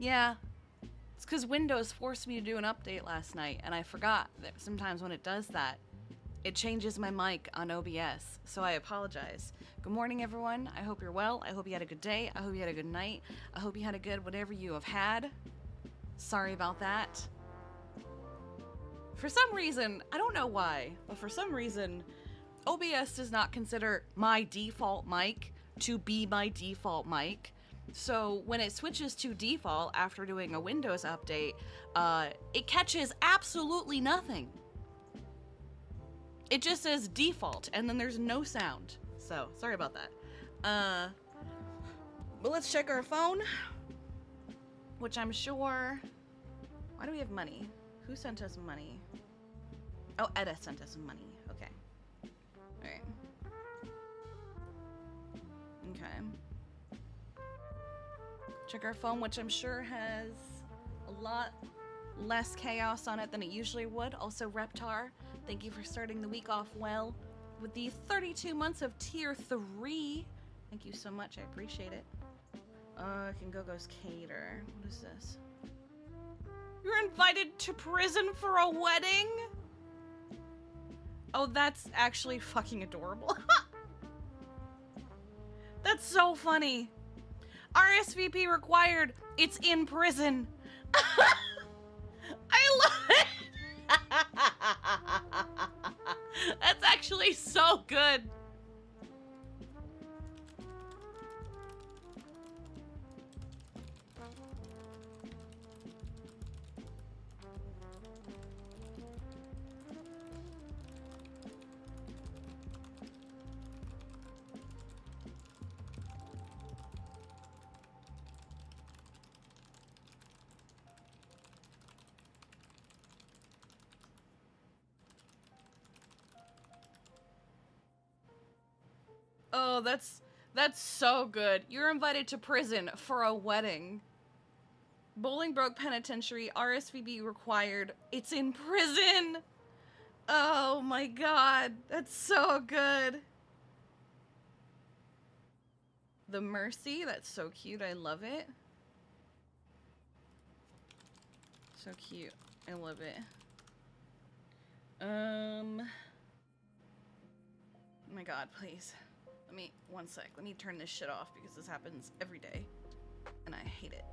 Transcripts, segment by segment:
Yeah, it's because Windows forced me to do an update last night, and I forgot that sometimes when it does that, it changes my mic on OBS, so I apologize. Good morning, everyone. I hope you're well. I hope you had a good day. I hope you had a good night. I hope you had a good whatever you have had. Sorry about that. For some reason, I don't know why, but for some reason, OBS does not consider my default mic to be my default mic. So when it switches to default after doing a Windows update, it catches absolutely nothing. It just says default, and then there's no sound. So, sorry about that. But let's check our phone, which I'm sure... Why do we have money? Who sent us money? Oh, Edda sent us some money. Okay. Alright. Okay. Check our phone, which I'm sure has a lot less chaos on it than it usually would. Also, Reptar, thank you for starting the week off well with the 32 months of tier 3. Thank you so much. I appreciate it. Can Go-Go's cater. What is this? You're invited to prison for a wedding? Oh, that's actually fucking adorable. That's so funny. RSVP required. It's in prison. I love it. That's actually so good. Oh, that's so good. You're invited to prison for a wedding. Bolingbroke Penitentiary, RSVP required. It's in prison. Oh my god, that's so good. The Mercy, that's so cute. I love it. So cute. I love it. Oh my god, please. Let me, one sec. Let me turn this shit off because this happens every day. And I hate it.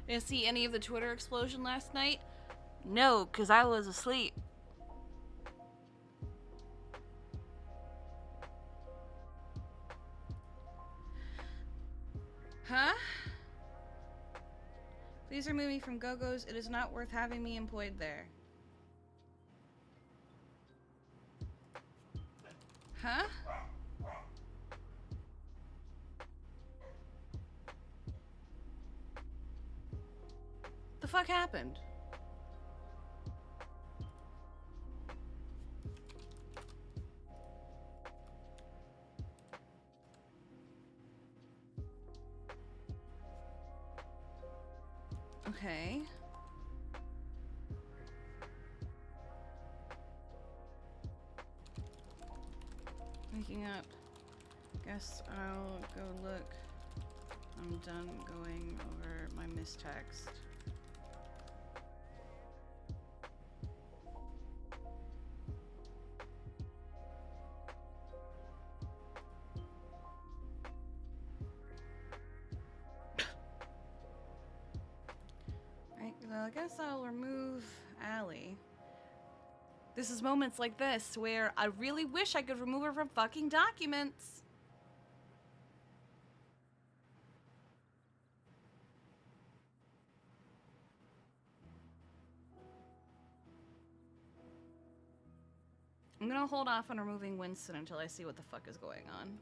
Didn't see any of the Twitter explosion last night? No, because I was asleep. Huh? Please remove me from Go-Go's. It is not worth having me employed there. Huh? The fuck happened? Okay. Waking up. Guess I'll go look. I'm done going over my mistext. Right, well, I guess I'll remove Allie. This is moments like this where I really wish I could remove her from fucking documents. I'm gonna hold off on removing Winston until I see what the fuck is going on.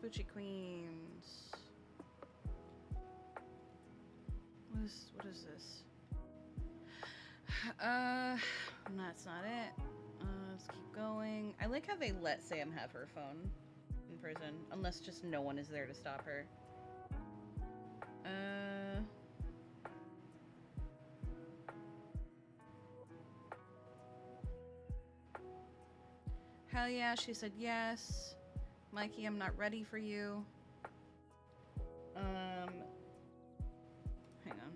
Poochie Queens. What is this? That's not it. Let's keep going. I like how they let Sam have her phone in prison, unless just no one is there to stop her. Hell yeah, she said yes. Mikey, I'm not ready for you. Hang on.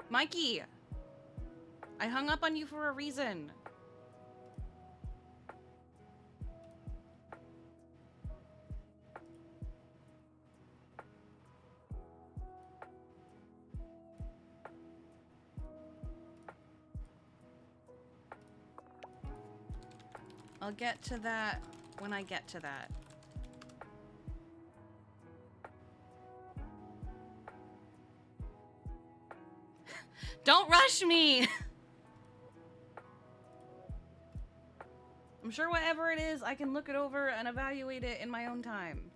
Mikey! I hung up on you for a reason. I'll get to that when I get to that. Don't rush me! I'm sure whatever it is, I can look it over and evaluate it in my own time.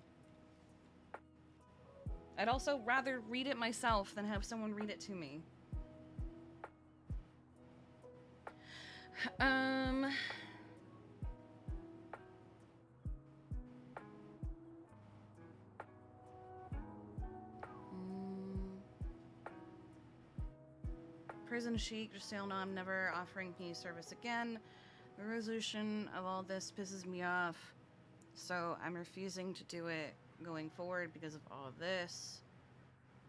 I'd also rather read it myself than have someone read it to me. Prison chic, just so you'll know I'm never offering community service again. The resolution of all this pisses me off, so I'm refusing to do it going forward because of all of this.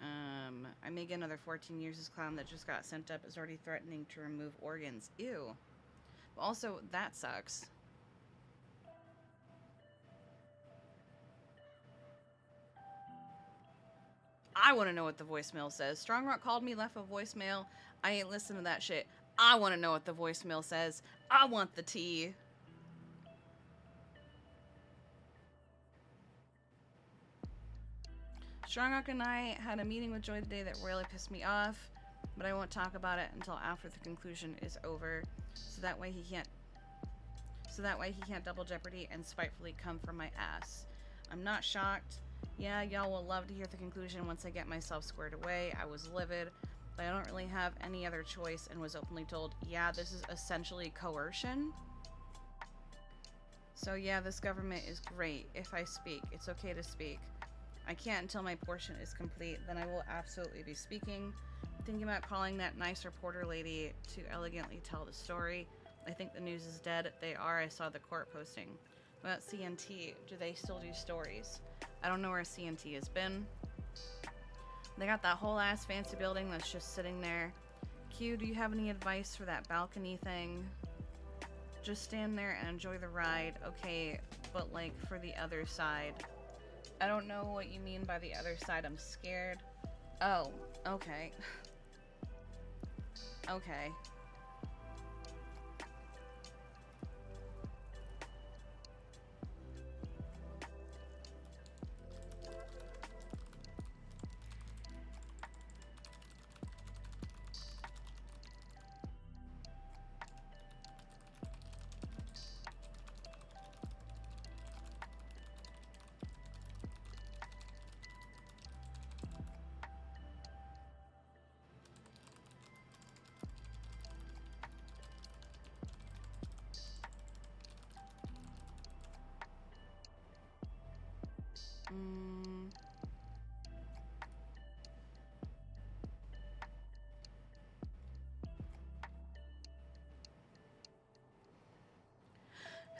I may get another 14 years. This clown that just got sent up is already threatening to remove organs. Ew. But also, that sucks. I want to know what the voicemail says. Strong Rock called me, left a voicemail. I ain't listening to that shit. I want to know what the voicemail says. I want the tea. Strong Rock and I had a meeting with Joy today that really pissed me off, but I won't talk about it until after the conclusion is over, so that way he can't double jeopardy and spitefully come for my ass. I'm not shocked. Yeah, y'all will love to hear the conclusion once I get myself squared away. I was livid, but I don't really have any other choice and was openly told, yeah, this is essentially coercion. So yeah, this government is great. If I speak, it's okay to speak. I can't until my portion is complete, then I will absolutely be speaking. Thinking about calling that nice reporter lady to elegantly tell the story. I think the news is dead. They are. I saw the court posting. About CNT, do they still do stories? I don't know where CNT has been. They got that whole ass fancy building that's just sitting there. Q, do you have any advice for that balcony thing? Just stand there and enjoy the ride. Okay, but like for the other side. I don't know what you mean by the other side. I'm scared. Oh, okay. Okay.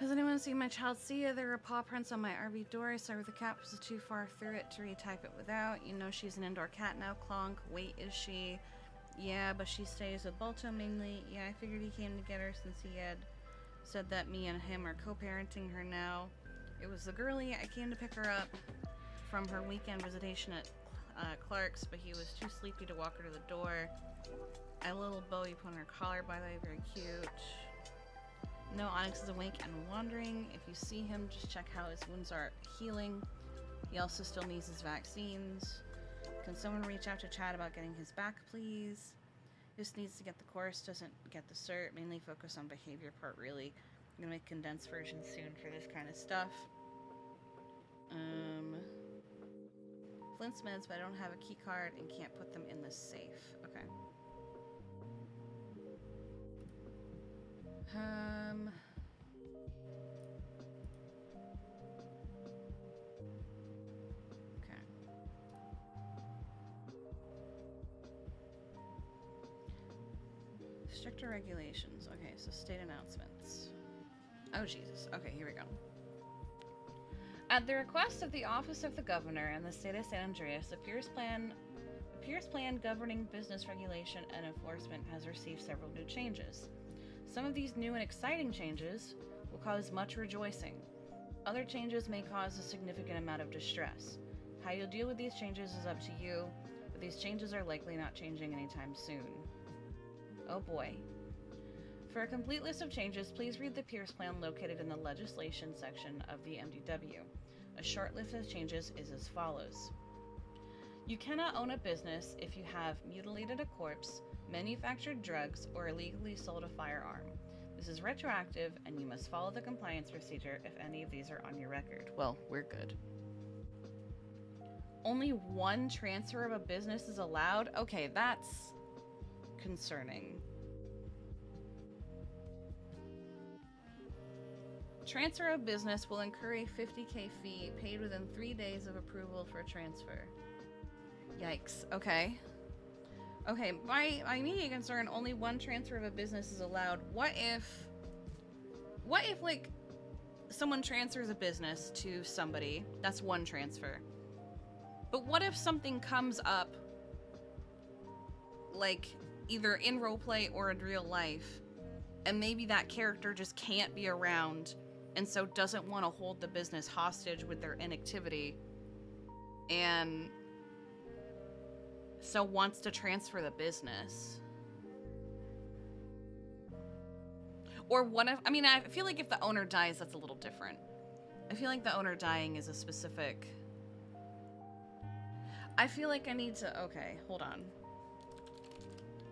Has anyone seen my child Sia? There are paw prints on my RV door. I saw the cat was too far through it to retype it without. You know she's an indoor cat now, Clonk. Wait, is she? Yeah, but she stays with Balto mainly. Yeah, I figured he came to get her since he had said that me and him are co-parenting her now. It was the girlie. I came to pick her up from her weekend visitation at Clark's, but he was too sleepy to walk her to the door. I had a little bow you put on her collar, by the way, very cute. No, ONX is awake and wandering. If you see him, just check how his wounds are healing. He also still needs his vaccines. Can someone reach out to Chad about getting his back, please? Just needs to get the course, doesn't get the cert. Mainly focus on behavior part, really. I'm gonna make condensed versions soon for this kind of stuff. Flint's meds, but I don't have a key card and can't put them in the safe. Okay. Okay. Stricter regulations. Okay, so state announcements. Oh, Jesus. Okay, here we go. At the request of the Office of the Governor and the State of San Andreas, the Pierce Plan governing business regulation and enforcement has received several new changes. Some of these new and exciting changes will cause much rejoicing. Other changes may cause a significant amount of distress. How you'll deal with these changes is up to you, but these changes are likely not changing anytime soon. Oh boy. For a complete list of changes, please read the Pierce Plan located in the legislation section of the MDW. A short list of changes is as follows. You cannot own a business if you have mutilated a corpse, manufactured drugs, or illegally sold a firearm. This is retroactive, and you must follow the compliance procedure if any of these are on your record. Well, we're good. Only one transfer of a business is allowed? Okay, that's concerning. Transfer of business will incur a $50,000 fee paid within 3 days of approval for transfer. Yikes. Okay. Okay, by immediate concern, only one transfer of a business is allowed. What if, like, someone transfers a business to somebody? That's one transfer. But what if something comes up, like, either in roleplay or in real life, and maybe that character just can't be around, and so doesn't want to hold the business hostage with their inactivity, and so wants to transfer the business? Or what if, I mean, I feel like if the owner dies, that's a little different. I feel like the owner dying is a specific... I feel like I need to... Okay, hold on.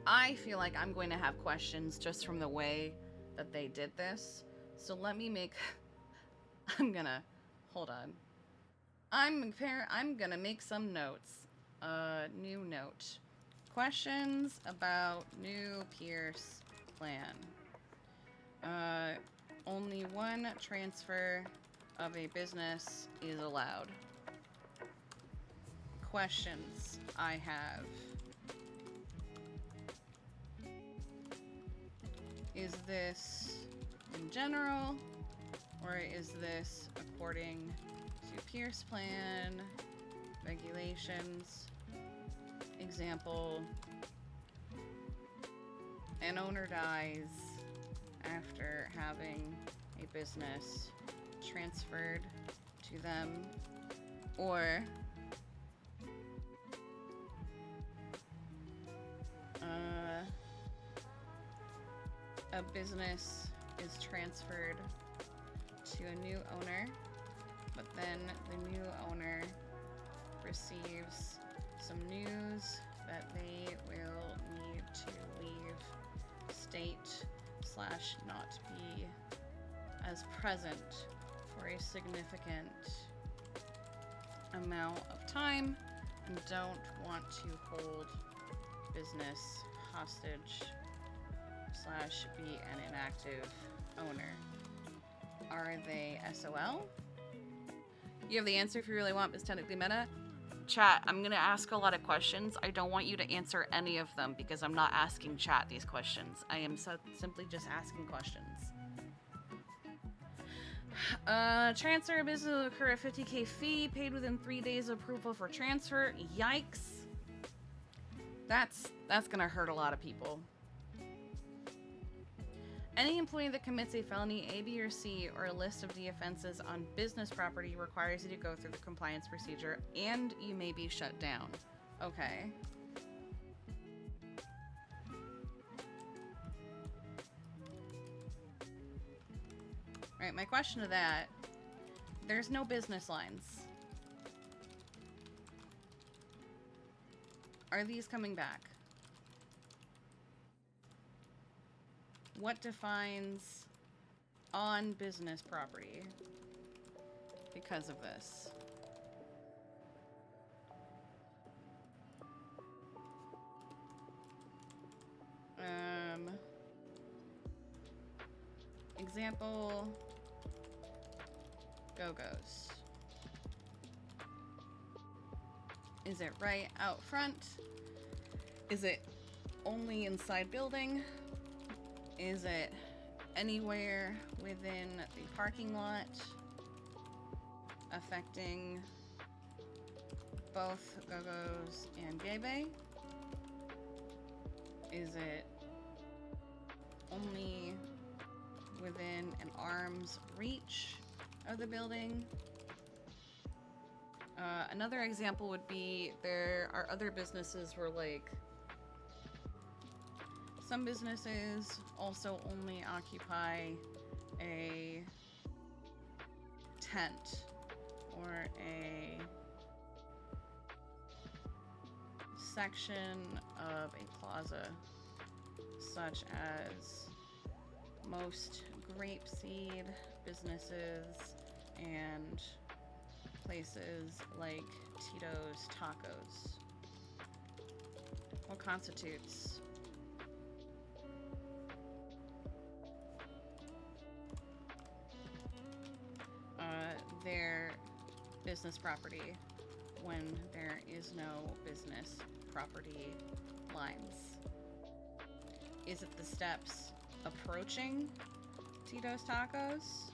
I feel like I'm going to have questions just from the way that they did this. So let me make... I'm gonna... Hold on. I'm gonna make some notes. New note. Questions about new Pierce Plan. Only one transfer of a business is allowed. Questions I have. Is this in general, or is this according to Pierce Plan regulations? Example, an owner dies after having a business transferred to them, or a business is transferred to a new owner, but then the new owner receives some news that they will need to leave state / not be as present for a significant amount of time and don't want to hold business hostage / be an inactive owner. Are they SOL? You have the answer if you really want, but it's technically meta. Chat, I'm gonna ask a lot of questions. I don't want you to answer any of them because I'm not asking chat these questions. I am simply just asking questions. Transfer of business will occur a $50,000 fee paid within 3 days of approval for transfer. Yikes. That's gonna hurt a lot of people. Any employee that commits a felony A, B, or C, or a list of the offenses on business property requires you to go through the compliance procedure, and you may be shut down. Okay. Alright, my question to that, there's no business lines. Are these coming back? What defines on business property because of this? Example, Go-Go's. Is it right out front? Is it only inside building? Is it anywhere within the parking lot, affecting both Go-Go's and Bebe? Is it only within an arm's reach of the building? Another example would be there are other businesses where, like, some businesses also only occupy a tent or a section of a plaza, such as most grapeseed businesses and places like Tito's Tacos. What constitutes their business property when there is no business property lines? Is it the steps approaching Tito's Tacos?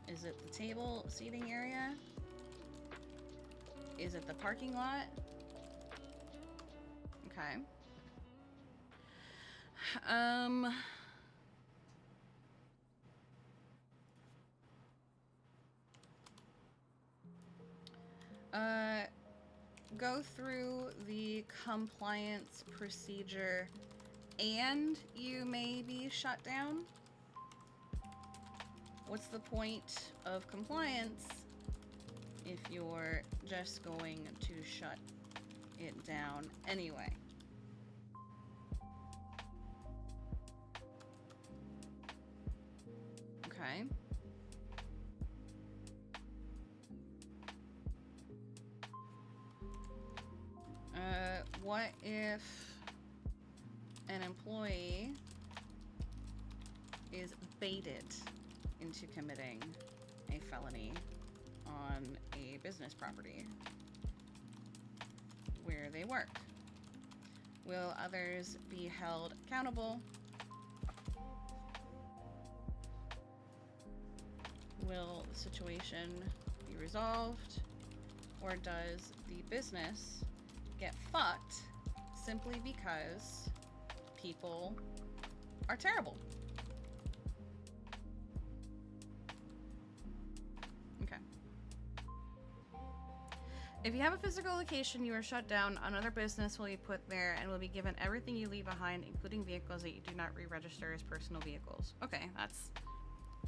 Is it the table seating area? Is it the parking lot? Okay. Go through the compliance procedure and you may be shut down. What's the point of compliance if you're just going to shut it down anyway? Okay. What if an employee is baited into committing a felony on a business property where they work? Will others be held accountable? Will the situation be resolved? Or does the business get fucked simply because people are terrible? Okay. If you have a physical location, you are shut down. Another business will be put there and will be given everything you leave behind, including vehicles that you do not re-register as personal vehicles. Okay,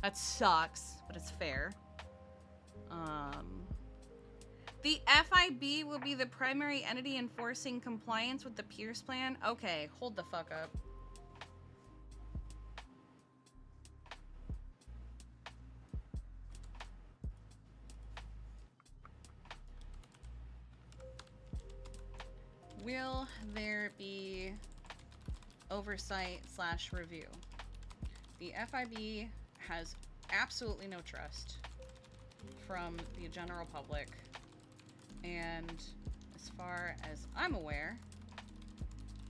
that sucks, but it's fair. The FIB will be the primary entity enforcing compliance with the Pierce Plan. Okay, hold the fuck up. Will there be oversight / review? The FIB has absolutely no trust from the general public, and as far as I'm aware,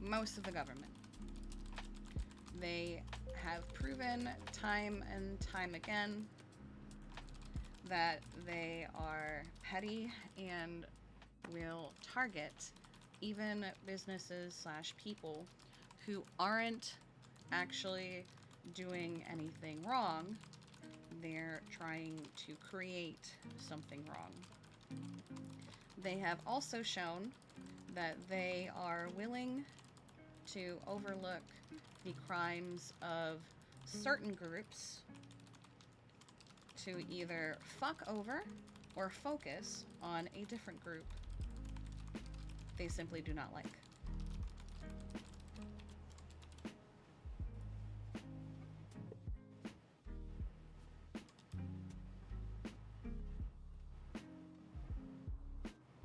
most of the government. They have proven time and time again that they are petty and will target even businesses / people who aren't actually doing anything wrong. They're trying to create something wrong. They have also shown that they are willing to overlook the crimes of certain groups to either fuck over or focus on a different group. they simply do not like.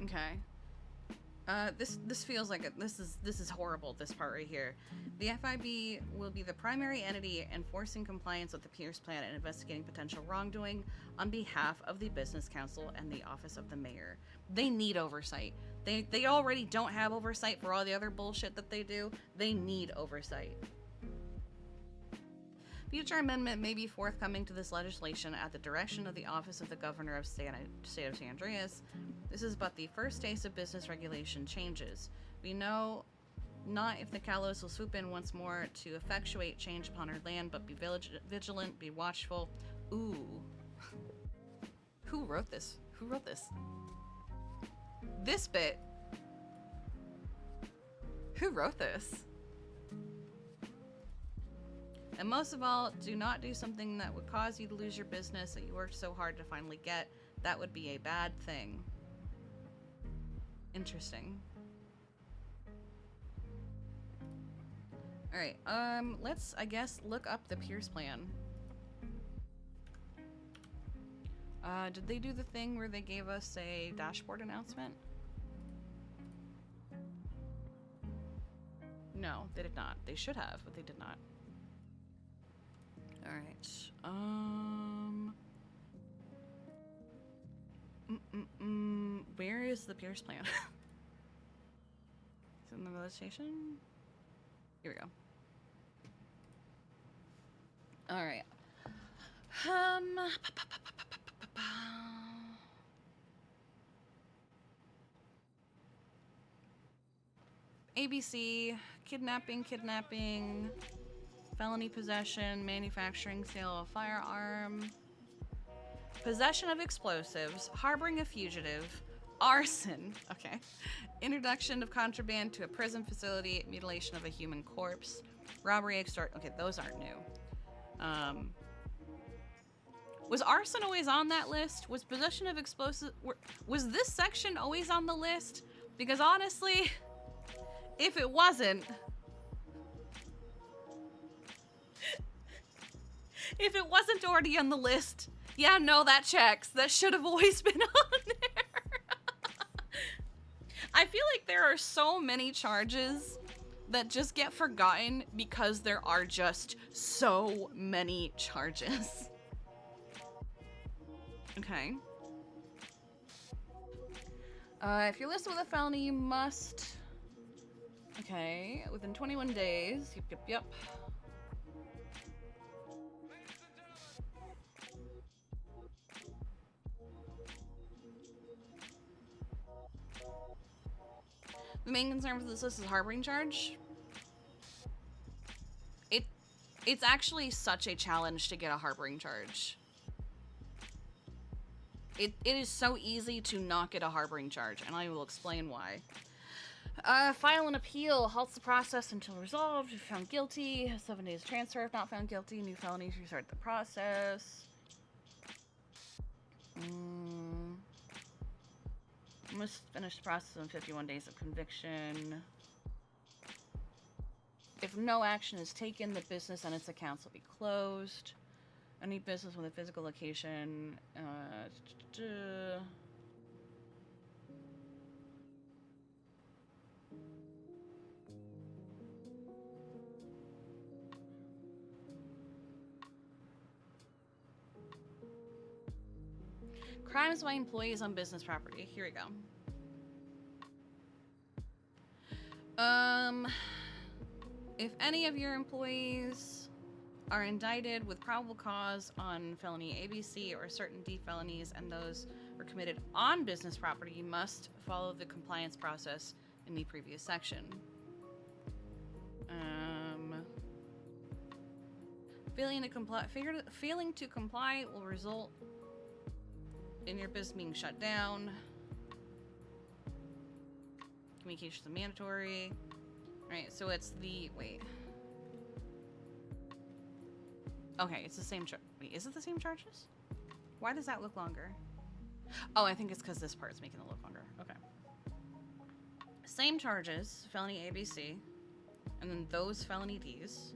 Okay. This feels like this is horrible, this part right here. The FIB will be the primary entity enforcing compliance with the Pierce Plan and investigating potential wrongdoing on behalf of the Business Council and the Office of the Mayor. They need oversight. They already don't have oversight for all the other bullshit that they do. They need oversight. Future amendment may be forthcoming to this legislation at the direction of the Office of the Governor of State of San Andreas. This is but the first taste of business regulation changes. We know not if the Kalos will swoop in once more to effectuate change upon our land, but be vigilant, be watchful. Ooh. Who wrote this? Who wrote this? This bit. Who wrote this? And most of all, do not do something that would cause you to lose your business that you worked so hard to finally get. That would be a bad thing. Interesting. Alright, let's, I guess, look up the Pierce Plan. Did they do the thing where they gave us a dashboard announcement? No, they did not. They should have, but they did not. Alright, where is the Pierce Plan? Is it in the legislation? Here we go. Alright. ABC, kidnapping, felony possession, manufacturing, sale of a firearm, possession of explosives, harboring a fugitive, arson, okay, introduction of contraband to a prison facility, mutilation of a human corpse, robbery, extort, okay, those aren't new. Was arson always on that list? Was possession of explosives, was this section always on the list? Because honestly, if it wasn't, if it wasn't already on the list, yeah, no, that checks. That should have always been on there. I feel like there are so many charges that just get forgotten because there are just so many charges. Okay. If you're listed with a felony, you must... Okay, within 21 days. Yep. The main concern for this list is harboring charge. It's actually such a challenge to get a harboring charge. It is so easy to not get a harboring charge, and I will explain why. File an appeal, halts the process until resolved. If found guilty, 7 days transfer. If not found guilty, new felonies, restart the process. Must finish the process in 51 days of conviction. If no action is taken, the business and its accounts will be closed. Any business with a physical location. Crimes by employees on business property. Here we go. If any of your employees are indicted with probable cause on felony ABC or certain D felonies and those were committed on business property, you must follow the compliance process in the previous section. Failing to comply will result in your business being shut down. Communication is mandatory. Alright, so it's the... Wait. Okay, it's the same charge. Wait, is it the same charges? Why does that look longer? Oh, I think it's because this part's making it look longer. Okay. Same charges, felony ABC, and then those felony Ds.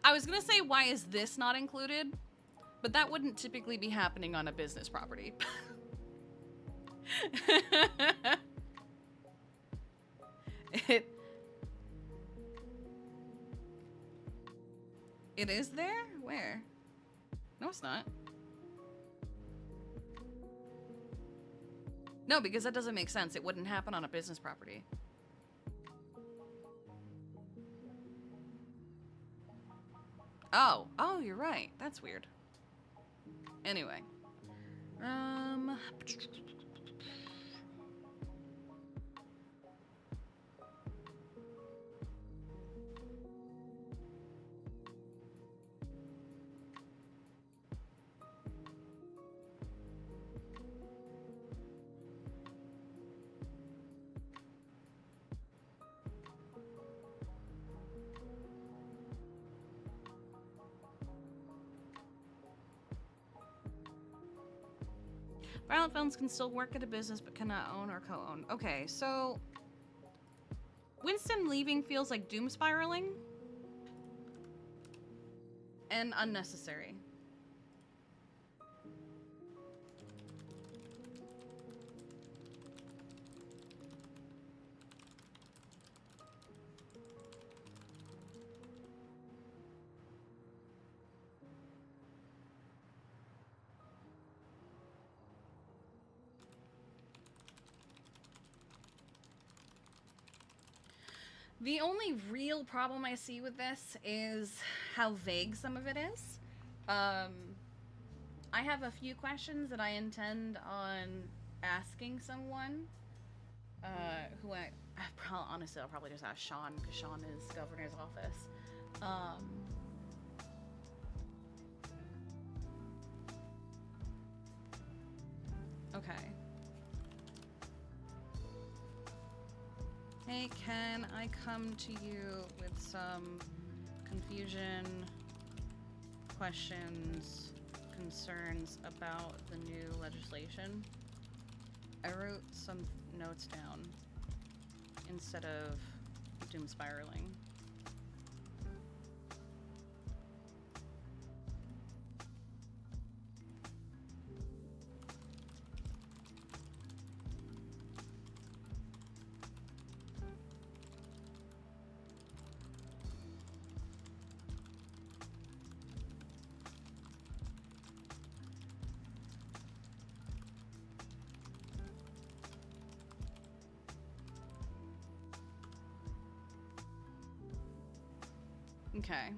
I was gonna say, why is this not included? But that wouldn't typically be happening on a business property. It is there? Where? No, it's not. No, because that doesn't make sense. It wouldn't happen on a business property. Oh, you're right. That's weird. Anyway. Violent felons can still work at a business but cannot own or co-own. Okay, so Winston leaving feels like doom spiraling and unnecessary. The only real problem I see with this is how vague some of it is. I have a few questions that I intend on asking someone who honestly, I'll probably just ask Sean, because Sean is governor's office. Okay. Hey, can I come to you with some confusion, questions, concerns about the new legislation? I wrote some notes down instead of doom spiraling. Okay.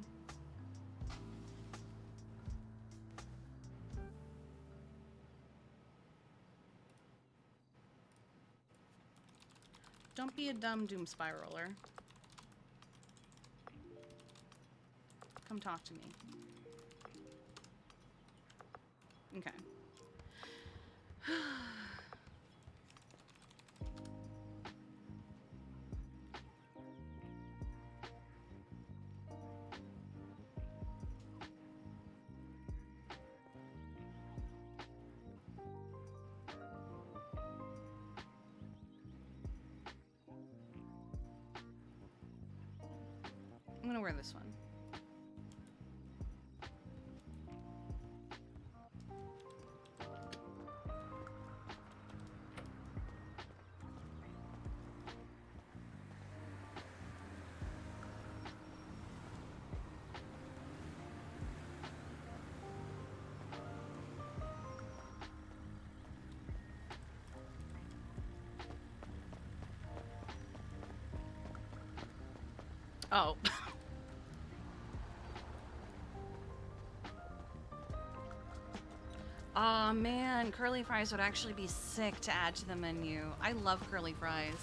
Don't be a dumb doom spiraler. Come talk to me. Okay. I'm gonna wear this one. Oh. Aw, man, curly fries would actually be sick to add to the menu. I love curly fries.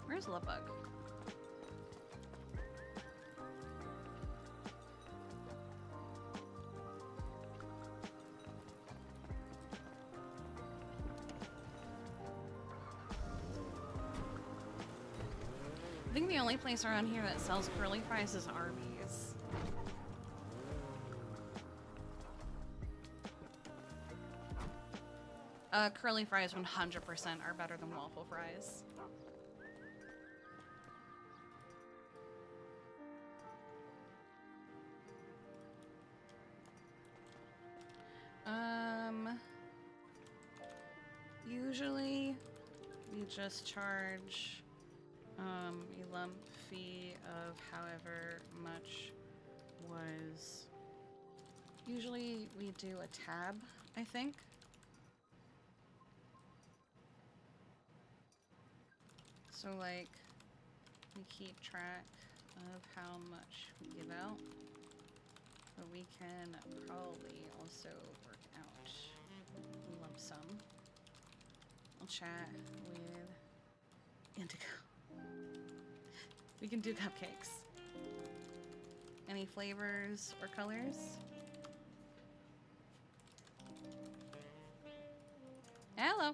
Where's Lovebug? think the only place around here that sells curly fries is Arby's. Curly fries 100% are better than waffle fries. Usually we just charge a lump fee of however much was. Usually we do a tab, I think. So like we keep track of how much we give out, but we can probably also work out a lump sum. I'll chat with Indigo. We can do cupcakes. Any flavors or colors? Hello.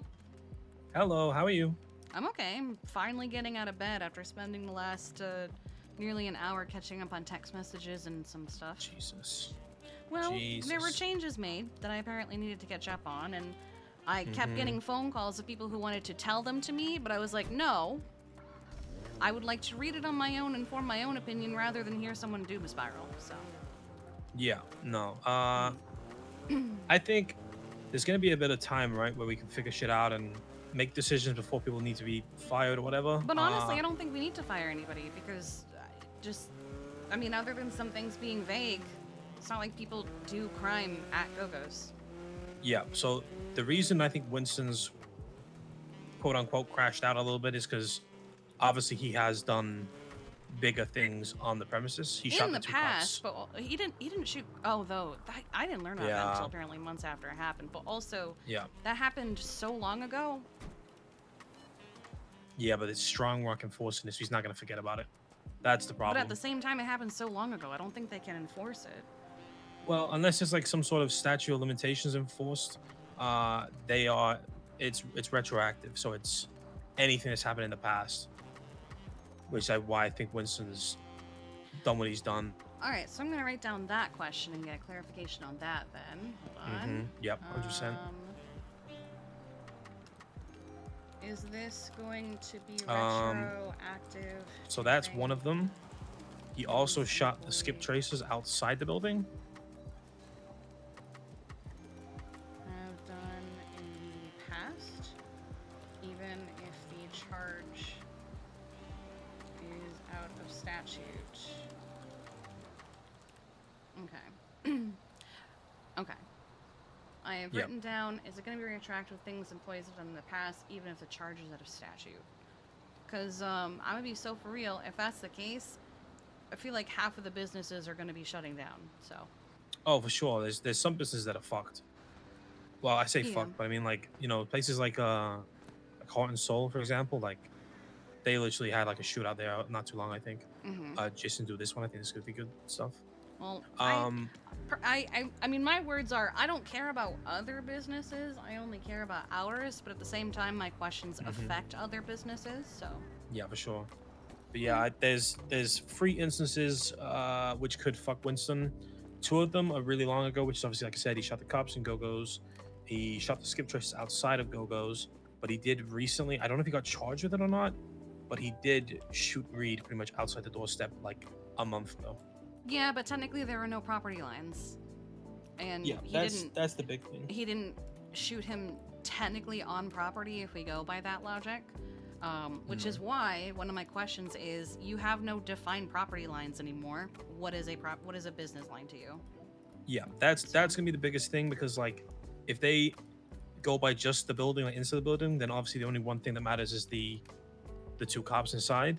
Hello, how are you? I'm okay. I'm finally getting out of bed after spending the last nearly an hour catching up on text messages and some stuff. Jesus. Well, Jesus. there were changes made that I apparently needed to catch up on, and I kept getting phone calls of people who wanted to tell them to me, but I was like, no. I would like to read it on my own and form my own opinion rather than hear someone doom a spiral, so. Yeah, no. I think there's going to be a bit of time, right, where we can figure shit out and make decisions before people need to be fired or whatever. But honestly, I don't think we need to fire anybody because I mean, other than some things being vague, it's not like people do crime at Go-Go's. Yeah, so the reason I think Winston's quote-unquote crashed out a little bit is because obviously he has done bigger things on the premises. He shot in the the two past, cops. but he didn't shoot. Oh, though I didn't learn about that until apparently months after it happened. But also, that happened so long ago. Yeah, but it's strong rock enforcing this. He's not going to forget about it. That's the problem. But at the same time, it happened so long ago. I don't think they can enforce it. Well, unless there's like some sort of statute of limitations enforced, it's retroactive. So it's anything that's happened in the past, which is why I think Winston's done what he's done. All right, so I'm gonna write down that question and get clarification on that then. Hold on. Yep, 100%. Is this going to be retroactive? So that's one of them. He also shot the skip tracers outside the building. Have done in the past, even if the charge is out of statute. Okay. Okay. I have written down, is it going to be retroactive things employees have done in the past, even if the charge is out of statute? Because I'm going to be so for real. If that's the case, I feel like half of the businesses are going to be shutting down, so. Oh, for sure. There's some businesses that are fucked. Well, I say fucked, but I mean, like, you know, places like Heart and Soul, for example, like, they literally had, like, a shootout there not too long, I think. Jason do this one. I think this could be good stuff. Well, I mean, my words are, I don't care about other businesses. I only care about ours. But at the same time, my questions affect other businesses. So. Yeah, for sure. But yeah, there's 3 instances which could fuck Winston. 2 of them are really long ago, which is obviously, like I said, he shot the cops in Go-Go's. He shot the skip tracers outside of Go-Go's. But he did recently, I don't know if he got charged with it or not, but he did shoot Reed pretty much outside the doorstep like a month ago. Yeah, but technically there were no property lines. And yeah, that's the big thing. He didn't shoot him technically on property if we go by that logic. Which is why one of my questions is, you have no defined property lines anymore. What is a business line to you? Yeah, that's gonna be the biggest thing, because like if they go by just the building, like inside the building, then obviously the only one thing that matters is the 2 cops inside.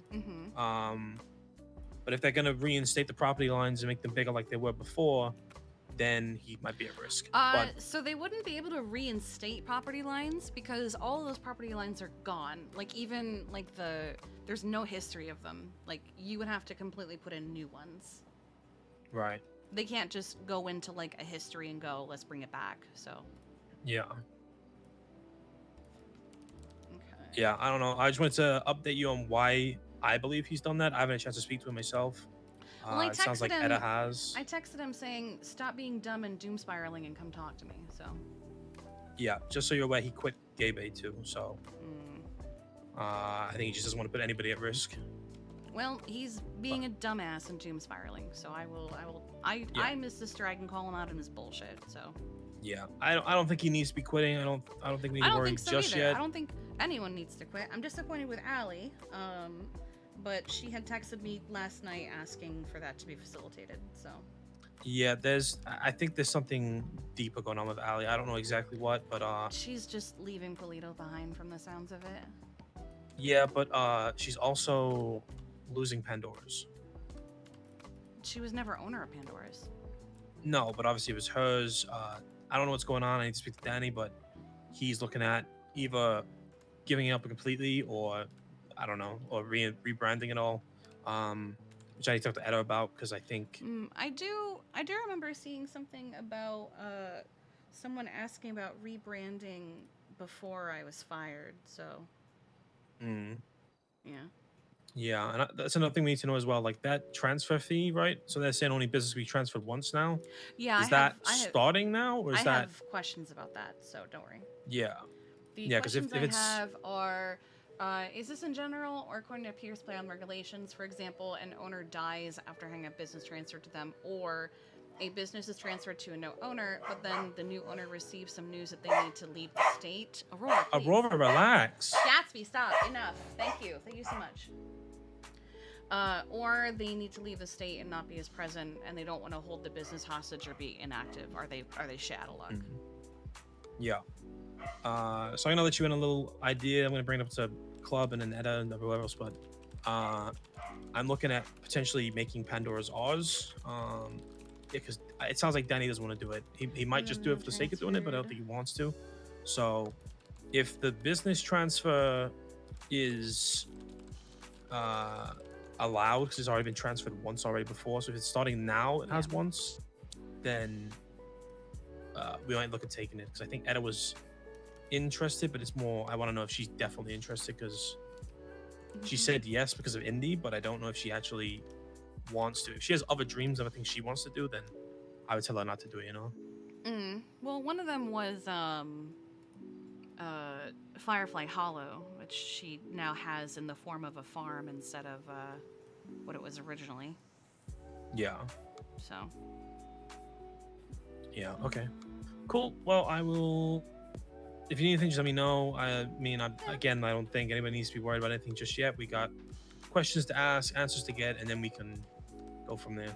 But if they're gonna reinstate the property lines and make them bigger like they were before, then he might be at risk. So they wouldn't be able to reinstate property lines because all of those property lines are gone. Like even like there's no history of them. Like you would have to completely put in new ones. Right. They can't just go into like a history and go, let's bring it back. So. Yeah. Okay. Yeah, I don't know. I just wanted to update you on why I believe he's done that. I haven't had a chance to speak to him myself. Well, I It sounds texted like Etta him. has. I texted him saying, "Stop being dumb and doom spiraling and come talk to me." So, Yeah, just so you're aware, he quit gay bait too. So mm. I think he just doesn't want to put anybody at risk. Well, he's being a dumbass and doom spiraling. So Yeah. I'm his sister. I can call him out on his bullshit. So. Yeah, I don't think he needs to be quitting. I don't think we need I to don't worry think so just either. yet. I don't think anyone needs to quit. I'm disappointed with Allie, but she had texted me last night asking for that to be facilitated. So Yeah, I think there's something deeper going on with Allie. I don't know exactly what, but she's just leaving Polito behind from the sounds of it. yeah, but she's also losing Pandora's. She was never owner of Pandora's. No, but obviously it was hers. I don't know what's going on. I need to speak to Danny, but he's looking at either giving it up completely or I don't know, or rebranding it all. Which I need to talk to Etta about because I think I do remember seeing something about someone asking about rebranding before I was fired. So yeah. Yeah, and that's another thing we need to know as well. Like that transfer fee, right? So they're saying only business will be transferred once now. Yeah, Is that starting now, or is I that? have questions about that, so don't worry. Yeah, The yeah, because questions if I it's have are, is this in general or according to Pierce Plan regulations? For example, an owner dies after having a business transferred to them, or a business is transferred to a no owner, but then the new owner receives some news that they need to leave the state. Aurora, please. Aurora, relax. Gatsby, stop. Enough. Thank you. Thank you so much. Or they need to leave the state and not be as present, and they don't want to hold the business hostage or be inactive. Are they shit out of luck? Yeah. So I'm gonna let you in a little idea. I'm gonna bring it up to Club and then Etta and whoever else, but I'm looking at potentially making Pandora's ours. Because it sounds like Danny doesn't want to do it. He might just do it for the sake of doing it, but I don't think he wants to. So if the business transfer is allowed because it's already been transferred once already before, so if it's starting now it has once, then we might look at taking it because I think Etta was interested, but it's more I want to know if she's definitely interested because she said yes because of indie, but I don't know if she actually wants to. If she has other dreams, other things she wants to do, then I would tell her not to do it, you know. Well, one of them was Firefly Hollow, which she now has in the form of a farm instead of what it was originally. Yeah. So. Yeah. Okay. Cool. Well, I will. If you need anything, just let me know. I don't think anybody needs to be worried about anything just yet. We got questions to ask, answers to get, and then we can go from there.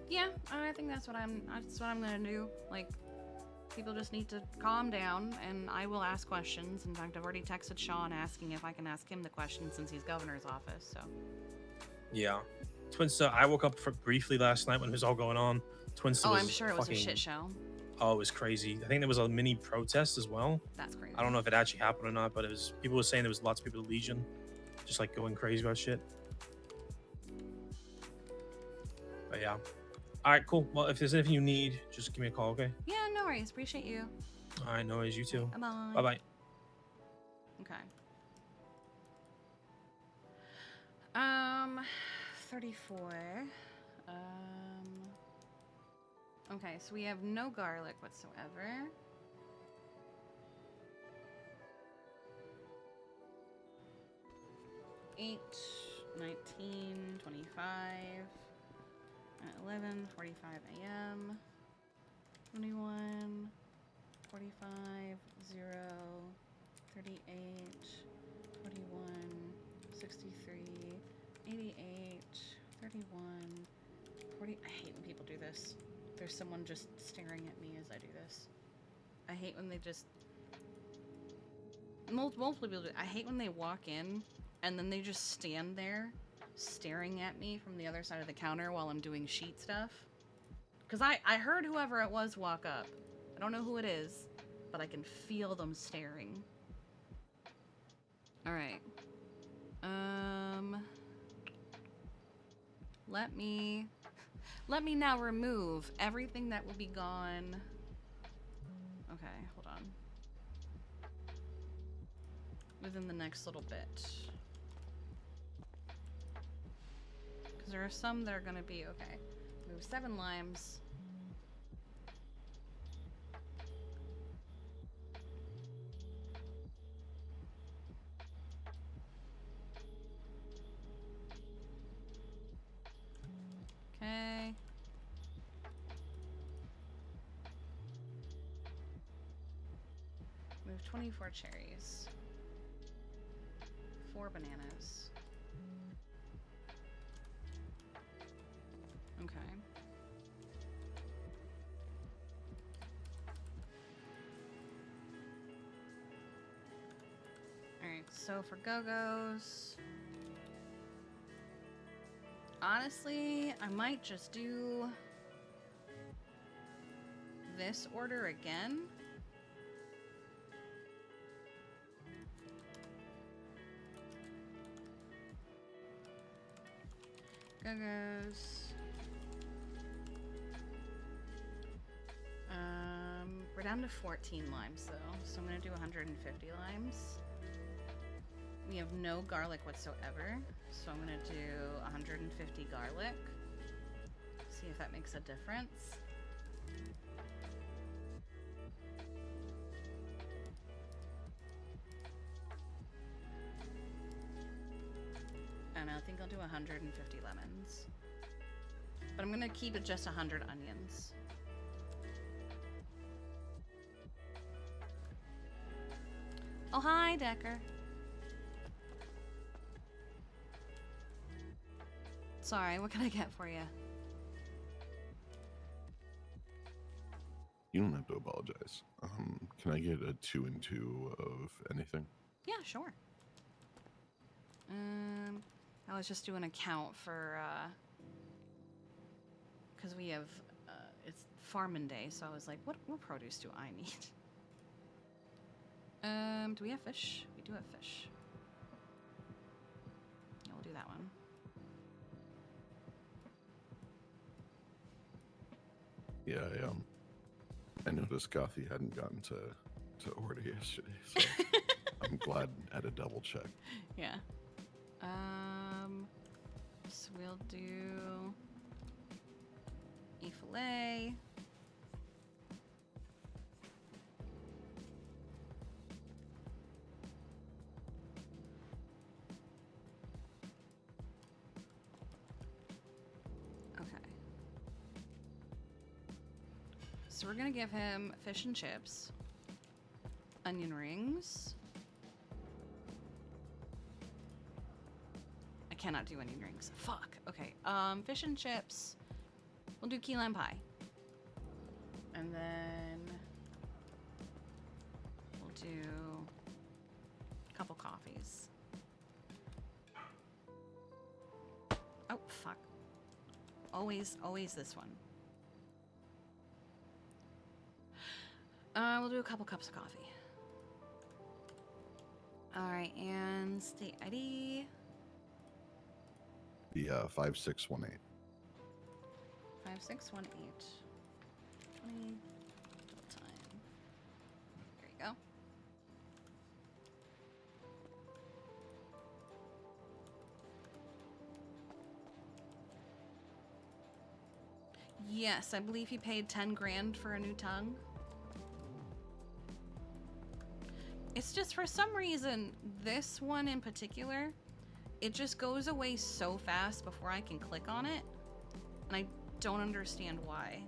Yeah, I think that's what I'm gonna do. Like, people just need to calm down, and I will ask questions. In fact, I've already texted Sean asking if I can ask him the question since he's governor's office. So. Yeah. Twinster, I woke up briefly last night when it was all going on. Twinster was I'm sure it was a shit show. Oh, it was crazy. I think there was a mini protest as well. That's crazy. I don't know if it actually happened or not, but people were saying there was lots of people at Legion just like going crazy about shit. But yeah. All right, cool. Well, if there's anything you need, just give me a call, okay? Yeah, no worries. Appreciate you. All right, no worries. You too. Bye-bye. Bye-bye. Okay. 34. Okay, so we have no garlic whatsoever. $8, $19, $25, 11:45 a.m. 21, 45, 0, 38, 21, 63, 88, 31, 40. I hate when people do this. There's someone just staring at me as I do this. I hate when they just... Multiple people do. I hate when they walk in and then they just stand there staring at me from the other side of the counter while I'm doing sheet stuff. Because I heard whoever it was walk up. I don't know who it is, but I can feel them staring. Alright. Let me now remove everything that will be gone. Okay, hold on. Within the next little bit. there are some that are gonna be okay. Move 7 limes. Okay. Move 24 cherries. 4 bananas. Okay. Alright, so for Go-Go's... Honestly, I might just do this order again. Go-Go's. We're down to 14 limes though, so I'm gonna do 150 limes. We have no garlic whatsoever, so I'm gonna do 150 garlic. See if that makes a difference. And I think I'll do 150 lemons. But I'm gonna keep it just 100 onions. Oh, hi, Decker. Sorry, what can I get for you? You don't have to apologize. Can I get a 2 and 2 of anything? Yeah, sure. I was just doing a count for, because we have, it's Farmin' Day, so I was like, what produce do I need? Do we have fish? We do have fish. Yeah, we'll do that one. Yeah, I noticed Gothy hadn't gotten to order yesterday, so I'm glad I had a double check. Yeah. So we'll do e-fillet. Okay. So we're gonna give him fish and chips, onion rings. I cannot do onion rings. Fuck. Okay. Fish and chips. We'll do key lime pie. And then we'll do a couple coffees. Oh, fuck. Always this one. We'll do a couple cups of coffee. Alright, and state ID. The 5618. 5618. 20 double time. There you go. Yes, I believe he paid 10 grand for a new tongue. It's just for some reason, this one in particular, it just goes away so fast before I can click on it. And I don't understand why.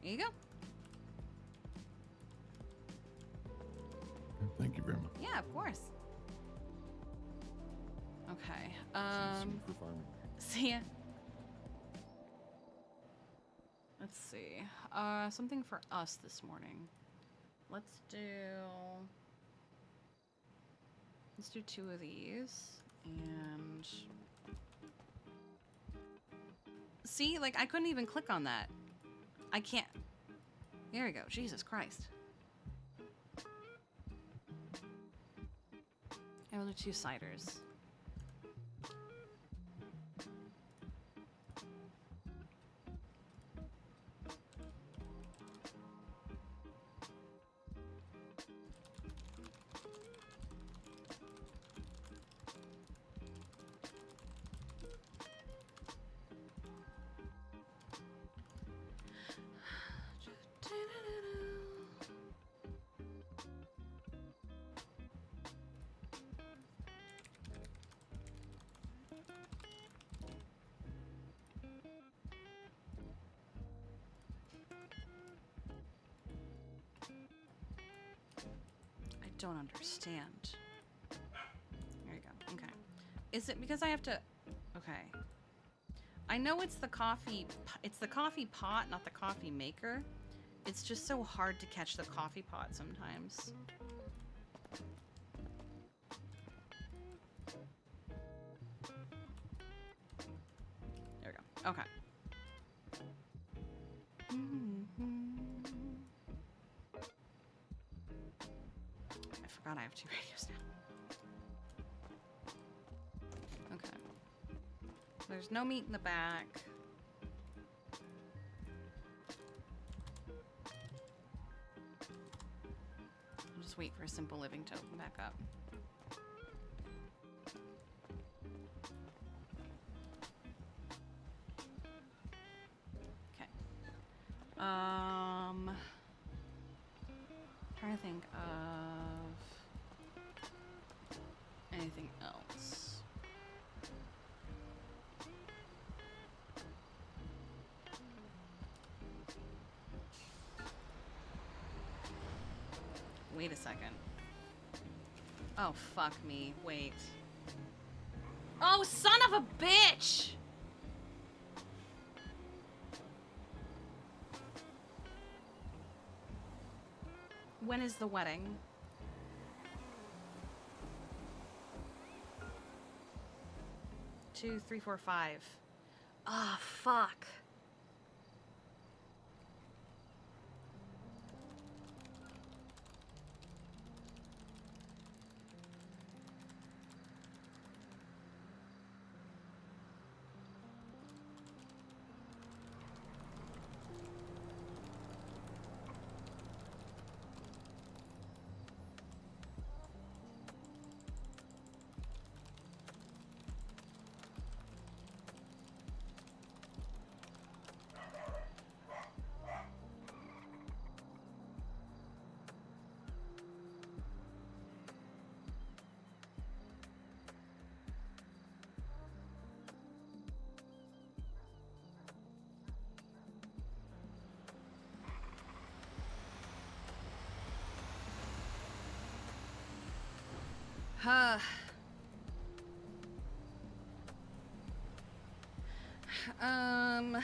There you go. Thank you very much. Yeah, of course. Okay. See ya. Let's see. Something for us this morning. Let's do 2 of these. And see, like I couldn't even click on that. I can't. There we go. Jesus Christ. And we'll do 2 ciders. don't understand. There you go. Okay. Is it because I have to... Okay. I know it's the coffee... It's the coffee pot, not the coffee maker. It's just so hard to catch the coffee pot sometimes. There we go. Okay. I forgot I have 2 radios now. Okay. There's no meat in the back. I'll just wait for a Simple Living to open back up. Okay. Trying to think of anything else. Wait a second. Oh, fuck me. Wait. Oh, son of a bitch! When is the wedding? 2, 3, 4, 5. Ah, fuck. Huh. Um...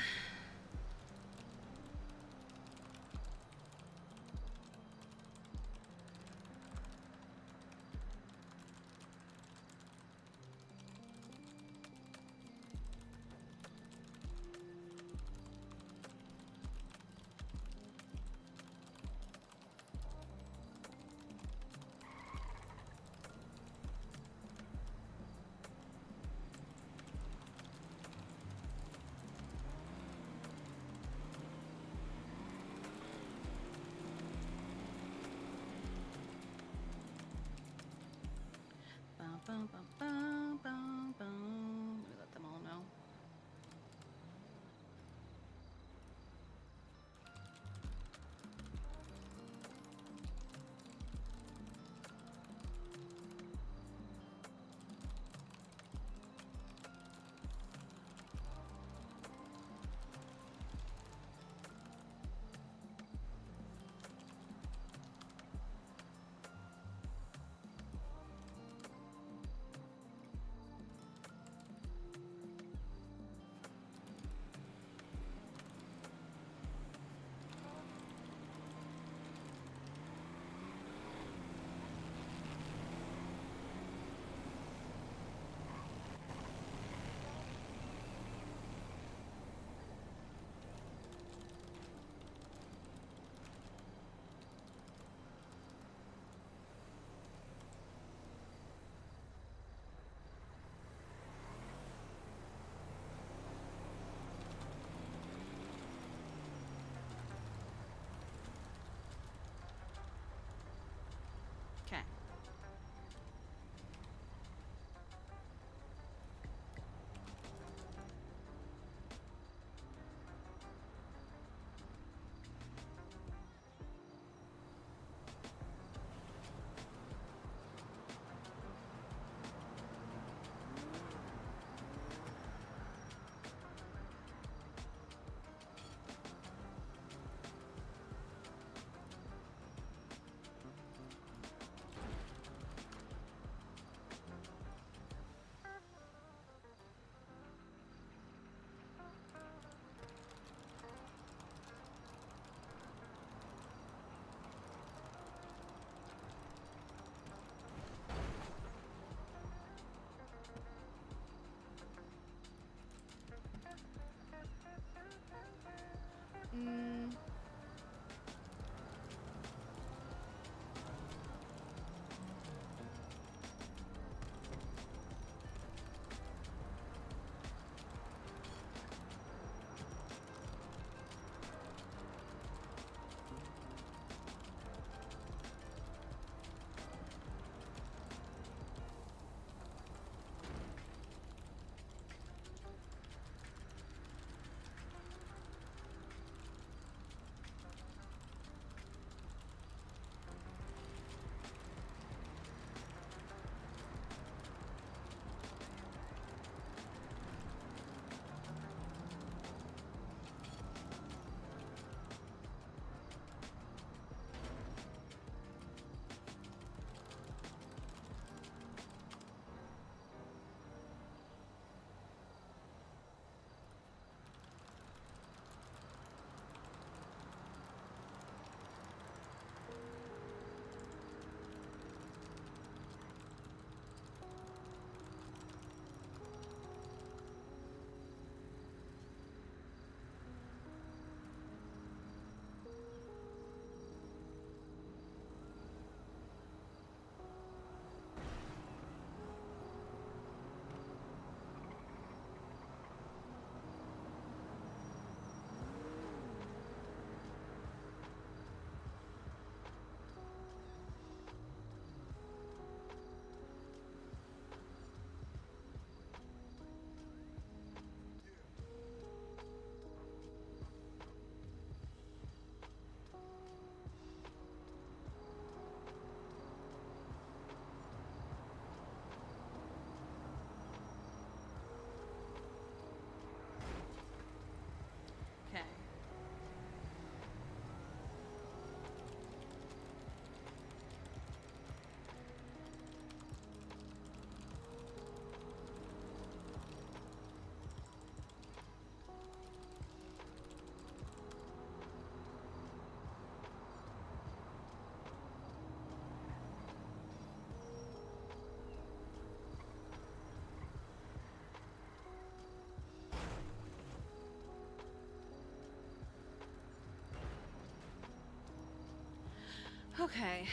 Okay.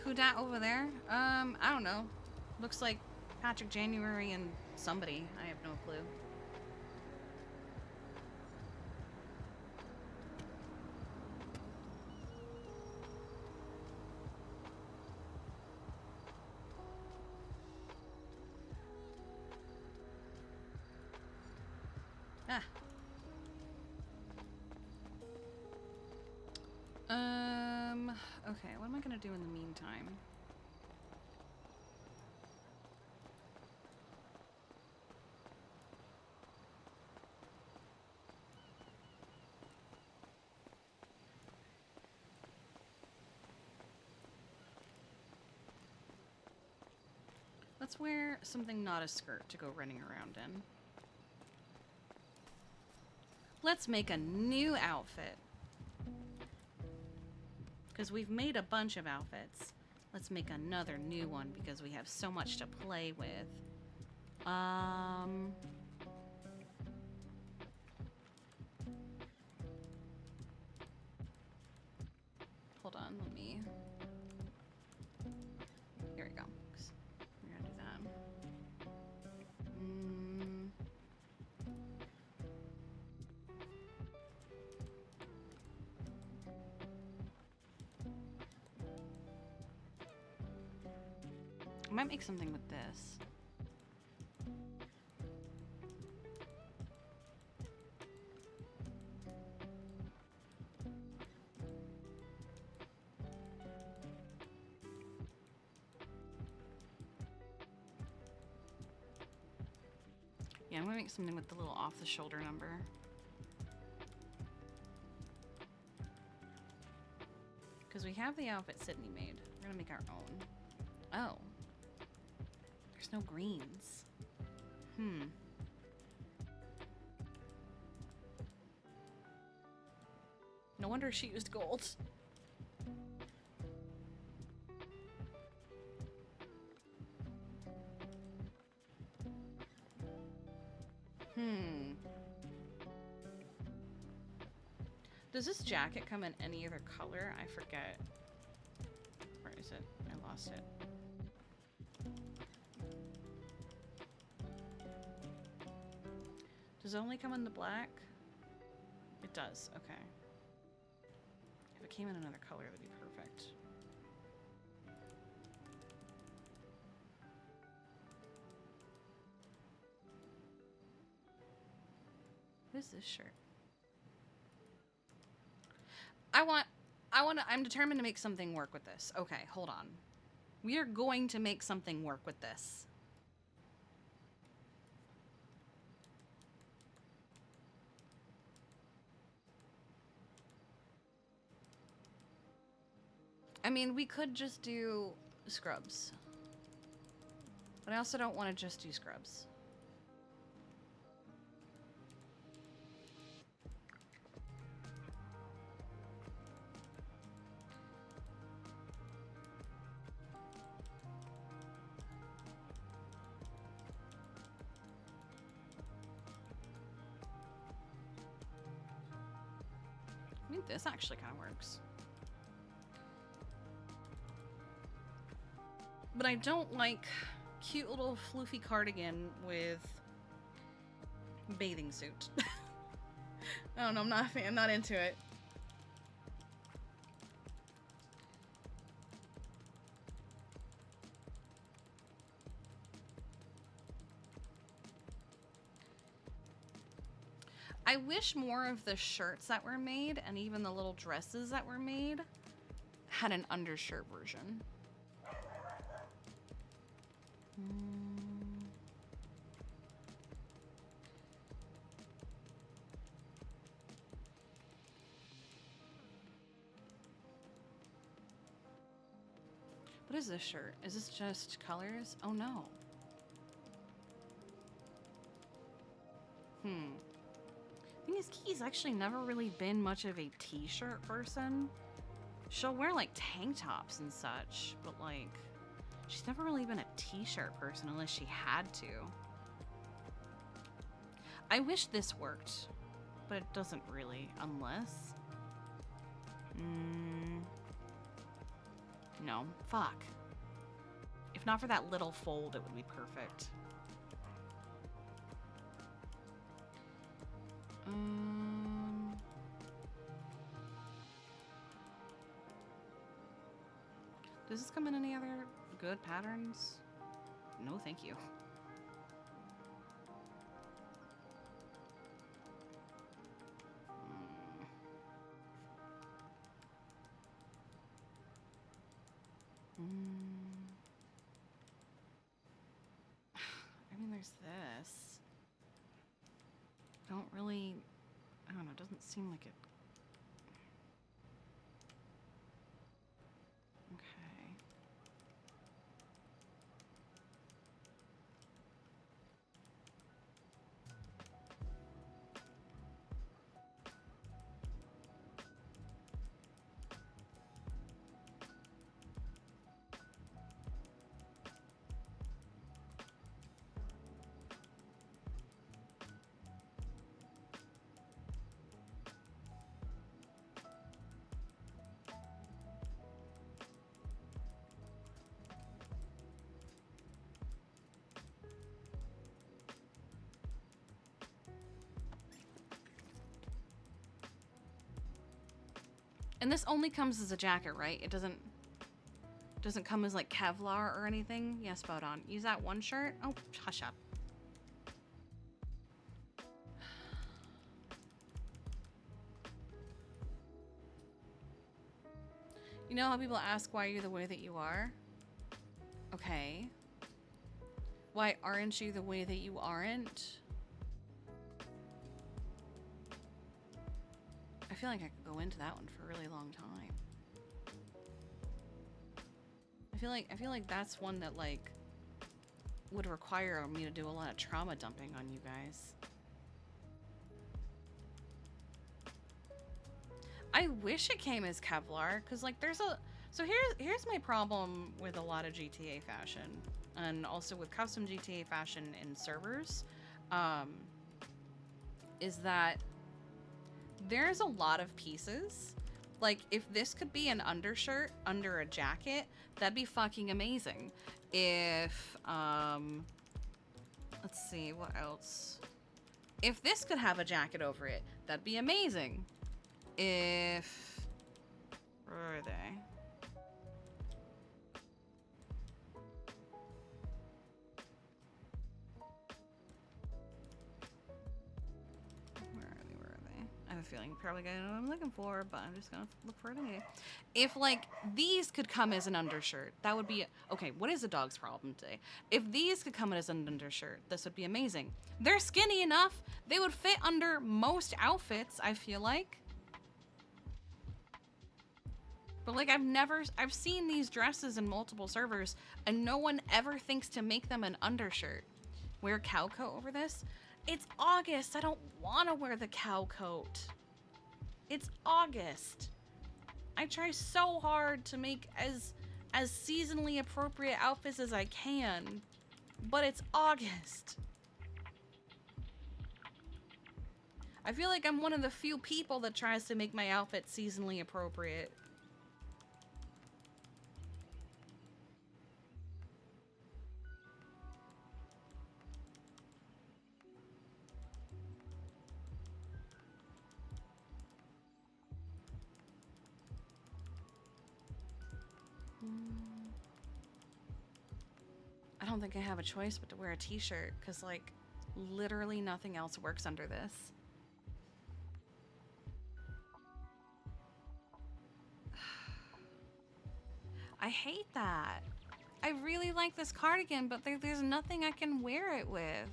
Who dat over there? I don't know. Looks like Patrick January and somebody. I have no clue. Ah. Okay, what am I gonna do in the meantime? Let's wear something not a skirt to go running around in. Let's make a new outfit. Because we've made a bunch of outfits. Let's make another new one because we have so much to play with. Hold on, let me... Here we go. We're gonna do that. I might make something with this. Yeah, I'm gonna make something with the little off-the-shoulder number. Because we have the outfit Sydney made. We're gonna make our own. Oh. There's no greens. No wonder she used gold. Does this jacket come in any other color? I forget. Where is it? I lost it. Does it only come in the black? It does, okay. If it came in another color, that'd be perfect. What is this shirt? I'm determined to make something work with this. Okay, hold on. We are going to make something work with this. I mean, we could just do scrubs. But I also don't want to just do scrubs. I mean, this actually kind of works. But I don't like cute little floofy cardigan with bathing suit. I don't know, I'm not into it. I wish more of the shirts that were made, and even the little dresses that were made, had an undershirt version. What is this shirt? Is this just colors? Oh no. Thing is, Kiki's actually never really been much of a t-shirt person. She'll wear like tank tops and such, but like, she's never really been a t-shirt person unless she had to. I wish this worked, but it doesn't really, unless... No, fuck. If not for that little fold, it would be perfect. Does this come in any other good patterns? No, thank you. I mean, there's this. Don't really... I don't know, it doesn't seem like it... Okay. And this only comes as a jacket, right? It doesn't come as like Kevlar or anything. Yeah, spot on. Use that one shirt. Oh, hush up. You know how people ask why you're the way that you are? Okay. Why aren't you the way that you aren't? I feel like I could go into that one for a really long time. I feel like that's one that like would require me to do a lot of trauma dumping on you guys. I wish it came as Kevlar, cause like there's a here's my problem with a lot of GTA fashion, and also with custom GTA fashion in servers, is that there's a lot of pieces. Like, if this could be an undershirt under a jacket, that'd be fucking amazing. If, let's see, what else? If this could have a jacket over it, that'd be amazing. If, where are they? I have a feeling probably gonna know what I'm looking for, but I'm just gonna look for it anyway. If like these could come as an undershirt, that would be okay. What is a dog's problem today? If these could come as an undershirt, this would be amazing. They're skinny enough; they would fit under most outfits. I feel like, but like I've seen these dresses in multiple servers, and no one ever thinks to make them an undershirt. Wear cow coat over this. It's August. I don't want to wear the cow coat. It's August. I try so hard to make as seasonally appropriate outfits as I can, but it's August. I feel like I'm one of the few people that tries to make my outfit seasonally appropriate. I don't think I have a choice but to wear a t-shirt, because like literally nothing else works under this. I hate that. I really like this cardigan, but there's nothing I can wear it with.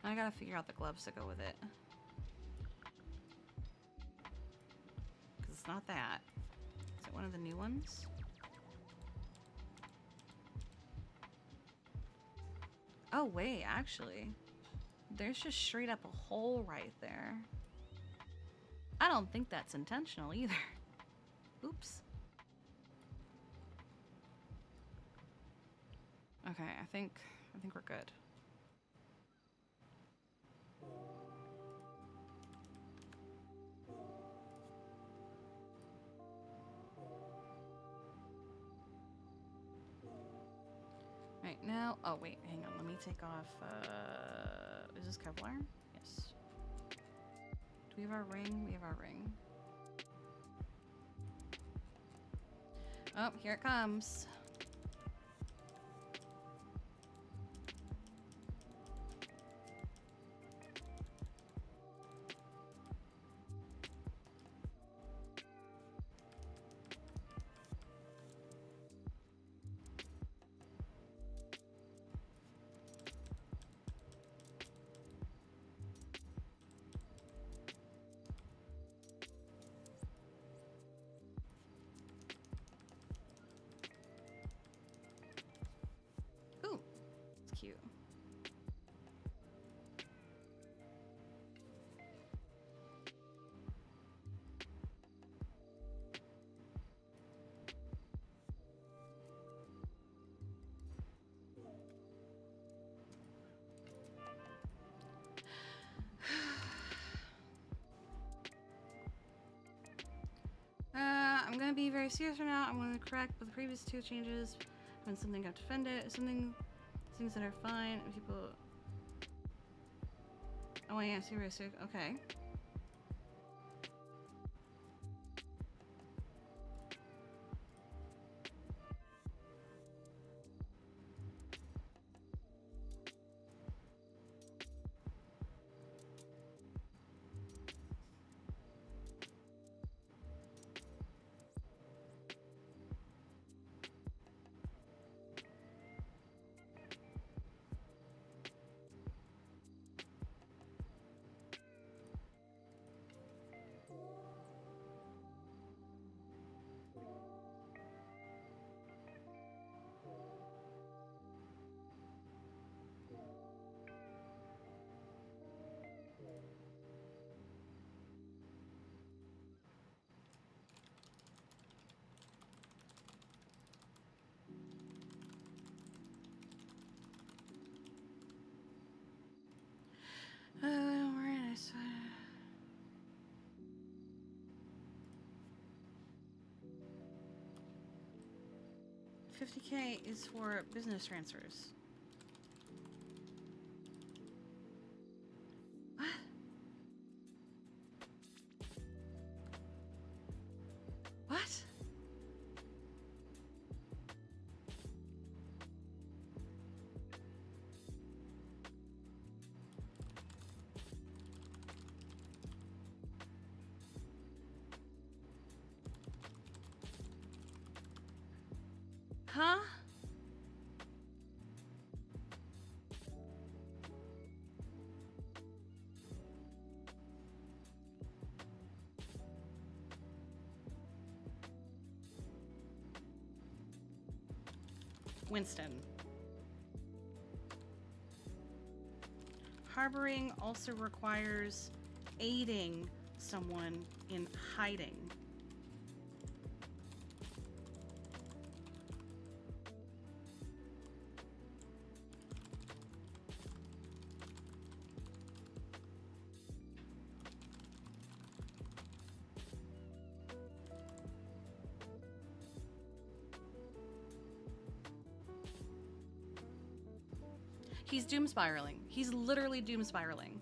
I gotta figure out the gloves to go with it. Because it's not that. Is it one of the new ones? Oh, wait, actually. There's just straight up a hole right there. I don't think that's intentional either. Oops. Okay, I think we're good. now. Oh, wait, hang on. Let me take off, is this Kevlar? Yes. Do we have our ring? We have our ring. Oh, here it comes. Ooh, it's cute. I'm gonna be very serious right now. I'm gonna correct with the previous two changes. When something got defended, things that are fine. People. Oh yeah, serious. Okay. Where did I say? 50K is for business transfers. What? What? Huh? Winston. Harboring also requires aiding someone in hiding. He's doom spiraling. He's literally doom spiraling.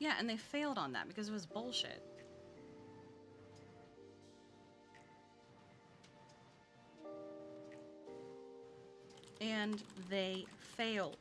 Yeah, and they failed on that because it was bullshit. and they failed.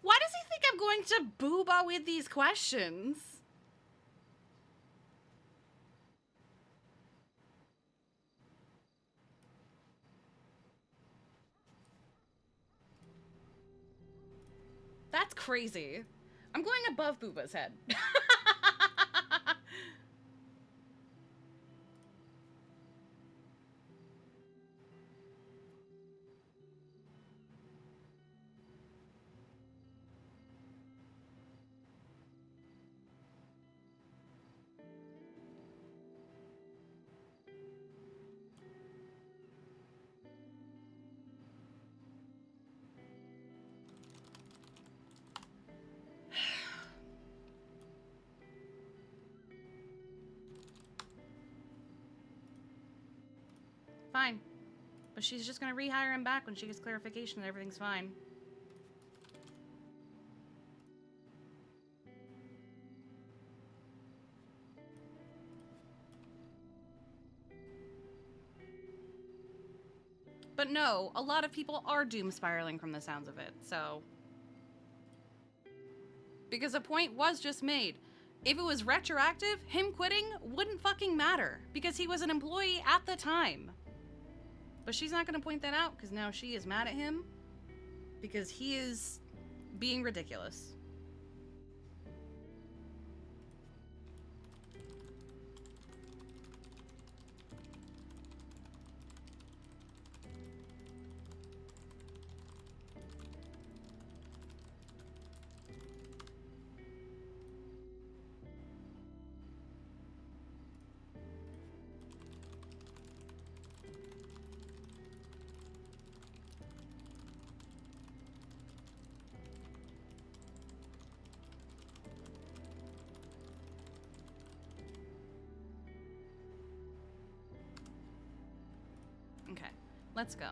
Why does he think I'm going to booba with these questions? That's crazy. I'm going above Booba's head. Fine. But she's just gonna rehire him back when she gets clarification that everything's fine. But no, a lot of people are doom spiraling from the sounds of it, so. Because a point was just made. If it was retroactive, him quitting wouldn't fucking matter because he was an employee at the time. But she's not going to point that out because now she is mad at him because he is being ridiculous. Okay, let's go.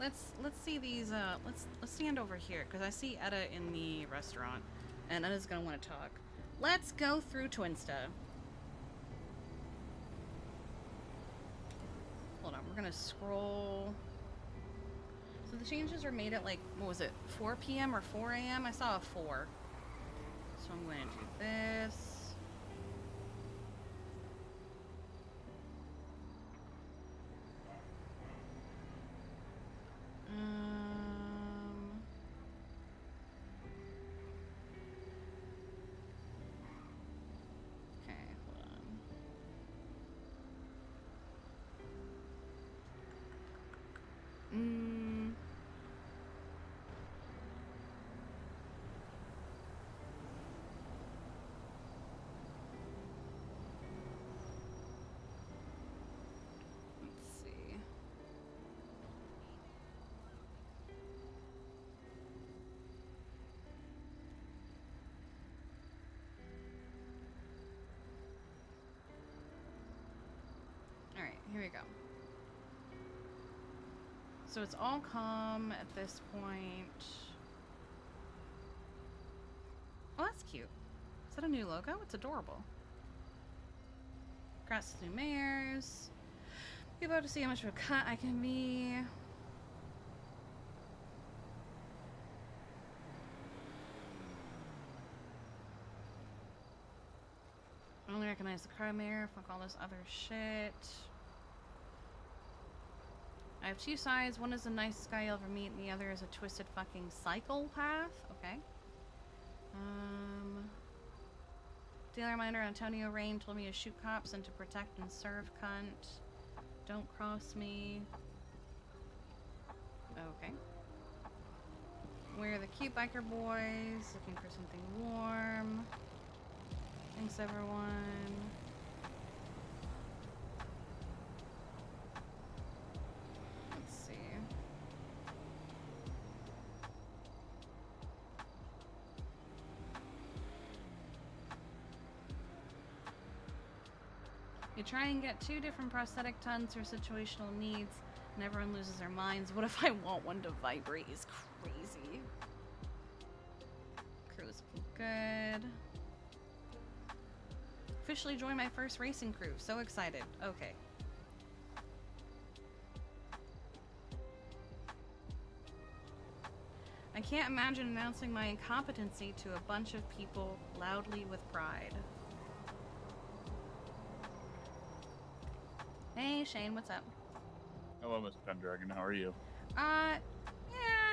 let's see these. Let's stand over here because I see Etta in the restaurant, and Etta's gonna want to talk. Let's go through Twinsta. Hold on, we're gonna scroll. So the changes were made at like, what was it, 4 p.m. or 4 a.m.? I saw a 4. So I'm going to do this. Okay, hold on. Let's see. All right, here we go. So it's all calm at this point. Oh, that's cute. Is that a new logo? It's adorable. Congrats to new mayors. Be about to see how much of a cut I can be. I only recognize the crowd mayor. Fuck all this other shit. I have 2 sides. One is the nicest guy you'll ever meet, and the other is a twisted fucking psychopath. Okay. Daily reminder, Antonio Rain told me to shoot cops and to protect and serve, cunt. Don't cross me. Okay. We're the cute biker boys, looking for something warm. Thanks, everyone. Let's see. You try and get 2 different prosthetic tons for situational needs, and everyone loses their minds. What if I want one to vibrate? Is crazy. Crew's looking good. Officially joined my first racing crew. So excited. Okay. I can't imagine announcing my incompetency to a bunch of people loudly with pride. Hey, Shane, what's up? Hello, Miss Pendragon. How are you? Yeah,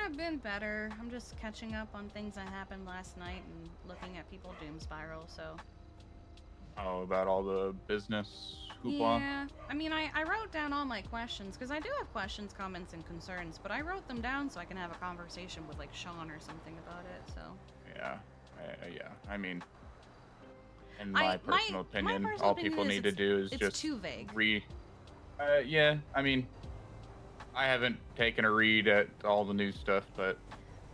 I've been better. I'm just catching up on things that happened last night and looking at people doom spiral, so. Oh, about all the business hoopla? Yeah, I mean, I wrote down all my questions, because I do have questions, comments, and concerns, but I wrote them down so I can have a conversation with, like, Sean or something about it, so. Yeah, yeah. I mean, in my personal opinion, all people need to do is it's just too vague. yeah, I mean, I haven't taken a read at all the new stuff, but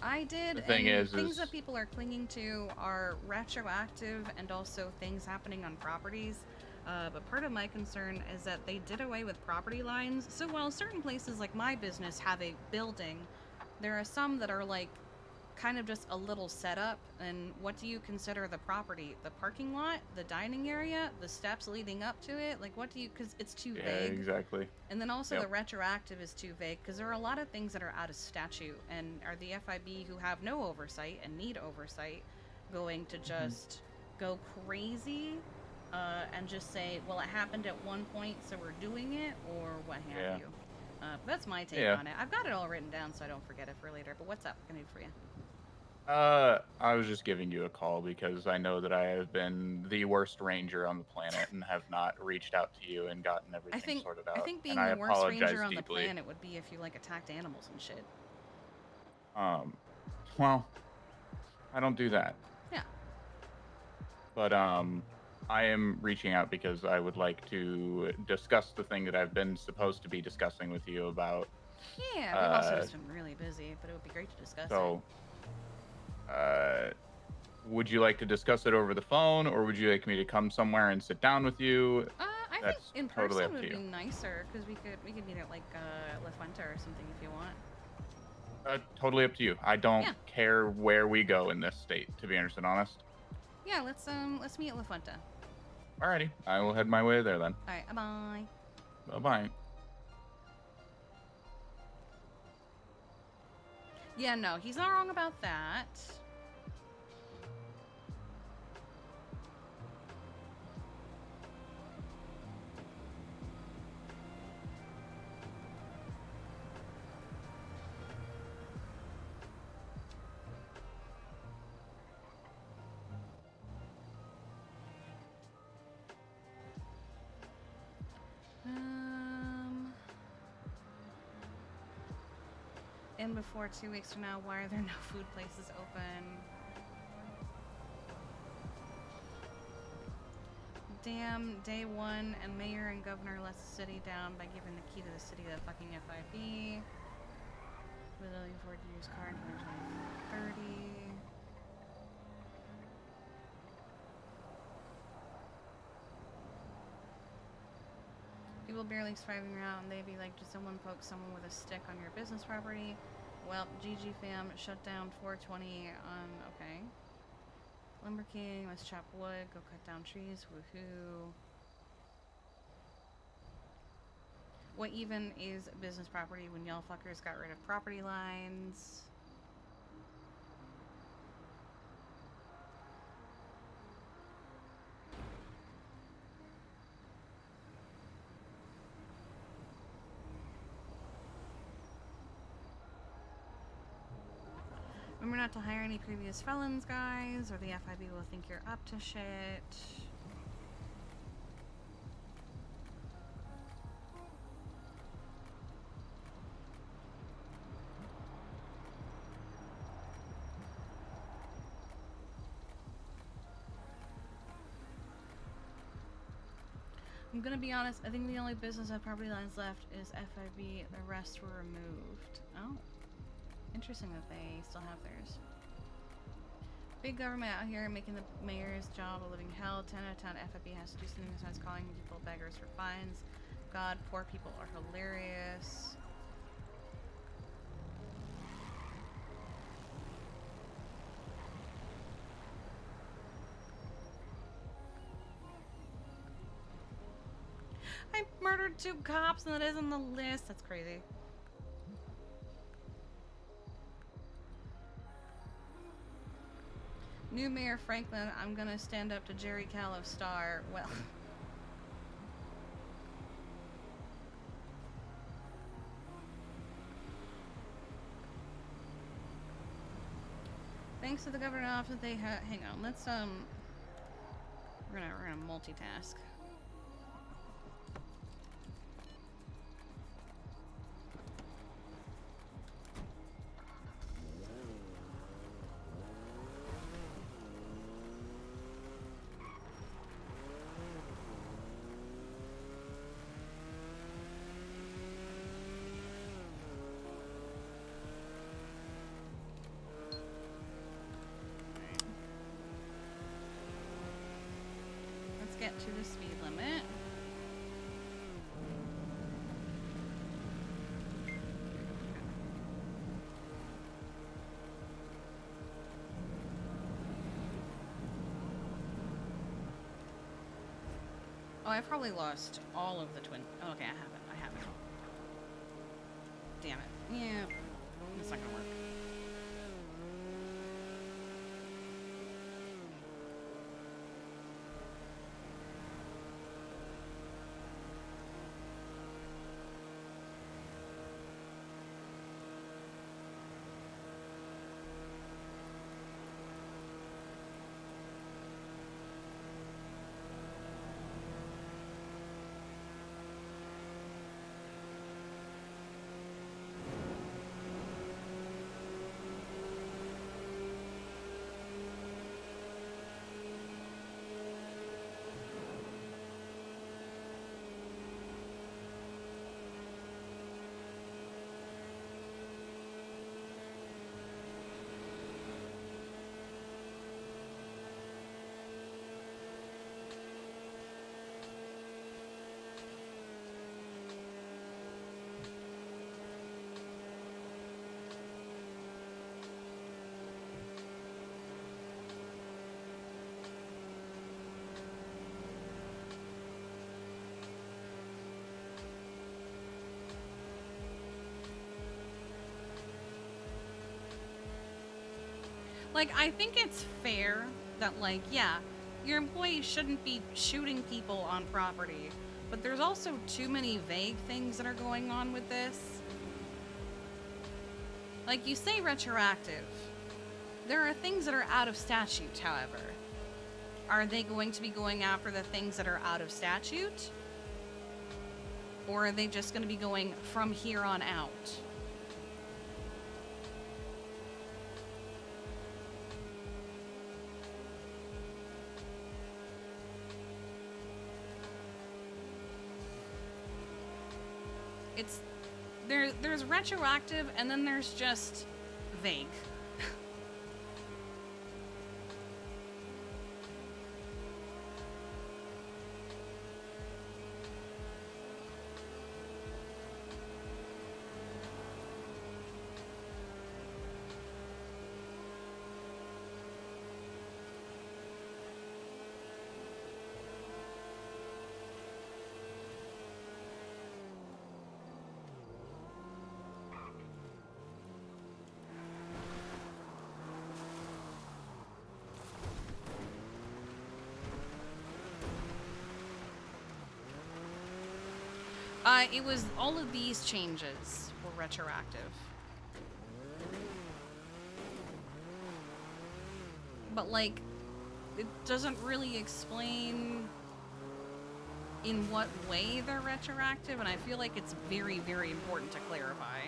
I did, the thing and is things that people are clinging to are retroactive and also things happening on properties. But part of my concern is that they did away with property lines. So while certain places like my business have a building, there are some that are like kind of just a little setup. And what do you consider the property? The parking lot, the dining area, the steps leading up to it? Like what do you, because it's too yeah, vague. exactly. And then also Yep. the retroactive is too vague because there are a lot of things that are out of statute, and are the FIB who have no oversight and need oversight going to just go crazy and just say, well, it happened at one point, so we're doing it, or what have you. That's my take on it. I've got it all written down so I don't forget it for later, but what's up? What can I do for you? I was just giving you a call because I know that I have been the worst ranger on the planet and have not reached out to you and gotten everything sorted out. I think being and the I worst apologize ranger on deeply. the planet would be if you like attacked animals and shit. Well, I don't do that. Yeah. But I am reaching out because I would like to discuss the thing that I've been supposed to be discussing with you about. Yeah, we've also just been really busy, but it would be great to discuss it. Would you like to discuss it over the phone, or would you like me to come somewhere and sit down with you? I That's think in totally person up to would be you. nicer, because we could meet at like La Fuente or something if you want. Totally up to you. I don't Yeah. care where we go in this state, to be honest and honest. Yeah, let's meet at La Fuente. Alrighty, I will head my way there then. All right, bye. Bye bye. Yeah, no, he's not wrong about that. In before 2 weeks from now, why are there no food places open? Damn, day one, and mayor and governor lets the city down by giving the key to the city to the fucking FIB. We're looking forward to use car in 2030. People barely surviving around, they'd be like, just someone poke someone with a stick on your business property. Well, GG fam, shut down 420 on, okay. Lumber King, let's chop wood, go cut down trees, woohoo. What even is business property when y'all fuckers got rid of property lines? Remember not to hire any previous felons, guys, or the FIB will think you're up to shit. I'm gonna be honest, I think the only business of property lines left is FIB, the rest were removed. Oh. Interesting that they still have theirs. Big government out here making the mayor's job a living hell. 10 out of 10 FIB has to do something besides calling people beggars for fines. God, poor people are hilarious. I murdered 2 cops and that isn't the list. That's crazy. New Mayor Franklin, I'm gonna stand up to Jerry Callow Star. Well. Thanks to the government office, they hang on. Let's we're gonna multitask. Get to the speed limit. Oh, I probably lost all of the twin. Oh, okay, I haven't. Damn it. Yeah, it's not gonna work. Like, I think it's fair that, like, yeah, your employees shouldn't be shooting people on property, but there's also too many vague things that are going on with this. Like, you say retroactive. There are things that are out of statute, however. Are they going to be going after the things that are out of statute? Or are they just going to be going from here on out? It's there's retroactive and then there's just vague. It was all of these changes were retroactive. But, like, it doesn't really explain in what way they're retroactive, and I feel like it's very, very important to clarify.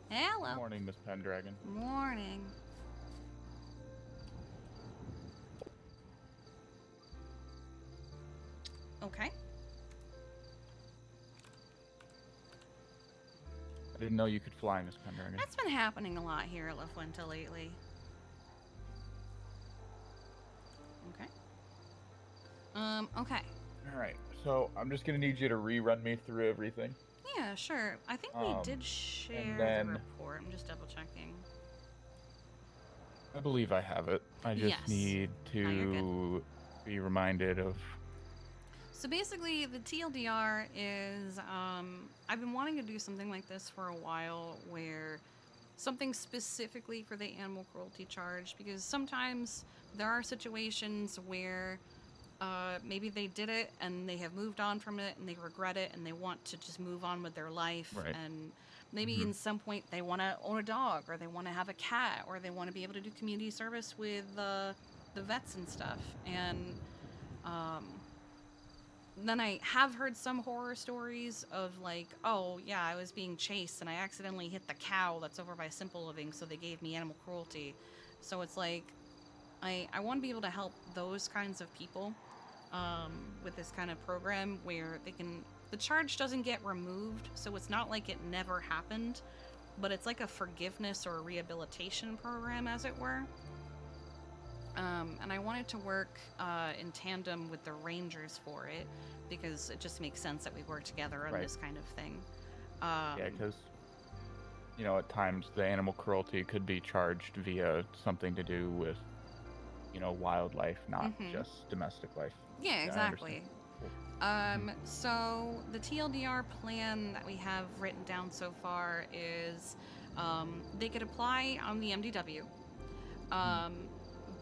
Hello. Good morning, Miss Pendragon. Morning. Okay. I didn't know you could fly, Miss Pendragon. That's been happening a lot here at La Fuente lately. Okay. Okay. All right, so I'm just gonna need you to rerun me through everything. Yeah, sure. I think we did share then- the report. I'm just double checking. I believe I have it. I just Yes. need No, you're to be reminded of. So basically, the TLDR is, I've been wanting to do something like this for a while, where something specifically for the animal cruelty charge, because sometimes there are situations where maybe they did it and they have moved on from it and they regret it and they want to just move on with their life. Right. And maybe in some point they want to own a dog, or they want to have a cat, or they want to be able to do community service with the vets and stuff. And then I have heard some horror stories of, like, oh yeah, I was being chased and I accidentally hit the cow that's over by Simple Living, so they gave me animal cruelty. So it's like, I want to be able to help those kinds of people with this kind of program where the charge doesn't get removed, so it's not like it never happened, but it's like a forgiveness or a rehabilitation program, as it were. And I wanted to work in tandem with the rangers for it, because it just makes sense that we work together on this kind of thing. Yeah, because at times the animal cruelty could be charged via something to do with wildlife, not just domestic life. Yeah, exactly. Cool. So the TLDR plan that we have written down so far is they could apply on the MDW,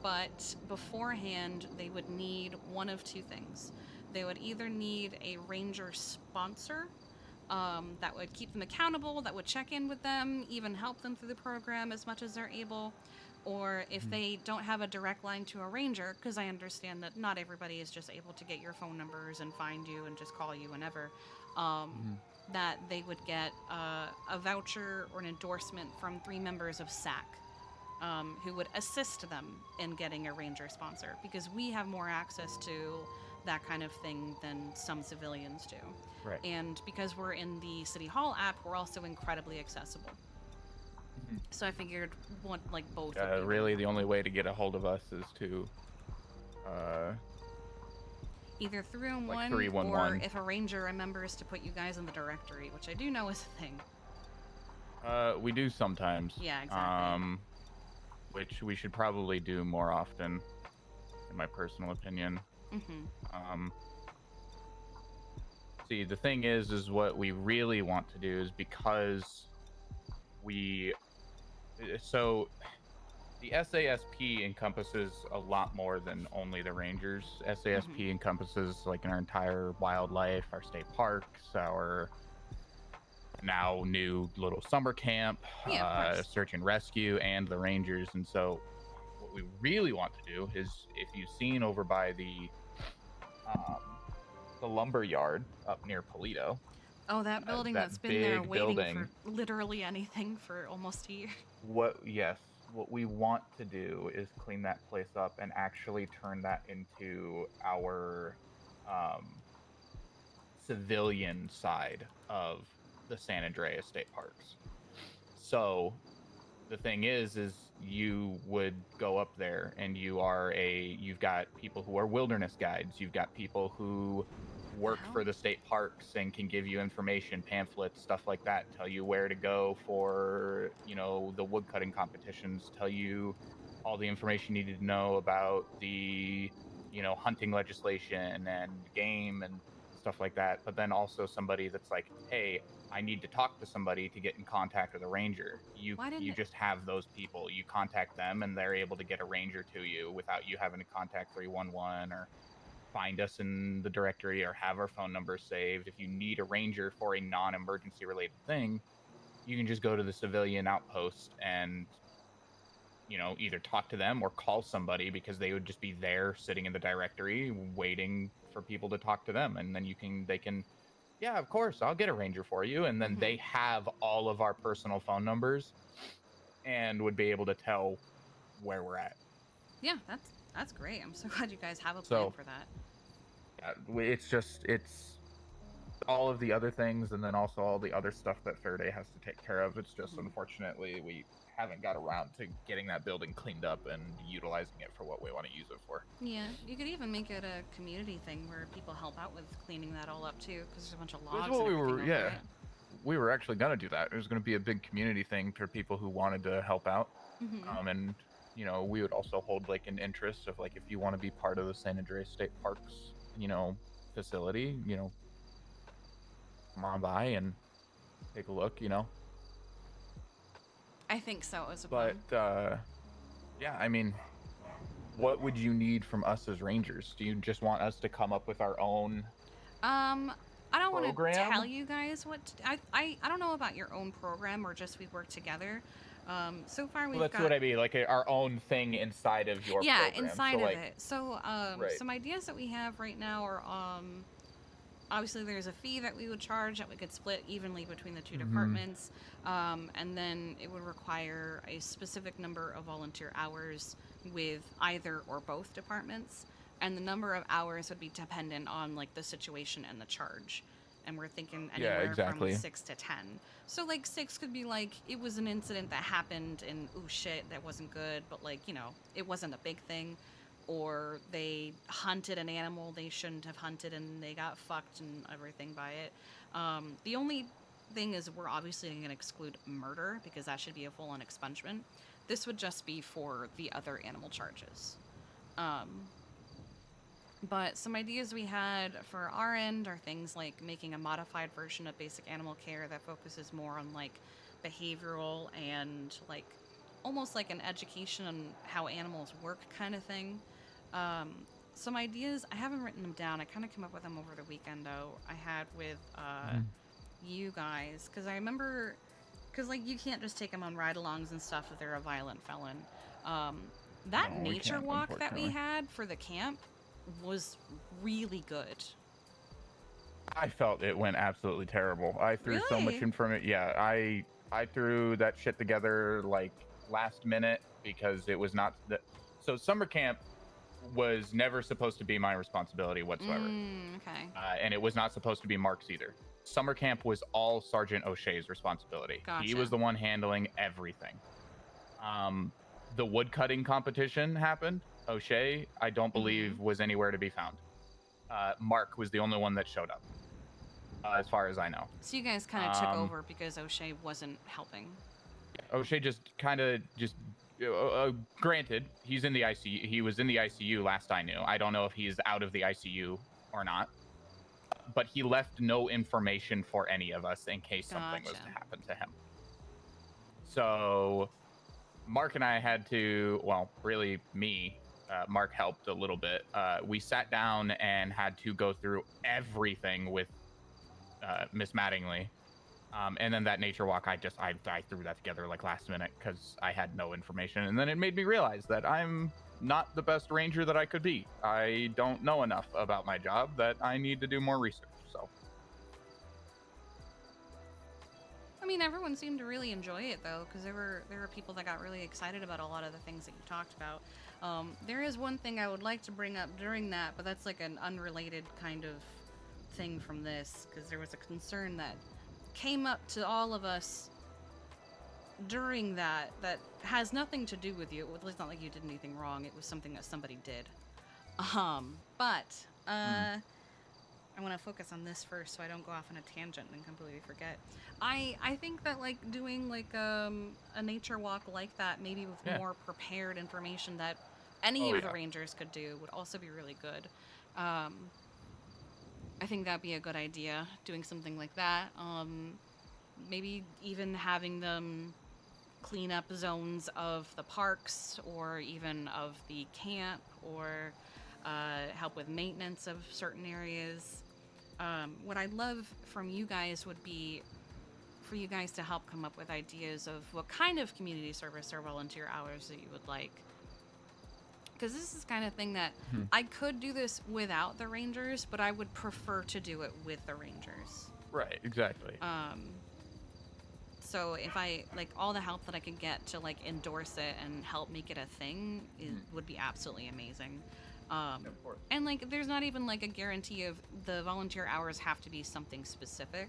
but beforehand they would need one of two things. They would either need a ranger sponsor that would keep them accountable, that would check in with them, even help them through the program as much as they're able. Or if they don't have a direct line to a ranger, because I understand that not everybody is just able to get your phone numbers and find you and just call you whenever, that they would get a voucher or an endorsement from 3 members of SAC who would assist them in getting a ranger sponsor, because we have more access to that kind of thing than some civilians do. Right. And because we're in the City Hall app, we're also incredibly accessible. So I figured one like both. Would be Really, the only way to get a hold of us is to either 311 like or 311. if a ranger remembers to put you guys in the directory, which I do know is a thing. We do sometimes. Yeah, exactly. Which we should probably do more often, in my personal opinion. See, the thing is what we really want to do is because so the SASP encompasses a lot more than only the rangers. SASP encompasses like our entire wildlife, our state parks, our now new little summer camp, Yeah, of course. search and rescue, and the rangers. And so what we really want to do is, if you've seen over by the lumber yard up near Polito. Oh, that building that that's been there big waiting building. for literally anything for almost a year. What we want to do is clean that place up and actually turn that into our civilian side of the San Andreas State Parks. So the thing is you would go up there and you've got people who are wilderness guides, you've got people who work for the state parks and can give you information, pamphlets, stuff like that, tell you where to go for, the woodcutting competitions, tell you all the information you needed to know about the, hunting legislation and game and stuff like that. But then also somebody that's like, hey, I need to talk to somebody to get in contact with a ranger. You just have those people. You contact them and they're able to get a ranger to you without you having to contact 311 or find us in the directory or have our phone number saved. If you need a ranger for a non-emergency related thing, you can just go to the civilian outpost and either talk to them or call somebody, because they would just be there sitting in the directory waiting for people to talk to them. And then they can, yeah, of course, I'll get a ranger for you. And then they have all of our personal phone numbers and would be able to tell where we're at. Yeah, that's great. I'm so glad you guys have a plan for that. It's all of the other things, and then also all the other stuff that Faraday has to take care of. It's just unfortunately we haven't got around to getting that building cleaned up and utilizing it for what we want to use it for. Yeah, you could even make it a community thing where people help out with cleaning that all up too, because there's a bunch of logs. That's what we were actually gonna do that. It was gonna be a big community thing for people who wanted to help out. And we would also hold like an interest of like, if you want to be part of the San Andreas State Parks facility, come on by and take a look. I think so as well. But yeah, I mean, what would you need from us as rangers? Do you just want us to come up with our own I don't want to program? tell you guys what I don't know about your own program, or just we work together. So far we've that's what I mean, like our own thing inside of your program. Inside of it. So some ideas that we have right now are obviously there's a fee that we would charge that we could split evenly between the two departments, and then it would require a specific number of volunteer hours with either or both departments, and the number of hours would be dependent on like the situation and the charge. And we're thinking anywhere from 6 to 10. So like 6 could be like, it was an incident that happened and oh shit, that wasn't good, but like, it wasn't a big thing. Or they hunted an animal they shouldn't have hunted and they got fucked and everything by it. The only thing is we're obviously going to exclude murder, because that should be a full-on expungement. This would just be for the other animal charges. But some ideas we had for our end are things like making a modified version of basic animal care that focuses more on like behavioral and like almost like an education on how animals work kind of thing. Some ideas, I haven't written them down. I kind of came up with them over the weekend though. I had with you guys, because I remember, because like you can't just take them on ride-alongs and stuff if they're a violent felon. That nature walk that we had for the camp was really good. I felt it went absolutely terrible. I threw so much information. Yeah, I threw that shit together like last minute, because it was not so summer camp was never supposed to be my responsibility whatsoever. Okay. And it was not supposed to be Mark's either. summer camp was all Sergeant O'Shea's responsibility. He Gotcha. was the one handling everything. The woodcutting competition happened. O'Shea, I don't believe, was anywhere to be found. Mark was the only one that showed up, as far as I know. So you guys kind of took over because O'Shea wasn't helping. O'Shea just kind of just. Granted, he's in the ICU. He was in the ICU last I knew. I don't know if he's out of the ICU or not. But he left no information for any of us in case something was to happen to him. So Mark and I had to, well, really me, Mark helped a little bit. We sat down and had to go through everything with Miss Mattingly. And then that nature walk, I threw that together like last minute because I had no information. And then it made me realize that I'm not the best ranger that I could be. I don't know enough about my job, that I need to do more research. So, I mean, everyone seemed to really enjoy it though, because there were people that got really excited about a lot of the things that you talked about. There is one thing I would like to bring up during that, but that's like an unrelated kind of thing from this, because there was a concern that came up to all of us during that has nothing to do with you. Well, it's not like you did anything wrong. It was something that somebody did. But I want to focus on this first so I don't go off on a tangent and completely forget. I think that like doing like a nature walk like that, maybe with more prepared information that any of the rangers could do, would also be really good. I think that'd be a good idea, doing something like that. Maybe even having them clean up zones of the parks or even of the camp, or help with maintenance of certain areas. What I'd love from you guys would be for you guys to help come up with ideas of what kind of community service or volunteer hours that you would like. Because this is the kind of thing that I could do this without the Rangers, but I would prefer to do it with the Rangers. right, exactly. So if I, like, all the help that I could get to, like, endorse it and help make it a thing would be absolutely amazing. Of course. And, like, there's not even, like, a guarantee of the volunteer hours have to be something specific.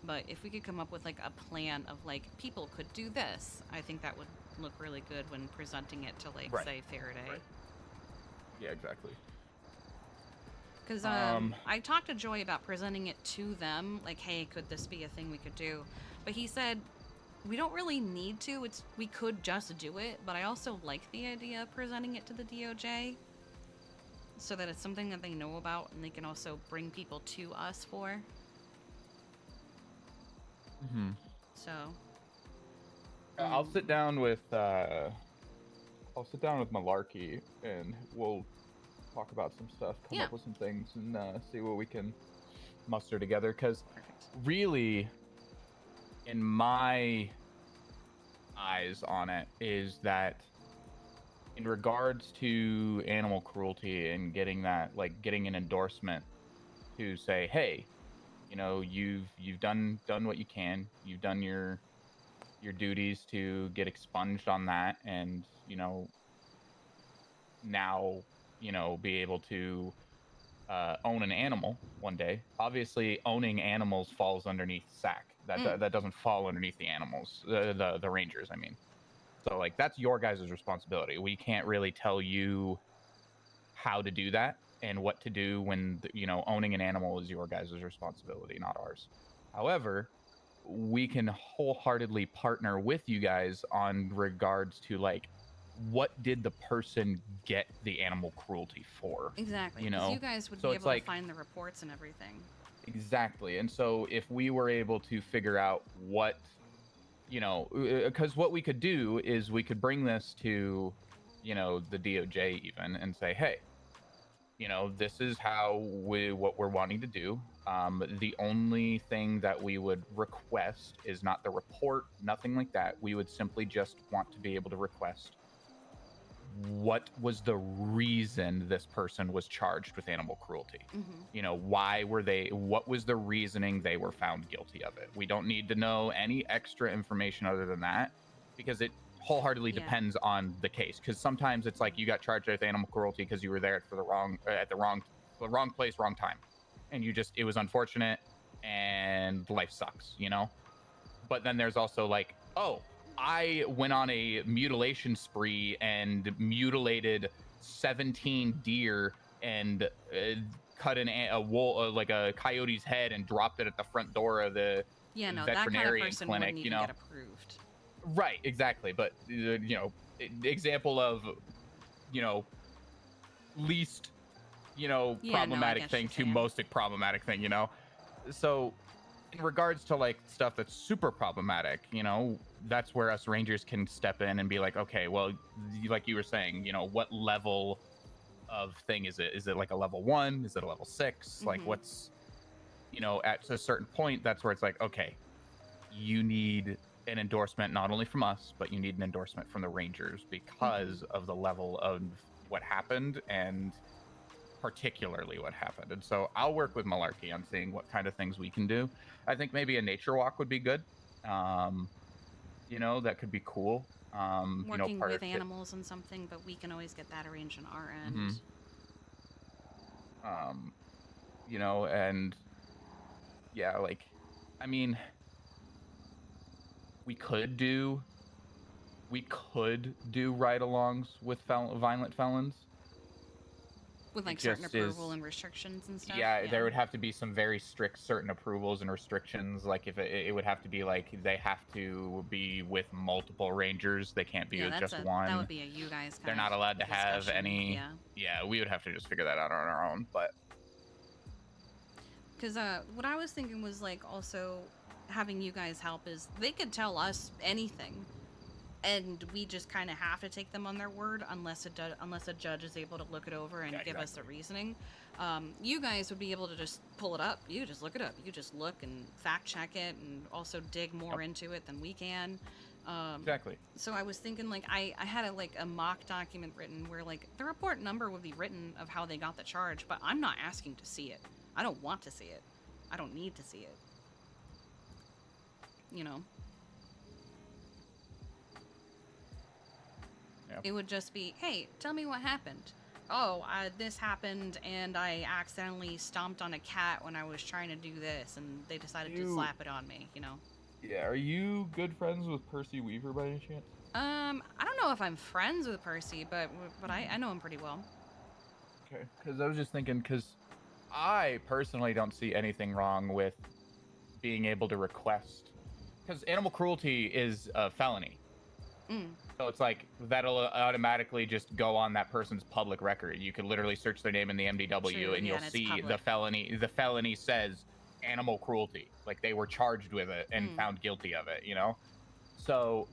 But if we could come up with, like, a plan of, like, people could do this, I think that would look really good when presenting it to, like, say, Faraday. Right. Yeah, exactly. Because I talked to Joy about presenting it to them, like, hey, could this be a thing we could do? But he said, we don't really need to. We could just do it, but I also like the idea of presenting it to the DOJ so that it's something that they know about and they can also bring people to us for. So. I'll sit down with Malarkey and we'll talk about some stuff, come up with some things, and see what we can muster together. Because really, in my eyes on it, is that in regards to animal cruelty and getting that, like, getting an endorsement to say, hey, you know, you've done what you can, you've done your duties to get expunged on that, and, you know, now, you know, be able to own an animal one day. Obviously, owning animals falls underneath SAC. That doesn't fall underneath the animals, the rangers, I mean. So, like, that's your guys' responsibility. We can't really tell you how to do that and what to do when, you know, owning an animal is your guys' responsibility, not ours. However, we can wholeheartedly partner with you guys on regards to, like, what did the person get the animal cruelty for? Exactly. You Because know, you guys would so be it's able like, to find the reports and everything. Exactly. And so if we were able to figure out what, you know, because what we could do is we could bring this to, you know, the DOJ even and say, hey, you know, this is what we're wanting to do. The only thing that we would request is not the report, nothing like that. We would simply just want to be able to request what was the reason this person was charged with animal cruelty. You know, what was the reasoning they were found guilty of it? We don't need to know any extra information other than that, because it wholeheartedly depends on the case. Because sometimes it's like you got charged with animal cruelty because you were there for the wrong place, wrong time, and it was unfortunate, and and life sucks, you know? But then there's also like, oh, I went on a mutilation spree and mutilated 17 deer and cut a wool, like a coyote's head, and dropped it at the front door of the Yeah, no, that kind of veterinarian person clinic, wouldn't you even know? get approved. Right, exactly. But, example of, least, Yeah, no, I problematic get what thing you're to saying. most problematic thing, So in regards to like stuff that's super problematic, that's where us rangers can step in and be like, okay, well, like you were saying, what level of thing is it? Is it like a level 1? Is it a level 6? Like Mhm. what's, at a certain point, that's where it's like, okay, you need an endorsement not only from us, but you need an endorsement from the rangers because of the level of what happened, and particularly what happened. And so I'll work with Malarkey on seeing what kind of things we can do. I think maybe a nature walk would be good. That could be cool. Working Part with of it. animals and something, but we can always get that arranged on our Hmm. end. And yeah, like, I mean, we could do ride-alongs with violent felons. With It like certain just approval is. and restrictions and stuff. Yeah, there would have to be some very strict certain approvals and restrictions. Like if it would have to be like they have to be with multiple rangers. They can't be Yeah, with just that would one. be a you guys kind They're of not allowed to have discussion. any. Yeah. Yeah, we would have to just figure that out on our own. But Because what I was thinking was like also having you guys help is they could tell us anything, and we just kind of have to take them on their word unless a judge is able to look it over and Yeah, give us the exactly. reasoning. You guys would be able to just pull it up. You could just look it up. You could just look and fact check it, and also dig more Yep. into it than we can. Exactly. So I was thinking like I had a mock document written where like the report number would be written of how they got the charge, but I'm not asking to see it. I don't want to see it. I don't need to see it. You know. Yep. It would just be, hey, tell me what happened. Oh, this happened, and I accidentally stomped on a cat when I was trying to do this, and they decided to slap it on me. Yeah. Are you good friends with Percy Weaver by any chance? I don't know if I'm friends with Percy, but I know him pretty well. Okay. Because I was just thinking, because I personally don't see anything wrong with being able to request, because animal cruelty is a felony. So it's like that'll automatically just go on that person's public record. You could literally search their name in the MDW. True, And yeah, you'll and it's see the public. felony. The felony says animal cruelty, like they were charged with it and found guilty of it. So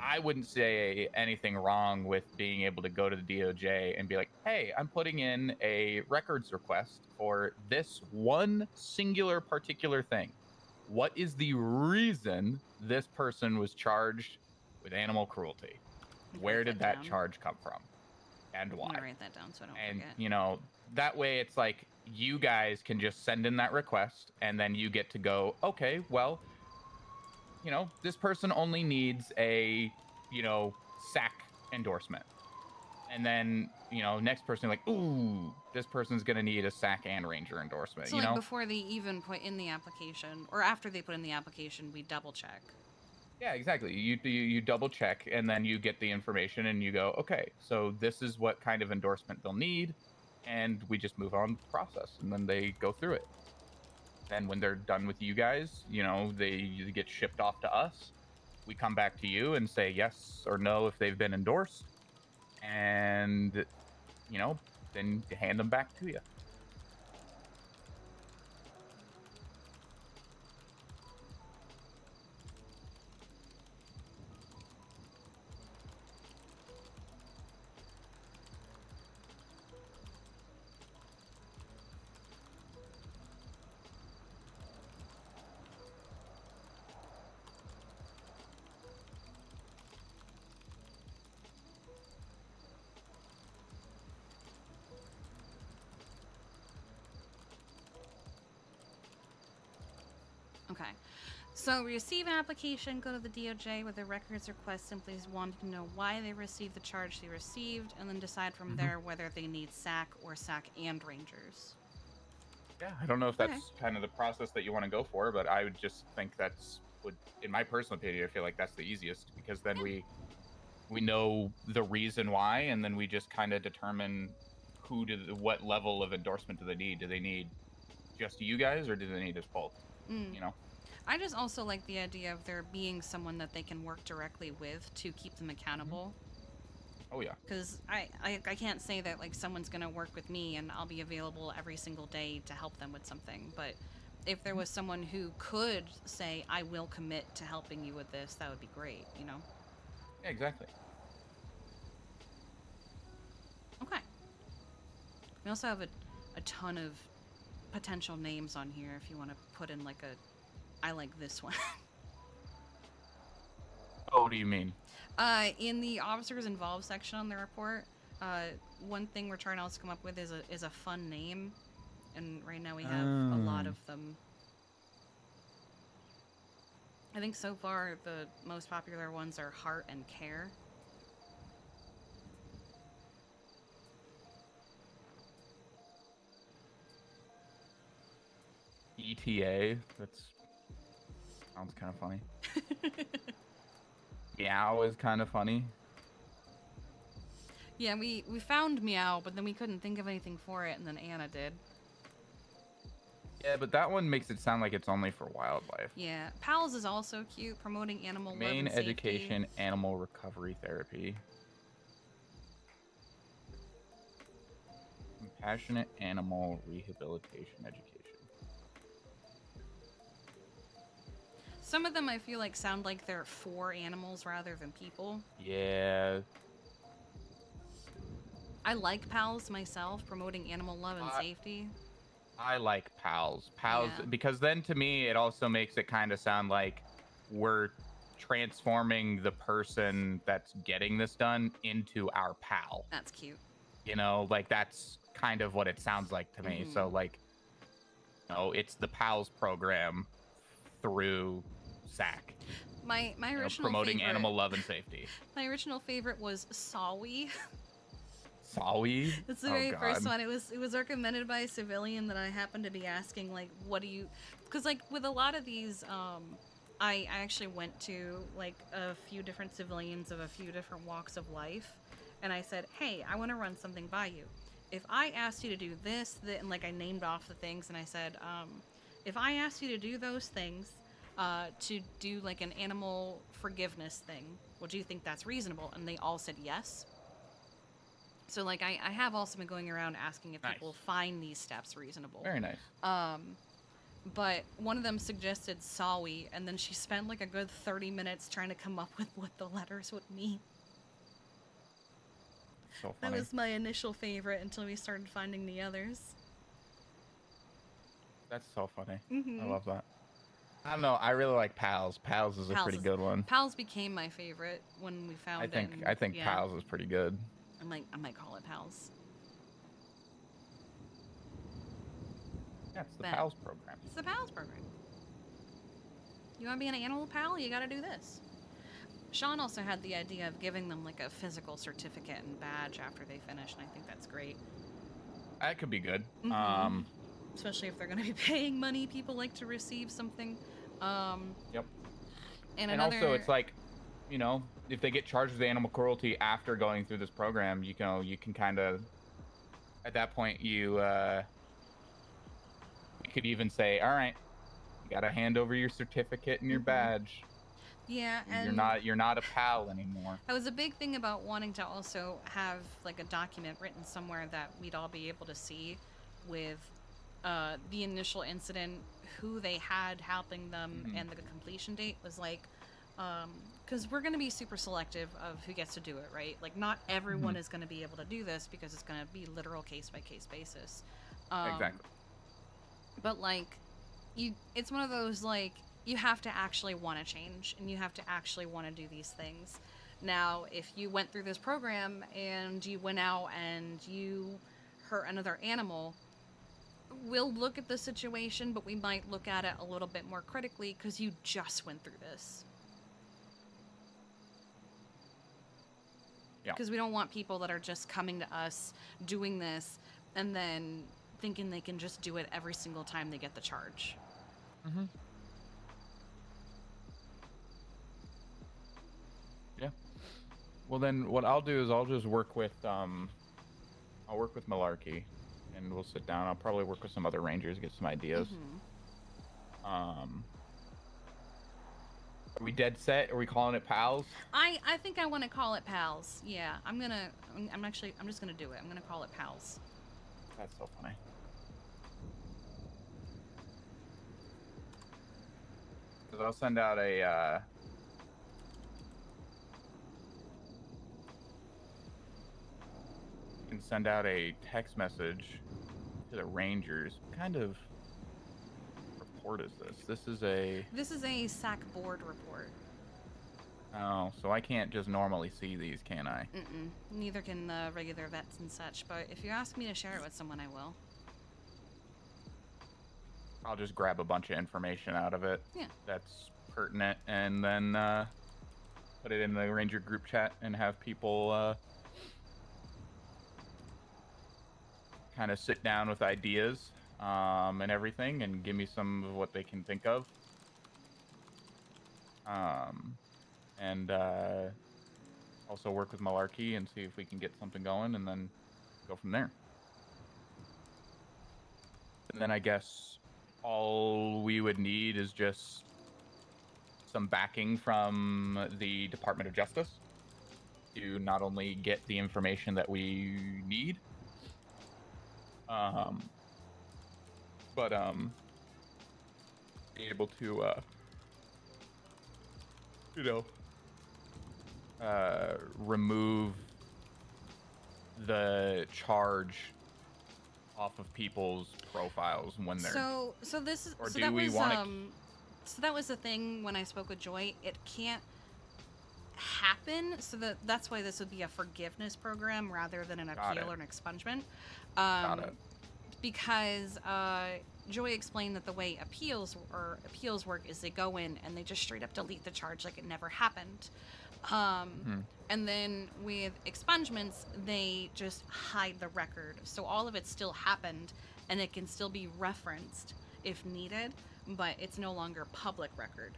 I wouldn't say anything wrong with being able to go to the DOJ and be like, hey, I'm putting in a records request for this one singular particular thing. What is the reason this person was charged with animal cruelty? Where did that charge come from? And why? I'm gonna write that down so I don't And, forget. that way it's like you guys can just send in that request, and then you get to go, okay, well, this person only needs a, SAC endorsement. And then, next person, like, ooh, this person's going to need a SAC and Ranger endorsement, So, like, before they even put in the application, or after they put in the application, we double check. Yeah, exactly. You double check, and then you get the information, and you go, okay, so this is what kind of endorsement they'll need, and we just move on with the process, and then they go through it. Then when they're done with you guys, they get shipped off to us. We come back to you and say yes or no if they've been endorsed, and then hand them back to you. Okay. So, receive an application, go to the DOJ with a records request, simply wanting to know why they received the charge they received, and then decide from there whether they need SAC or SAC and Rangers. Yeah, I don't know if Okay. that's kind of the process that you want to go for, but I would just think in my personal opinion, I feel like that's the easiest because then we know the reason why, and then we just kind of determine what level of endorsement do they need? Do they need just you guys, or do they need us both? Mm. You know? I just also like the idea of there being someone that they can work directly with to keep them accountable. Oh yeah. Because I can't say that like someone's gonna work with me and I'll be available every single day to help them with something. But if there was someone who could say, I will commit to helping you with this, that would be great, you know? Yeah, exactly. Okay. We also have a ton of potential names on here if you want to put in like I like this one. Oh, what do you mean? In the officers involved section on the report, one thing we're trying to also come up with is a fun name, and right now we have a lot of them. I think so far the most popular ones are Heart and Care. ETA. That sounds kind of funny. Meow is kind of funny. Yeah, we found Meow, but then we couldn't think of anything for it, and then Anna did. Yeah, but that one makes it sound like it's only for wildlife. Yeah, Pals is also cute, promoting animal love Main and safety. education, animal recovery therapy. Compassionate animal rehabilitation education. Some of them I feel like sound like they're for animals rather than people. Yeah. I like Pals myself, promoting animal love and safety. I like pals. Pals, Yeah. because then to me, it also makes it kind of sound like we're transforming the person that's getting this done into our pal. That's cute. You know, like that's kind of what it sounds like to me. So, like, it's the pals program through SAC. My original promoting favorite, animal love and safety. My original favorite was Sawi. Sawi? That's the very first one. It was recommended by a civilian that I happened to be asking, like, what do you... Because, like, with a lot of these, I actually went to, like, a few different civilians of a few different walks of life, and I said, hey, I want to run something by you. If I asked you to do this, and, like, I named off the things, and I said, if I asked you to do those things, to do, like, an animal forgiveness thing, would you think that's reasonable? And they all said yes. So, like, I have also been going around asking if people find these steps reasonable. Very nice. But one of them suggested Sawi, and then she spent, like, a good 30 minutes trying to come up with what the letters would mean. So funny. That was my initial favorite until we started finding the others. That's so funny. Mm-hmm. I love that. I don't know. I really like Pals. Pals is a pretty good one. Pals became my favorite when we found it. I think Pals is pretty good. I might call it Pals. Yeah, it's the Pals program. It's the Pals program. You want to be an animal pal? You got to do this. Sean also had the idea of giving them like a physical certificate and badge after they finish, and I think that's great. That could be good. Mm-hmm. Especially if they're going to be paying money, people like to receive something. Yep. And also, it's like, if they get charged with animal cruelty after going through this program, you can kind of, at that point, you could even say, all right, you got to hand over your certificate and your badge. Yeah, and you're not a pal anymore. That was a big thing about wanting to also have like a document written somewhere that we'd all be able to see with the initial incident, who they had helping them, and the completion date was like, because we're going to be super selective of who gets to do it, right? Like, not everyone is going to be able to do this because it's going to be literal case-by-case basis. Exactly. But, like, it's one of those, like, you have to actually want to change, and you have to actually want to do these things. Now, if you went through this program, and you went out and you hurt another animal, we'll look at the situation, but we might look at it a little bit more critically, because you just went through this. Yeah. Because we don't want people that are just coming to us, doing this, and then thinking they can just do it every single time they get the charge. Mm-hmm. Yeah. Well, then what I'll do is I'll just work with I'll work with Malarkey, and we'll sit down. I'll probably work with some other rangers, get some ideas. Are we dead set? Are we calling it pals? I think I want to call it pals. Yeah, I'm just gonna do it. I'm gonna call it pals. That's so funny. Because I'll send out a can send out a text message to the Rangers. What kind of report is this? This is a SAC board report. Oh, so I can't just normally see these, can I? Neither can the regular vets and such, but if you ask me to share it with someone, I will. I'll just grab a bunch of information out of it. Yeah. That's pertinent, and then put it in the Ranger group chat and have people kind of sit down with ideas and everything, and give me some of what they can think of. And also work with Malarkey and see if we can get something going, and then go from there. And then I guess all we would need is just some backing from the Department of Justice to not only get the information that we need, but be able to, remove the charge off of people's profiles when they're. So this is. Or So do that we was wanna- So that was the thing when I spoke with Joy. It can't happen. So that's why this would be a forgiveness program rather than an Got appeal it. or an expungement. Got it. Because Joy explained that the way appeals work is they go in and they just straight up delete the charge like it never happened. And then with expungements, they just hide the record. So all of it still happened and it can still be referenced if needed, but it's no longer public record.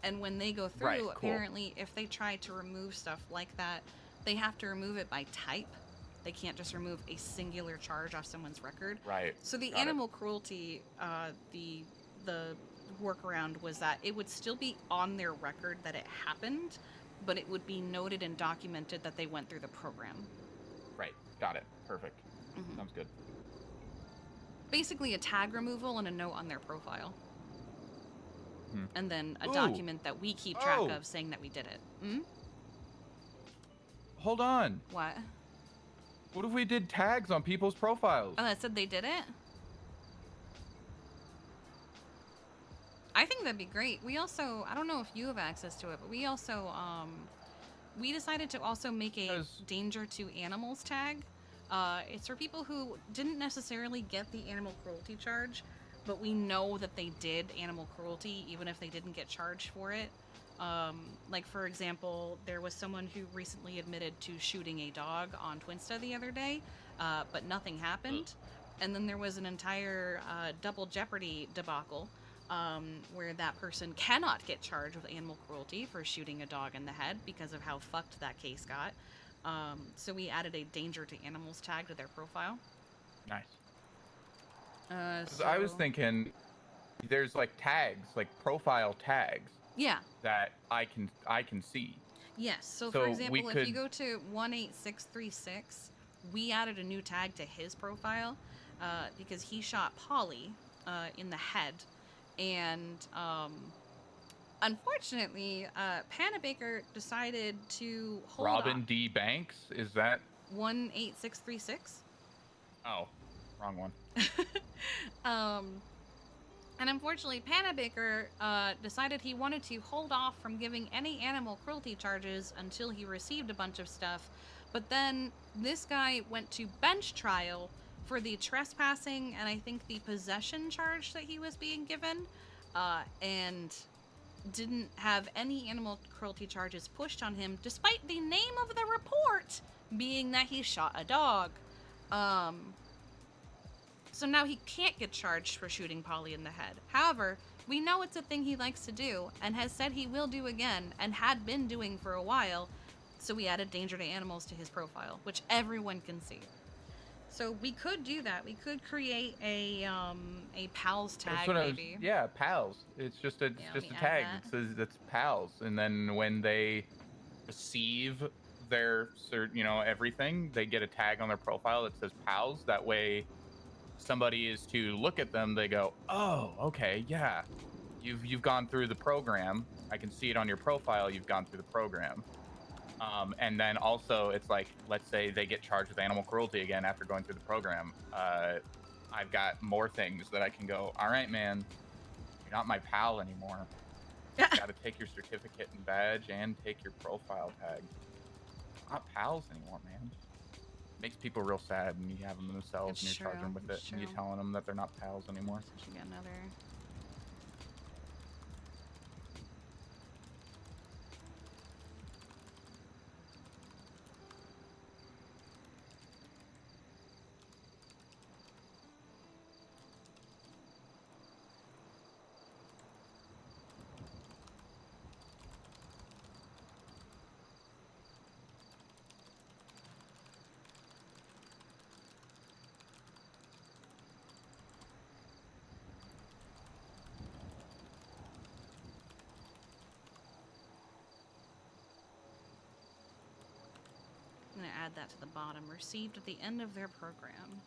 And when they go through, Right, cool. apparently, if they try to remove stuff like that, they have to remove it by type. They can't just remove a singular charge off someone's record. Right. So the Got it. animal cruelty, the workaround was that it would still be on their record that it happened, but it would be noted and documented that they went through the program. Right. Got it. Perfect. Mhm. Sounds good. Basically a tag removal and a note on their profile. And then a Ooh. document that we keep track Oh. of saying that we did it. Hmm? Hold on. What? What if we did tags on people's profiles? Oh, that said they did it? I think that'd be great. We also, I don't know if you have access to it, but we also, we decided to also make a Does- danger to animals tag. It's for people who didn't necessarily get the animal cruelty charge, but we know that they did animal cruelty even if they didn't get charged for it. Like, for example, there was someone who recently admitted to shooting a dog on Twinsta the other day, but nothing happened. And then there was an entire double jeopardy debacle where that person cannot get charged with animal cruelty for shooting a dog in the head because of how fucked that case got. So we added a danger to animals tag to their profile. Nice. 'Cause I was So- thinking, there's like tags, like profile tags Yeah. that I can see. Yes. So, So for we example, if you could- go to 18636, we added a new tag to his profile because he shot Polly in the head. And unfortunately, Panabaker decided to hold Robin off. D. Banks? Is that? 18636. Oh, wrong one. And unfortunately, Panabaker decided he wanted to hold off from giving any animal cruelty charges until he received a bunch of stuff. But then this guy went to bench trial for the trespassing and I think the possession charge that he was being given, and didn't have any animal cruelty charges pushed on him, despite the name of the report being that he shot a dog. So now he can't get charged for shooting Polly in the head. However, we know it's a thing he likes to do and has said he will do again and had been doing for a while. So we added danger to animals to his profile, which everyone can see. So we could do that. We could create a pals tag, maybe. Yeah, pals. It's just a Yeah, let me add tag that. that says that's pals, and then when they receive their everything, they get a tag on their profile that says pals. That way, somebody is to look at them, they go, "Oh, okay, yeah, you've gone through the program. I can see it on your profile. You've gone through the program." And then also, it's like, let's say they get charged with animal cruelty again after going through the program. I've got more things that I can go, all right, man, you're not my pal anymore. Got to take your certificate and badge and take your profile tag. Not pals anymore, man. Makes people real sad, and you have them themselves, It's and you're charging them with it, it's and you're true. telling them that they're not pals anymore. So I should get another. I'm going to add that to the bottom. Received at the end of their program.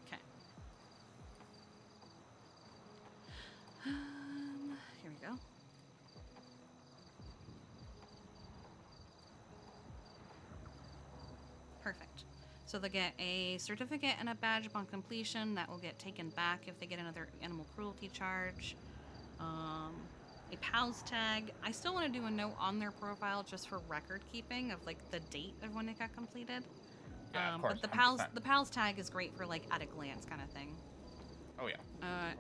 Okay. Here we go. Perfect. So they get a certificate and a badge upon completion that will get taken back if they get another animal cruelty charge. A PALS tag. I still want to do a note on their profile just for record keeping of like the date of when it got completed. Yeah, of course. But the 100%. PALS tag is great for like at a glance kind of thing. Oh yeah.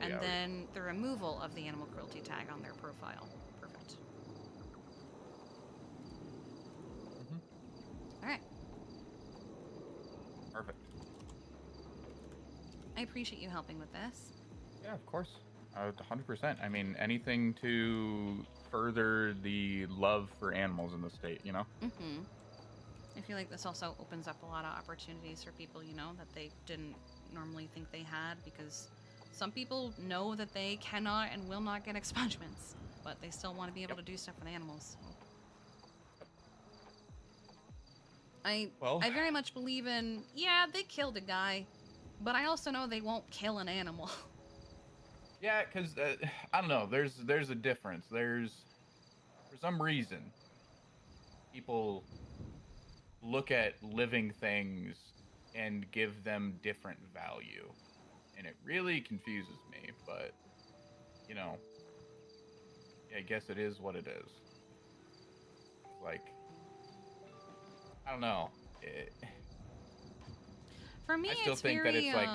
And yeah. then the removal of the animal cruelty tag on their profile. Perfect. All right. Perfect. I appreciate you helping with this. Yeah, of course. 100%. I mean, anything to further the love for animals in the state, you know? Mm-hmm. I feel like this also opens up a lot of opportunities for people, you know, that they didn't normally think they had, because some people know that they cannot and will not get expungements, but they still want to be able to do stuff with animals. I very much believe in, yeah, they killed a guy, but I also know they won't kill an animal. Yeah, because I don't know. There's a difference. There's for some reason people look at living things and give them different value, and it really confuses me. But you know, I guess it is what it is. Like I don't know. For me, I still it's think very, that it's like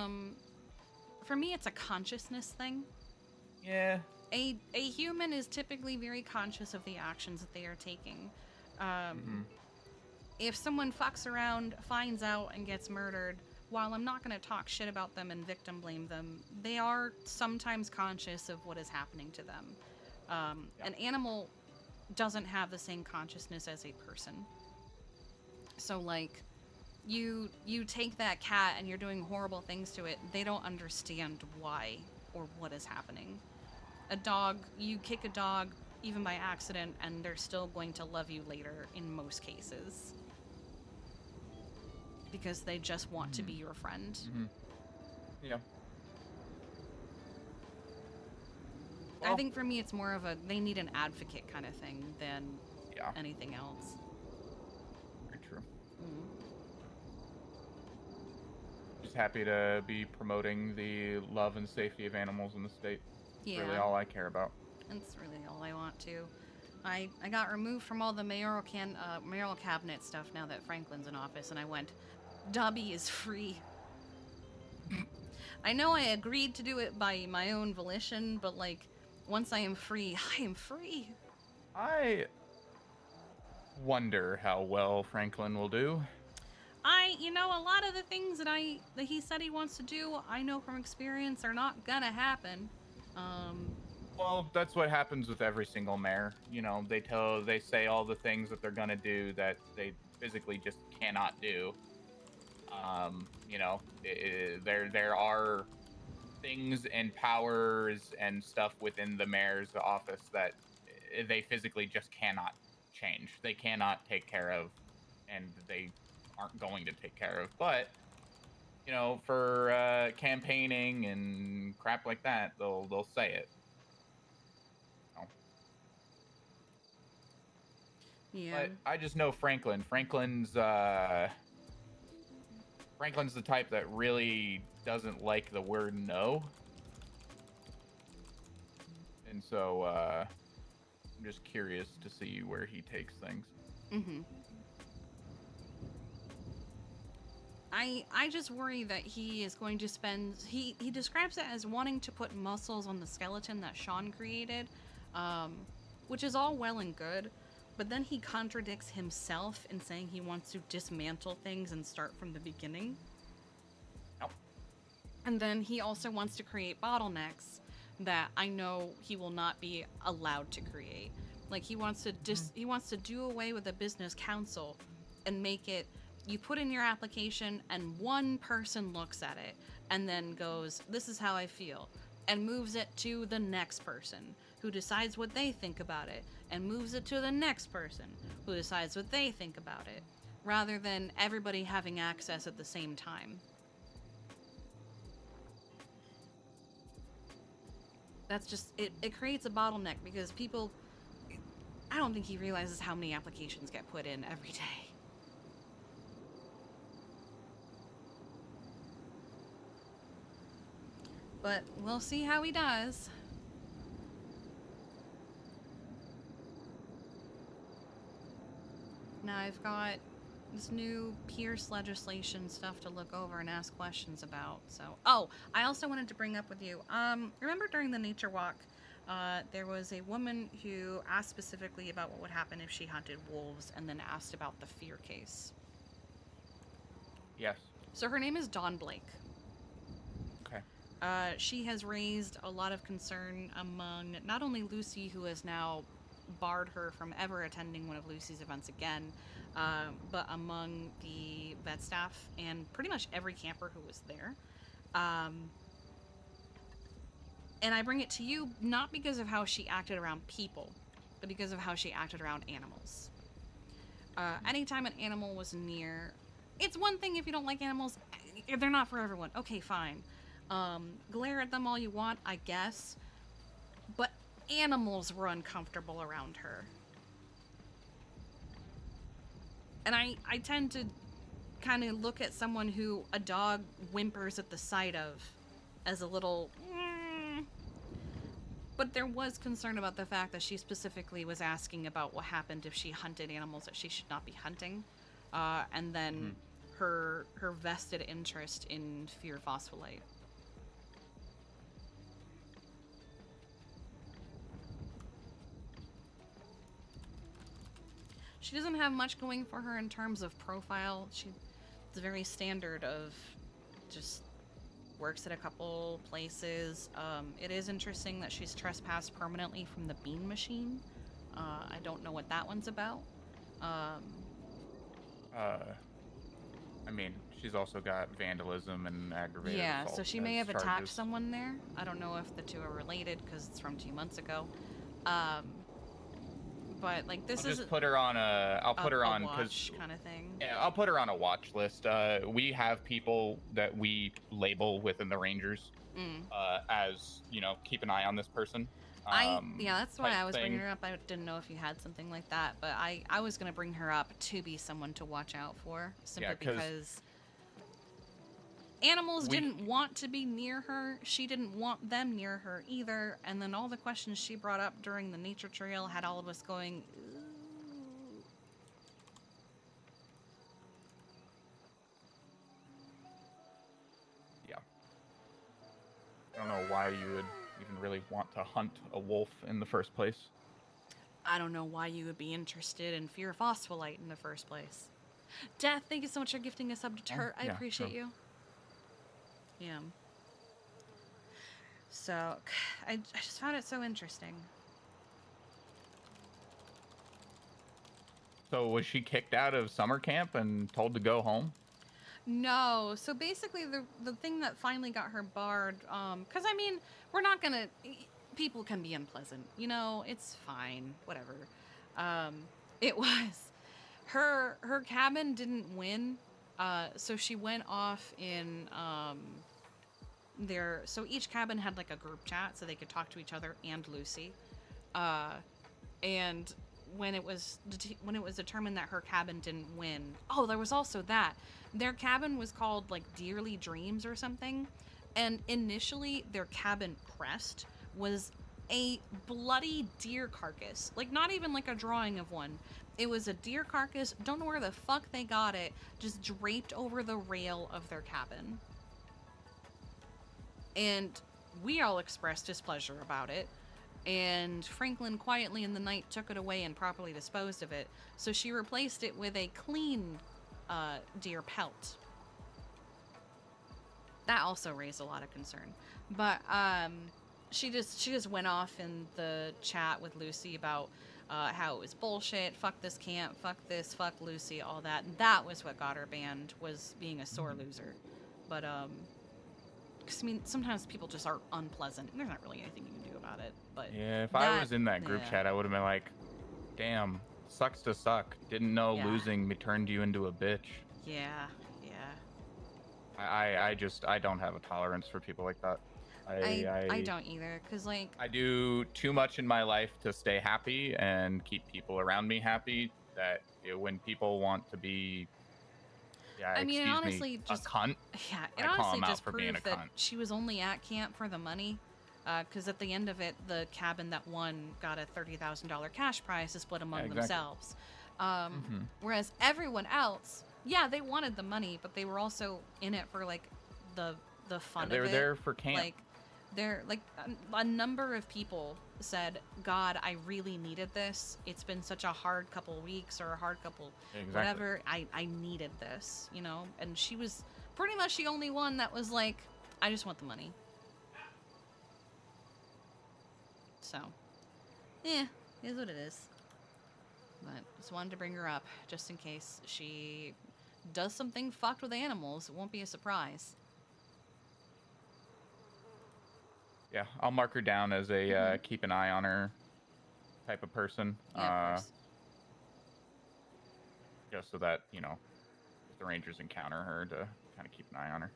for me, it's a consciousness thing. yeah. A human is typically very conscious of the actions that they are taking. If someone fucks around, finds out, and gets murdered, while I'm not going to talk shit about them and victim blame them, they are sometimes conscious of what is happening to them. An animal doesn't have the same consciousness as a person. So, like, you take that cat and you're doing horrible things to it, they don't understand why or what is happening. A dog, you kick a dog even by accident, and they're still going to love you later in most cases. Because they just want to be your friend. Yeah. I think for me it's more of a they need an advocate kind of thing than Yeah, anything else. very true. Mm. Just happy to be promoting the love and safety of animals in the state. Yeah, Really all I care about. that's really all I want to. I got removed from all the mayoral cabinet stuff now that Franklin's in office, and I went, Dobby is free. I know I agreed to do it by my own volition, but like, once I am free, I am free. I wonder how well Franklin will do. A lot of the things that he said he wants to do, I know from experience are not gonna happen. Well, that's what happens with every single mayor. They say all the things that they're gonna do that they physically just cannot do. There are things and powers and stuff within the mayor's office that they physically just cannot change. They cannot take care of, and they aren't going to take care of. But for campaigning and crap like that, they'll say it. Yeah. But I just know Franklin. Franklin's the type that really doesn't like the word no. And so I'm just curious to see where he takes things. Mm-hmm. I just worry that he is going to spend... He describes it as wanting to put muscles on the skeleton that Sean created, which is all well and good, but then he contradicts himself in saying he wants to dismantle things and start from the beginning. Oh. And then he also wants to create bottlenecks that I know he will not be allowed to create. Like, he wants to do away with the business council and make it... You put in your application and one person looks at it and then goes, this is how I feel, and moves it to the next person who decides what they think about it and moves it to the next person who decides what they think about it, rather than everybody having access at the same time. That's just, it creates a bottleneck because people, I don't think he realizes how many applications get put in every day. But we'll see how he does. Now I've got this new Pierce legislation stuff to look over and ask questions about. So, I also wanted to bring up with you. Remember during the nature walk, there was a woman who asked specifically about what would happen if she hunted wolves, and then asked about the fear case. Yes. So her name is Dawn Blake. Okay. She has raised a lot of concern among not only Lucy, who has now barred her from ever attending one of Lucy's events again, but among the vet staff and pretty much every camper who was there. And I bring it to you not because of how she acted around people, but because of how she acted around animals. Anytime an animal was near, it's one thing if you don't like animals, they're not for everyone. Okay, fine. Glare at them all you want, I guess. But animals were uncomfortable around her. And I tend to kind of look at someone who a dog whimpers at the sight of as a little... But there was concern about the fact that she specifically was asking about what happened if she hunted animals that she should not be hunting. And then her vested interest in fear phospholite. She doesn't have much going for her in terms of profile. She's very standard of just works at a couple places. It is interesting that she's trespassed permanently from the bean machine. I don't know what that one's about. I mean, she's also got vandalism and aggravated Yeah, assault so she may as have attacked charges. someone there. I don't know if the two are related because it's from 2 months ago. But like this I'll is just put her on I'll put her on because kind of thing. yeah, I'll put her on a watch list. We have people that we label within the Rangers as keep an eye on this person. Yeah, that's why type I was bringing thing. her up. I didn't know if you had something like that, but I was gonna bring her up to be someone to watch out for, simply Yeah, 'cause because animals we- didn't want to be near her. She didn't want them near her either. And then all the questions she brought up during the nature trail had all of us going, "Ooh." Yeah. I don't know why you would even really want to hunt a wolf in the first place. I don't know why you would be interested in fear phospholite in the first place. Death, thank you so much for gifting a sub to Turt. I yeah, appreciate sure. you. Yeah. So, I just found it so interesting. So was she kicked out of summer camp and told to go home? No, so basically the thing that finally got her barred, because I mean, we're not gonna, people can be unpleasant, you know, it's fine, whatever. It was, her cabin didn't win, so she went off in, so each cabin had like a group chat so they could talk to each other and Lucy. And when it was determined that her cabin didn't win, oh, there was also that their cabin was called like Dearly Dreams or something, and initially their cabin crest was a bloody deer carcass, like not even like a drawing of one. It was a deer carcass. Don't know where the fuck they got it, just draped over the rail of their cabin. And we all expressed displeasure about it. And Franklin quietly in the night took it away and properly disposed of it. So she replaced it with a clean deer pelt. That also raised a lot of concern. But she just went off in the chat with Lucy about how it was bullshit, fuck this camp, fuck this, fuck Lucy, all that. And that was what got her banned, was being a sore loser. But because I mean, sometimes people just are unpleasant. There's not really anything you can do about it. But Yeah, if I was in that group yeah. chat, I would have been like, damn, sucks to suck. Didn't know Yeah. losing me turned you into a bitch. Yeah. I don't have a tolerance for people like that. I don't either, because like I do too much in my life to stay happy and keep people around me happy, that when people want to be, I mean, it excuse honestly me, just a cunt, yeah, it I call honestly them out just for being a proved that cunt. she was only at camp for the money. Because at the end of it, the cabin that won got a $30,000 cash prize to split among exactly. themselves. Whereas everyone else, yeah, they wanted the money, but they were also in it for like the fun They of were it. there for camp. Like, they're like a number of people said, "God, I really needed this. It's been such a hard couple weeks or a hard couple whatever. I needed this, you know." And she was pretty much the only one that was like, "I just want the money." So, yeah, it is what it is. But just wanted to bring her up just in case she does something fucked with animals. It won't be a surprise. Yeah, I'll mark her down as a keep an eye on her type of person. Yeah, of course. Just so that, if the Rangers encounter her, to kind of keep an eye on her.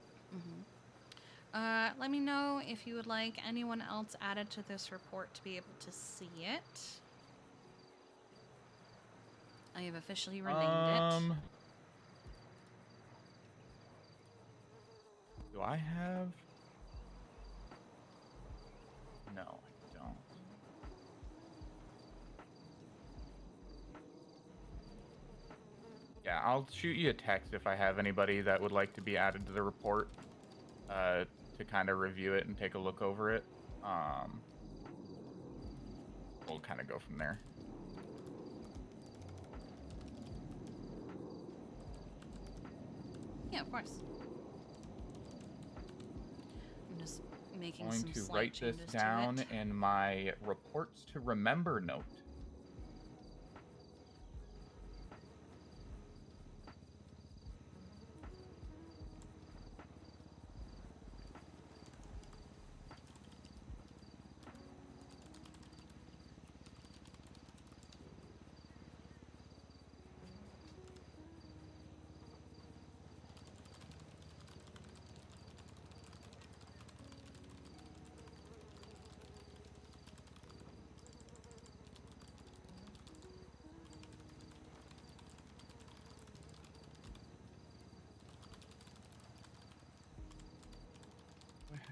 Let me know if you would like anyone else added to this report to be able to see it. I have officially renamed it. Do I have? No, I don't. Yeah, I'll shoot you a text if I have anybody that would like to be added to the report, to kind of review it and take a look over it. We'll kind of go from there. Yeah, of course. I'm just making I'm going some to slight write this changes down to it. in my reports to remember note.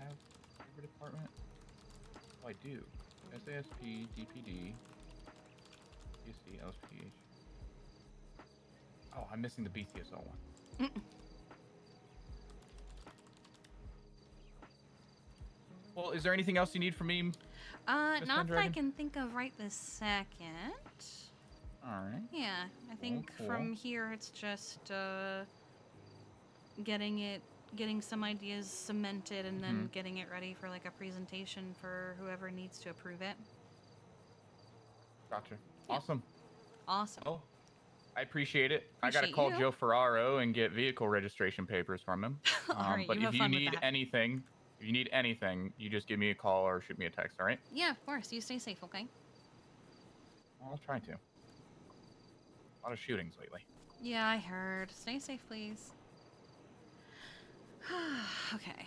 have a favorite department? Oh, I do. SASP, DPD, PSC, LSPH. Oh, I'm missing the BCSO one. Well, is there anything else you need from me? Miss Not that I Pendragon? can think of right this second. All right. Yeah, I think cool. from here it's just getting some ideas cemented and then getting it ready for like a presentation for whoever needs to approve it. Gotcha. Yeah. Awesome. Awesome. Oh, I appreciate it. I gotta Appreciate call you. Joe Ferraro and get vehicle registration papers from him. All right, But you if have you fun with need that. anything, you just give me a call or shoot me a text. All right? Yeah, of course. You stay safe, okay? I'll try to. A lot of shootings lately. Yeah, I heard. Stay safe, please. Okay.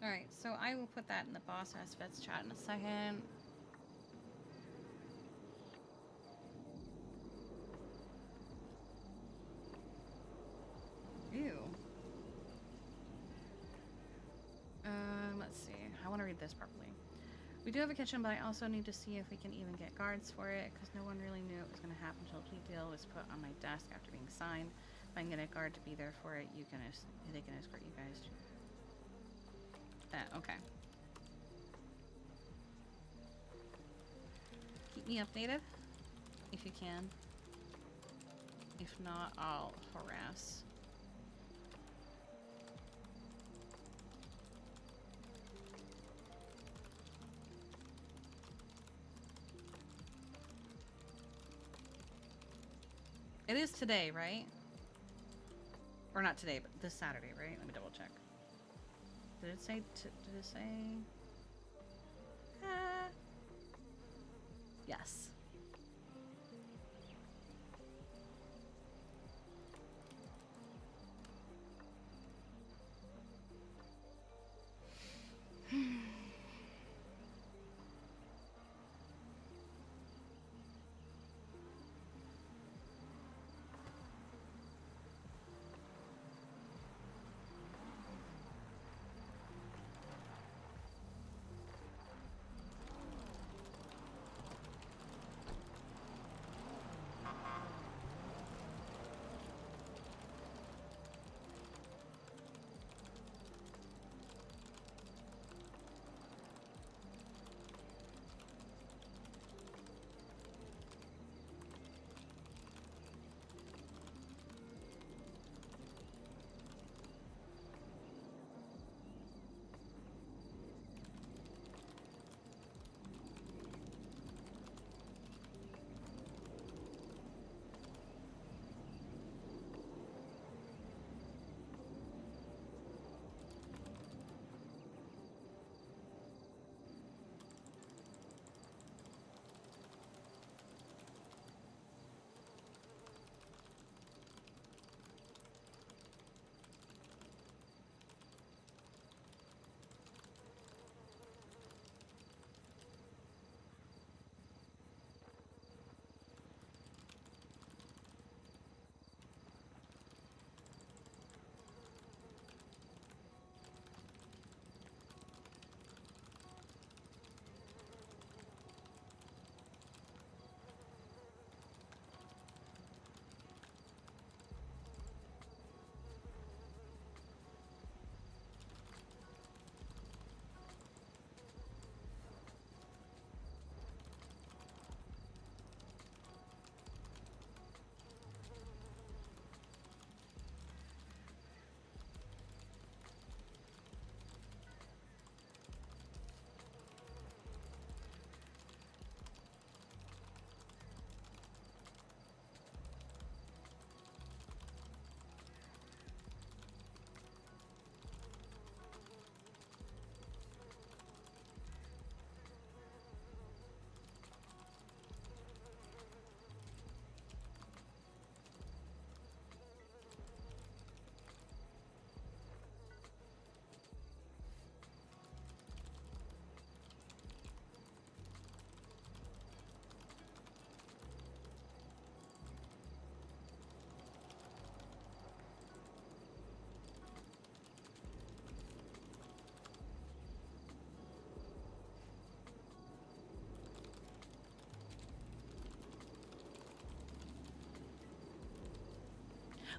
Alright, so I will put that in the boss ass vets chat in a second. Ew. Let's see. I want to read this properly. We do have a kitchen, but I also need to see if we can even get guards for it, because no one really knew it was going to happen until a plea deal was put on my desk after being signed. If I can get a guard to be there for it, they can escort you guys to that. Okay. Keep me updated, if you can. If not, I'll harass. It is today, right? Or not today, but this Saturday, right? Let me double check. Did it say? Did it say? Yes.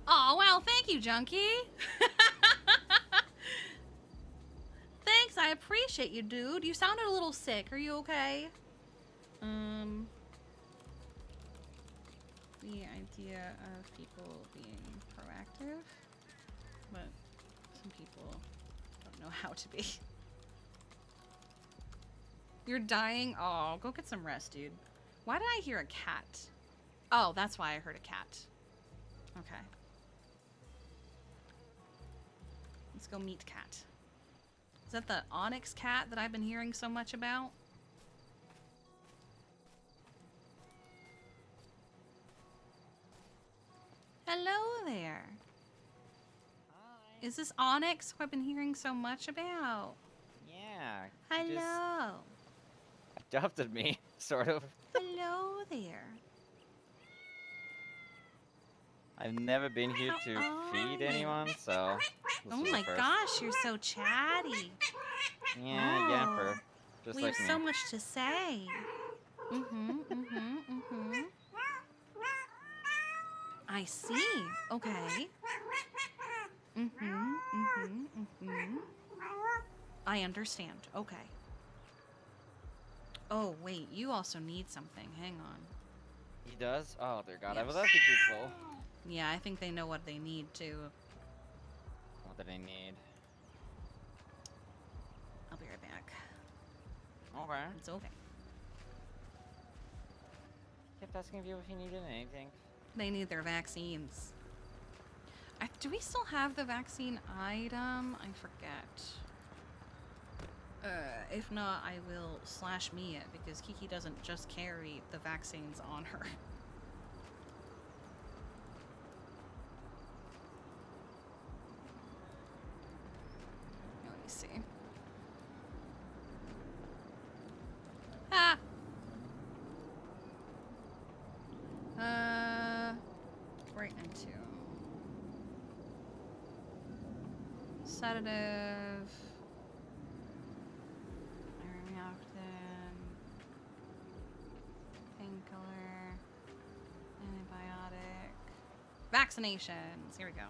Oh, wow, thank you, Junkie. Thanks, I appreciate you, dude. You sounded a little sick. Are you okay? The idea of people being proactive, but some people don't know how to be. You're dying? Oh, go get some rest, dude. Why did I hear a cat? Oh, that's why I heard a cat. Okay. Let's go meet cat. Is that the ONX cat that I've been hearing so much about? Hello there. Hi. Is this ONX who I've been hearing so much about? Yeah. You just Hello. adopted me, sort of. Hello there. I've never been here How to are feed you? anyone, so this Oh was my the first. gosh, you're so chatty. Yeah, Oh, Yamper. Just we like have me. so much to say. Mm-hmm. I see. Okay. Mm-hmm. I understand. Okay. Oh, wait, you also need something. Hang on. He does? Oh, dear God. I Yes. would love to be full. Yeah, I think they know what they need, too. What did I need? I'll be right back. Okay. It's okay. Kept asking you if he needed anything. They need their vaccines. Do we still have the vaccine item? I forget. If not, I will slash me it because Kiki doesn't just carry the vaccines on her. Let me see. Ah! Right into sedative. Ivermectin. Painkiller. Antibiotic. Vaccinations. Here we go.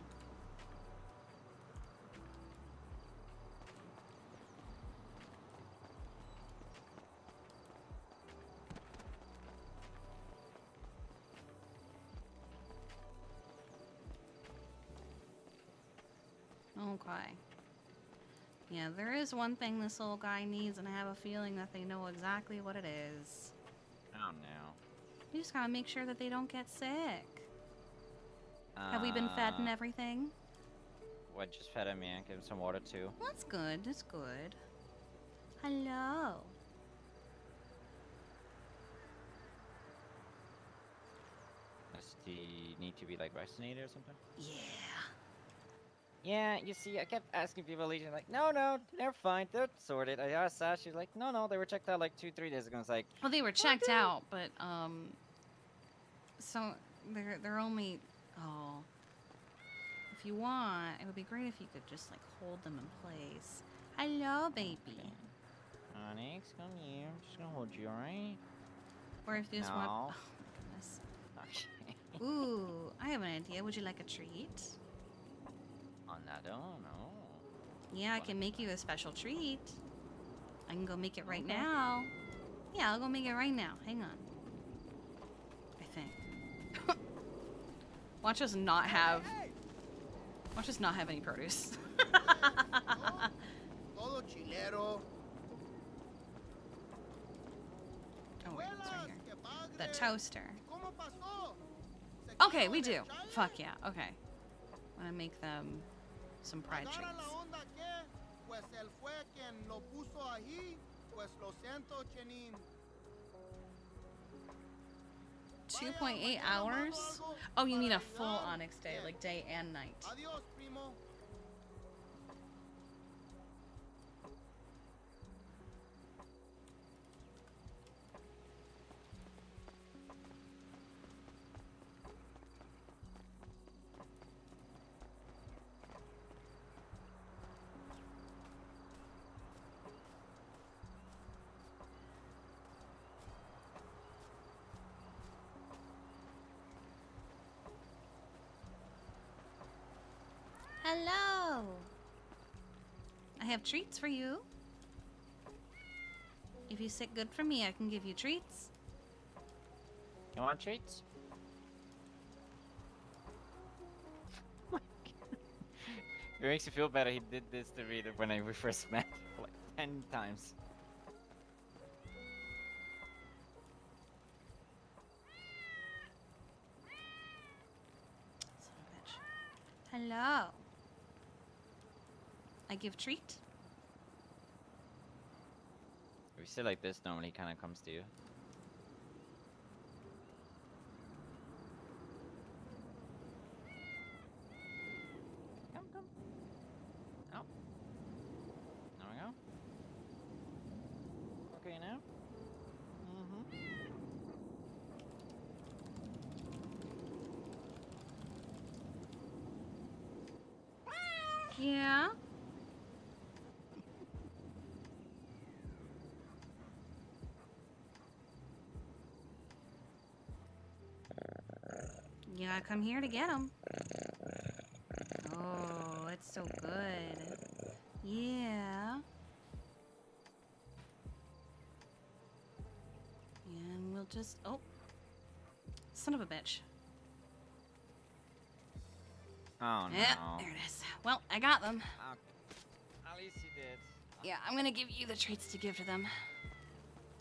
Okay. Yeah, there is one thing this little guy needs, and I have a feeling that they know exactly what it is. Oh, no. We just gotta make sure that they don't get sick. Have we been fed and everything? What, just fed him, yeah. Give him some water, too. That's good, that's good. Hello. Does he need to be, like, vaccinated or something? Yeah. Yeah, you see, I kept asking people, like, no, they're fine, they're sorted. I asked Sash, she's like, no, they were checked out like 2-3 days ago. It's like, Well, they were checked out, but, so they're only, oh. If you want, it would be great if you could just, like, hold them in place. Hello, baby. okay. Onyx, come here. I'm just gonna hold you, alright? Or if you just want, No. oh, goodness. Okay. Ooh, I have an idea. Would you like a treat? Oh, no. Yeah, I can make you a special treat. I can go make it right Okay. now. Yeah, I'll go make it right now. Hang on. I think. Watch us not have. Watch us not have any produce. Todo chilero. Oh wait, it's right here. Qué padre. The toaster. ¿Cómo pasó? ¿Se Okay, quedó we en el do. chile? Fuck yeah. Okay. I'm gonna make them some pride Agarra treats. la onda que, pues él fue quien lo puso ahí, pues lo siento, Chenin. 2.8 hours? Oh, you mean a full Onyx day, like day and night. Adiós, primo. I have treats for you. If you sit good for me, I can give you treats. You want treats? It makes you feel better. He did this to me when we first met, like 10 times. Son of a bitch. Hello. I give treat. If you sit like this, normally he kind of comes to you. Come, come. Oh. There we go. Okay now? Mm-hmm. Yeah. You gotta come here to get them. Oh, it's so good. Yeah. And we'll just... Oh. Son of a bitch. Oh no. Yeah, there it is. Well, I got them. At least you did. Yeah, I'm gonna give you the treats to give to them.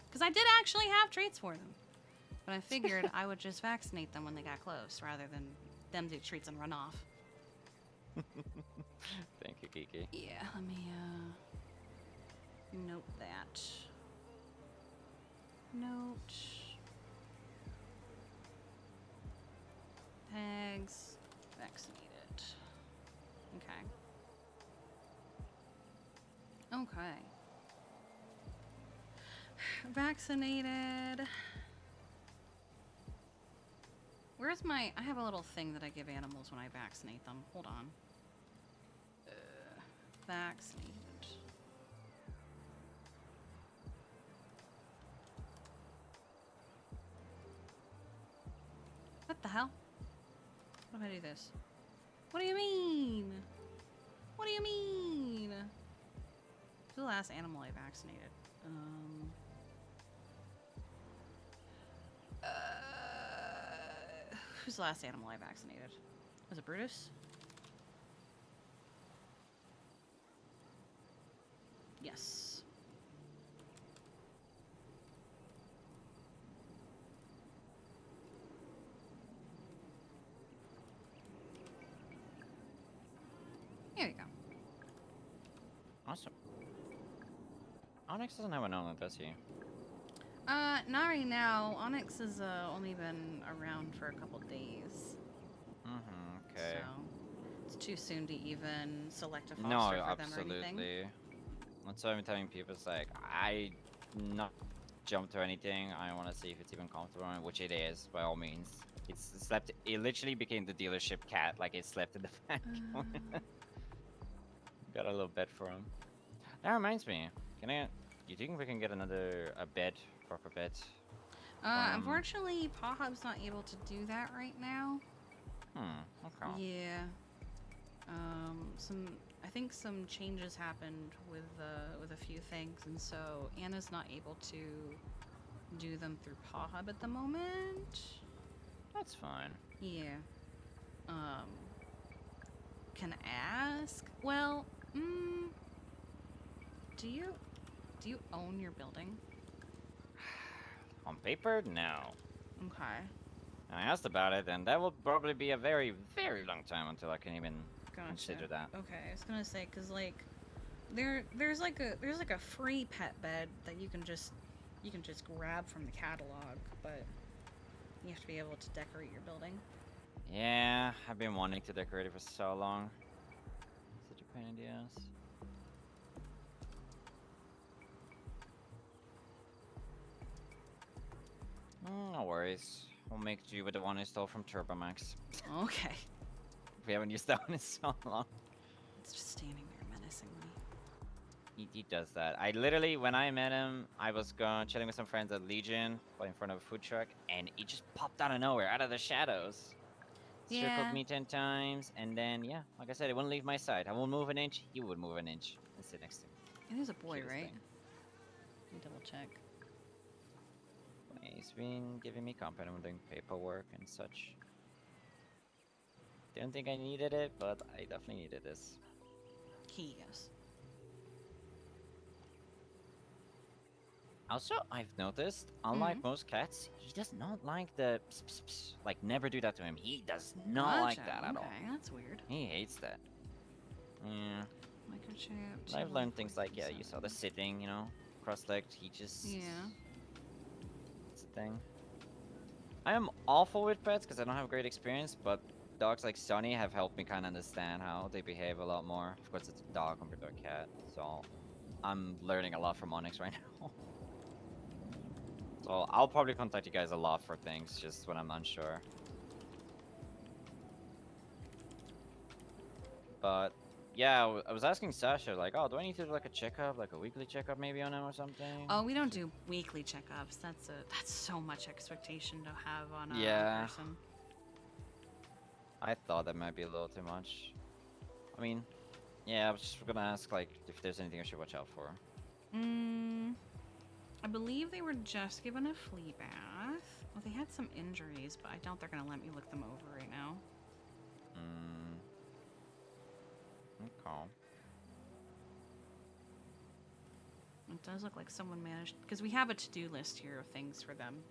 Because I did actually have treats for them. But I figured I would just vaccinate them when they got close, rather than them do treats and run off. Thank you, Kiki. Yeah, let me, note that. Note. Tags. Vaccinated. Okay. Okay. Vaccinated. Where's my... I have a little thing that I give animals when I vaccinate them. Hold on. Vaccinated. What the hell? What if I do this? What do you mean? What do you mean? Who's the last animal I vaccinated? Who's the last animal I vaccinated? Was it Brutus? Yes. Here you go. Awesome. ONX doesn't have an owner, does he? Not right now. ONX has only been around for a couple days. Mm-hmm, okay. So it's too soon to even select a foster No, for them or anything. absolutely. That's why I'm telling people, it's like, I not jump to anything. I want to see if it's even comfortable, which it is, by all means. It's slept. It literally became the dealership cat, like it slept in the back. Got a little bed for him. That reminds me. You think we can get a bed, proper bed? Unfortunately, Pahub's not able to do that right now. Okay. Yeah. I think some changes happened with a few things, and so Anna's not able to do them through Pahub at the moment. That's fine. Yeah. Can ask? Well, do you own your building? On paper, no. Okay. I asked about it, and that will probably be a very, very long time until I can even consider that. Okay, I was gonna say, cause like, there's like a free pet bed that you can just grab from the catalog, but you have to be able to decorate your building. Yeah, I've been wanting to decorate it for so long. Such a pain in the ass. No worries. We'll make do with the one I stole from Turbomax. Okay. We haven't used that one in so long. It's just standing there menacingly. He does that. I literally, when I met him, I was chilling with some friends at Legion, in front of a food truck, and he just popped out of nowhere, out of the shadows. Yeah. circled me 10 times, and then yeah, like I said, it wouldn't leave my side. I won't move an inch. He would move an inch and sit next to me. It is a boy, Cutest right? thing. Let me double check. He's been giving me company when doing paperwork and such. Didn't think I needed it, but I definitely needed this. He is. Also, I've noticed, unlike most cats, he does not like the pss, pss, pss. Like, never do that to him. He does not like Gotcha, that at all. Okay, that's weird. He hates that. Yeah. Microchip. I've learned things like, yeah, you 2147. saw the sitting, you know, cross-legged. He just... Yeah. It's a thing. I am awful with pets because I don't have great experience, but dogs like Sunny have helped me kind of understand how they behave a lot more. Of course, it's a dog compared to a cat, so I'm learning a lot from ONX right now. So I'll probably contact you guys a lot for things, just when I'm unsure. But yeah, I was asking Sasha, like, oh, do I need to do like a checkup, like a weekly checkup maybe on him or something? Oh, we don't do weekly checkups. That's so much expectation to have on a Yeah. person. I thought that might be a little too much. I mean, yeah, I was just gonna ask, like, if there's anything I should watch out for. I believe they were just given a flea bath. Well, they had some injuries, but I doubt they're gonna let me look them over right now. Okay. It does look like someone managed, because we have a to-do list here of things for them.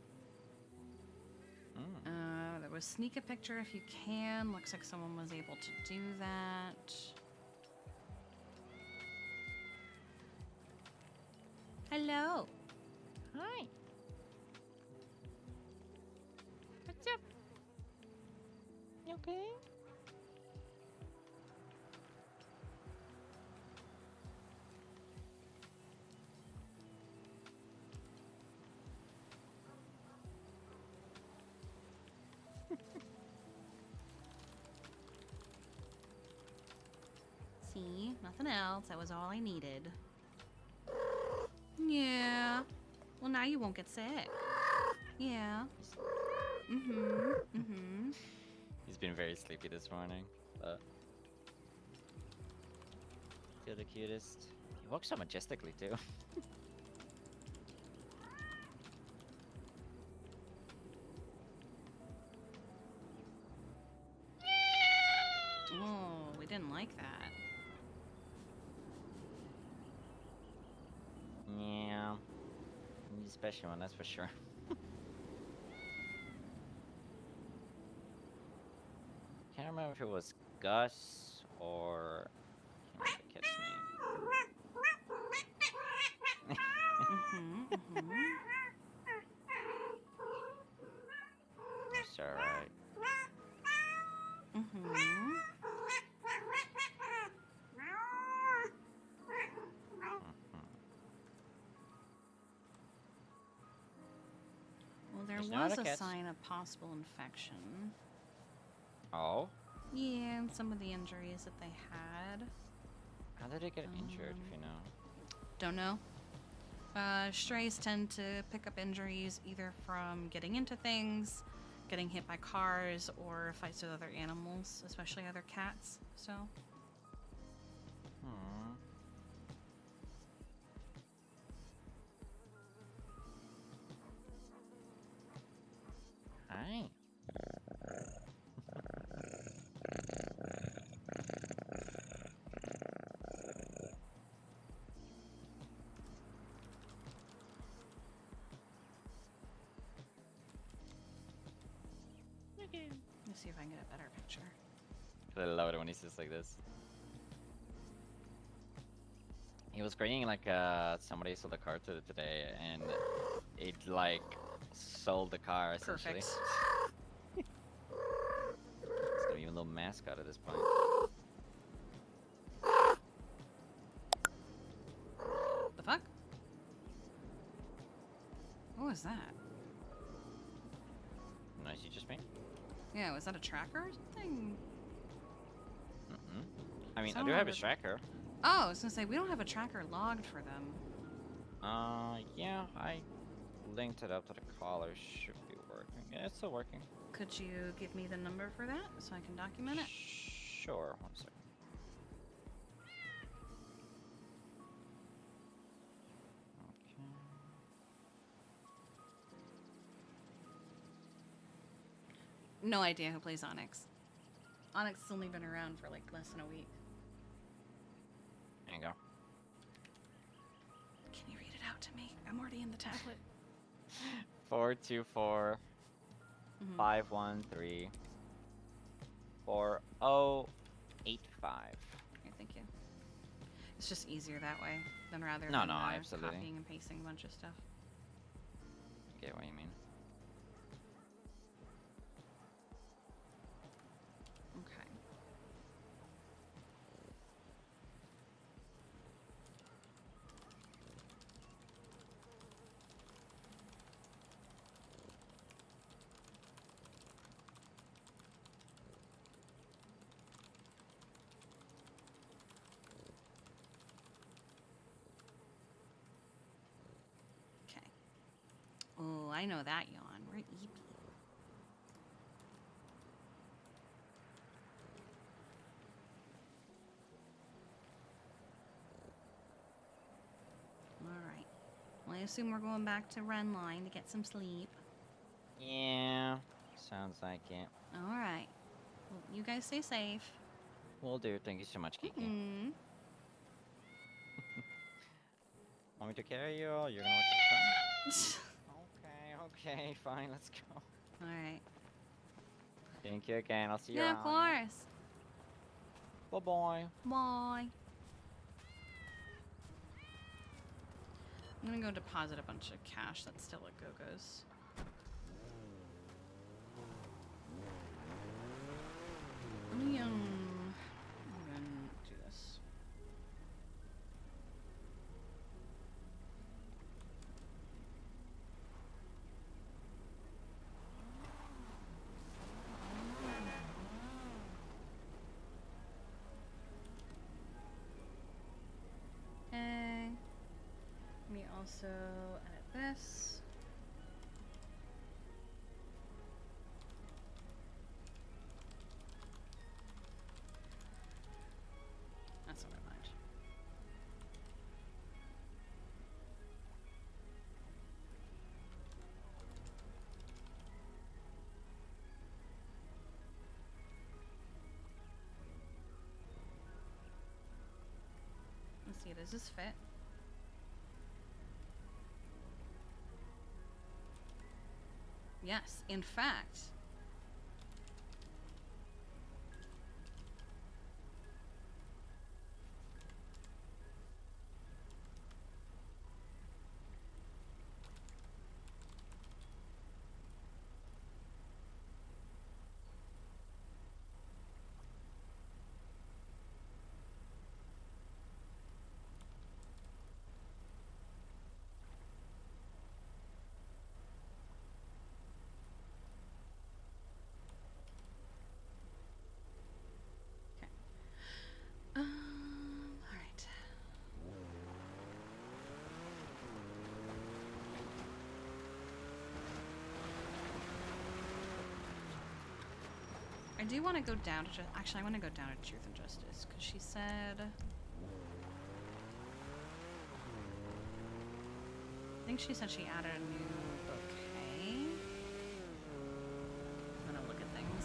There was sneak a picture if you can. Looks like someone was able to do that. Hello. Hi. What's up? You okay? See, nothing else. That was all I needed. Yeah. Well, now you won't get sick. Yeah. He's been very sleepy this morning, but still the cutest. He walks so majestically too. Oh, we didn't like that. Yeah, he's a special one, that's for sure. Can't remember if it was Gus or I can't remember the cat's name. It's alright. Well, there There's no was other a cats. sign of possible infection. Oh? Yeah, and some of the injuries that they had. How did it get injured, if you know? Don't know. Strays tend to pick up injuries either from getting into things, getting hit by cars, or fights with other animals, especially other cats. So, Hmm. Hi. let's see if I can get a better picture. I love it when he sits like this. He was screaming like somebody sold a car to it today, and it like sold the car essentially. Perfect. It's gonna be a little mascot at this point. The fuck? What was that? Nice, you just made. Yeah, was that a tracker or something? I mean, I Sound do have like his a- tracker. Oh, I was gonna say, we don't have a tracker logged for them. Yeah, I linked it up to the collar. Should be working. Yeah, it's still working. Could you give me the number for that so I can document it? Sure. One second. Okay. No idea who plays Onyx. Onyx has only been around for like less than a week. There you go. Can you read it out to me? I'm already in the tablet. 424 Mhm. 513 4085. Okay, thank you. It's just easier that way than rather No, than no, absolutely. copying and pasting a bunch of stuff. I get what you mean. Okay. Okay. Oh, I know that yawn. We're EP. Alright. Well, I assume we're going back to Run Line to get some sleep. Yeah, sounds like it. Alright. Well, you guys stay safe. Will do. Thank you so much, Kiki. Mm-hmm. Want me to carry you or you're gonna let you come? Okay, fine, let's go. Alright. Thank you again. I'll see you Yeah, around. of course. Bye-bye. Bye. I'm gonna go deposit a bunch of cash that's still at Go-Go's. Let me, I'm gonna do this. Okay. Let me also edit this. That's what I mind. Let's see, does this fit? Yes, in fact. All right. I do want to go down to actually I want to go down to Truth and Justice because she said I think she said she added a new bouquet. I'm gonna look at things.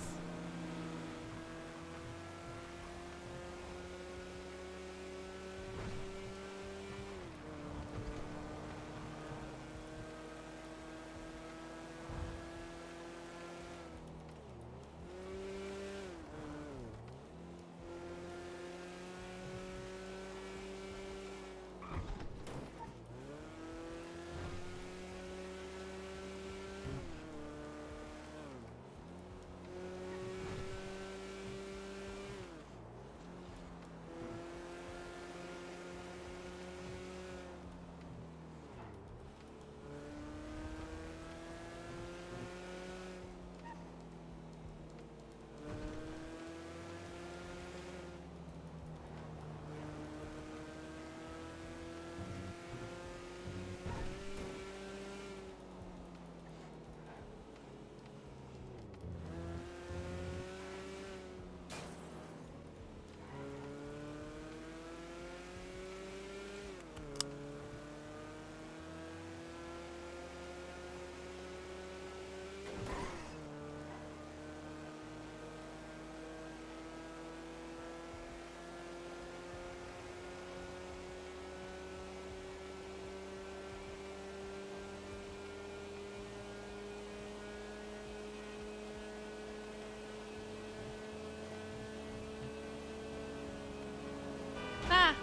Ah!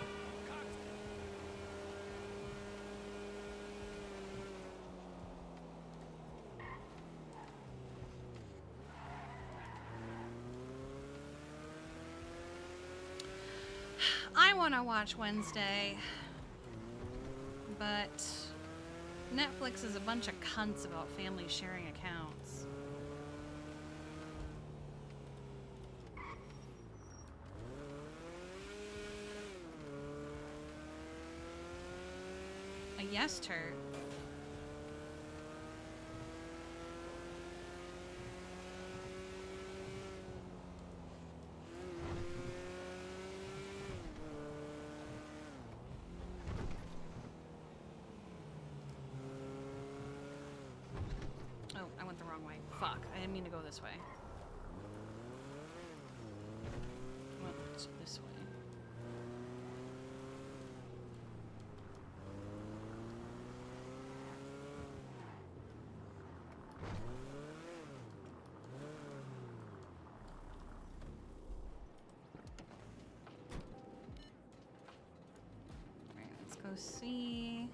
I want to watch Wednesday, but Netflix is a bunch of cunts about families sharing accounts. A yes turd. Oh, I went the wrong way. Fuck, I didn't mean to go this way. I went this way. Alright, let's go see.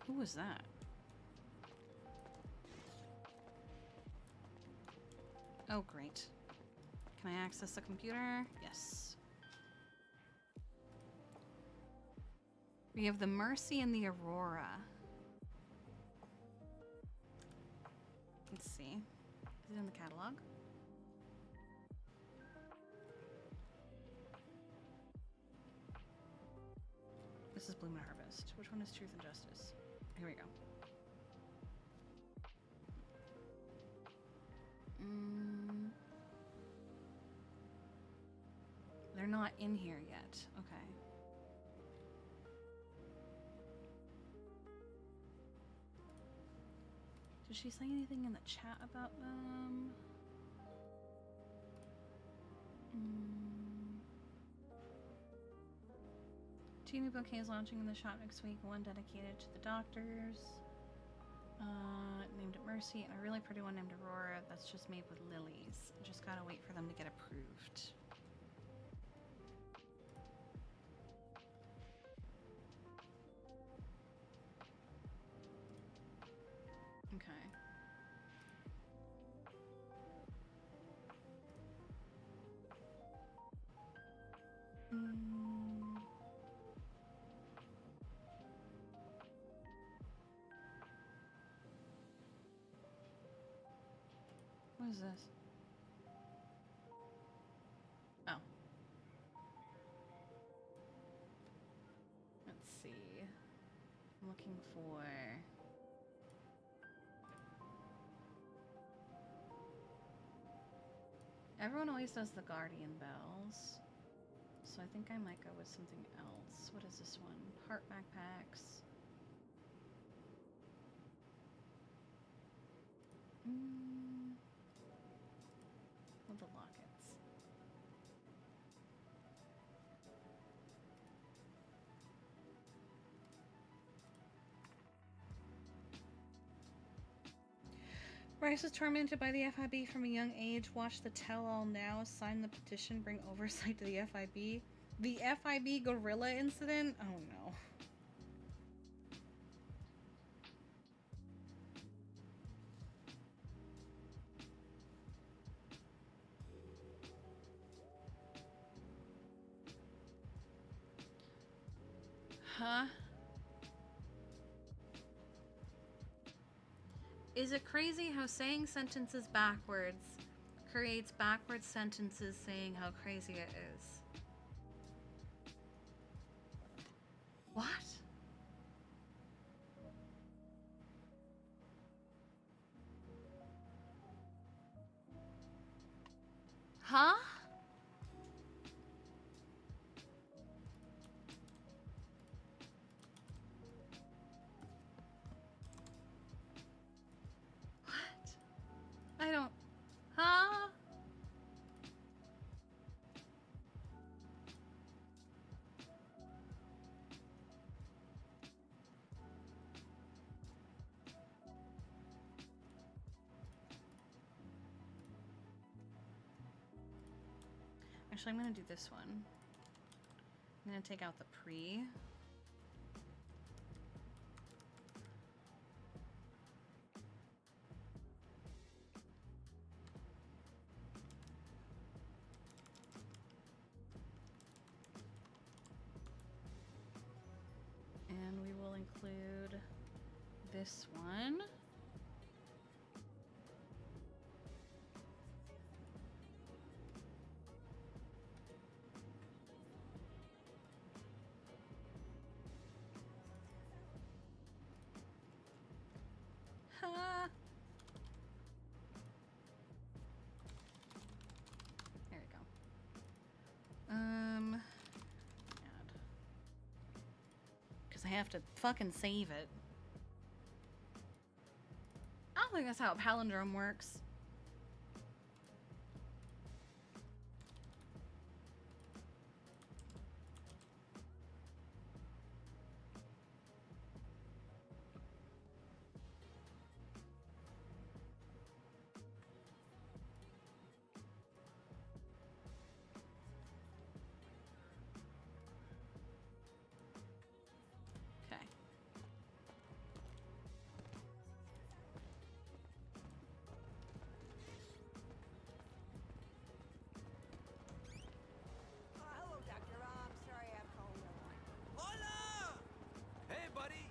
Who was that? Oh, great. Can I access the computer? Yes. We have the Mercy and the Aurora. Let's see. Is it in the catalog? This is Bloom and Harvest. Which one is Truth and Justice? Here we go. They're not in here yet. Okay. Did she say anything in the chat about them? Two new bouquets launching in the shop next week. One dedicated to the doctors. Named it Mercy, and a really pretty one named Aurora that's just made with lilies. Just gotta wait for them to get approved. Okay. What is this? Oh. Let's see. I'm looking for... Everyone always does the Guardian Bells. So I think I might go with something else. What is this one? Heart backpacks. What the lockets? Bryce was tormented by the FIB from a young age. Watch the tell-all now. Sign the petition. Bring oversight to the FIB. The FIB gorilla incident? Oh no. Huh? Is it crazy how saying sentences backwards creates backwards sentences saying how crazy it is? What? Huh? What? I don't... Huh? Actually, I'm gonna do this one. I'm gonna take out the pre. And we will include this one. Ha! There we go. Because I have to fucking save it. I don't think that's how a palindrome works. Okay. Hello, Doctor. I'm sorry I'm calling your line. Hola! Hey, buddy.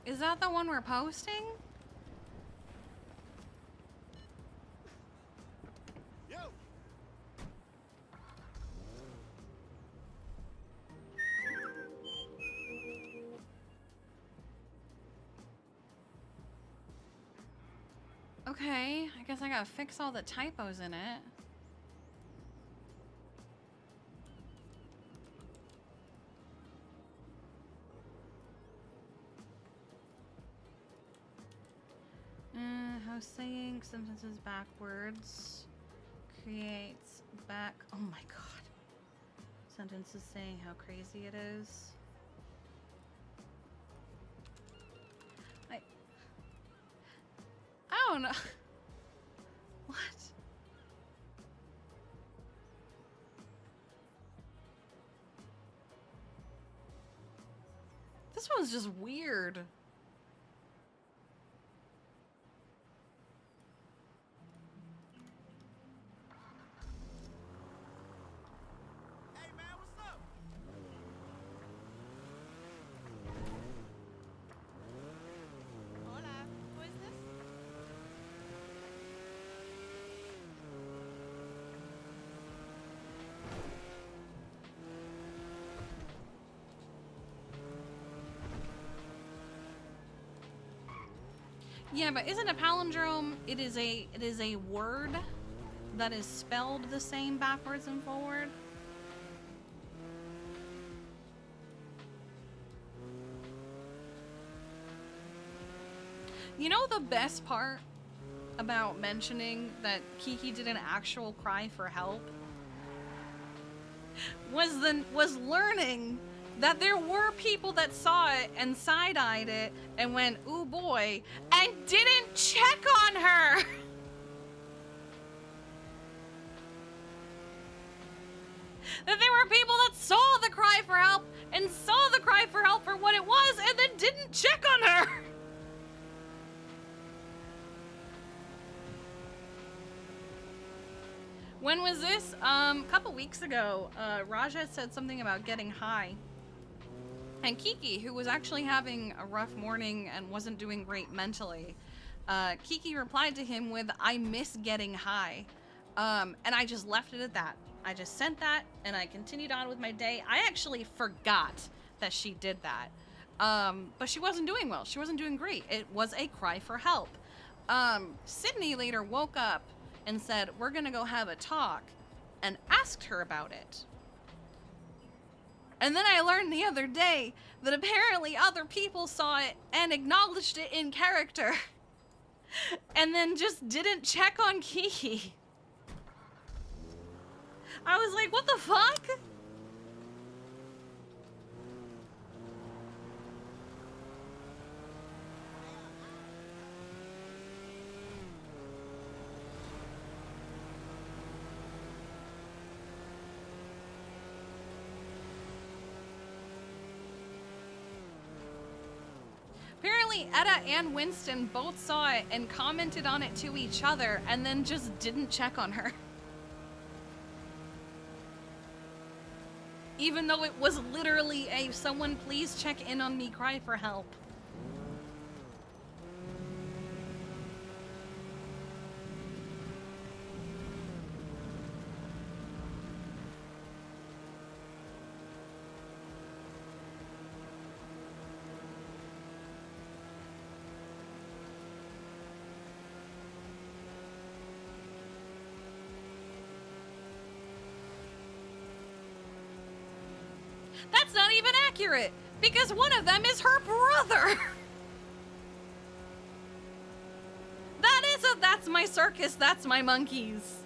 Is that the one we're posting? Yo! Okay, I guess I gotta fix all the typos in it. How saying sentences backwards creates back. Oh my god. Sentences saying how crazy it is. I don't know. What? This one's just weird. Hey, man, what's up? Hola. Who is this? Yeah, but isn't a palindrome? It is a word that is spelled the same backwards and forward. You know the best part about mentioning that Kiki did an actual cry for help was learning that there were people that saw it and side-eyed it and went, "Ooh boy," and didn't check on her. That there were people that saw the cry for help and saw the cry for help for what it was and then didn't check on her. When was this? A couple weeks ago, Raja said something about getting high. And Kiki, who was actually having a rough morning and wasn't doing great mentally, Kiki replied to him with, "I miss getting high." And I just left it at that. I just sent that and I continued on with my day. I actually forgot that she did that. But she wasn't doing well. She wasn't doing great. It was a cry for help. Sydney later woke up and said, "We're gonna go have a talk," and asked her about it. And then I learned the other day that apparently other people saw it and acknowledged it in character. And then just didn't check on Kiki. I was like, what the fuck? Apparently, Etta and Winston both saw it and commented on it to each other and then just didn't check on her. Even though it was literally a someone please check in on me cry for help. That's not even accurate, because one of them is her brother. That's my circus, that's my monkeys.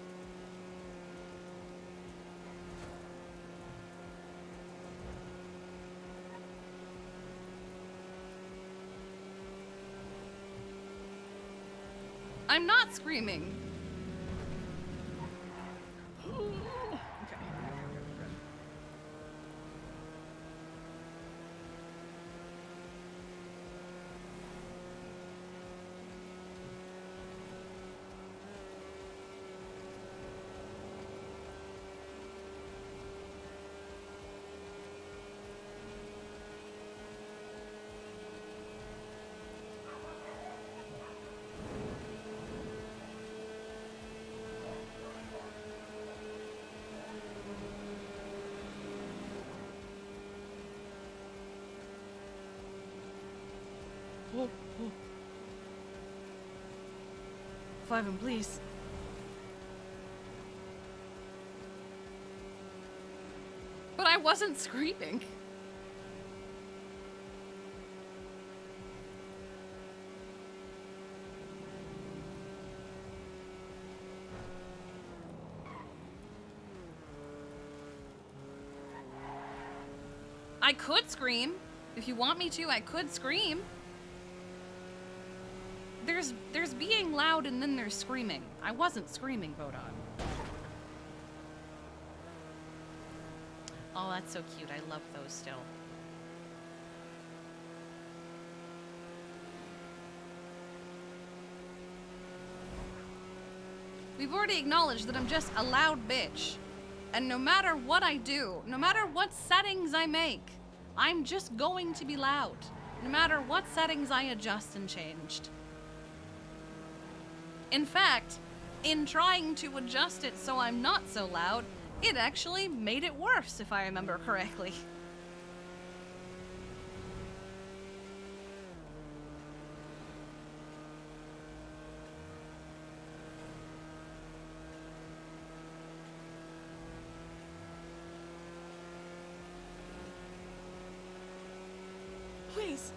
I'm not screaming. Oh, oh. 5 and please. But I wasn't screaming. I could scream. If you want me to, I could scream. There's being loud and then there's screaming. I wasn't screaming, Bodon. Oh, that's so cute. I love those still. We've already acknowledged that I'm just a loud bitch. And no matter what I do, no matter what settings I make, I'm just going to be loud. No matter what settings I adjust and changed. In fact, in trying to adjust it so I'm not so loud, it actually made it worse, if I remember correctly. Please.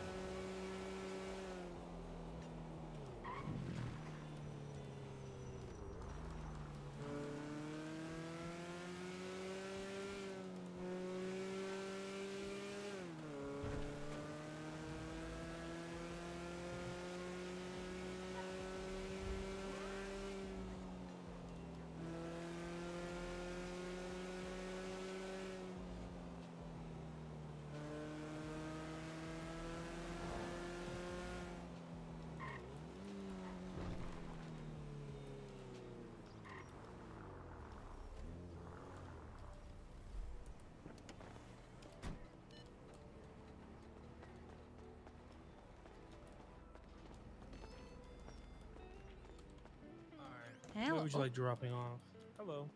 Where Hello. would you like dropping off? Hello.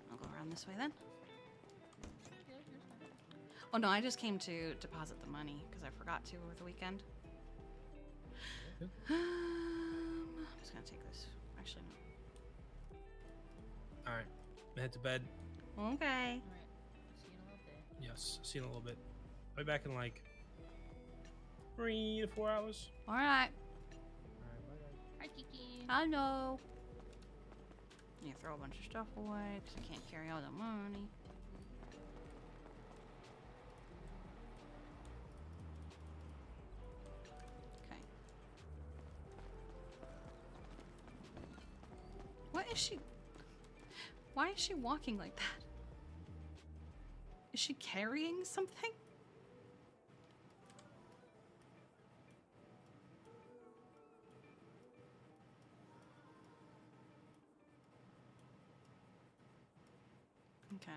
I'll go around this way then. Oh no, I just came to deposit the money because I forgot to over the weekend. I'm just gonna take this. Actually, All right. Head to bed. no. Okay. Yes. See you in a little bit. I'll be back in like 3 to 4 hours. All right. All right. Bye, guys. Hi, Kiki. I know. You throw a bunch of stuff away because I can't carry all the money. Okay. What is she? Why is she walking like that? Is she carrying something? Okay.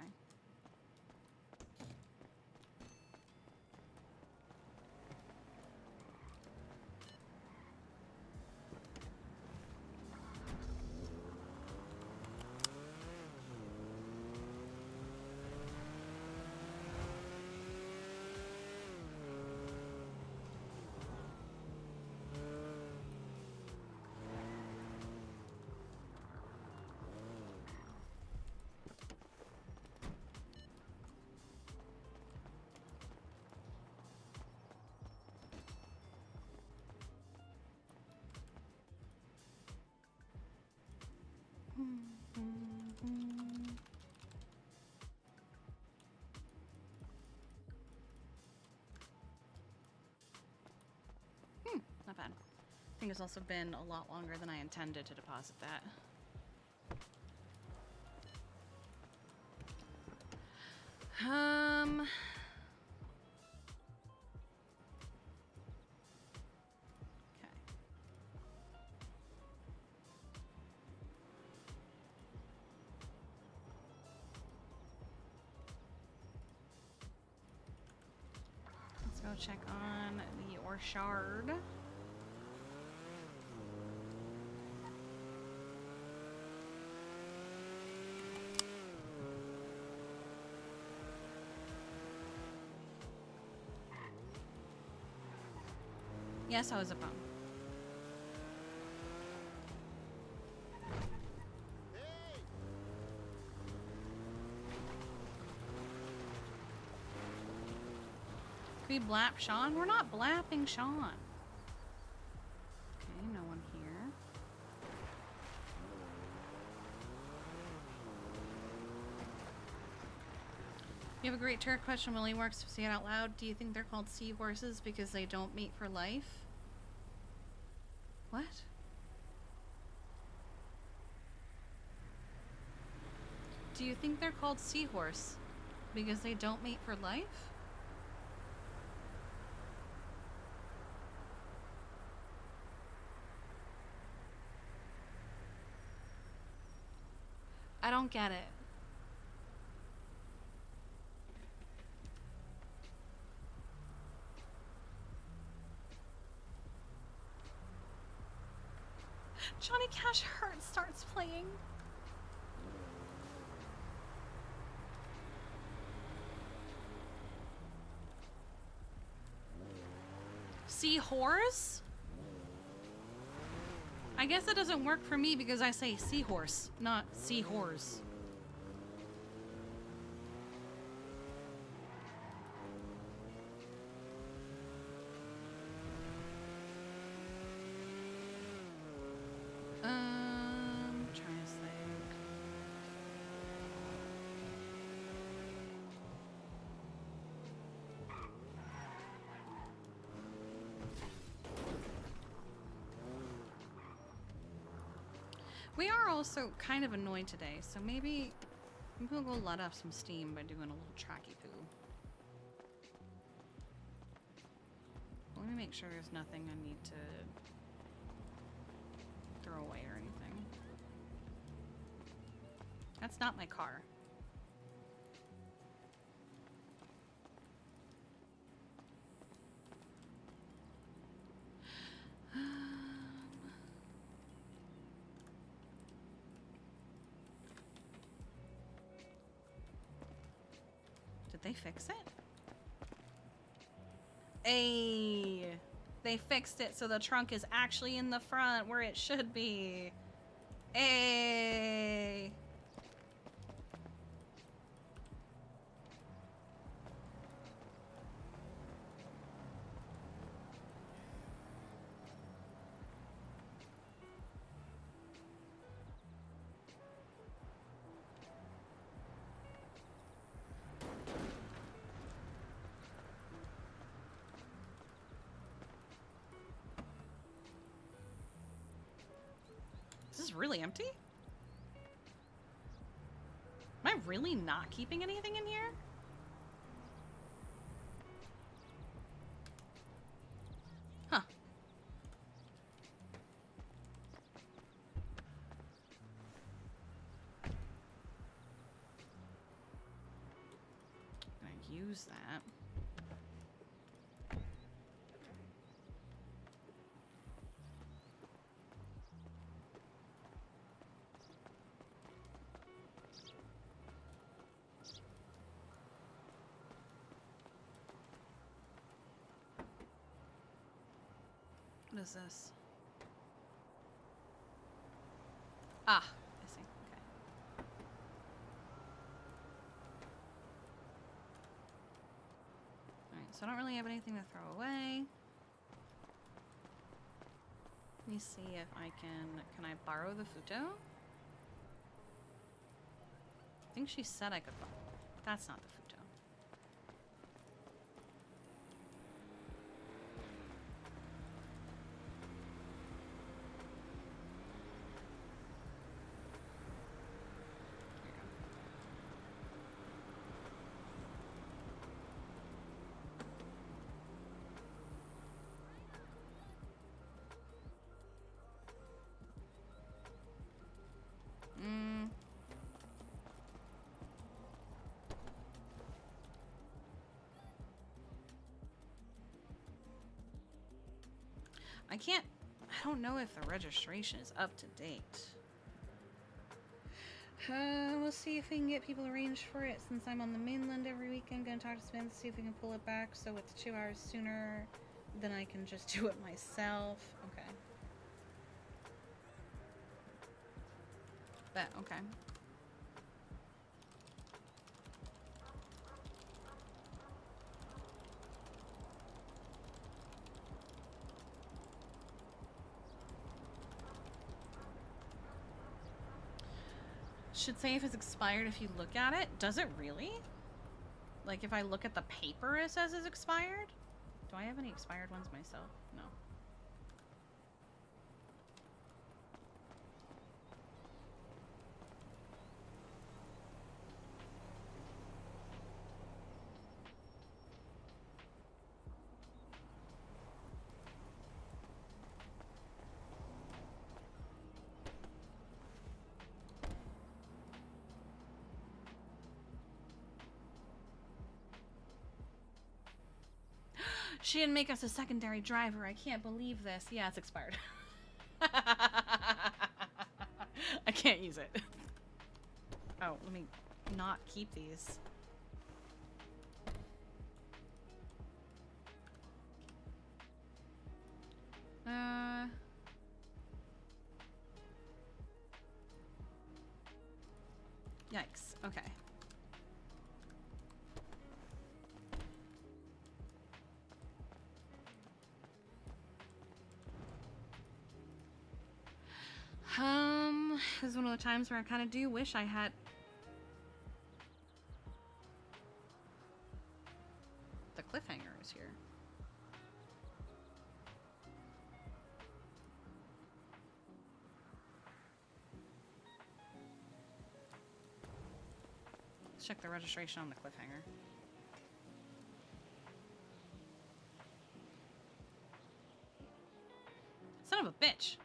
Not bad. I think it's also been a lot longer than I intended to deposit that. Okay. Let's go check on the Orchard. Yes, I was a bum. Hey! Can we blap Sean? We're not blapping Sean. Okay, no one here. You have a great turret question, Willie Works. Say it out loud. Do you think they're called seahorses because they don't mate for life? What? Do you think they're called seahorse because they don't mate for life? I don't get it. Johnny Cash Hurt starts playing. Seahorse? I guess it doesn't work for me because I say seahorse, not seahorse. Trying to think. We are also kind of annoyed today, so maybe we'll go let off some steam by doing a little tracky poo. Let me make sure there's nothing I need to throw away or anything. That's not my car. Did they fix it? Hey, they fixed it so the trunk is actually in the front where it should be. Hey. Is this really empty? Am I really not keeping anything in here? Huh. use that. What is this? Ah, I see. Okay. Alright, so I don't really have anything to throw away. Let me see if I can I borrow the Futo? I think she said I could borrow. That's not the Futo. Mm. I don't know if the registration is up to date. We'll see if we can get people arranged for it. Since I'm on the mainland every weekend, gonna talk to Smith, see if we can pull it back so it's 2 hours sooner. Then I can just do it myself. Okay. Bet, okay. Should say if it's expired if you look at it. Does it really? Like if I look at the paper it says it's expired? Do I have any expired ones myself? No. She didn't make us a secondary driver. I can't believe this. Yeah, it's expired. I can't use it. Oh, let me not keep these. Yikes. Okay. This is one of the times where I kind of do wish I had the cliffhanger is here. Let's check the registration on the cliffhanger. Son of a bitch.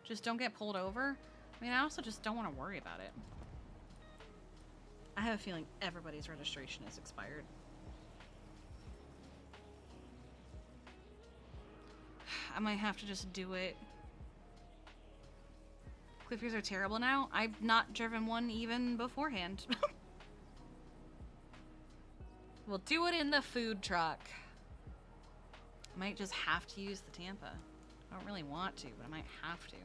Just don't get pulled over. I mean, I also just don't want to worry about it. I have a feeling everybody's registration is expired. I might have to just do it. Cliffers are terrible now. I've not driven one even beforehand. We'll do it in the food truck. I might just have to use the Tampa. I don't really want to, but I might have to.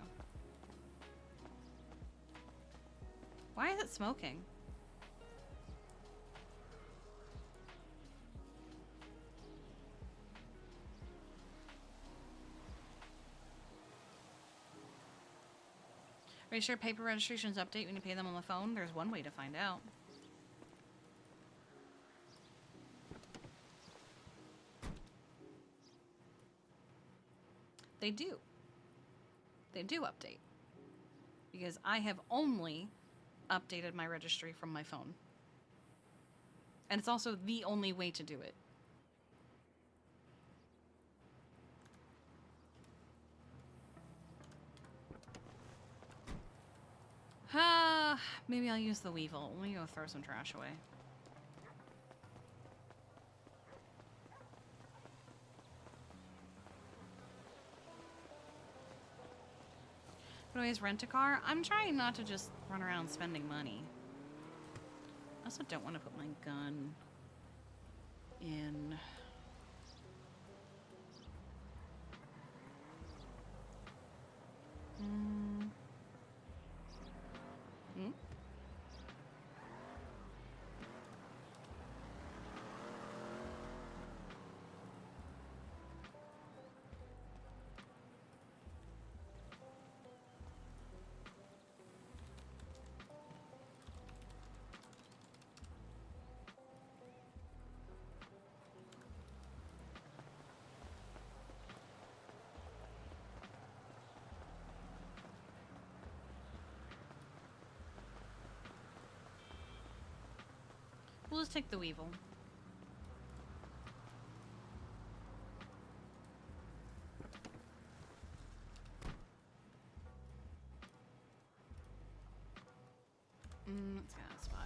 Why is it smoking? Are you sure paper registrations update when you pay them on the phone? There's one way to find out. They do. They do update. Because I have only updated my registry from my phone. And it's also the only way to do it. Maybe I'll use the weevil. Let me go throw some trash away. But always rent a car. I'm trying not to just run around spending money. I also don't want to put my gun in. Hmm. We'll just take the weevil. Let's get out of spot.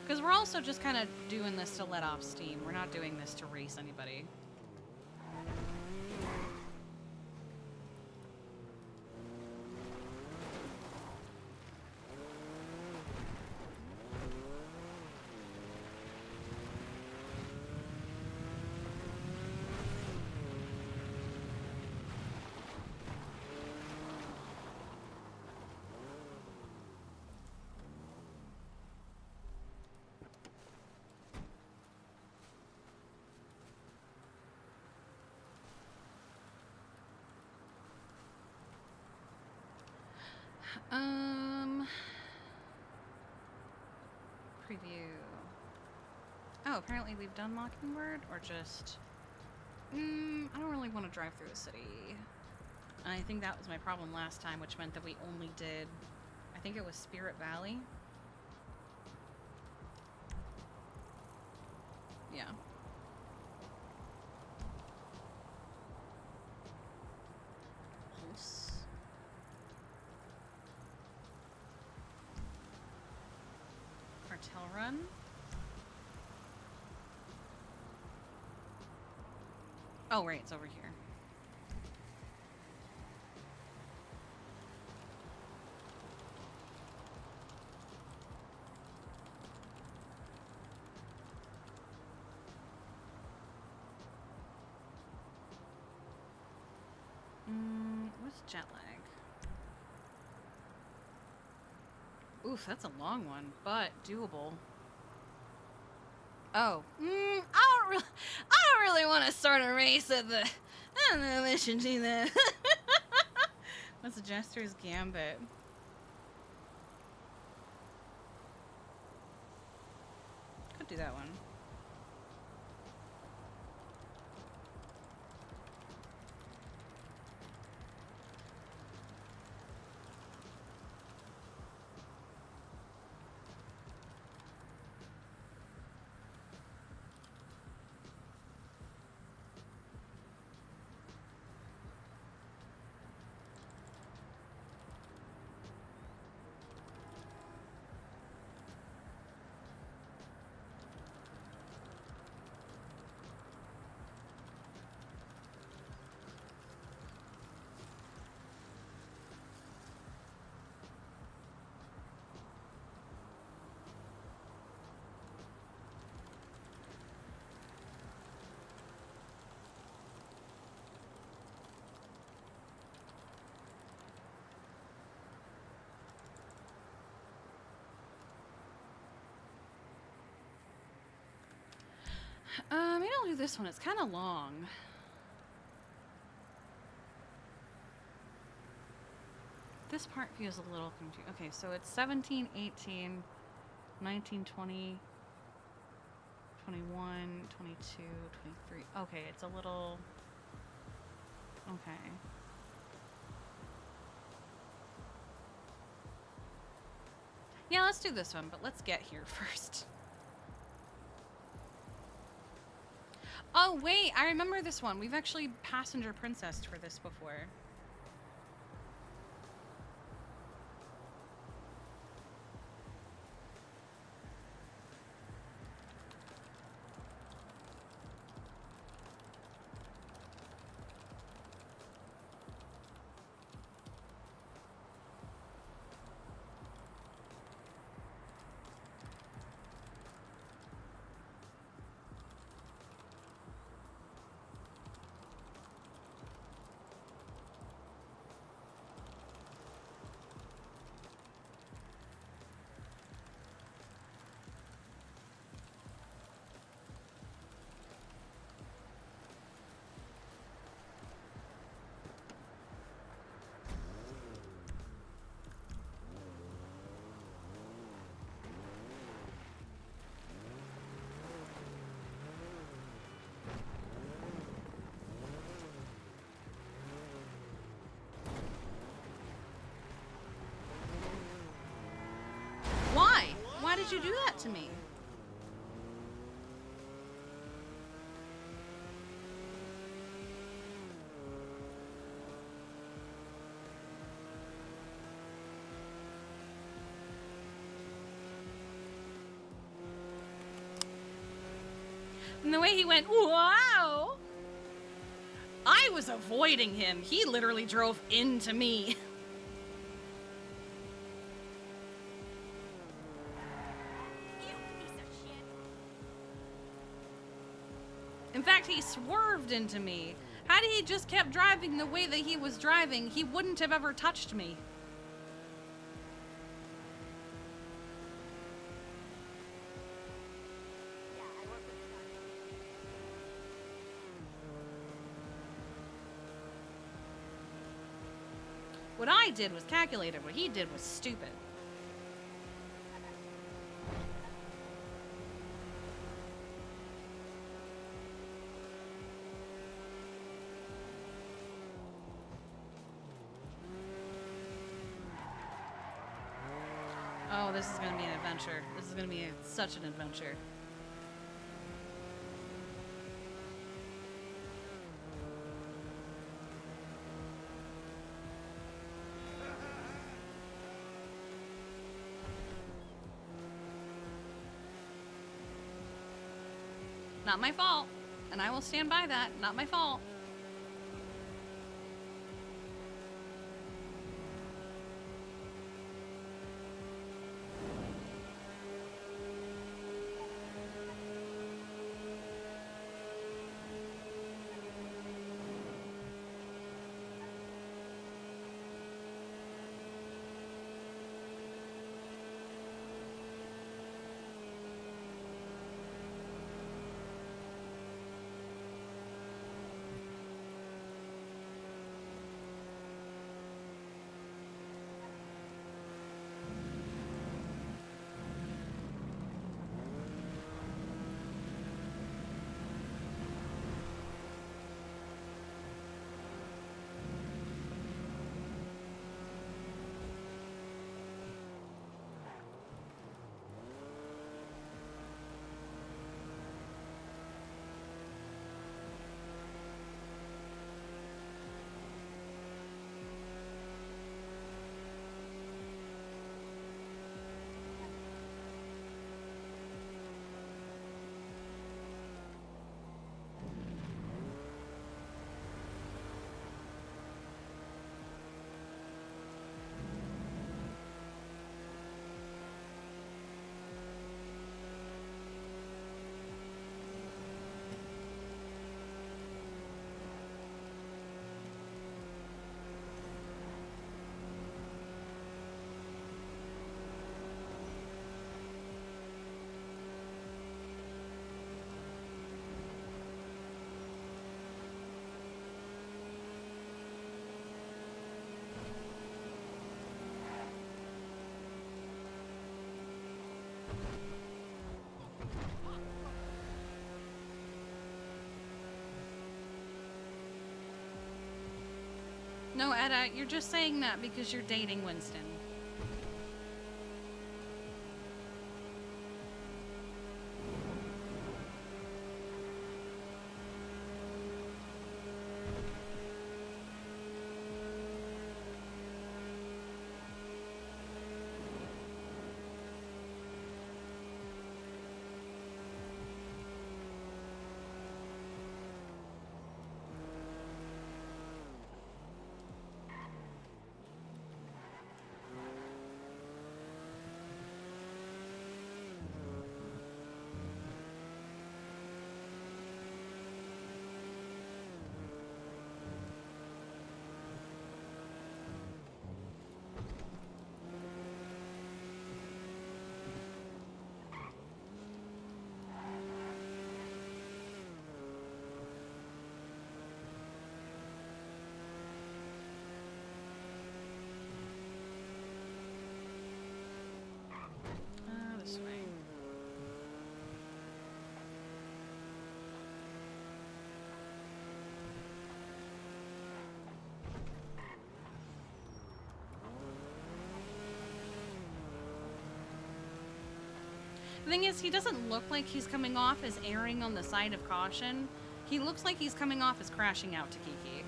Because we're also just kind of doing this to let off steam. We're not doing this to race anybody. Preview. Oh, apparently we've done Mockingbird, or just... I don't really want to drive through the city. I think that was my problem last time, which meant that we only did... I think it was Spirit Valley. Yeah. Pulse. Cartel Run. Oh, right, it's over here. What's jet lag? Oof, that's a long one, but doable. Oh, I don't really want to start a race at the. I don't know if I should do that. What's a Jester's Gambit? Could do that one. Maybe I'll do this one. It's kind of long. This part feels a little confusing. Okay, so it's 17, 18, 19, 20, 21, 22, 23. Okay, it's a little... Okay. Yeah, let's do this one, but let's get here first. Oh, wait, I remember this one. We've actually passenger princessed for this before. Why? Why did you do that to me? And the way he went, wow! I was avoiding him. He literally drove into me. You piece of shit. In fact, he swerved into me. Had he just kept driving the way that he was driving, he wouldn't have ever touched me. Yeah, I work with the What I did was calculated. What he did was stupid. Oh, this is gonna be an adventure. This is gonna be such an adventure. Not my fault. And I will stand by that. Not my fault. No, Edda, you're just saying that because you're dating Winston. The thing is, he doesn't look like he's coming off as erring on the side of caution. He looks like he's coming off as crashing out to Kiki.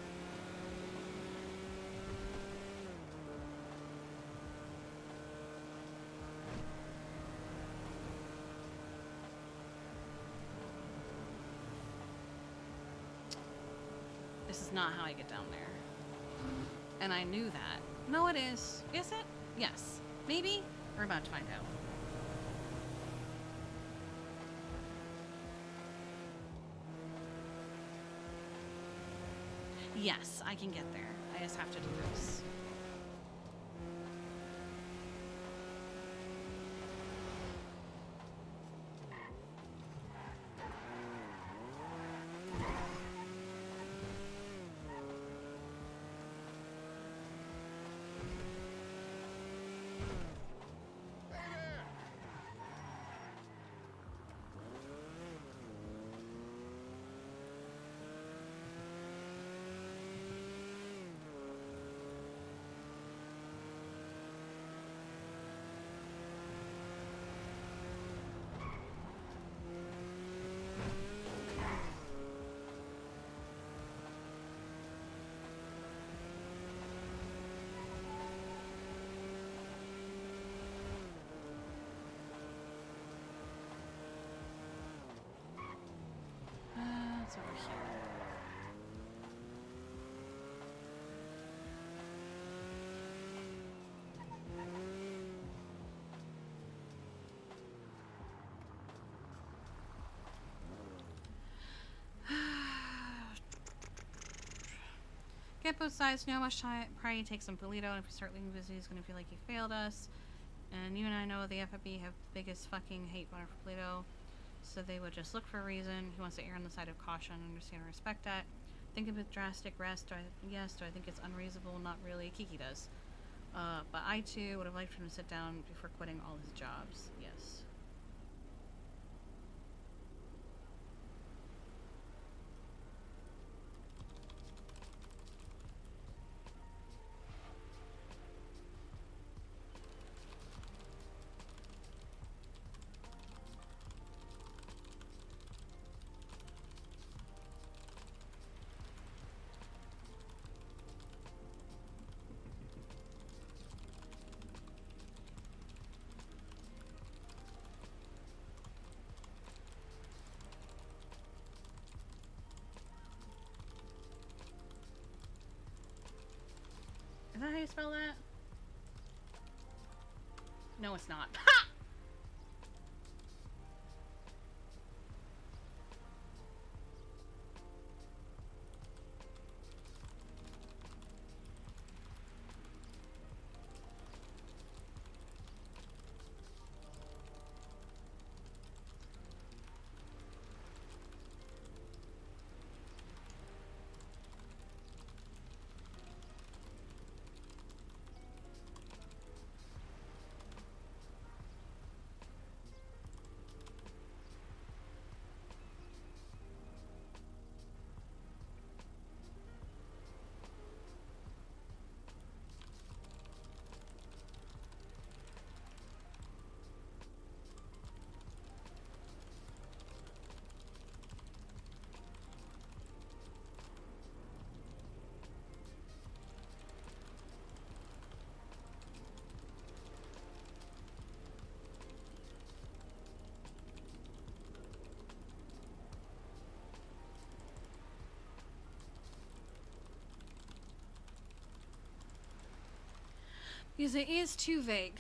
This is not how I get down there. And I knew that. No, it is. Is it? Yes. Maybe? We're about to find out. Yes, I can get there. I just have to do this. It's over here. Get both sides. Know how much time probably takes some Polito, and if we start leaving busy, he's gonna feel like he failed us. And you and I know the FFB have the biggest fucking hate for Polito, so they would just look for a reason. He wants to err on the side of caution, understand and respect that. Think of it drastic rest. Yes. Do I think it's unreasonable? Not really. Kiki does. But I too would have liked for him to sit down before quitting all his jobs. Yes. Is that how you spell that? No, it's not. Ha! Because it is too vague.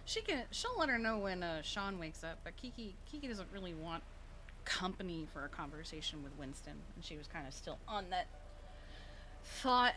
She'll let her know when Sean wakes up, but Kiki doesn't really want company for a conversation with Winston, and she was kind of still on that thought.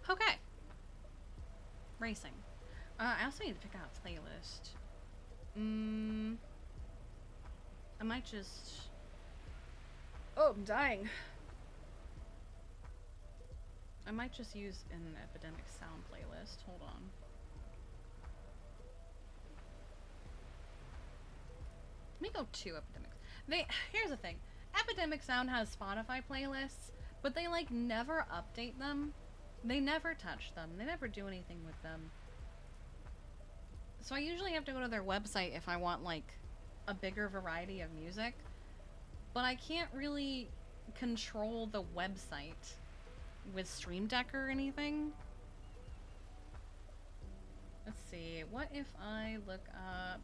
Okay. Racing. I also need to pick out a playlist. I might just... Oh, I'm dying. I might just use an Epidemic Sound playlist. Hold on. Let me go to Epidemic. Here's the thing. Epidemic Sound has Spotify playlists, but they like never update them. They never touch them. They never do anything with them. So I usually have to go to their website if I want like a bigger variety of music. But I can't really control the website with Stream Deck or anything. Let's see. What if I look up...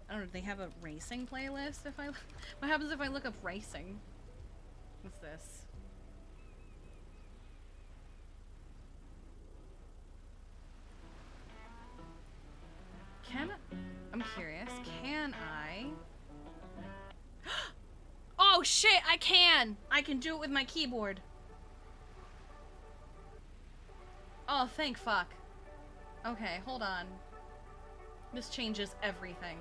I don't know, do they have a racing playlist? What happens if I look up racing? What's this? I'm curious, can I? Oh shit, I can! I can do it with my keyboard. Oh, thank fuck. Okay, hold on. This changes everything.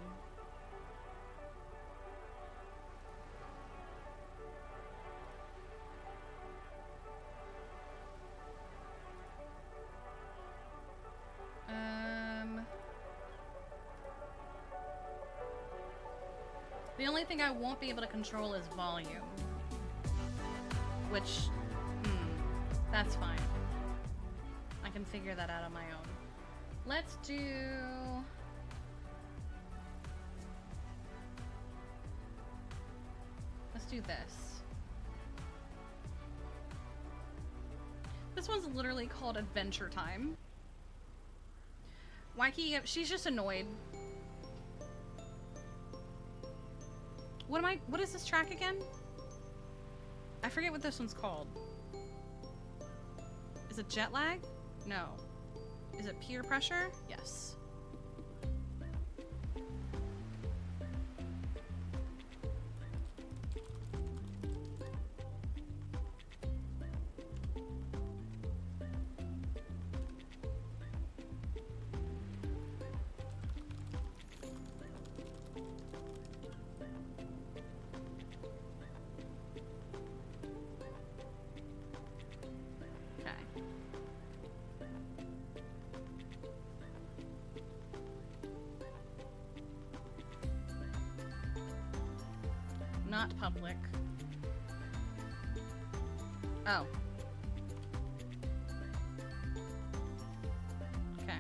The only thing I won't be able to control is volume. Which, that's fine. I can figure that out on my own. Let's do... Let's do this. This one's literally called Adventure Time. Wacky, she's just annoyed. What is this track again? I forget what this one's called. Is it jet lag? No. Is it peer pressure? Yes. Not public. Oh. Okay.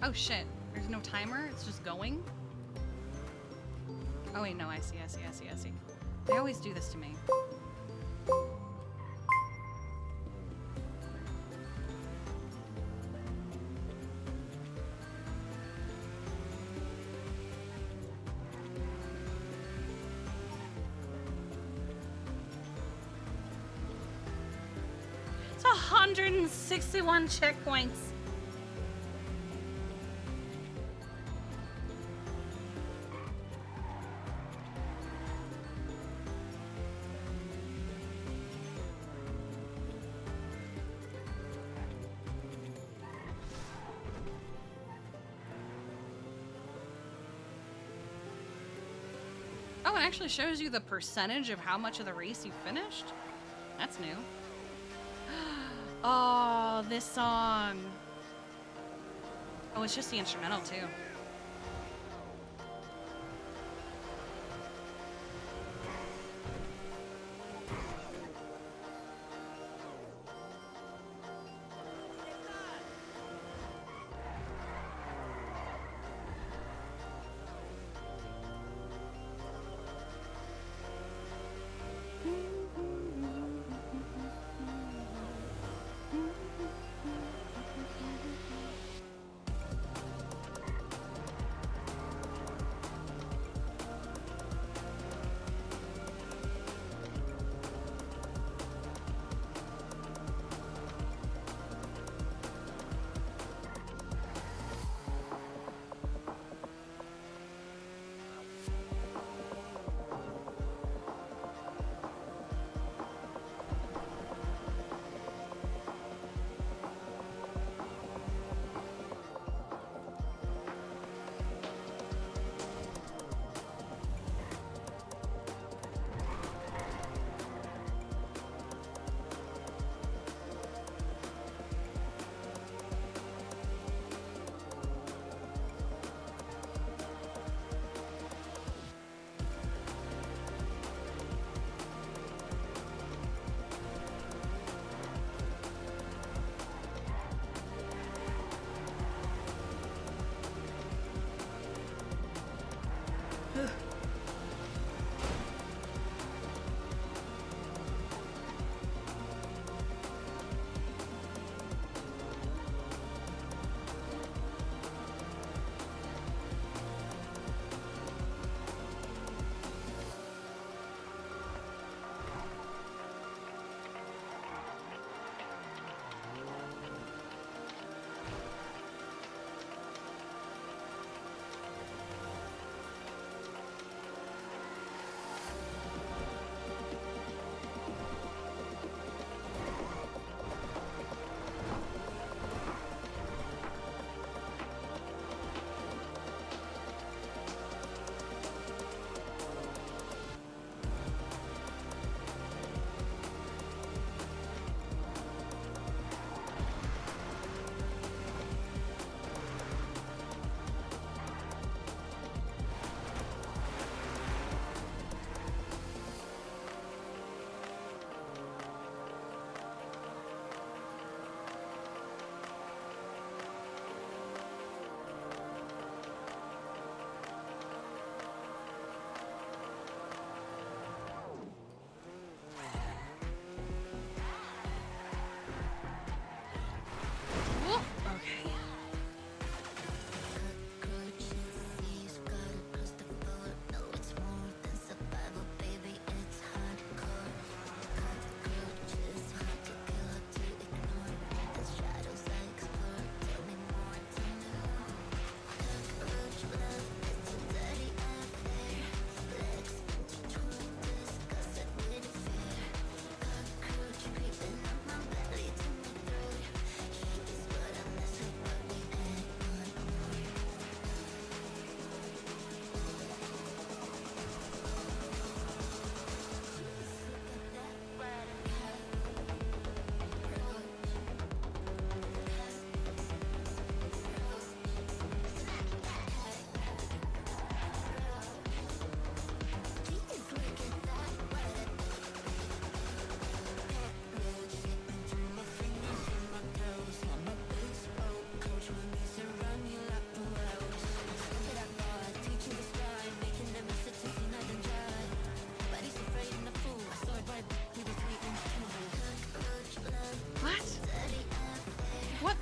Oh shit, there's no timer, it's just going? Oh wait, no, I see. They always do this to me. 161 checkpoints. Oh, it actually shows you the percentage of how much of the race you finished? That's new. Oh, this song. Oh, it's just the instrumental too.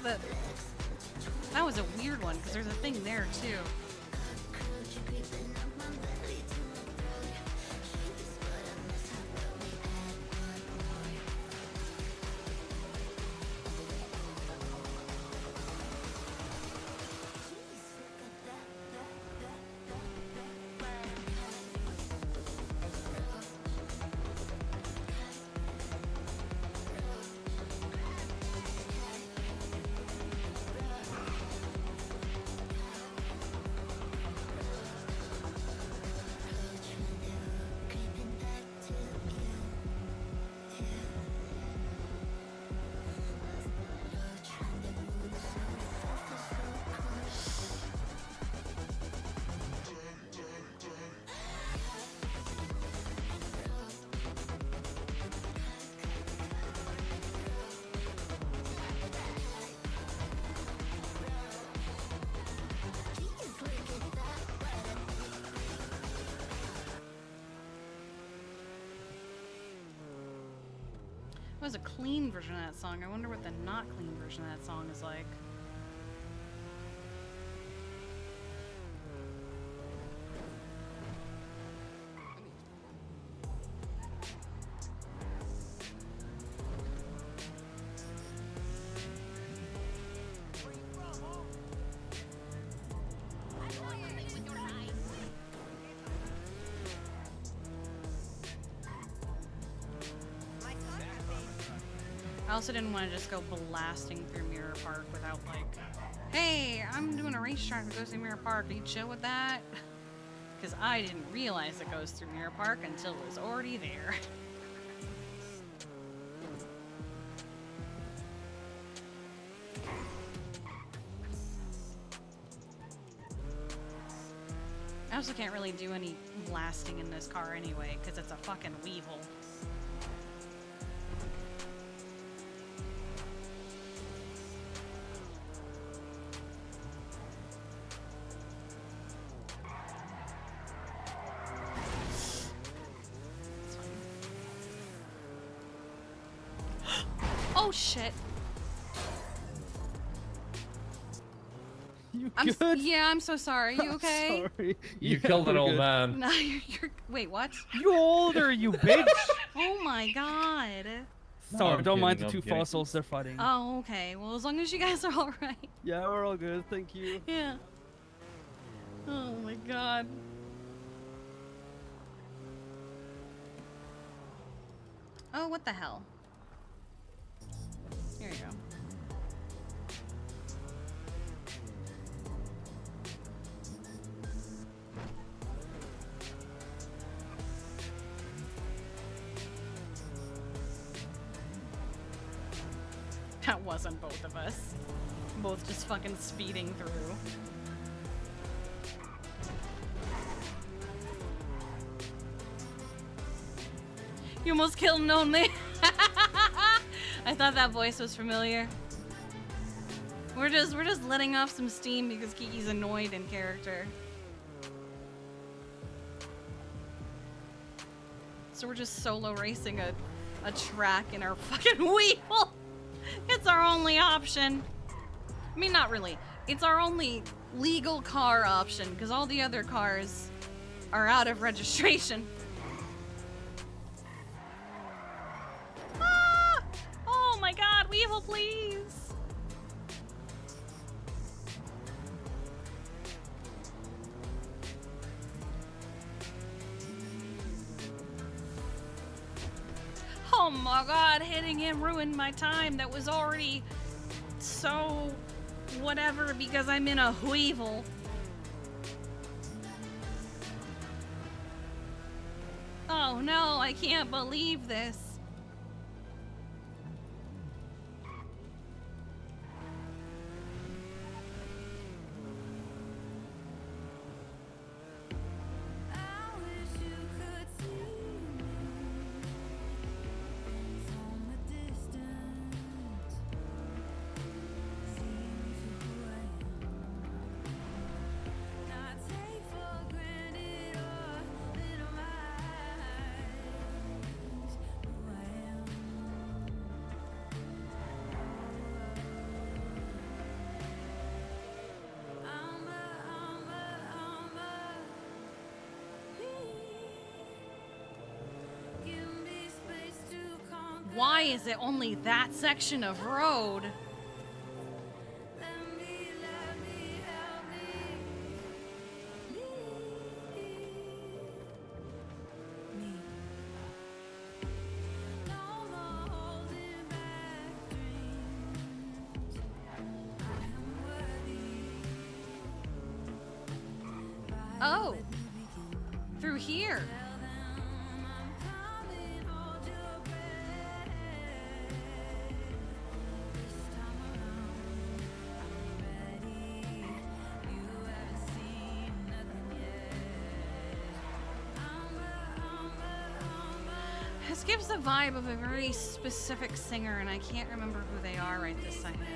the... That was a weird one, because there's a thing there, too. That was a clean version of that song. I wonder what the not clean version of that song is like. I also didn't want to just go blasting through Mirror Park without like, hey, I'm doing a racetrack that goes through Mirror Park. Are you chill with that? Because I didn't realize it goes through Mirror Park until it was already there. I also can't really do any blasting in this car anyway, because it's a fucking Weevil. Oh shit! You I'm good? yeah, I'm so sorry. You okay? Sorry. You Yeah, killed an we're old good. man. No, you're. Wait, what? You older, you bitch! Oh my god. Sorry, I'm don't mind kidding, the I'm two kidding. fossils, they're fighting. Oh, okay. Well, as long as you guys are all right. Yeah, we're all good, thank you. Yeah. Oh my god. Oh, what the hell? Here you go. That wasn't both of us. Both just fucking speeding through. You almost killed an old man. I thought that voice was familiar. We're just letting off some steam because Kiki's annoyed in character. So we're just solo racing a track in our fucking Weevil. It's our only option. I mean, not really. It's our only legal car option because all the other cars are out of registration. Ah! Oh my god, Weevil, please! Oh my god, hitting him ruined my time that was already so whatever because I'm in a Weevil. Oh no, I can't believe this. Why is it only that section of road? Oh, through here. This gives the vibe of a very specific singer, and I can't remember who they are right this second.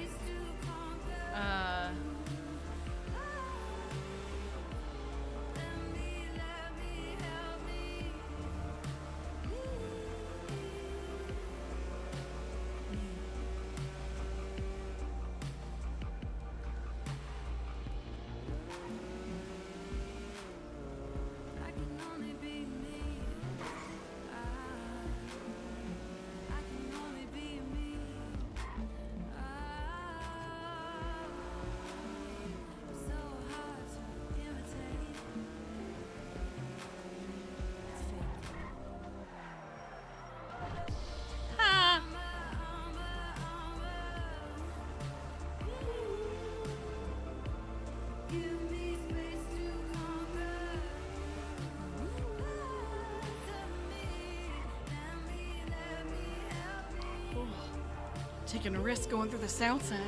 Taking a risk going through the south side.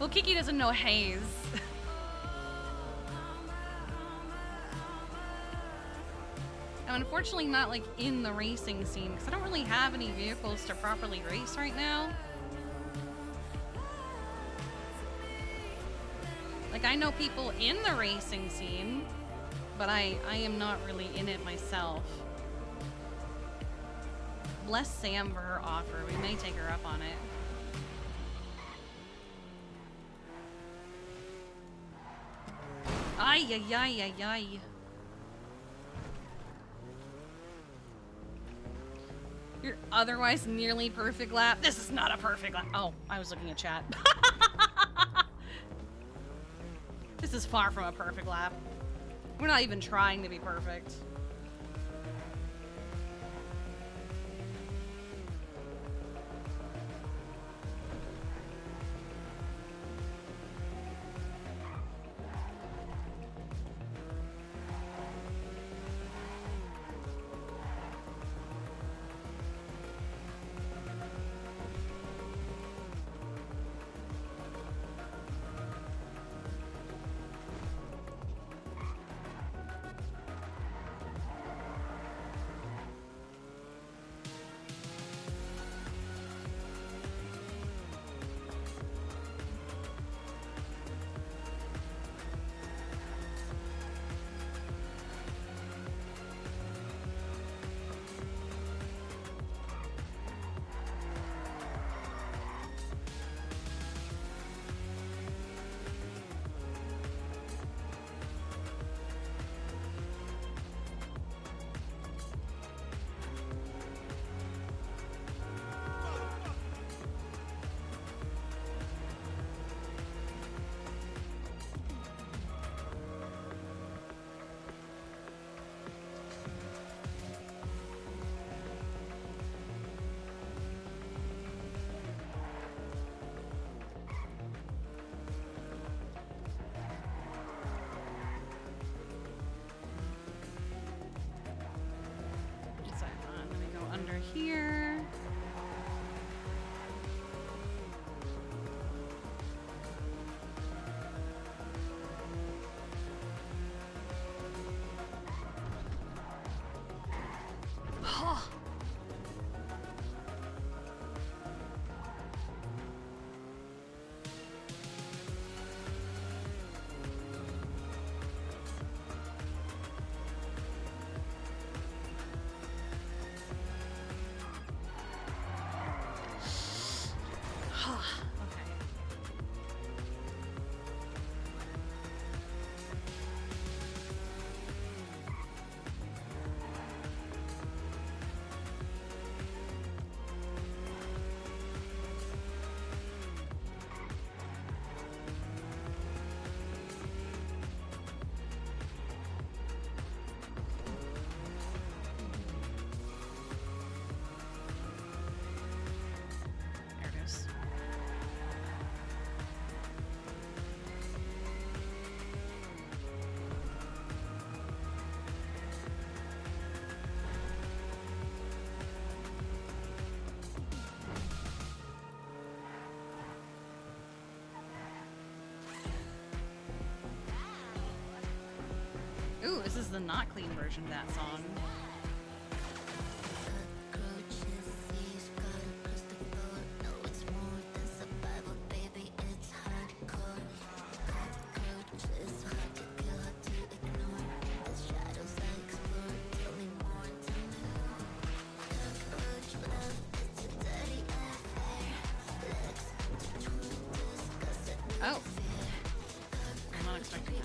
Well, Kiki doesn't know haze. I'm unfortunately not like in the racing scene because I don't really have any vehicles to properly race right now. Like, I know people in the racing scene, but I am not really in it myself. Bless Sam for her offer. We may take her up on it. Ay, ay, ay, ay, ay. Your otherwise nearly perfect lap. This is not a perfect lap. Oh, I was looking at chat. This is far from a perfect lap. We're not even trying to be perfect. Here. Ooh, this is the not clean version of that song. Oh. I'm not expecting that.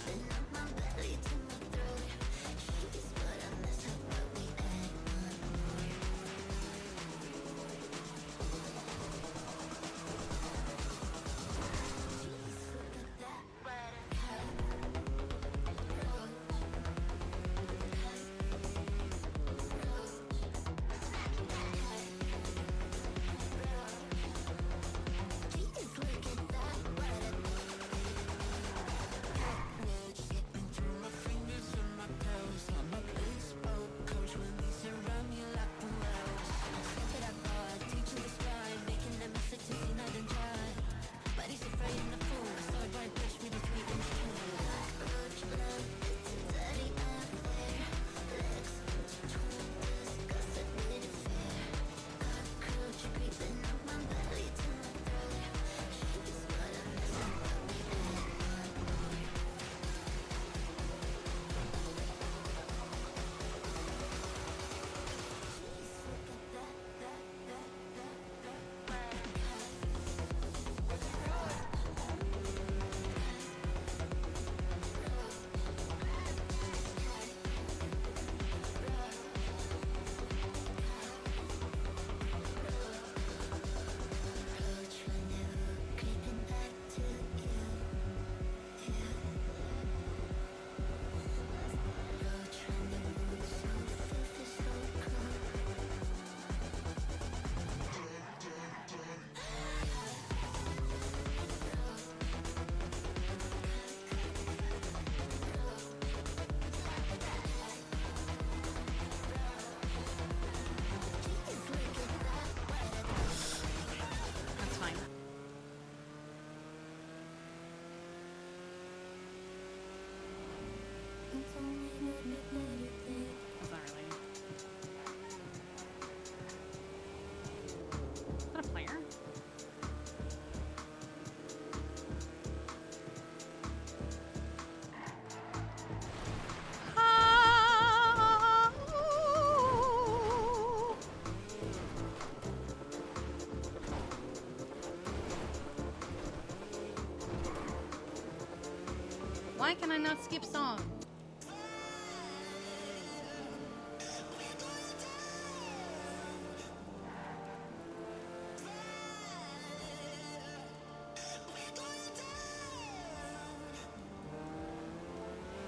Why can I not skip song?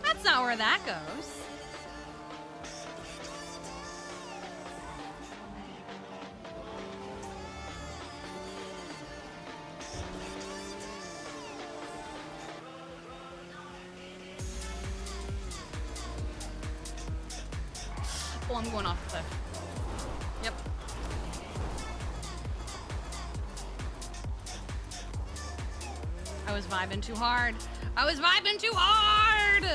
That's not where that goes. Oh, I'm going off the cliff. Yep. I was vibing too hard. I was vibing too hard!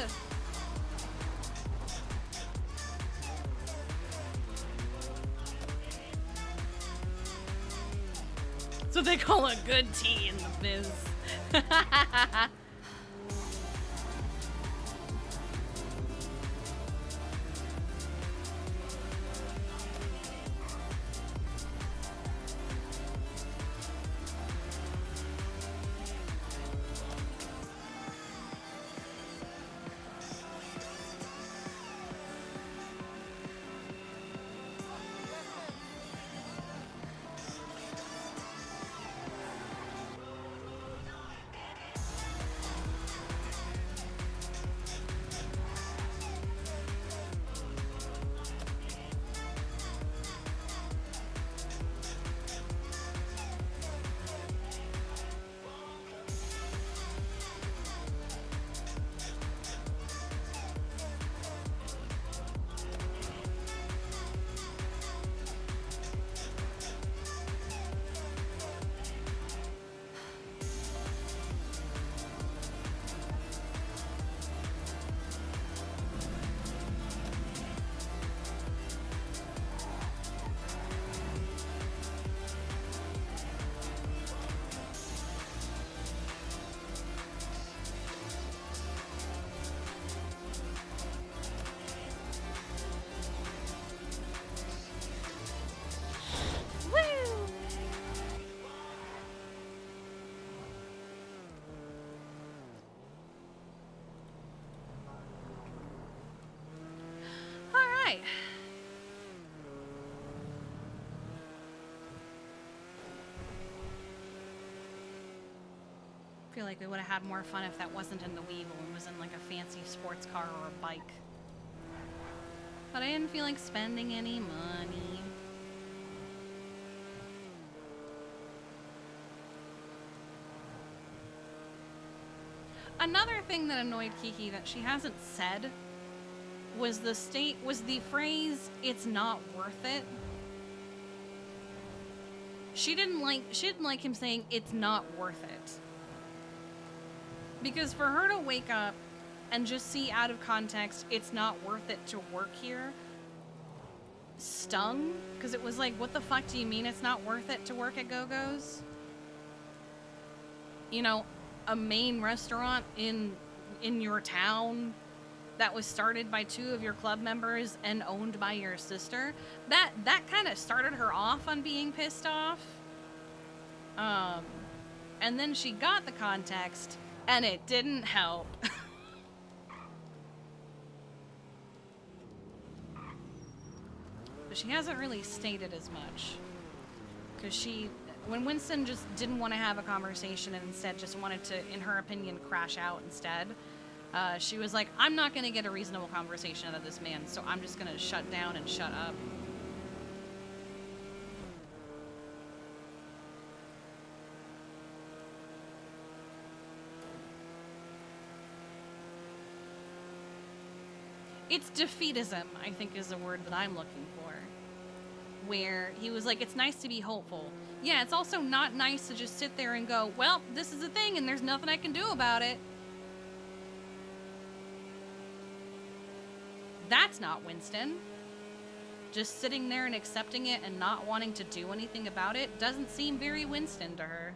That's what they call a good tea in the biz. Alright. I feel like we would have had more fun if that wasn't in the Weevil and was in like a fancy sports car or a bike. But I didn't feel like spending any money. Another thing that annoyed Kiki that she hasn't said was the phrase, "It's not worth it." She didn't like him saying it's not worth it. Because for her to wake up and just see out of context, it's not worth it to work here, stung. Because it was like, what the fuck do you mean it's not worth it to work at Go-Go's? You know, a main restaurant in your town that was started by 2 of your club members and owned by your sister. That kind of started her off on being pissed off. And then she got the context, and it didn't help. But she hasn't really stated as much. Because when Winston just didn't want to have a conversation and instead just wanted to, in her opinion, crash out instead, she was like, I'm not going to get a reasonable conversation out of this man, so I'm just going to shut down and shut up. It's defeatism, I think, is the word that I'm looking for. Where he was like, it's nice to be hopeful. Yeah, it's also not nice to just sit there and go, well, this is a thing and there's nothing I can do about it. That's not Winston. Just sitting there and accepting it and not wanting to do anything about it doesn't seem very Winston to her.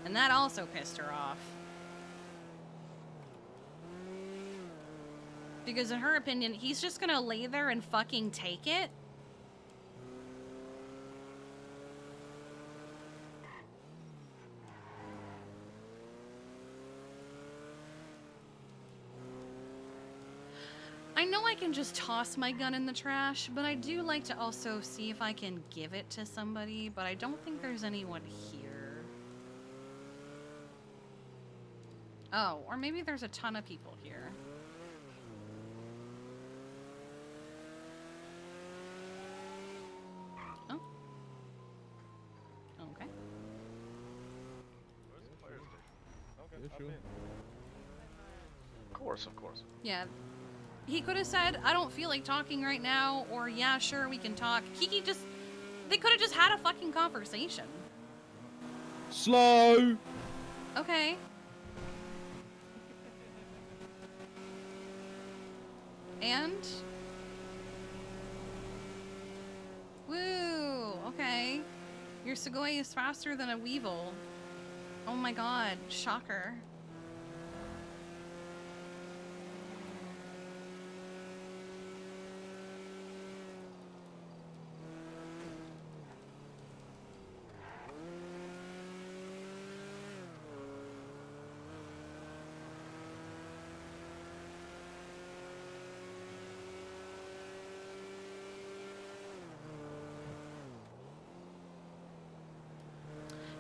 And that also pissed her off. Because in her opinion, he's just gonna lay there and fucking take it. can just toss my gun in the trash, but I do like to also see if I can give it to somebody, but I don't think there's anyone here. Oh, or maybe there's a ton of people here. Oh. Okay. Where's the fire station? Okay, Yeah, I've sure. been. Of course, of course. Yeah. He could have said, I don't feel like talking right now, or yeah, sure, we can talk. Kiki just... They could have just had a fucking conversation. Slow. Okay. And? Woo! Okay. Your Segoy is faster than a Weevil. Oh my god, shocker.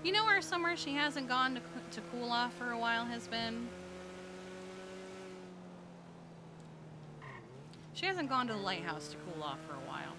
You know where somewhere she hasn't gone to cool off for a while has been? She hasn't gone to the lighthouse to cool off for a while.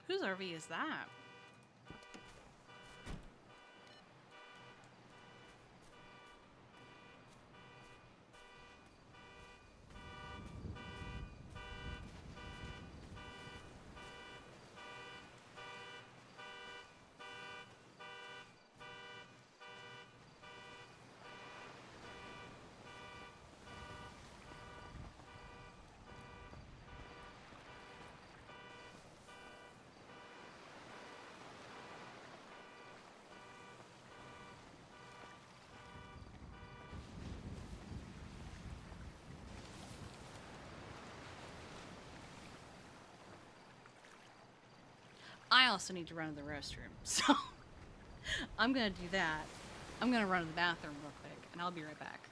Whose RV is that? I also need to run to the restroom, so I'm gonna do that. I'm gonna run to the bathroom real quick, and I'll be right back.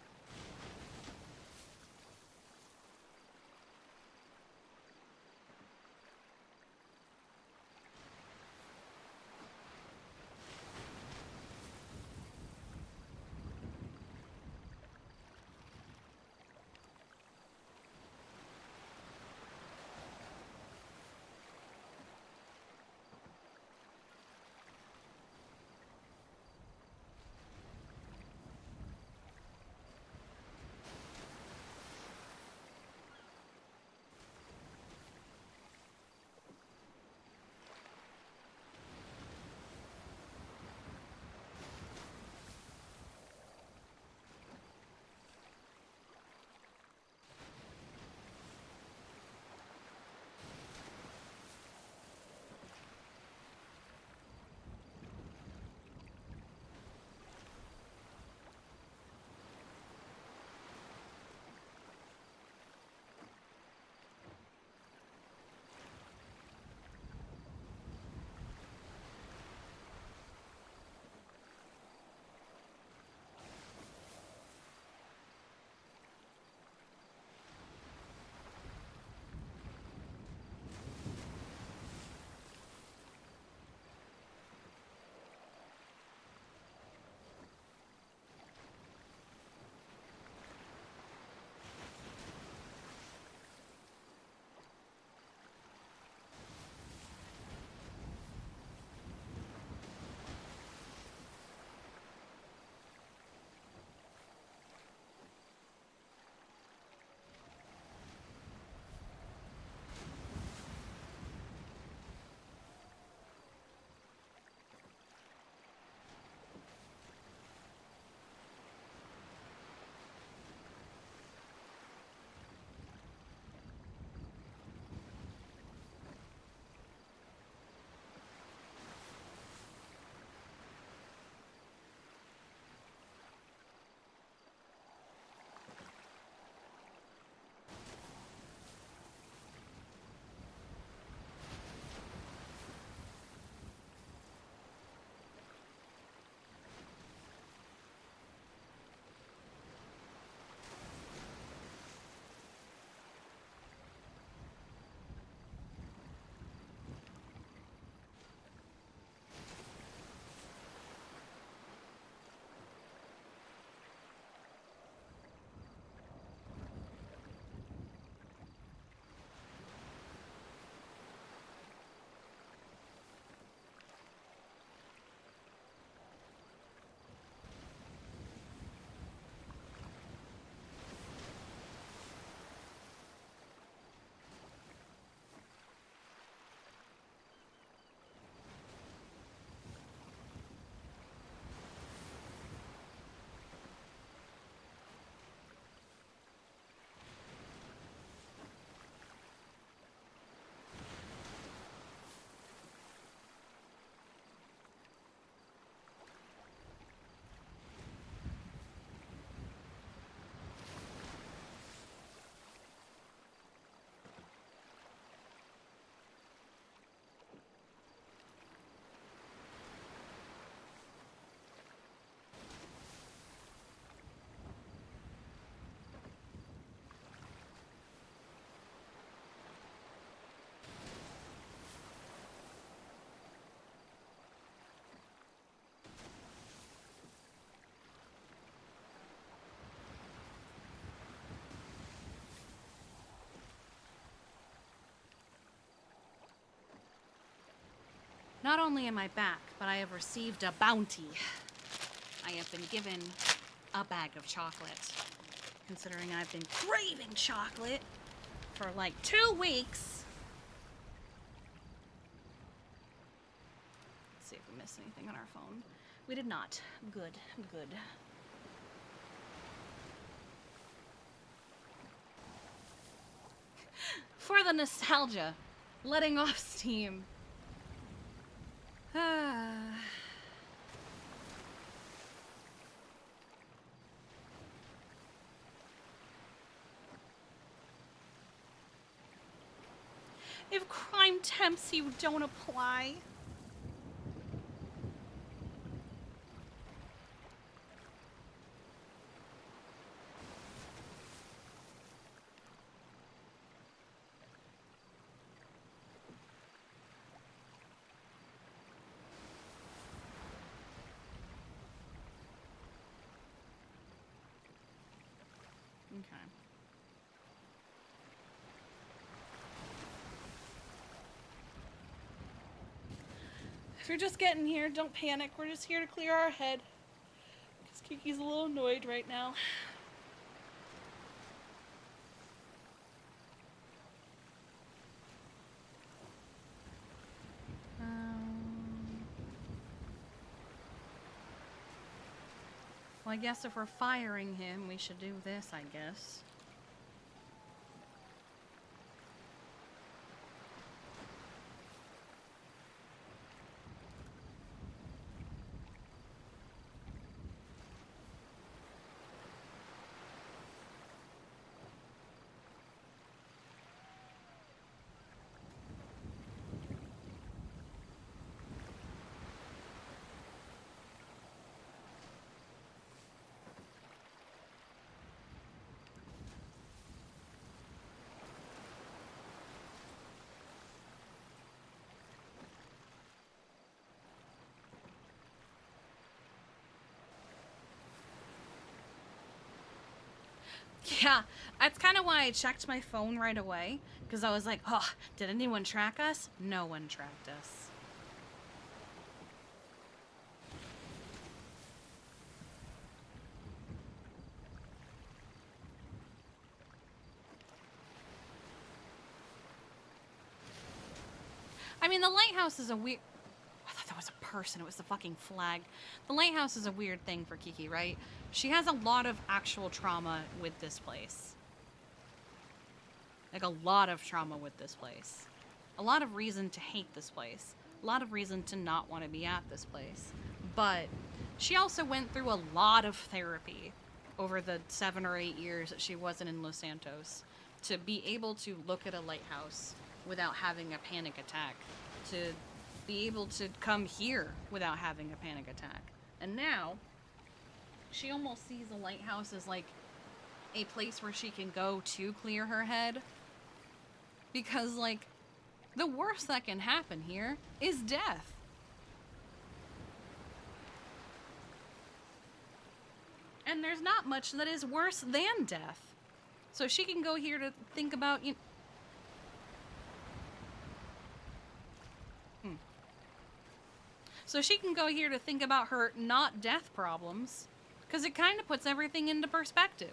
Not only am I back, but I have received a bounty. I have been given a bag of chocolate. Considering I've been craving chocolate for like 2 weeks. Let's see if we missed anything on our phone. We did not. Good, good. For the nostalgia, letting off steam. If crime tempts you, don't apply. Okay. If you're just getting here, don't panic. We're just here to clear our head. Because Kiki's a little annoyed right now. Well, I guess if we're firing him, we should do this, I guess. Yeah, that's kind of why I checked my phone right away. Because I was like, oh, did anyone track us? No one tracked us. I mean, the lighthouse is a weird... I thought that was a person. It was the fucking flag. The lighthouse is a weird thing for Kiki, right? She has a lot of actual trauma with this place. Like, a lot of trauma with this place. A lot of reason to hate this place. A lot of reason to not want to be at this place. But she also went through a lot of therapy over the 7 or 8 years that she wasn't in Los Santos to be able to look at a lighthouse without having a panic attack. To be able to come here without having a panic attack. And now, she almost sees a lighthouse as like a place where she can go to clear her head. Because, like, the worst that can happen here is death. And there's not much that is worse than death. So she can go here to think about, So she can go here to think about her not death problems, because it kind of puts everything into perspective.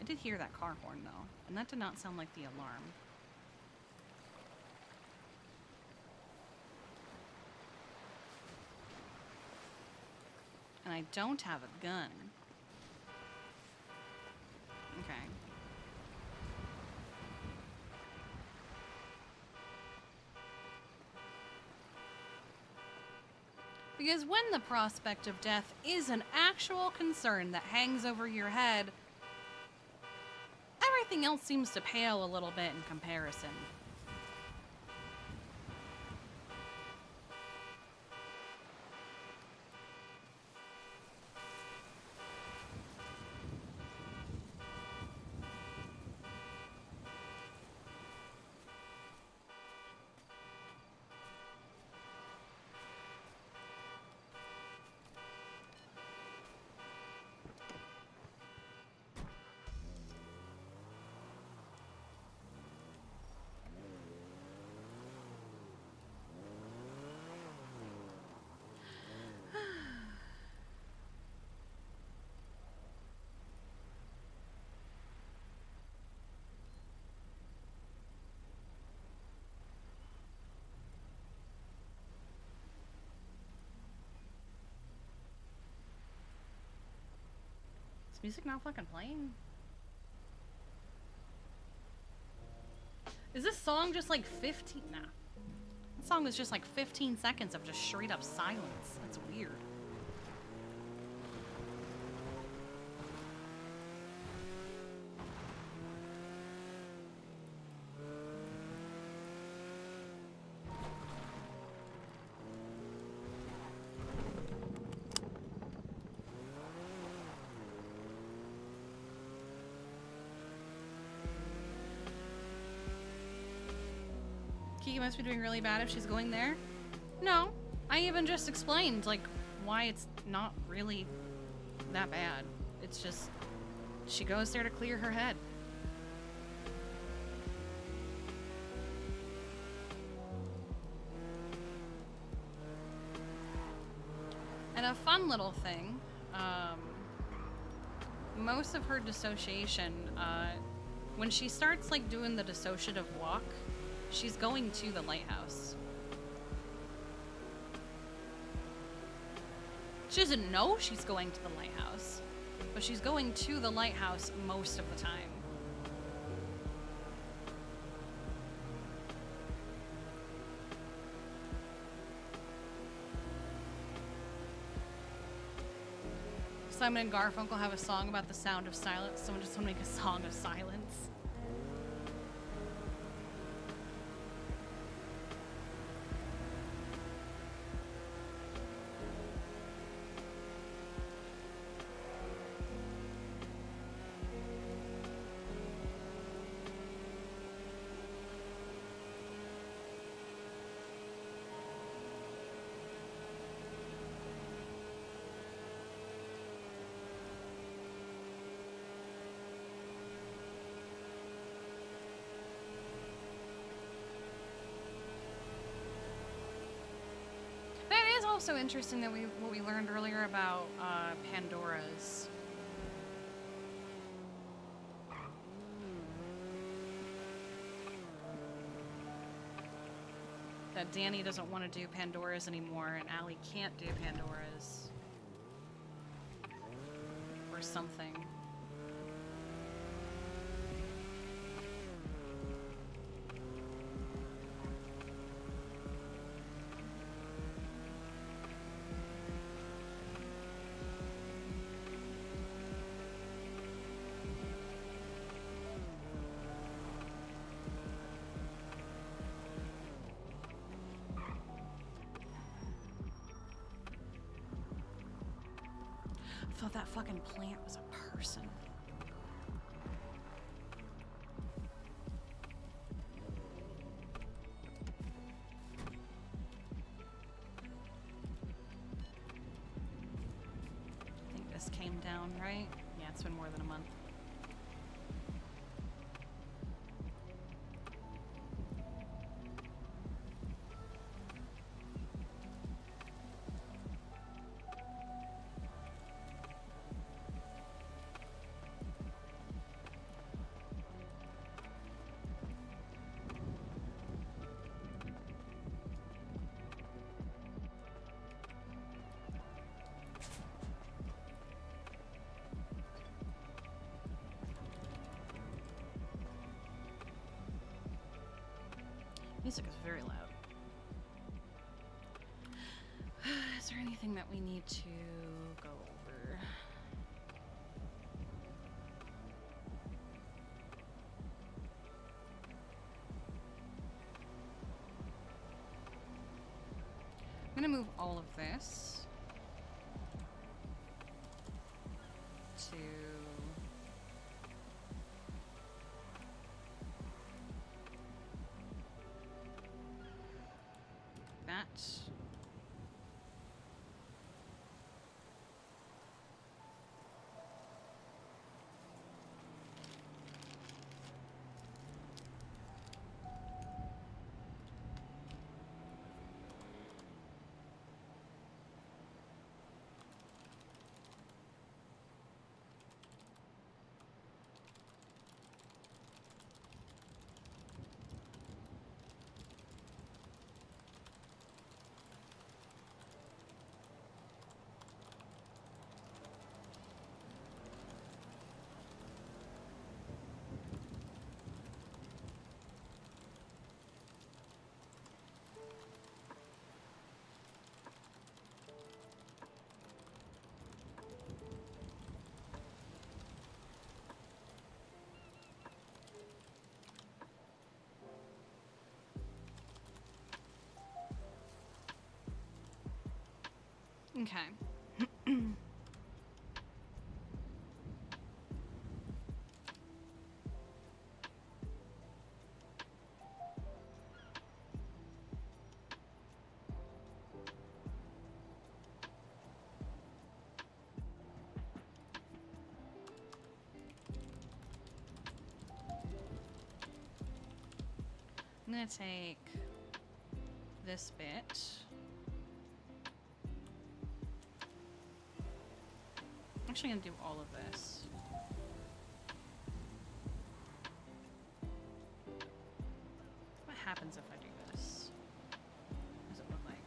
I did hear that car horn, though, and that did not sound like the alarm. And I don't have a gun. Okay. Because when the prospect of death is an actual concern that hangs over your head, everything else seems to pale a little bit in comparison. music not fucking playing? Is this song just like 15? Nah. That song was just like 15 seconds of just straight up silence. That's weird. Kiki must be doing really bad if she's going there. No, I even just explained, like, why it's not really that bad. It's just, she goes there to clear her head. And a fun little thing, most of her dissociation, when she starts, like, doing the dissociative walk, she's going to the lighthouse. She doesn't know she's going to the lighthouse, but she's going to the lighthouse most of the time. Simon and Garfunkel have a song about the sound of silence. Someone just want to make a song of silence. Also interesting that what we learned earlier about Pandora's. That Danny doesn't want to do Pandora's anymore, and Allie can't do Pandora's. Or something. I thought that fucking plant was a person. I think this came down, right? Yeah, it's been more than a month. Music is very loud. Is there anything that we need to go over? I'm gonna move all of this to that. Okay. I'm gonna take this bit. I'm actually gonna do all of this. What happens if I do this? What does it look like?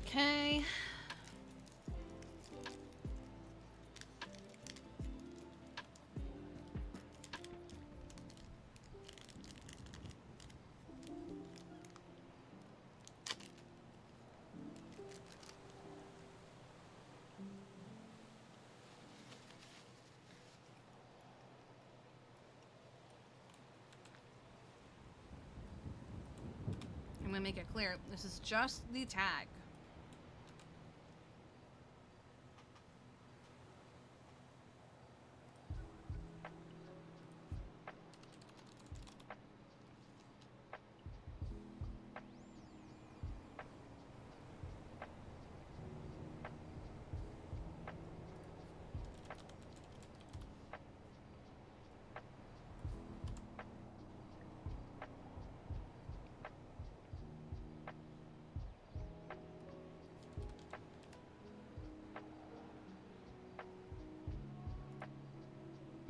Okay. I'm gonna make it clear. This is just the tag.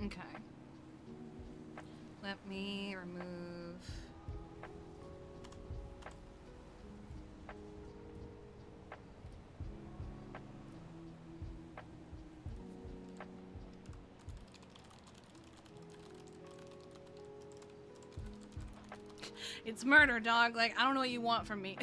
Okay. Let me remove. It's murder, dog. Like, I don't know what you want from me.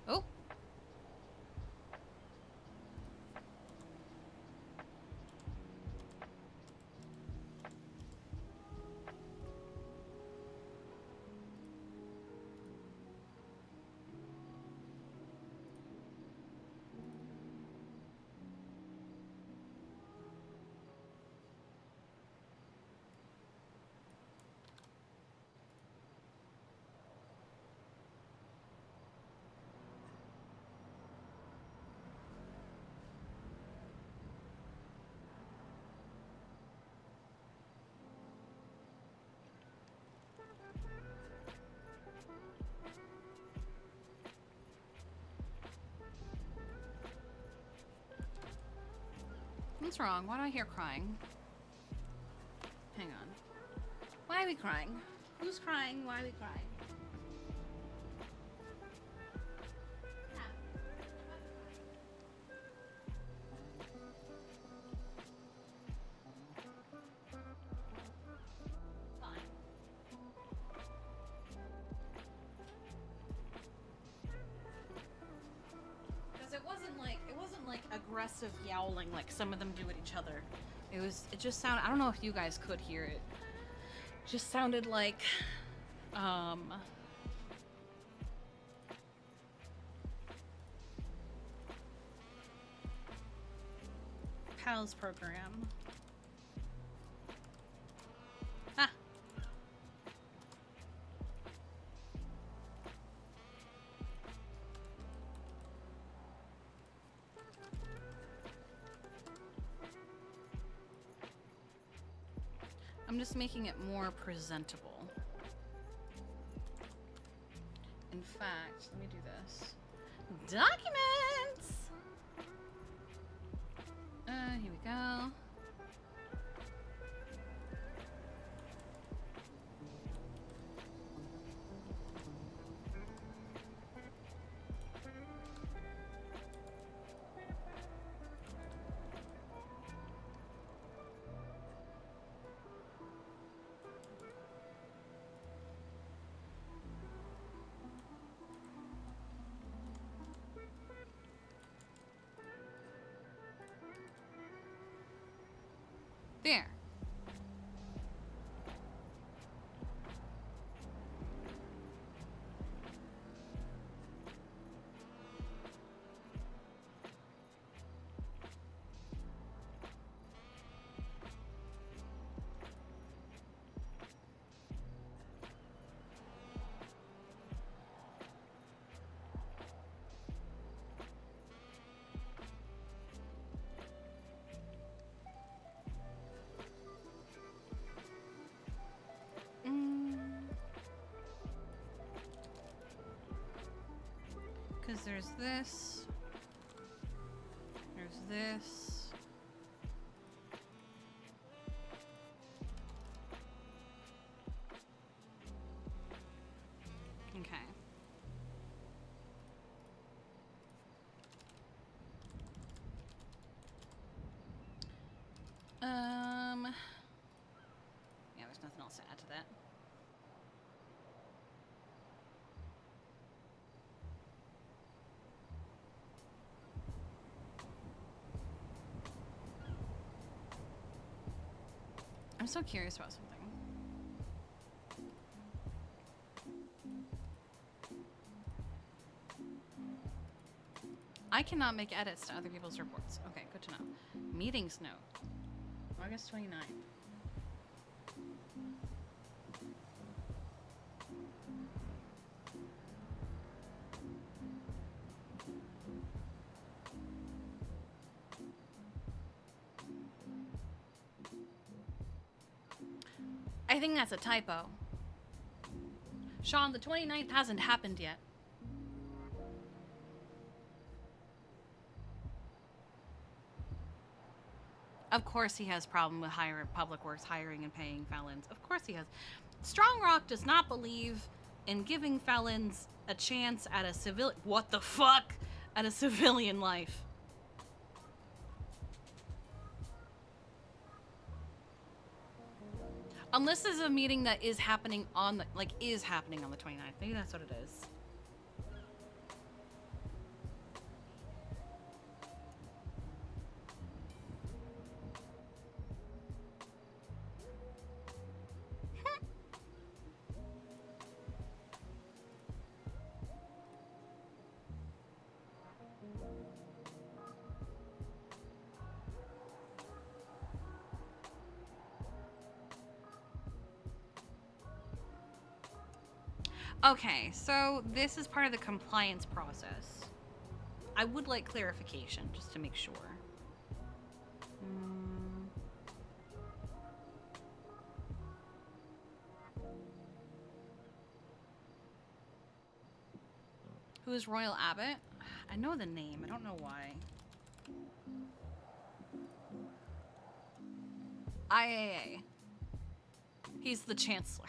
Oh. What's wrong? Why do I hear crying? Hang on. Why are we crying? Who's crying? Why are we crying? aggressive yowling like some of them do at each other. It just sounded, I don't know if you guys could hear it. It just sounded like, PALS program. Ah. I'm just making it more presentable. In fact, let me do this. Documents! Here we go. There. Because there's this. There's this. Okay. Yeah, there's nothing else to add to that. I'm so curious about something. I cannot make edits to other people's reports. Okay, good to know. Meetings note. August 29th. I think that's a typo. Sean, the 29th hasn't happened yet. Of course he has problem with public works hiring and paying felons. Of course he has. Strong Rock does not believe in giving felons a chance at a what the fuck? At a civilian life. Unless there's a meeting that is happening on the, is happening on the 29th. Maybe that's what it is. Okay, so this is part of the compliance process. I would like clarification, just to make sure. Who is Royal Abbot? I know the name, I don't know why. IAA. He's the Chancellor.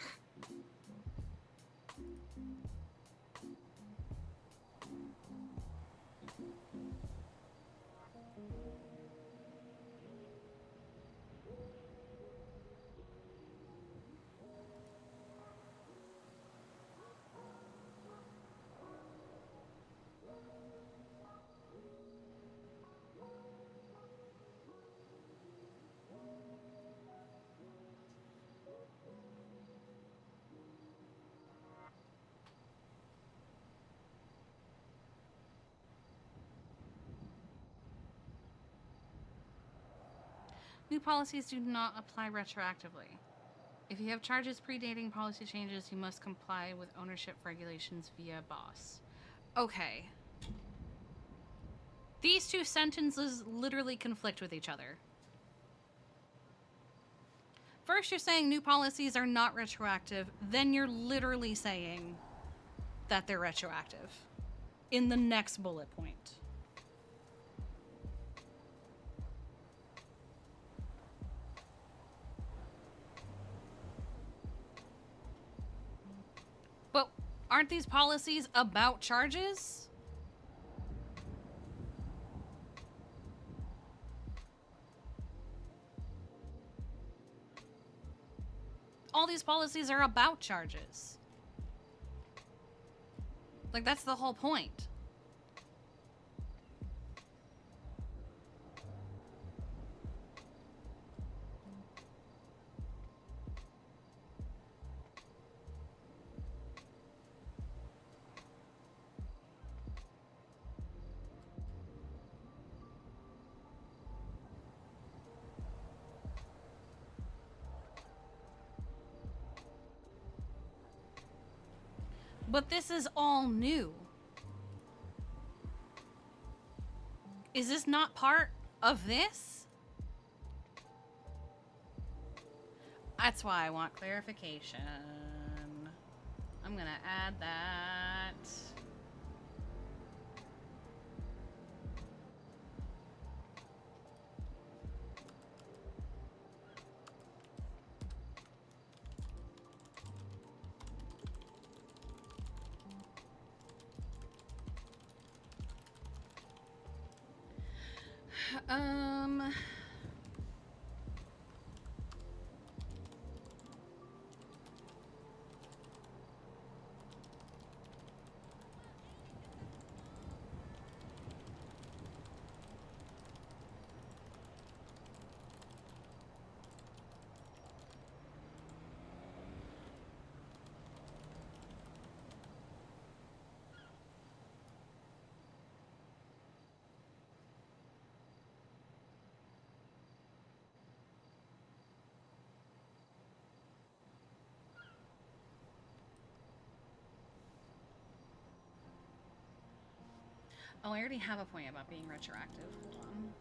New policies do not apply retroactively. If you have charges predating policy changes, you must comply with ownership regulations via boss. Okay. These two sentences literally conflict with each other. First, you're saying new policies are not retroactive, then you're literally saying that they're retroactive in the next bullet point. But aren't these policies about charges? All these policies are about charges. Like, that's the whole point. But this is all new. Is this not part of this? That's why I want clarification. I'm gonna add that. Um... Oh, I already have a point about being retroactive. Hold on.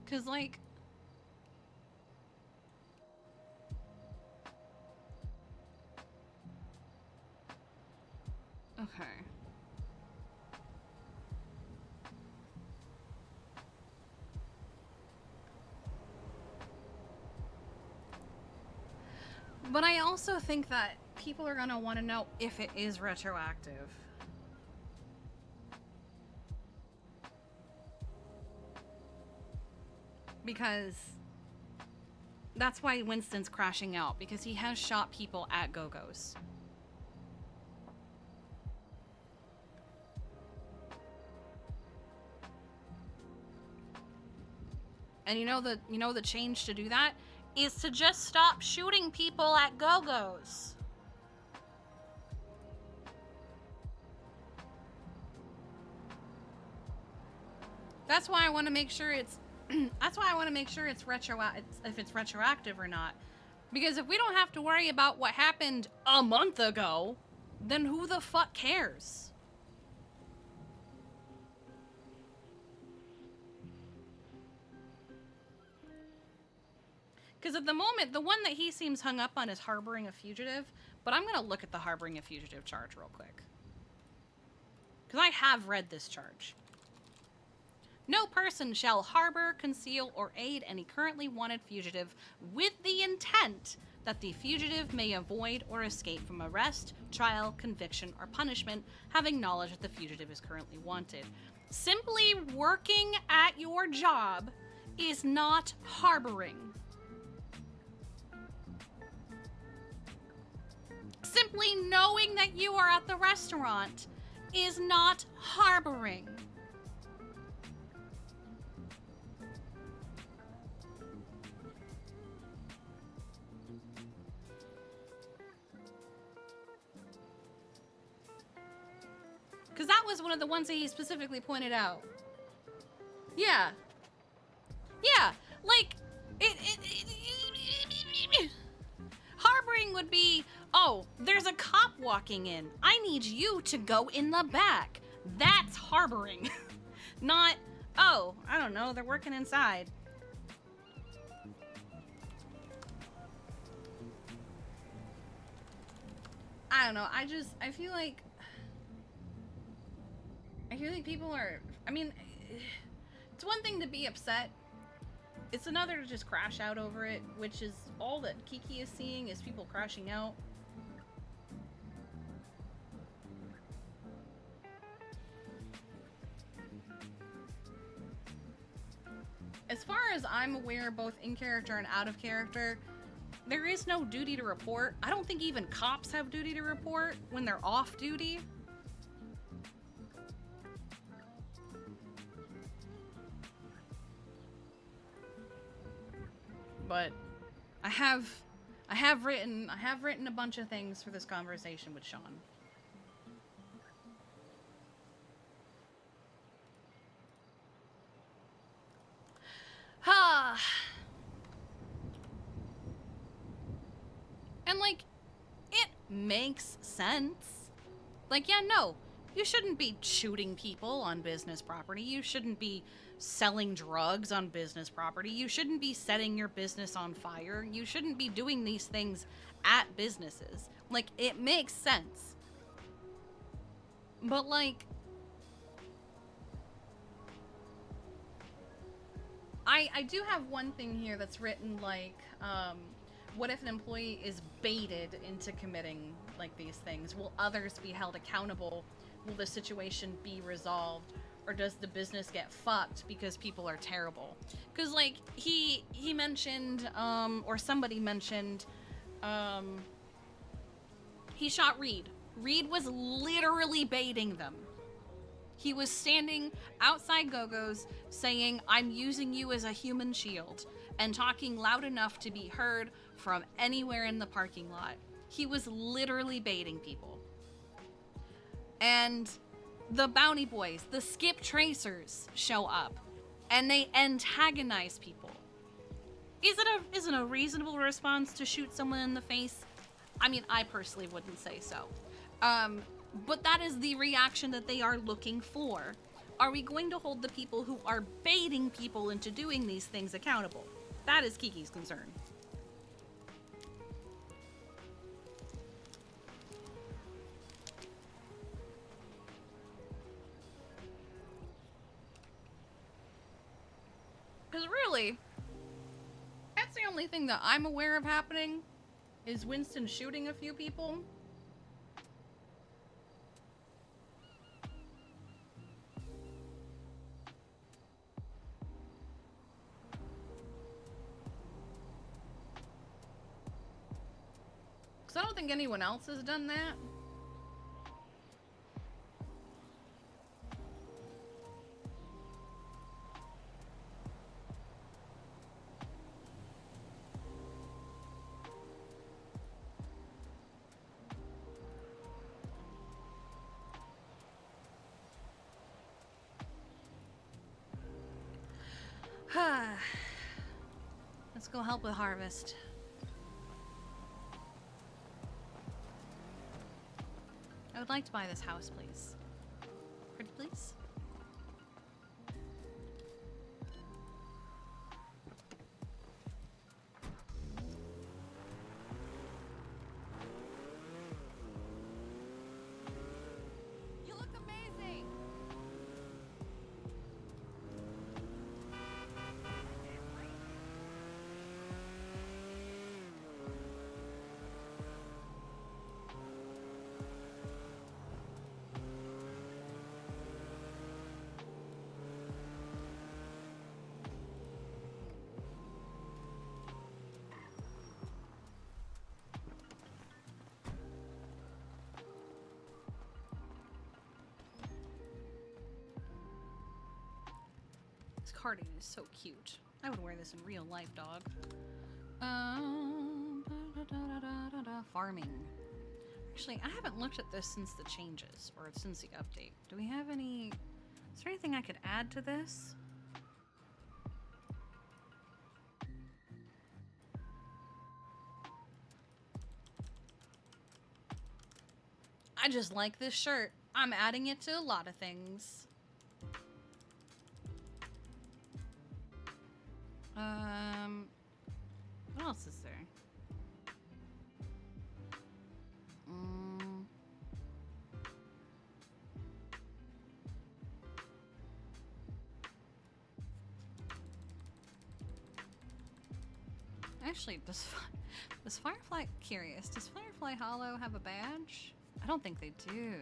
Cause like... Okay. But I also think that people are gonna want to know if it is retroactive. Because that's why Winston's crashing out, because he has shot people at Go-Go's. And you know the change to do that is to just stop shooting people at Go-Go's. That's why I want to make sure it's that's why I want to make sure it's if it's retroactive or not. Because if we don't have to worry about what happened a month ago, then who the fuck cares? Because at the moment, the one that he seems hung up on is harboring a fugitive, but I'm going to look at the harboring a fugitive charge real quick. Because I have read this charge. No person shall harbor, conceal, or aid any currently wanted fugitive with the intent that the fugitive may avoid or escape from arrest, trial, conviction, or punishment, having knowledge that the fugitive is currently wanted. Simply working at your job is not harboring. Simply knowing that you are at the restaurant is not harboring. Because that was one of the ones that he specifically pointed out. Yeah. Yeah, like, harboring would be, oh, there's a cop walking in. I need you to go in the back. That's harboring. Not, oh, I don't know, they're working inside. I don't know, I feel like people are, I mean, it's one thing to be upset. It's another to just crash out over it, which is all that Kiki is seeing is people crashing out. As far as I'm aware, both in character and out of character, there is no duty to report. I don't think even cops have duty to report when they're off duty. But I have written a bunch of things for this conversation with Sean. And like, it makes sense. Like, yeah, no, you shouldn't be shooting people on business property. You shouldn't be selling drugs on business property. You shouldn't be setting your business on fire. You shouldn't be doing these things at businesses. Like, it makes sense. But like, I do have one thing here that's written like, what if an employee is baited into committing like these things? Will others be held accountable? Will the situation be resolved? Or does the business get fucked because people are terrible? Because like he mentioned, or somebody mentioned, he shot Reed. Reed was literally baiting them. He was standing outside Go-Go's saying, I'm using you as a human shield, and talking loud enough to be heard from anywhere in the parking lot. He was literally baiting people. And the bounty boys, the skip tracers, show up, and they antagonize people. Is it a reasonable response to shoot someone in the face? I mean, I personally wouldn't say so. But that is the reaction that they are looking for. Are we going to hold the people who are baiting people into doing these things accountable? That is Kiki's concern. Because really, that's the only thing that I'm aware of happening, is Winston shooting a few people. Because I don't think anyone else has done that. Let's go help with harvest. I would like to buy this house, please. Pretty please? This cardigan is so cute. I would wear this in real life, dog. Farming. Actually, I haven't looked at this since the changes, or since the update. Do we have any... Is there anything I could add to this? I just like this shirt. I'm adding it to a lot of things. What else is there? Actually, does Firefly... Curious, does Firefly Hollow have a badge? I don't think they do.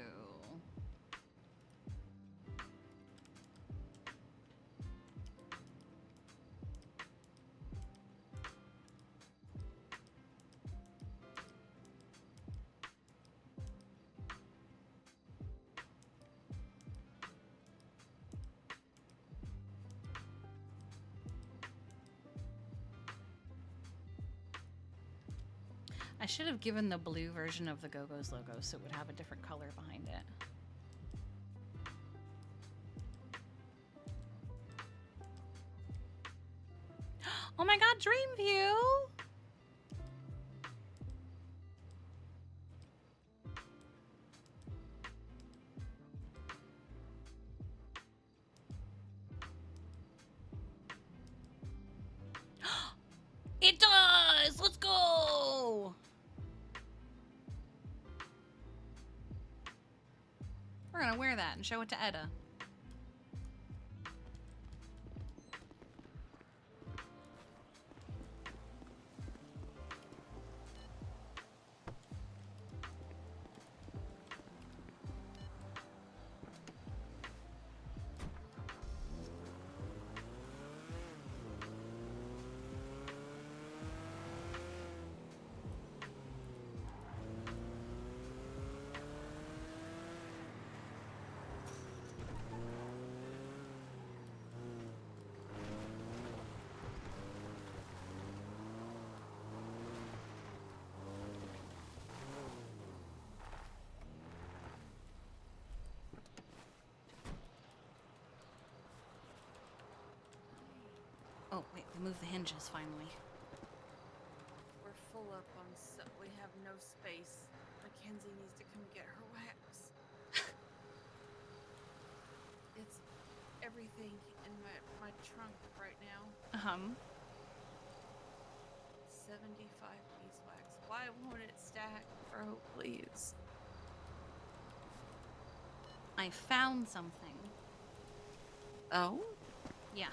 I should have given the blue version of the Go-Go's logo so it would have a different color behind it. Oh my god, Dreamview! It does! Let's go! We're gonna wear that and show it to Edda. Oh, wait, they moved the hinges finally. We're full up on we have no space. Mackenzie needs to come get her wax. It's everything in my trunk right now. 75 beeswax. Why won't it stack? Bro, please. I found something. Oh? Yeah.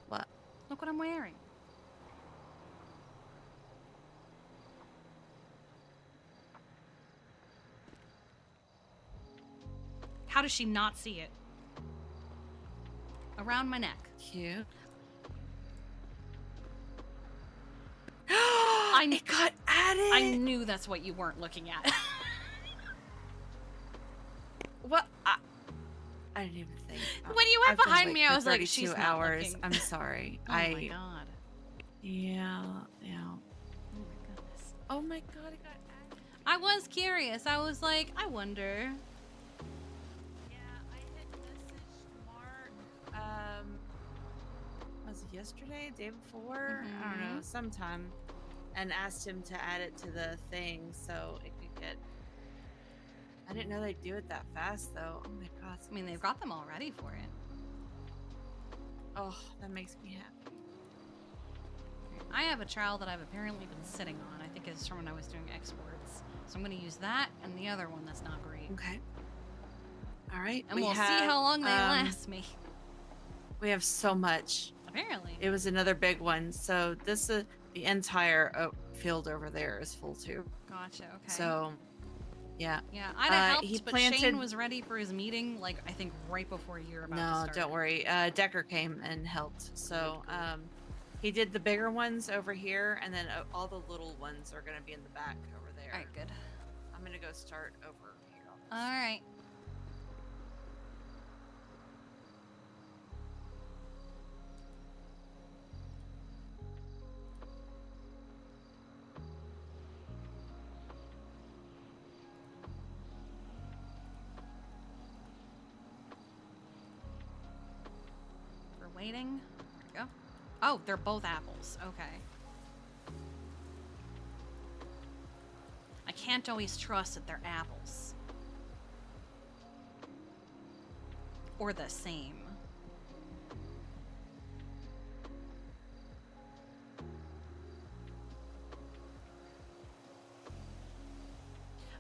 What? Look what I'm wearing. How does she not see it? Around my neck. Cute. It got added! I knew that's what you weren't looking at. What? I didn't even think. When you went I've been behind awake me, I for was like, 32 she's not hours. looking. I'm sorry. Oh my god. Yeah. Oh my goodness. Oh my god, it got added. I was curious. I was like, I wonder. Yeah, I had messaged Mark, was it yesterday, day before? I don't know, sometime, and asked him to add it to the thing so it could get. I didn't know they'd do it that fast, though. Oh my god. I mean, they've got them all ready for it. Oh, that makes me happy. I have a trowel that I've apparently been sitting on. I think it's from when I was doing exports. So I'm going to use that and the other one that's not great. Okay. All right. And we'll see how long they last me. We have so much. Apparently. It was another big one. So this is the entire field over there is full too. Gotcha. Okay. So, yeah. Yeah, I'd have helped, he but planted- Shane was ready for his meeting, like, I think right before you were about to No, start. don't worry. Decker came and helped. So, he did the bigger ones over here, and then all the little ones are going to be in the back over there. All right, good. I'm going to go start over here. All right. waiting. There we go. Oh, they're both apples. Okay. I can't always trust that they're apples. Or the same.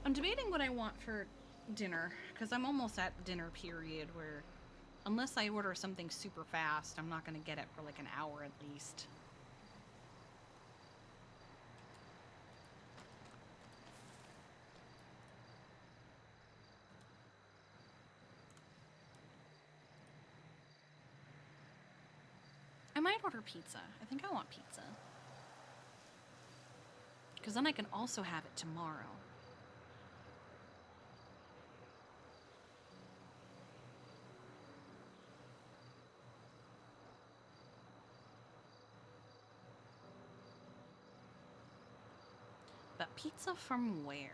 I'm debating what I want for dinner, because I'm almost at dinner period where unless I order something super fast, I'm not going to get it for like an hour at least. I might order pizza. I think I want pizza. Because then I can also have it tomorrow. But pizza from where?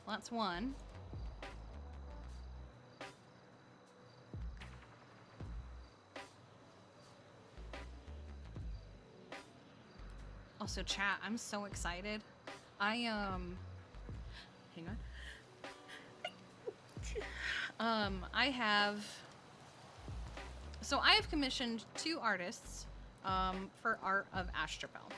Well, that's one. Also, chat, I'm so excited. Hang on. I have commissioned 2 artists for art of Astrapel.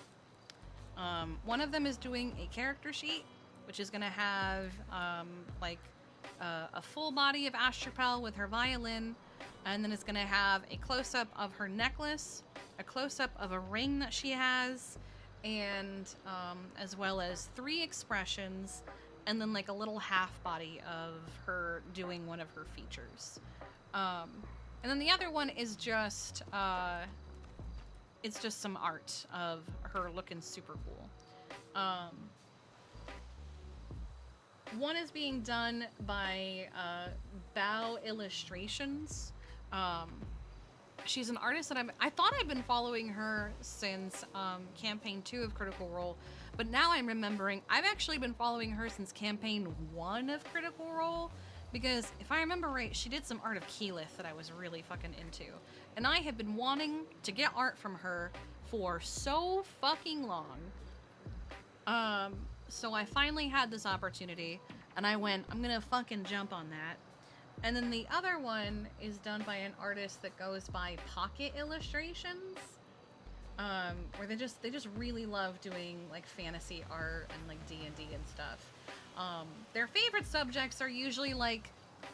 One of them is doing a character sheet, which is gonna have a full body of Astrapel with her violin, and then it's gonna have a close-up of her necklace, a close-up of a ring that she has, and as well as 3 expressions, and then like a little half body of her doing one of her features. And then the other one is just it's just some art of her looking super cool. One is being done by Bow Illustrations. She's an artist that I thought I'd been following her since campaign 2 of Critical Role, but now I'm remembering I've actually been following her since campaign 1 of Critical Role, because if I remember right, she did some art of Keyleth that I was really fucking into. And I have been wanting to get art from her for so fucking long. So I finally had this opportunity, and I went, I'm gonna fucking jump on that. And then the other one is done by an artist that goes by Pocket Illustrations, where they just really love doing like fantasy art and like D&D and stuff. Their favorite subjects are usually like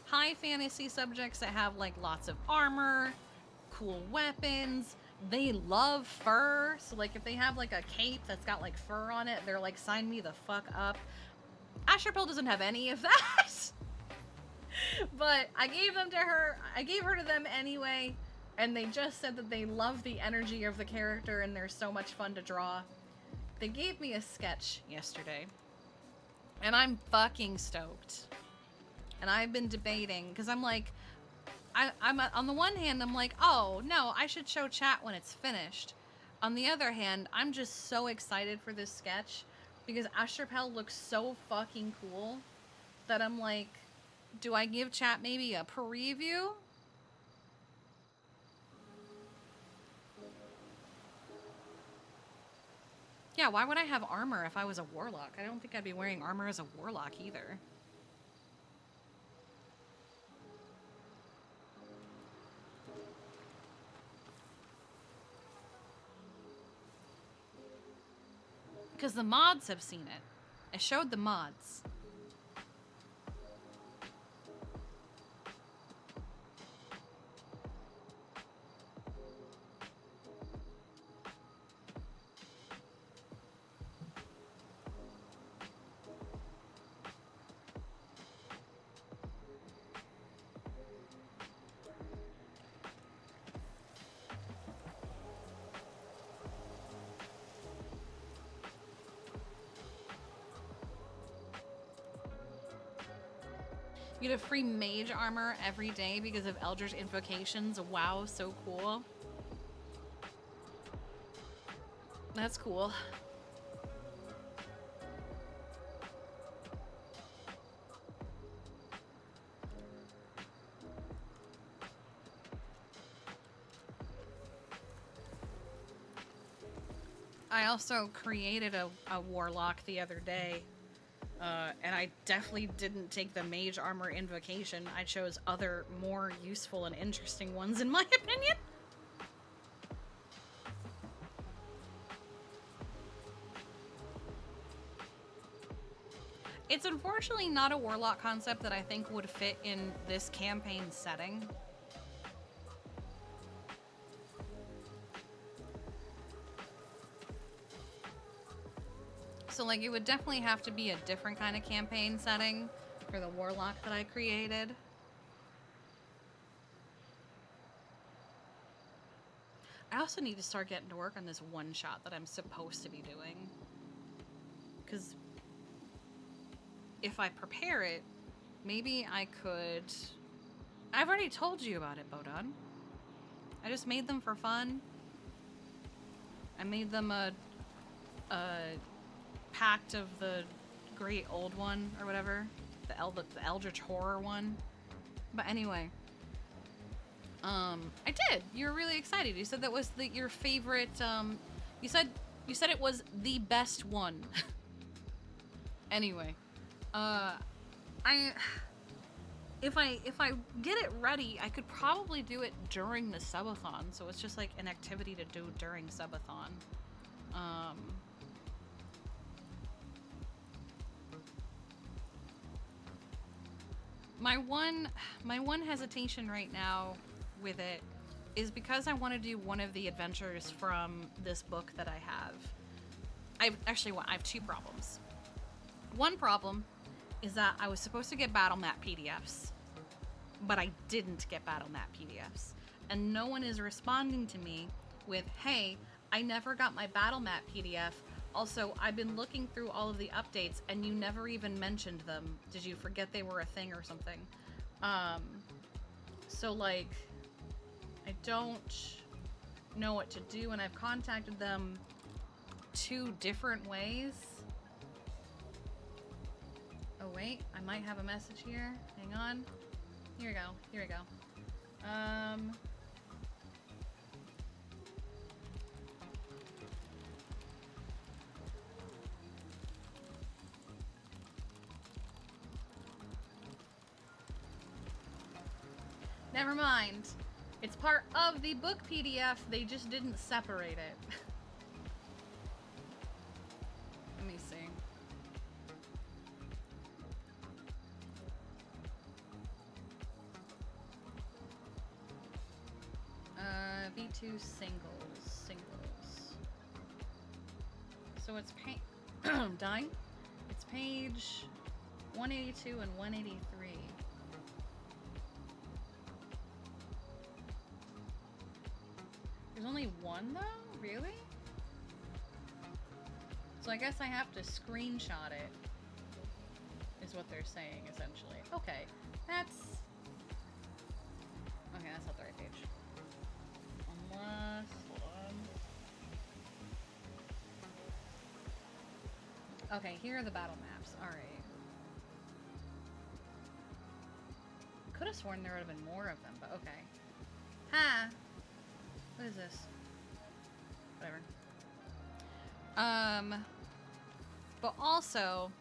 high fantasy subjects that have like lots of armor, cool weapons. They love fur, so like if they have like a cape that's got like fur on it, they're like, sign me the fuck up. Asherpel doesn't have any of that. But I gave them to her. I gave her to them anyway, and they just said that they love the energy of the character and they're so much fun to draw. They gave me a sketch yesterday, and I'm fucking stoked. And I've been debating, because I'm like, I'm on the one hand, I'm like, oh no, I should show chat when it's finished. On the other hand, I'm just so excited for this sketch because Asherpel looks so fucking cool that I'm like, do I give chat maybe a preview? Yeah, why would I have armor if I was a warlock? I don't think I'd be wearing armor as a warlock either. Because the mods have seen it. I showed the mods. You get a free mage armor every day because of Eldritch Invocations. Wow, so cool. That's cool. I also created a warlock the other day, and I definitely didn't take the mage armor invocation. I chose other more useful and interesting ones, in my opinion. It's unfortunately not a warlock concept that I think would fit in this campaign setting. So, like, it would definitely have to be a different kind of campaign setting for the warlock that I created. I also need to start getting to work on this one shot that I'm supposed to be doing. Because if I prepare it, maybe I could... I've already told you about it, Bodon. I just made them for fun. I made them a Pact of the Great Old One, or whatever. The Eldritch Horror one. But anyway. I did. You were really excited. You said that was your favorite, you said it was the best one. Anyway. If I get it ready, I could probably do it during the subathon, so it's just like an activity to do during subathon. My one hesitation right now with it is because I want to do one of the adventures from this book that I have. I have two problems. One problem is that I was supposed to get battle map PDFs, but I didn't get battle map PDFs. And no one is responding to me with, hey, I never got my battle map PDF. Also, I've been looking through all of the updates and you never even mentioned them. Did you forget they were a thing or something? So like, I don't know what to do, and I've contacted them 2 different ways. Oh wait, I might have a message here. Hang on. Here we go. Here we go. Never mind. It's part of the book PDF, they just didn't separate it. Let me see. V2 singles. So it's dying? It's page 182 and 183. There's only one though? Really? So I guess I have to screenshot it, is what they're saying, essentially. Okay, that's not the right page. Unless, hold on. Okay, here are the battle maps. Alright. Could have sworn there would have been more of them, but okay. Ha! What is this? Whatever. But also,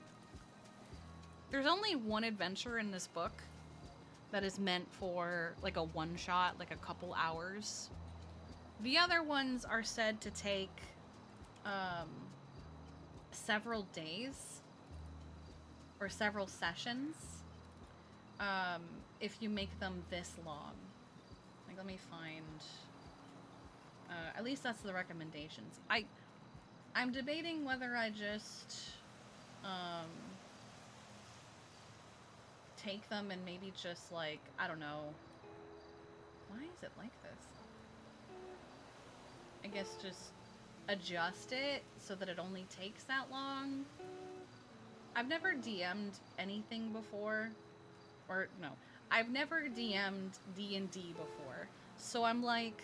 there's only one adventure in this book that is meant for like a one-shot, like a couple hours. The other ones are said to take several days or several sessions if you make them this long. Like, let me find... at least that's the recommendations. I'm debating whether I just take them and maybe just like, I don't know. Why is it like this? I guess just adjust it so that it only takes that long. I've never DM'd anything before. Or, no. I've never DM'd D&D before. So I'm like...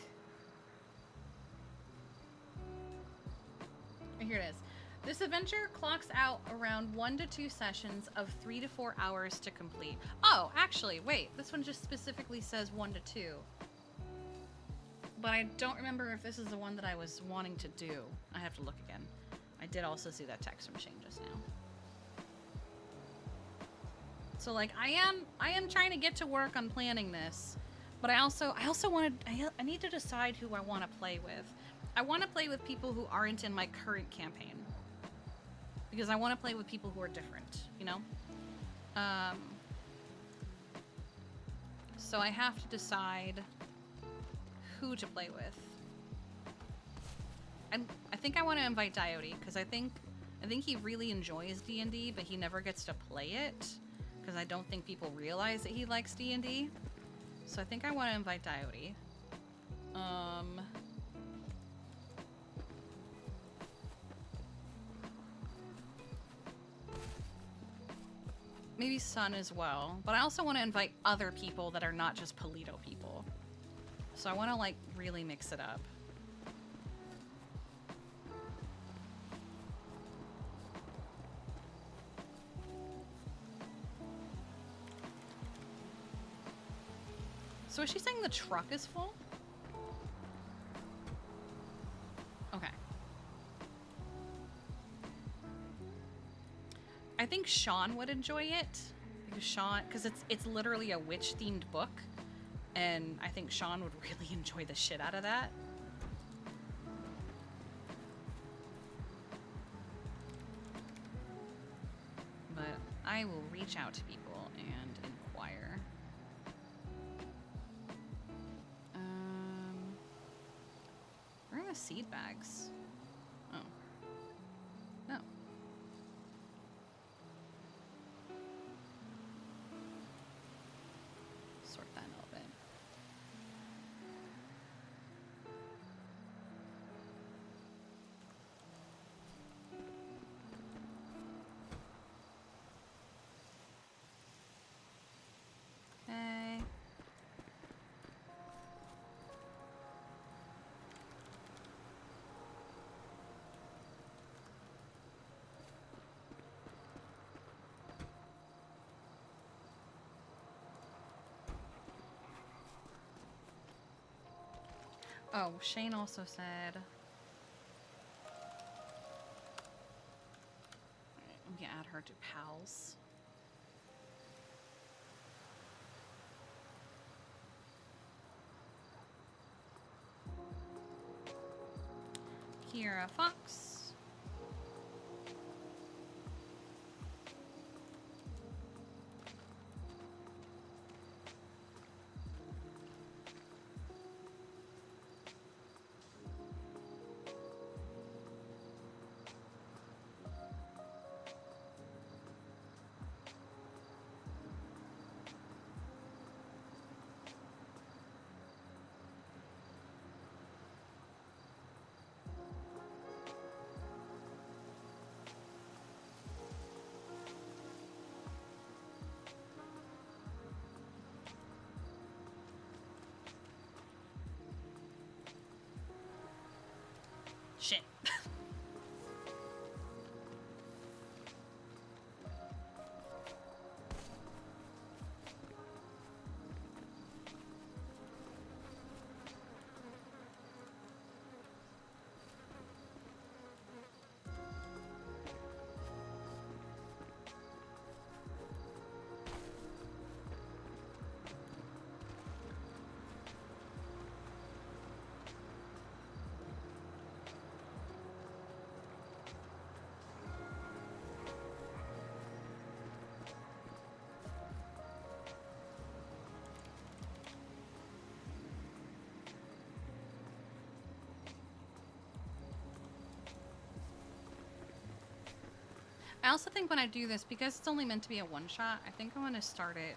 here it is. This adventure clocks out around 1 to 2 sessions of 3 to 4 hours to complete. Oh, actually, wait. This one just specifically says 1 to 2. But I don't remember if this is the one that I was wanting to do. I have to look again. I did also see that text from Shane just now. So like I am trying to get to work on planning this, but I also I need to decide who I want to play with. I want to play with people who aren't in my current campaign. Because I want to play with people who are different, you know? So I have to decide who to play with. And I think I want to invite Diote, because I think he really enjoys D&D, but he never gets to play it, because I don't think people realize that he likes D&D. So I think I want to invite Diote. Maybe Sun as well, but I also want to invite other people that are not just Polito people. So I want to like really mix it up. So is she saying the truck is full? Okay. I think Sean would enjoy it because it's literally a witch themed book, and I think Sean would really enjoy the shit out of that. But I will reach out to people and inquire. Where are the seed bags? Oh. No. Sort that a little bit. Okay. Oh, Shane also said... Alright, I'm gonna add her to pals. Kira Fox. Shit. I also think when I do this, because it's only meant to be a one-shot, I think I want to start it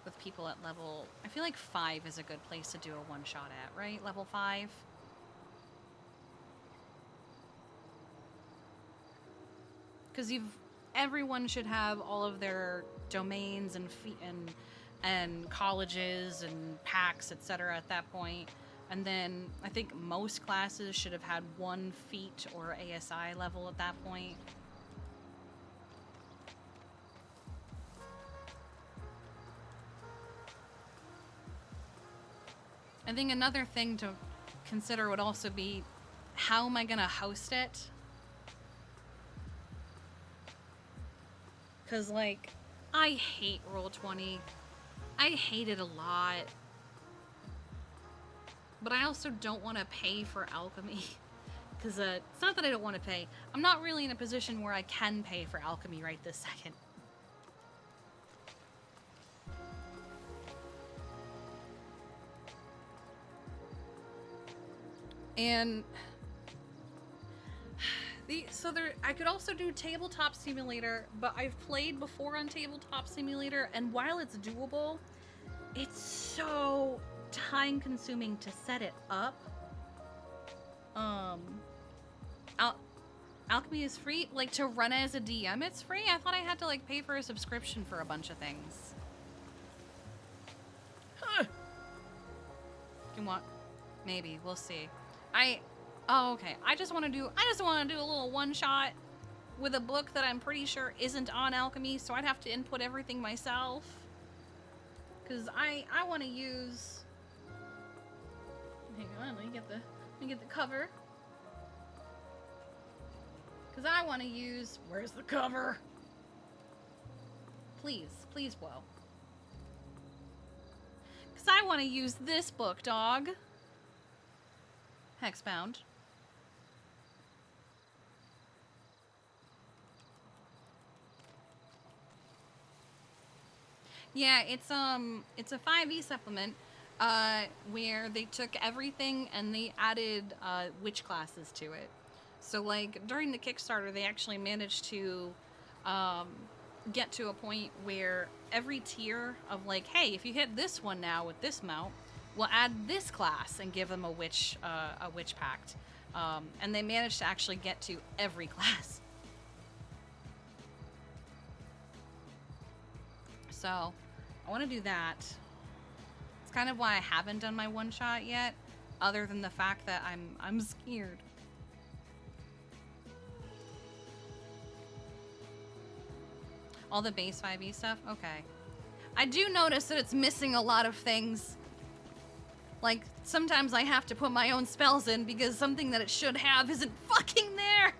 with people at level... I feel like 5 is a good place to do a one-shot at, right? Level 5? Because everyone should have all of their domains and colleges and packs, etc. at that point. And then I think most classes should have had 1 feat or ASI level at that point. I think another thing to consider would also be, how am I gonna host it? Cause like, I hate Roll20. I hate it a lot. But I also don't want to pay for alchemy. Cause it's not that I don't want to pay. I'm not really in a position where I can pay for alchemy right this second. And I could also do Tabletop Simulator, but I've played before on Tabletop Simulator, and while it's doable, it's so time consuming to set it up. Alchemy is free? Like, to run as a DM it's free? I thought I had to like pay for a subscription for a bunch of things. Huh. You want? Maybe, we'll see. Oh, okay. I just want to do a little one-shot with a book that I'm pretty sure isn't on alchemy, so I'd have to input everything myself. Cause I want to use. Hang on, let me get the cover. Cause I want to use. Where's the cover? Please, Whoa. Cause I want to use this book, dog. Hexbound. Yeah, it's a 5e supplement, where they took everything and they added witch classes to it. So like during the Kickstarter, they actually managed to get to a point where every tier of like, hey, if you hit this one now with this mount, we'll add this class and give them a witch pact. And they managed to actually get to every class. So I want to do that. It's kind of why I haven't done my one shot yet, other than the fact that I'm scared. All the base 5e stuff? Okay. I do notice that it's missing a lot of things. Like, sometimes I have to put my own spells in because something that it should have isn't fucking there!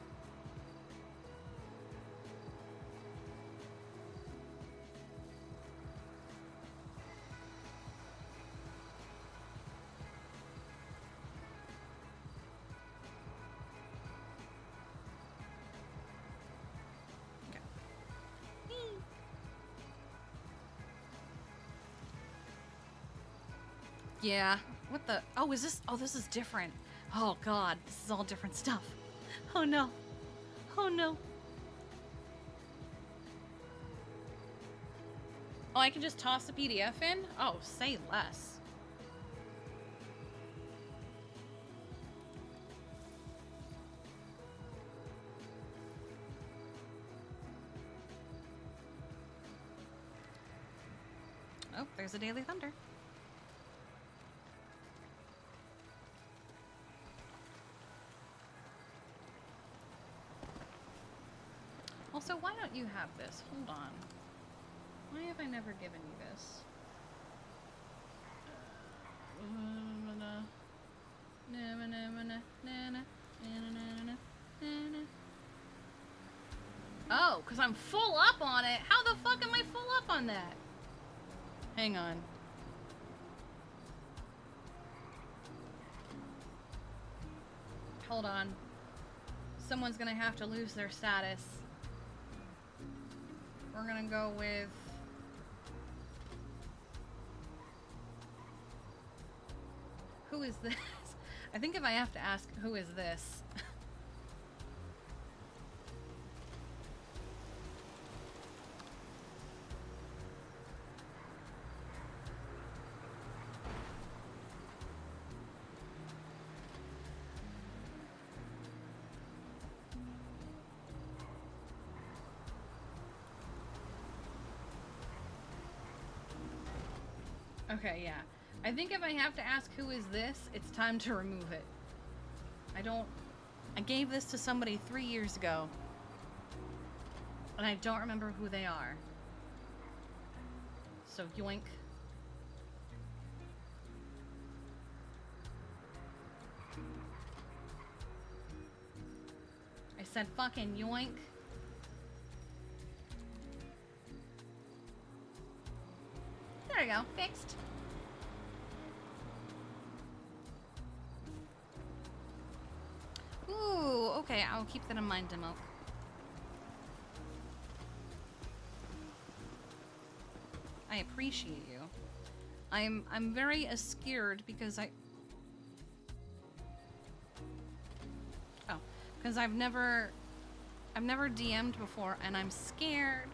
Yeah. What the? Oh, is this? Oh, this is different. Oh, God. This is all different stuff. Oh, no. Oh, no. Oh, I can just toss the PDF in? Oh, say less. Oh, there's a Daily Thunder. Also, why don't you have this? Hold on. Why have I never given you this? Oh, because I'm full up on it. How the fuck am I full up on that? Hang on. Hold on. Someone's gonna have to lose their status. We're gonna go with... Who is this? I think if I have to ask, who is this? Okay, yeah. I think if I have to ask who is this, it's time to remove it. I gave this to somebody 3 years ago. And I don't remember who they are. So yoink. I said fucking yoink. There we go, fixed. Ooh, okay, I'll keep that in mind, Demo. I appreciate you. I'm very scared because because I've never DM'd before and I'm scared.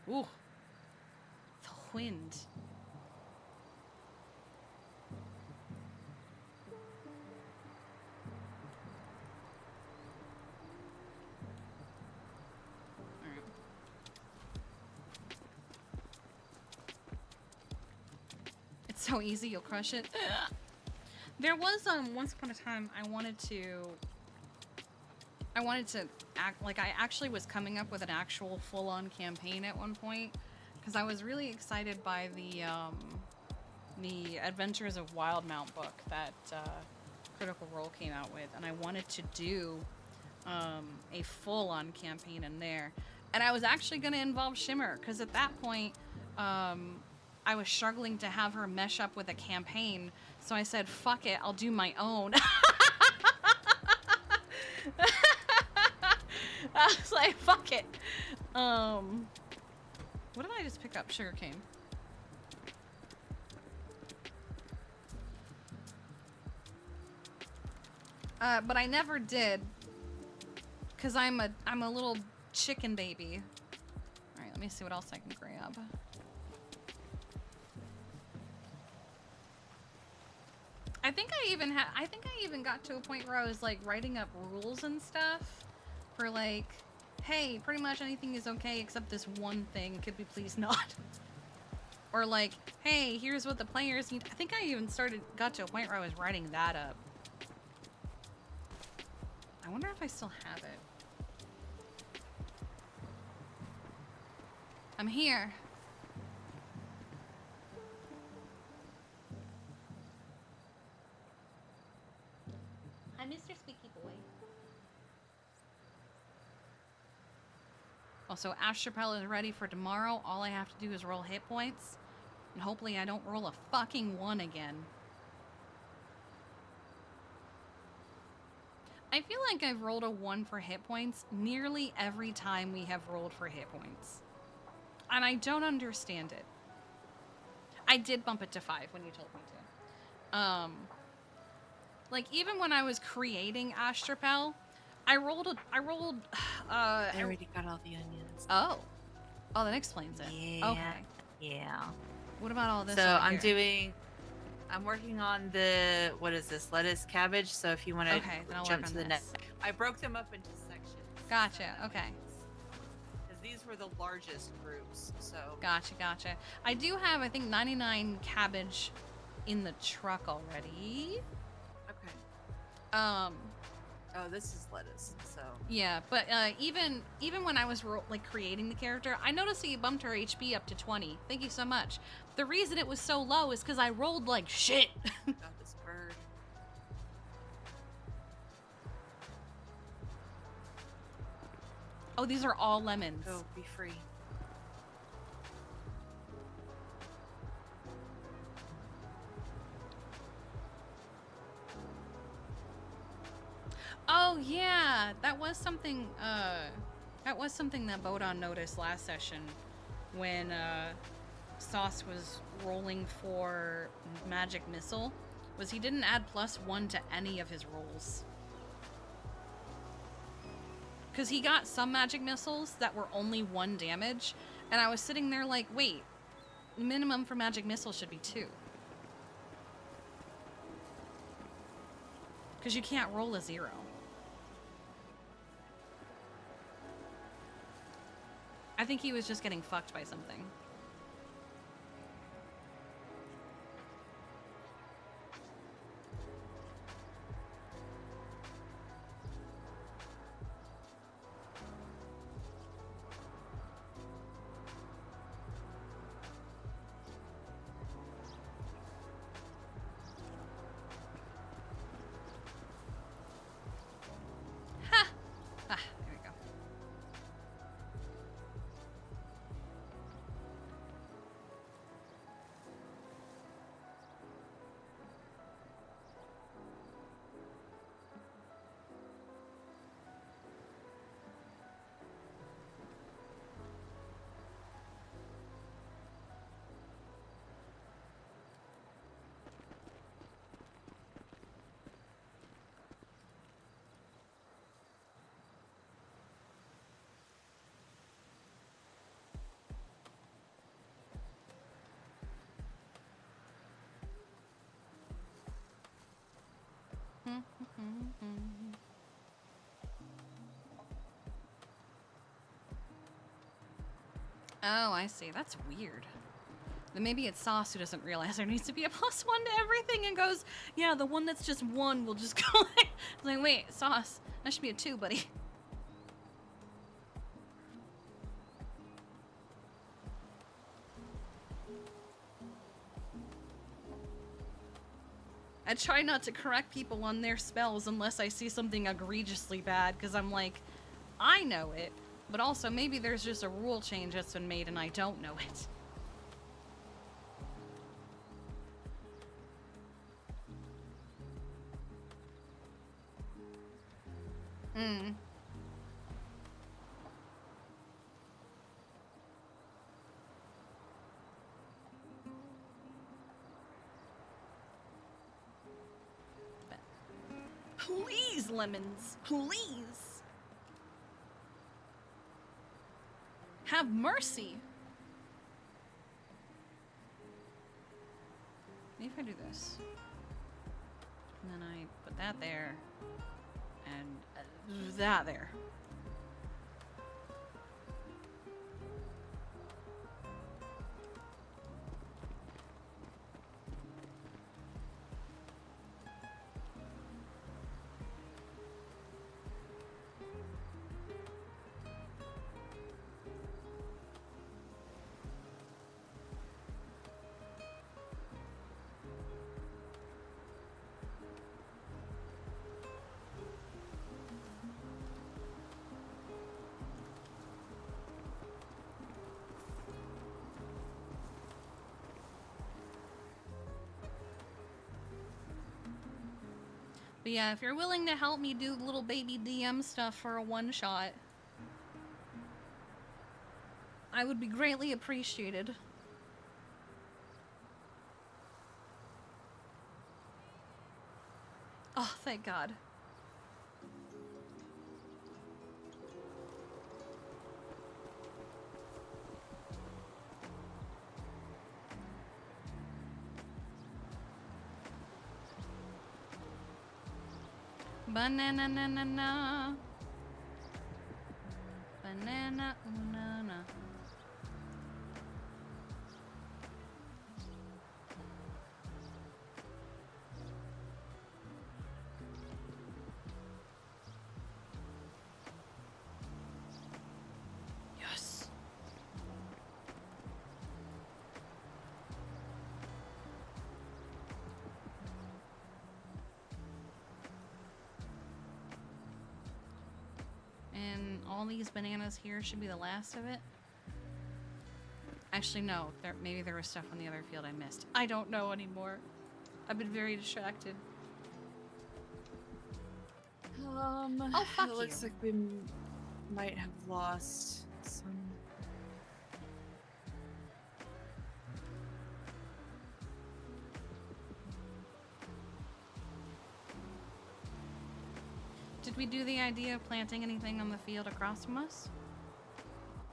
Ooh. The wind. Alright. It's so easy, you'll crush it. There was once upon a time I wanted to act like I actually was coming up with an actual full-on campaign at one point because I was really excited by the Adventures of Wildmount book that Critical Role came out with, and I wanted to do a full-on campaign in there, and I was actually going to involve Shimmer because at that point I was struggling to have her mesh up with a campaign, so I said fuck it, I'll do my own. I was like, fuck it. What did I just pick up? Sugarcane. But I never did, cause I'm a little chicken baby. All right, let me see what else I can grab. I think I even got to a point where I was like writing up rules and stuff for like, hey, pretty much anything is okay except this one thing. Could we please not? Or like, hey, here's what the players need. I think I even got to a point where I was writing that up. I wonder if I still have it. I'm here. Hi, Mr. Squeaky Boy. Also, Ash Chappelle is ready for tomorrow. All I have to do is roll hit points. And hopefully I don't roll a fucking 1 again. I feel like I've rolled a 1 for hit points nearly every time we have rolled for hit points. And I don't understand it. I did bump it to 5 when you told me to. Like, even when I was creating Ash Chappelle, I rolled I already got all the onions. Oh, that explains it. Yeah. Okay. Yeah. What about all this? So over I'm here? I'm working on the, what is this, lettuce, cabbage. So if you want to Okay, then I'll jump work to on the this. next. I broke them up into sections. Gotcha. Okay. Because these were the largest groups. So. Gotcha. I do have, I think, 99 cabbage in the truck already. Okay. Oh, this is lettuce. So. Yeah, but even when I was creating the character, I noticed that you bumped her HP up to 20. Thank you so much. The reason it was so low is because I rolled like shit. Got this bird. Oh, these are all lemons. Go, be free. Oh yeah, that was something that Bodon noticed last session when Sauce was rolling for magic missile, was he didn't add +1 to any of his rolls. Cause he got some magic missiles that were only 1 damage, and I was sitting there like, wait, minimum for magic missile should be 2. Because you can't roll a 0. I think he was just getting fucked by something. Ha! Ah, there we go. Oh, I see. That's weird. Then maybe it's Sauce who doesn't realize there needs to be a +1 to everything and goes, yeah, the one that's just 1 will just go like, wait, Sauce, that should be a 2, buddy. I try not to correct people on their spells unless I see something egregiously bad, because I'm like, I know it, but also maybe there's just a rule change that's been made and I don't know it. Hmm. Please, lemons, please. Have mercy. Maybe if I do this. And then I put that there. And that there. But yeah, if you're willing to help me do little baby DM stuff for a one-shot, I would be greatly appreciated. Oh, thank God. Banana na na na. Banana unana. Yes. And all these bananas here should be the last of it. Actually, no. Maybe there was stuff on the other field I missed. I don't know anymore. I've been very distracted. Oh, fuck it looks you. like we might have lost some. Did we do the idea of planting anything on the field across from us?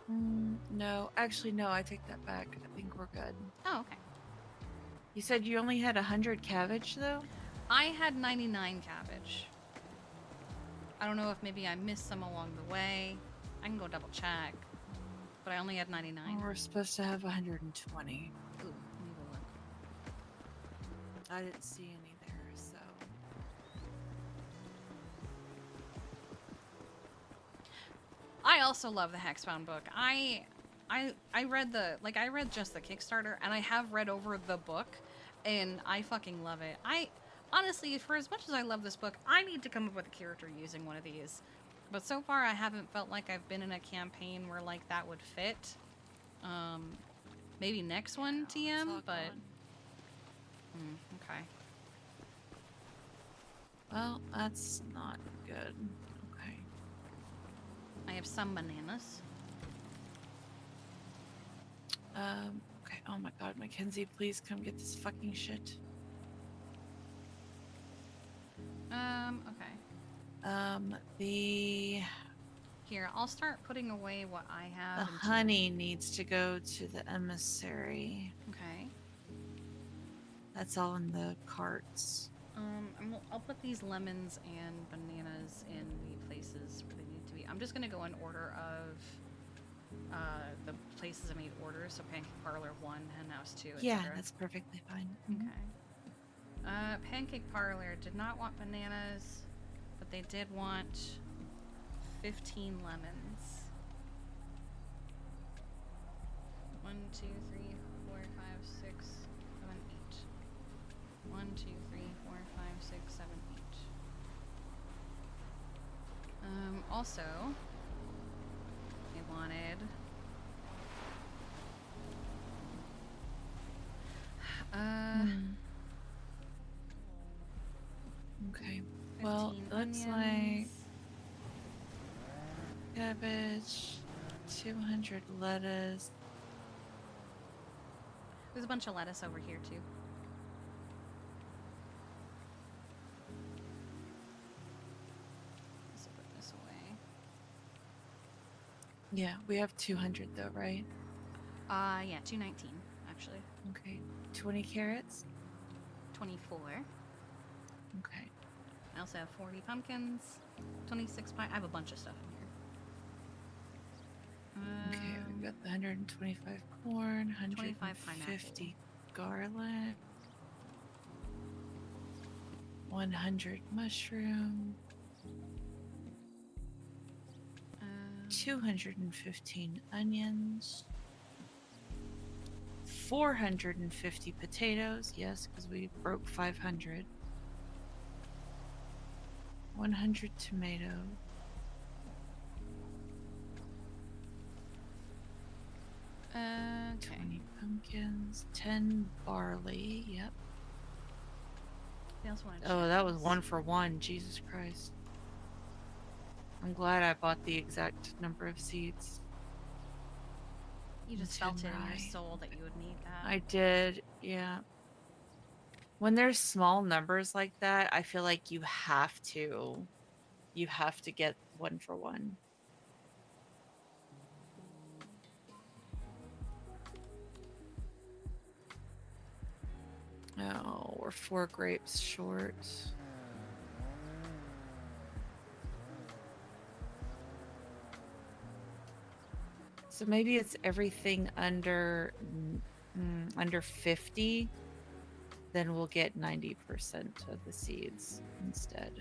No, actually, no. I take that back. I think we're good. Oh, okay. You said you only had 100 cabbage, though. I had 99 cabbage. I don't know if maybe I missed some along the way. I can go double check. But I only had 99. We're supposed to have 120. Ooh, let me go look. I didn't see any there, so. I also love the Hexbound book. I read I read just the Kickstarter, and I have read over the book, and I fucking love it. I honestly, for as much as I love this book, I need to come up with a character using one of these. But so far, I haven't felt like I've been in a campaign where like that would fit. Maybe next one, TM, but okay. Well, that's not good. Okay. I have some bananas. Okay. Oh my god, Mackenzie, please come get this fucking shit. Okay. The Here, I'll start putting away what I have. the honey needs to go to the emissary. Okay. That's all in the carts. I'll put these lemons and bananas in the places where they need to be. I'm just gonna go in order of the places I made orders. So Pancake Parlor 1, Hen House 2, etc. Yeah, that's perfectly fine. Okay. Pancake Parlor did not want bananas, but they did want 15 lemons. 1, 2, 3, 4, 5, 6, 7, 8. 1, 2, 3, 4, 5, 6, 7, 8. Also, they wanted Okay. Well, looks like cabbage, 200 lettuce. There's a bunch of lettuce over here too. Let's put this away. Yeah, we have 200 though, right? Yeah, 219 actually. Okay. 20 carrots. 24. Okay. I also have 40 pumpkins, 26 pine. I have a bunch of stuff in here. Okay, we've got the 125 corn, 25 150 garlic, 100 mushroom, 215 onions, 450 potatoes. Yes, because we broke 500. 100 tomato. Okay. 20 pumpkins, 10 barley. Yep. They also wanted Oh, that was chickens. 1 for 1. Jesus Christ. I'm glad I bought the exact number of seeds. You just and felt it 10 in your rye. soul that you would need that. I did, yeah. When there's small numbers like that, I feel like you have to get 1 for 1. Oh, we're 4 grapes short. So maybe it's everything under 50, then we'll get 90% of the seeds instead.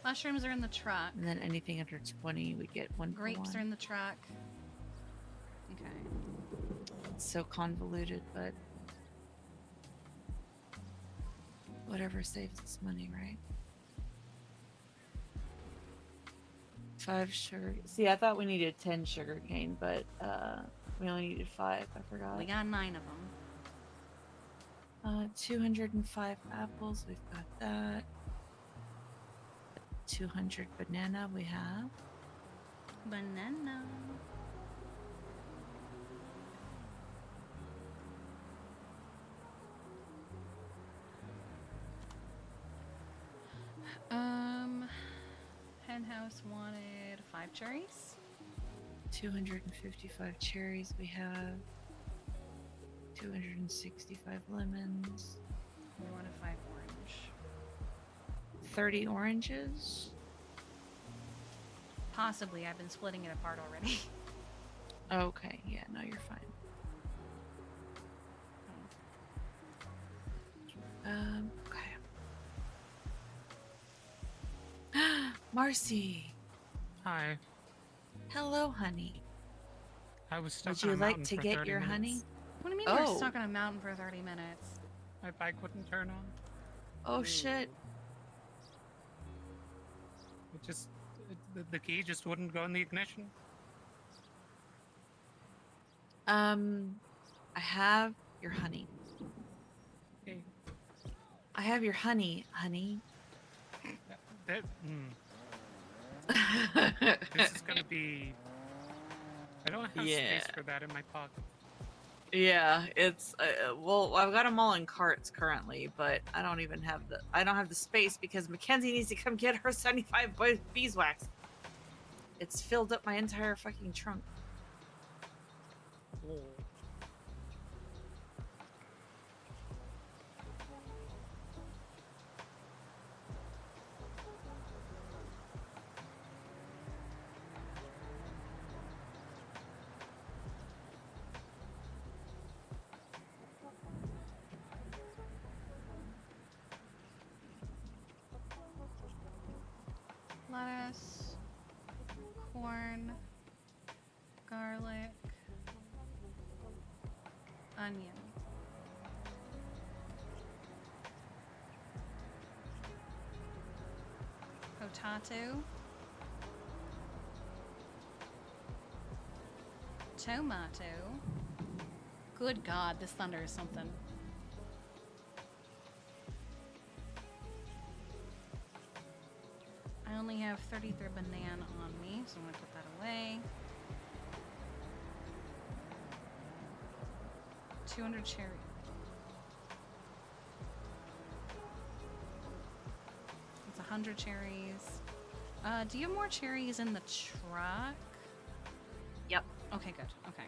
Mushrooms are in the truck. And then anything under 20, we get 1 for Grapes 1. are in the truck. Okay. It's so convoluted, but whatever saves us money, right? 5 sugar. See, I thought we needed 10 sugar cane, but we only needed 5. I forgot. We got 9 of them. 205 apples. We've got that. 200 banana. We have. Banana. Hen house wanted 5 cherries. 255 cherries we have. 265 lemons. We want a 5 orange. 30 oranges. Possibly. I've been splitting it apart already. Okay, yeah, no, you're fine. Okay. Marcy. Hi. Hello, honey. I was stuck Would on you a like mountain to for get 30 your minutes. honey? What do you mean you're Oh. stuck on a mountain for 30 minutes? My bike wouldn't turn on. Oh shit. It just the key just wouldn't go in the ignition. I have your honey. Okay. I have your honey, honey. That, this is gonna be. I don't have space for that in my pocket. Yeah, it's well, I've got them all in carts currently, but I don't have the space because Mackenzie needs to come get her 75 beeswax. It's filled up my entire fucking trunk. Oh. Lettuce, corn, garlic, onion. Potato. Tomato. Good God, this thunder is something. I only have 33 banana on me, so I'm gonna put that away. 200 cherry. It's 100 cherries. Do you have more cherries in the truck? Yep. Okay, good. Okay.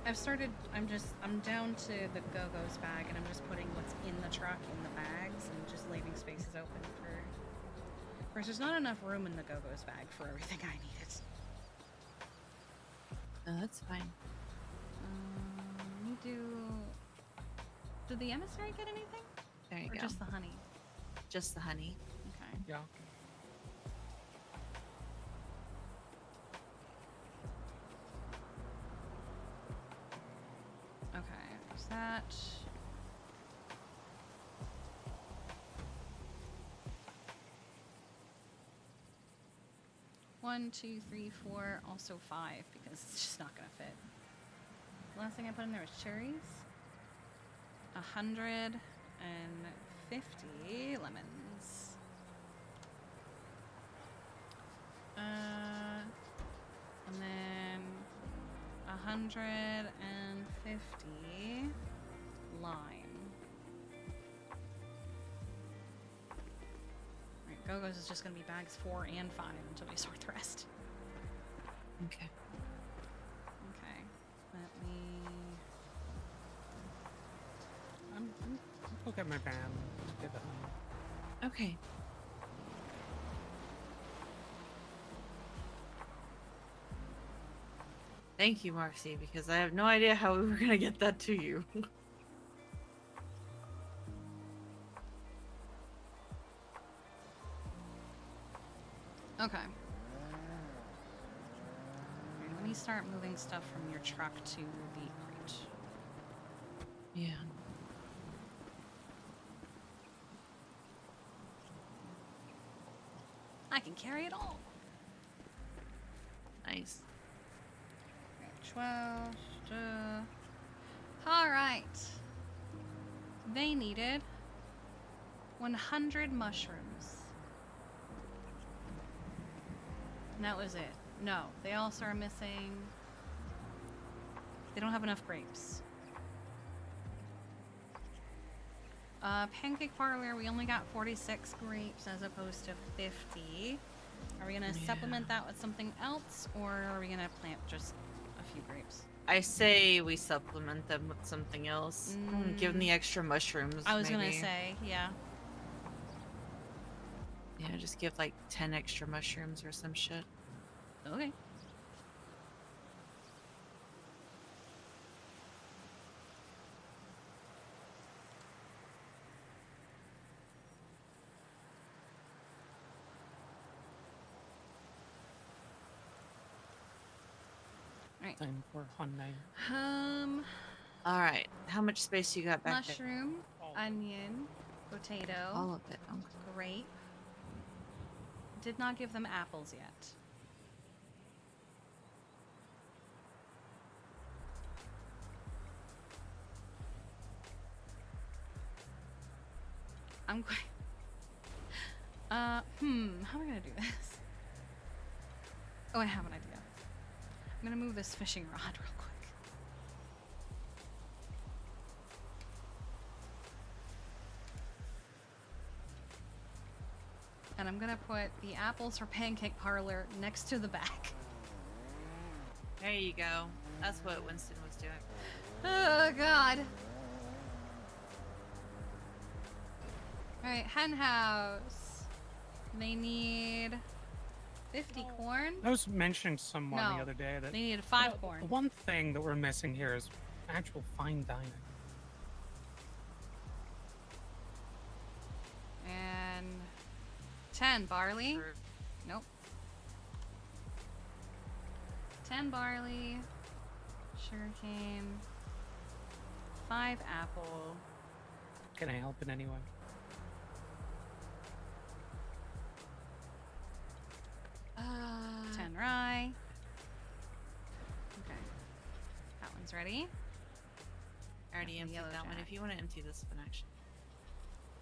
I'm down to the Go-Go's bag, and I'm just putting what's in the truck in the bags and just leaving spaces open for... Of course, there's not enough room in the Go-Go's bag for everything I needed. No, that's fine. Let me do... Did the emissary get anything? There you or go. just the honey? Just the honey. Okay. Yeah. Okay, there's that. One, two, three, four, also 5 because it's just not gonna fit. Last thing I put in there was cherries. 150 lemons. And then 150 lime. Alright, Go-Go's is just gonna be bags 4 and 5 until we sort the rest. Okay. Okay. Let me... I'll go get my van. Get the honey. Okay. Thank you, Marcy, because I have no idea how we were gonna get that to you. Okay. Let me start moving stuff from your truck to the crate. Yeah. I can carry it all. Nice. 12. Alright. They needed 100 mushrooms. And that was it. No, they also are missing... They don't have enough grapes. Pancake Parlor, we only got 46 grapes as opposed to 50. Are we gonna supplement that with something else, or are we gonna plant just a few grapes? I say we supplement them with something else. Give them the extra mushrooms. I was gonna maybe. say, yeah. Yeah, just give like 10 extra mushrooms or some shit. Okay. Alright. Time for Hyundai. All right. How much space you got back there? Mushroom, onion, potato, All of it. Okay. grape. Did not give them apples yet. I'm going. How am I gonna do this? Oh, I have an idea. I'm gonna move this fishing rod real quick. And I'm gonna put the apples for Pancake Parlor next to the back. There you go. That's what Winston was doing. Oh god. Alright, hen house. They need 50 corn. I was mentioning to someone No, the other day that they needed 5 the corn. one thing that we're missing here is actual fine dining. And 10 barley. Nope. 10 barley. Sugarcane. 5 apple. Can I help in any way? 10 rye. Okay. That one's ready. I already And emptied yellow that one. jack. If you want to empty this one, actually.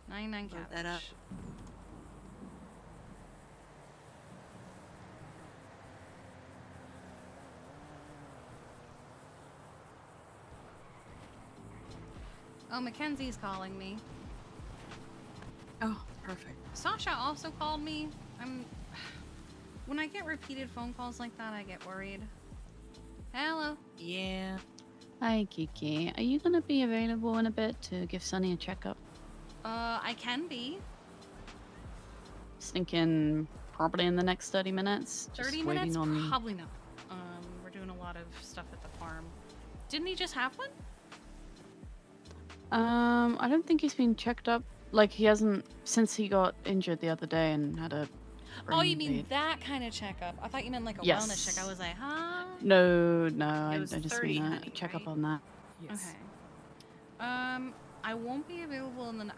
99 Load cabbage. that up. Oh, Mackenzie's calling me. Oh, perfect. Sasha also called me. When I get repeated phone calls like that, I get worried. Hello. Yeah. Hi, Kiki. Are you going to be available in a bit to give Sunny a checkup? I can be. Just thinking probably in the next 30 minutes. 30 Just minutes? waiting on... Probably not. We're doing a lot of stuff at the farm. Didn't he just have one? I don't think he's been checked up. Like, he hasn't... Since he got injured the other day and had a... Oh, you brain mean bleed. that kind of checkup? I thought you meant like a Yes. wellness check. I was like, huh? No, I was just 30, mean honey, a checkup right? on that. Okay. I won't be available in the...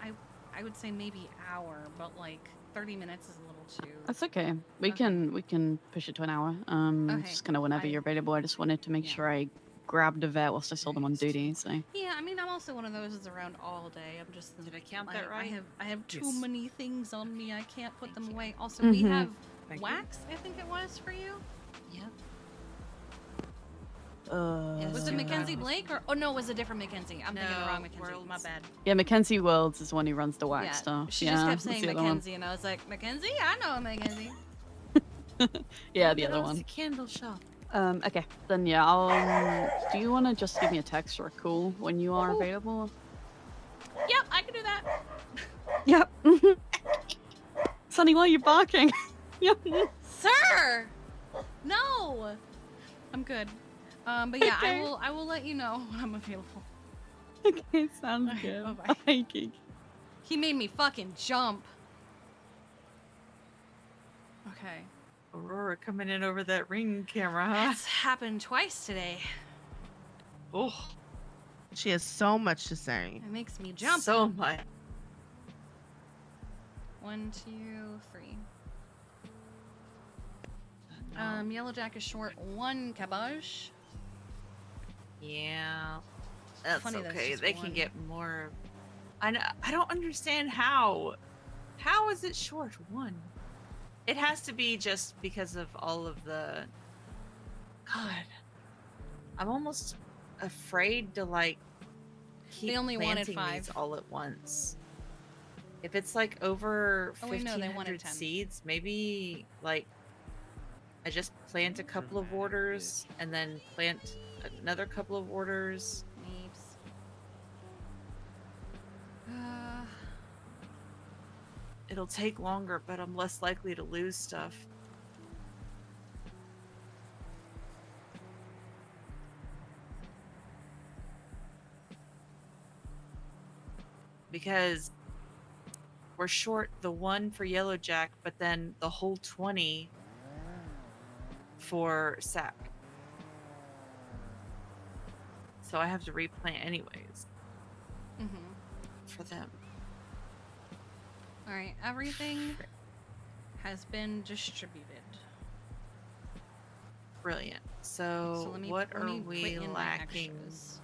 I would say maybe hour, but like 30 minutes is a little too... That's okay. We Okay. can push it to an hour. Okay. Just kind of whenever you're available. I just wanted to make Yeah. sure I grabbed a vet whilst I saw them on duty. So Yeah, I mean, I'm also one of those that's around all day. I'm just... Did I count that right? I have too Yes. many things on me. I can't put them Thank you. away. Also, we Mhm. have Thank you. wax, I think it was, for you. Yep. Yes, Was it Yeah. Mackenzie Blake or... Oh, no, it was a different Mackenzie. I'm thinking of the wrong Mackenzie. My Worlds. bad. yeah, Mackenzie Worlds is the one who runs the wax Yeah, stuff. she yeah, just kept that's saying the other one. Mackenzie, and I was like, Mackenzie? I know a Mackenzie. Yeah, the But other it's one. a candle shop. Okay, then yeah, I'll. Do you want to just give me a text or a call when you are available? Yep, I can do that. Yep. Sonny, why are you barking? Yep. Sir! No! I'm good. But yeah, Okay. I will let you know when I'm available. Okay, sounds Okay, good. bye-bye. Bye, Kiki. He made me fucking jump. Okay. Aurora coming in over that ring camera, huh? It's happened twice today. Oh, She has so much to say. It makes me jump. so much. 1, 2, 3. Yellow Jack is short 1 cabbage. Yeah, that's Funny that's okay. just They one. can get more. I don't understand how. How is it short 1? It has to be just because of all of the. God, I'm almost afraid to like keep They only wanted planting 5. these all at once. If it's like over Oh, wait, no, they 1,500 wanted 10. seeds, maybe like I just plant a couple of orders and then plant another couple of orders. Leaves. It'll take longer, but I'm less likely to lose stuff. Because we're short the 1 for Yellow Jack, but then the whole 20 for Sap. So I have to replant anyways for them. All right, everything has been distributed. Brilliant. So, let me what put are we in my lacking? extras.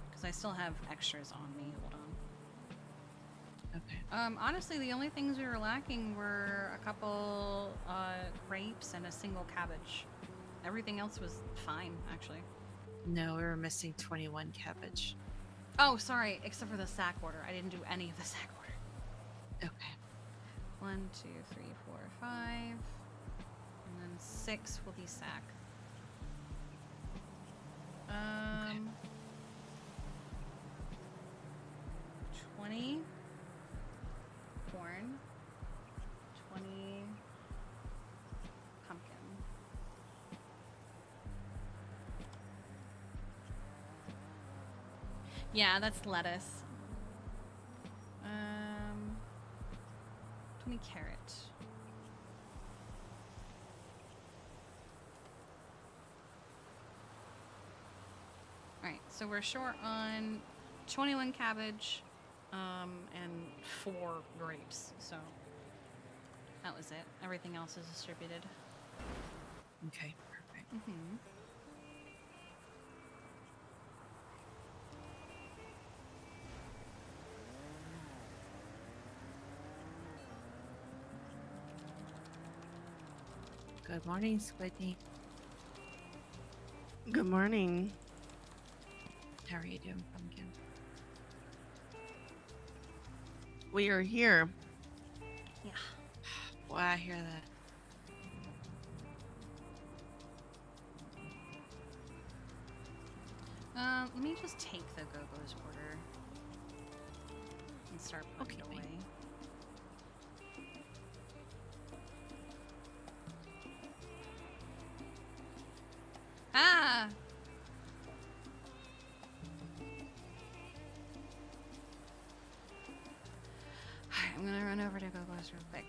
Because I still have extras on me. Hold on. Okay. Honestly, the only things we were lacking were a couple grapes and a single cabbage. Everything else was fine, actually. No, we were missing 21 cabbage. Oh, sorry, except for the sack order. I didn't do any of the sack order. Okay. 1, 2, 3, 4, 5. And then 6 will be sack. Okay. 20 corn, 20 pumpkin. Yeah, that's lettuce. 20 carrot. Alright, so we're short on 21 cabbage, and 4 grapes, so that was it. Everything else is distributed. Okay, perfect. Good morning, Squidney. Good morning. How are you doing, Pumpkin? We are here. Yeah. Boy, I hear that. Let me just take the Go-Go's order and start putting it away. Ah! Alright, I'm gonna run over to Go-Go's real quick.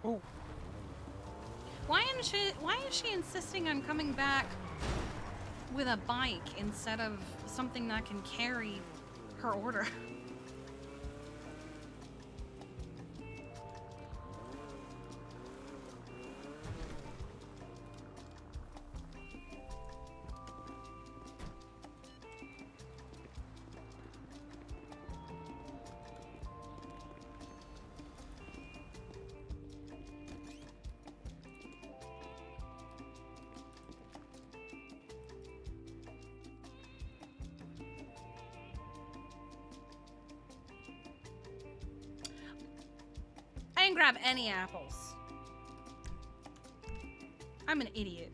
Oh. Why is she insisting on coming back with a bike instead of something that can carry her order? I didn't grab any apples. I'm an idiot.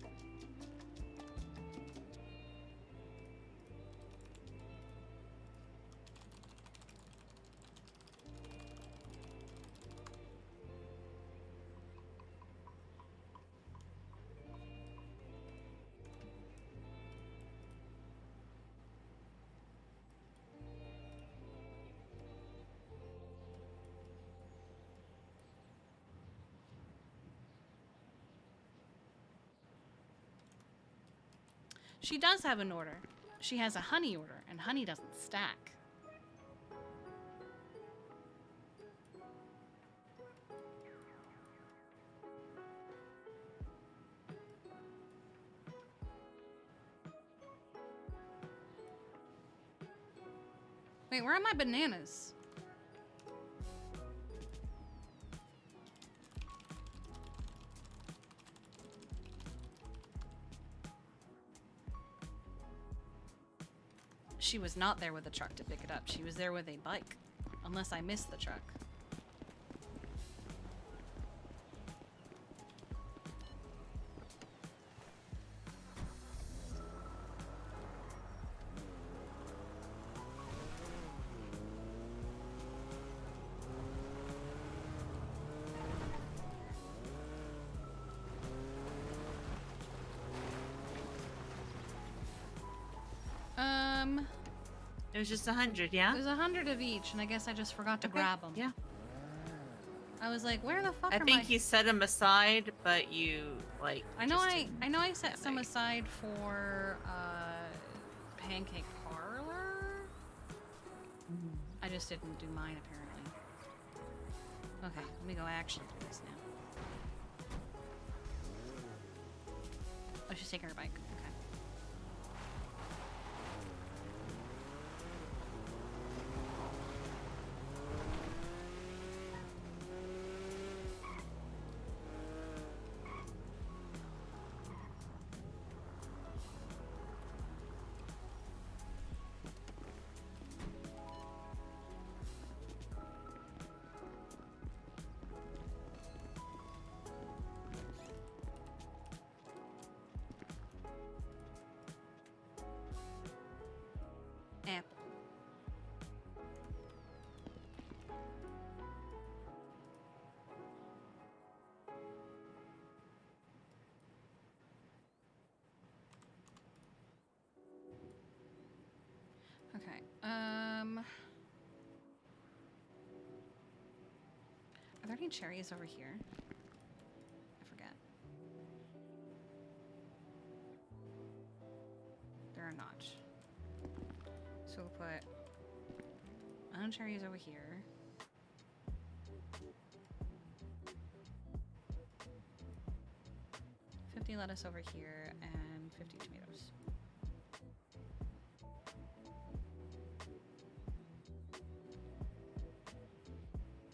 She does have an order. She has a honey order, and honey doesn't stack. Wait, where are my bananas? She was not there with a truck to pick it up. She was there with a bike. Unless I missed the truck. It was just 100, yeah? There's 100 of each, and I guess I just forgot to grab them. Yeah. I was like, where the fuck I are think my... you set them aside, but you like. I know just I didn't know I set that some night. aside for Pancake Parlor. I just didn't do mine apparently. Okay, let me go actually do this now. Oh, she's taking her bike. Okay. Apple. Okay. Are there any cherries over here? I forget. There are not. So we'll put cherries over here. $50 lettuce over here and 50 tomatoes.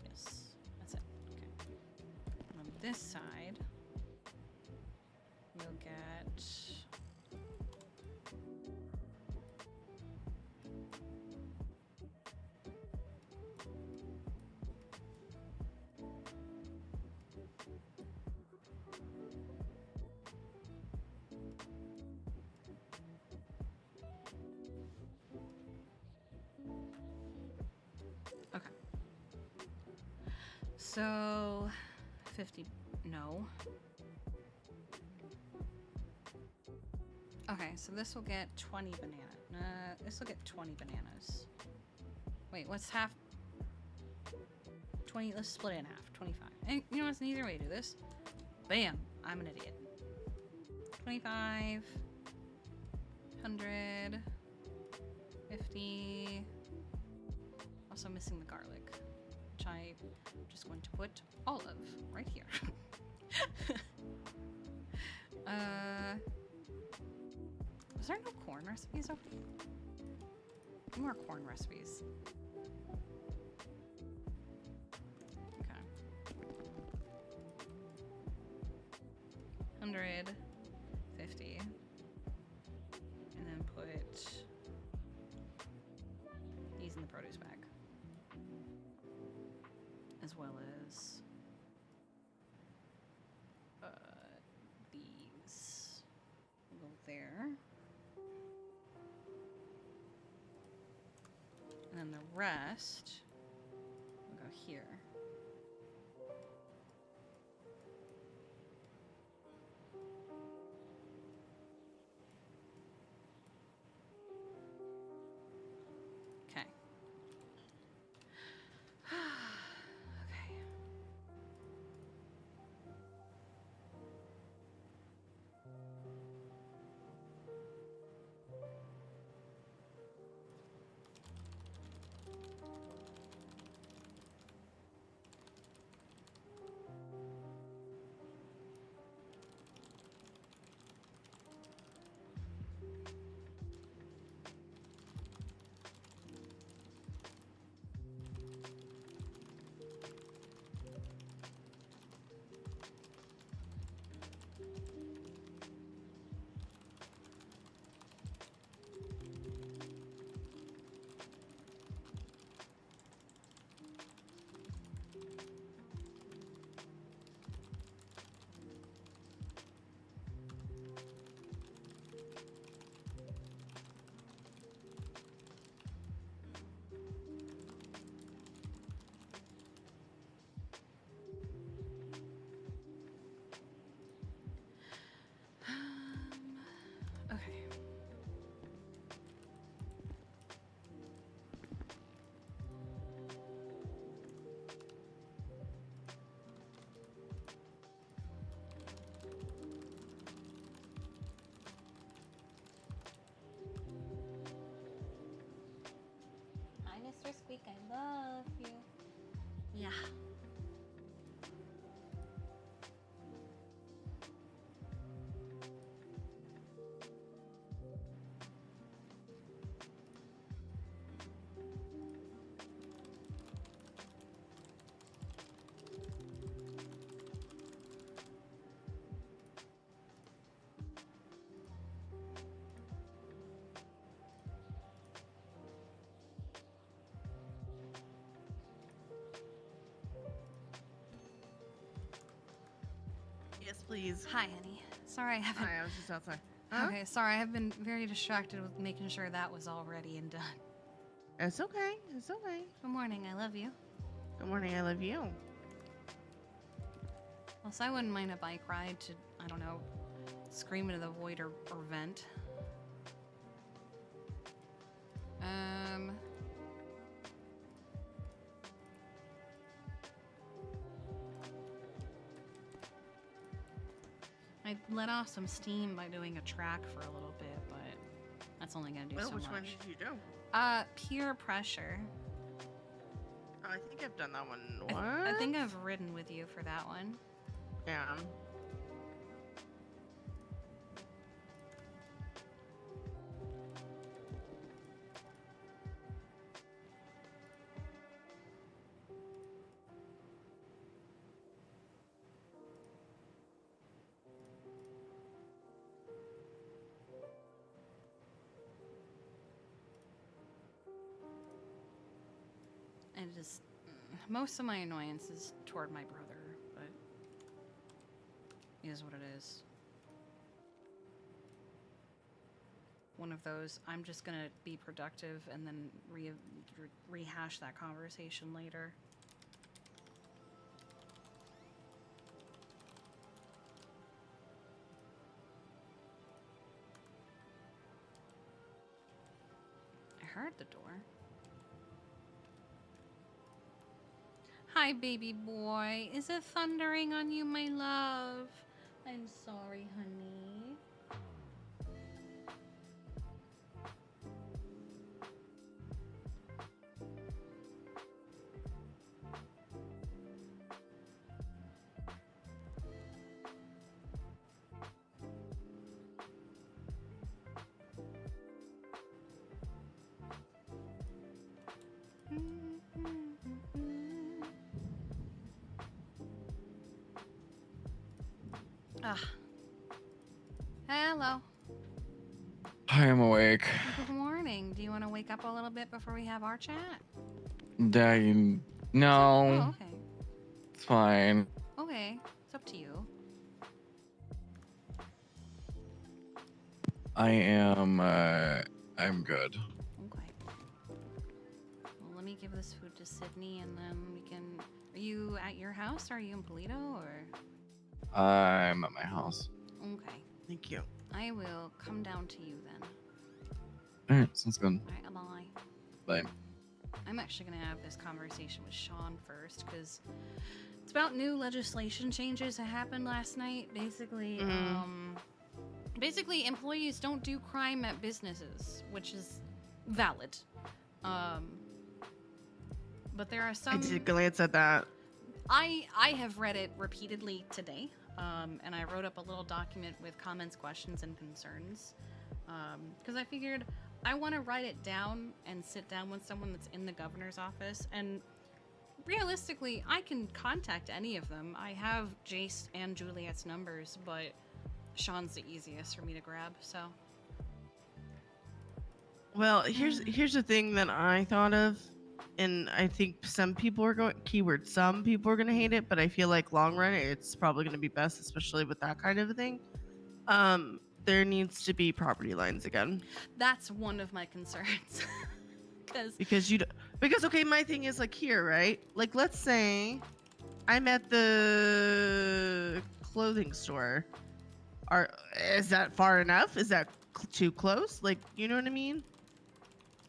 Yes, that's it. Okay. On this side, we'll get so 50, no. Okay, so this will get 20 banana. This will get 20 bananas. Wait, what's half? 20, let's split it in half, 25. And you know what's an easier way to do this? Bam, I'm an idiot. 25, 100, 50. Also missing the garlic, which I'm just going to put all of right here. Is there no corn recipes over here? More corn recipes. Okay. 100, 50, and then put these in the produce bag, as well as these will go there, and then the rest will go here. Okay. Okay. Mr. Squeak, I love you. Yeah. Yes, please. Hi, honey. Sorry I haven't. Hi, I was just outside. Huh? Okay, sorry. I've been very distracted with making sure that was all ready and done. It's okay. It's okay. Good morning. I love you. Good morning. I love you. Also, I wouldn't mind a bike ride to, I don't know, scream into the void or vent. I let off some steam by doing a track for a little bit, but that's only gonna do Well, so which much. one did you do? Peer pressure. Oh, I think I've done that one. What? I think I've ridden with you for that one. Yeah. And just most of my annoyance is toward my brother, but it is what it is. One of those, I'm just gonna be productive and then rehash that conversation later. I heard the door. Hi, baby boy. Is it thundering on you, my love? I'm sorry, honey. Ah. Hello. Hi, I'm awake. Good morning. Do you want to wake up a little bit before we have our chat? No, Oh, okay. it's fine. Okay. It's up to you. I'm good. Okay. Well, let me give this food to Sydney and then we can... Are you at your house? Are you in Polito or... I'm at my house. Okay. Thank you. I will come down to you then. Alright, sounds good. Alright, bye. Bye. I'm actually going to have this conversation with Sean first because it's about new legislation changes that happened last night. Basically, basically employees don't do crime at businesses, which is valid. But there are some... I did glance at that. I have read it repeatedly today, and I wrote up a little document with comments, questions, and concerns, because I figured I want to write it down and sit down with someone that's in the governor's office, and realistically, I can contact any of them. I have Jace and Juliet's numbers, but Sean's the easiest for me to grab, so... Well, here's the thing that I thought of, and I think some people are going some people are gonna hate it, but I feel like long run it's probably gonna be best, especially with that kind of a thing. There needs to be property lines again. That's one of my concerns. Because okay, my thing is like here, right? Like let's say I'm at the clothing store. Is that far enough? Is that too close? Like, you know what I mean?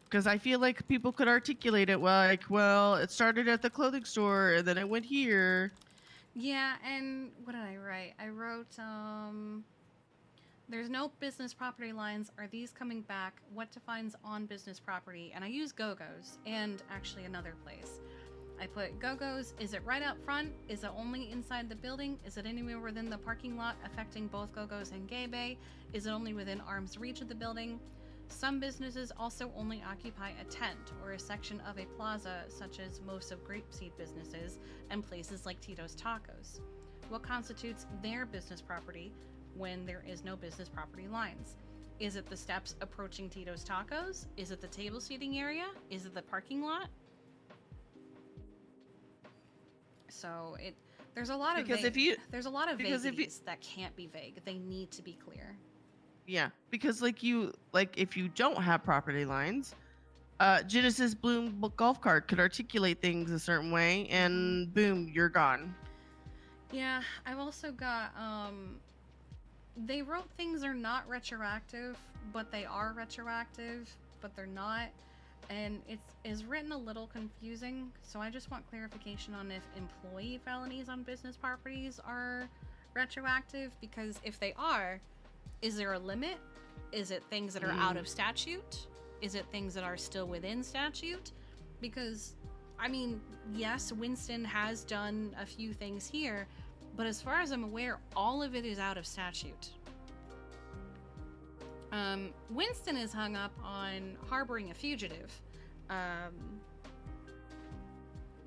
Because I feel like people could articulate it well, it started at the clothing store and then it went here. Yeah, and what did I write? I wrote, There's no business property lines. Are these coming back? What defines on business property? And I use Go-Go's and actually another place. I put Go-Go's. Is it right up front? Is it only inside the building? Is it anywhere within the parking lot affecting both Go-Go's and Gay Bay? Is it only within arm's reach of the building? Some businesses also only occupy a tent or a section of a plaza, such as most of grapeseed businesses and places like Tito's Tacos. What constitutes their business property when there is no business property lines? Is it the steps approaching Tito's Tacos? Is it the table seating area? Is it the parking lot? So there's a lot of Because there's a lot of because if you- vagaries that can't be vague. They need to be clear. Yeah, because if you don't have property lines, Genesis Bloom golf cart could articulate things a certain way, and boom, you're gone. Yeah, I've also got they wrote things are not retroactive, but they are retroactive, but they're not. And it's written a little confusing, so I just want clarification on if employee felonies on business properties are retroactive, because if they are, is there a limit? Is it things that are out of statute? Is it things that are still within statute? Because, I mean, yes, Winston has done a few things here, but as far as I'm aware, all of it is out of statute. Winston is hung up on harboring a fugitive,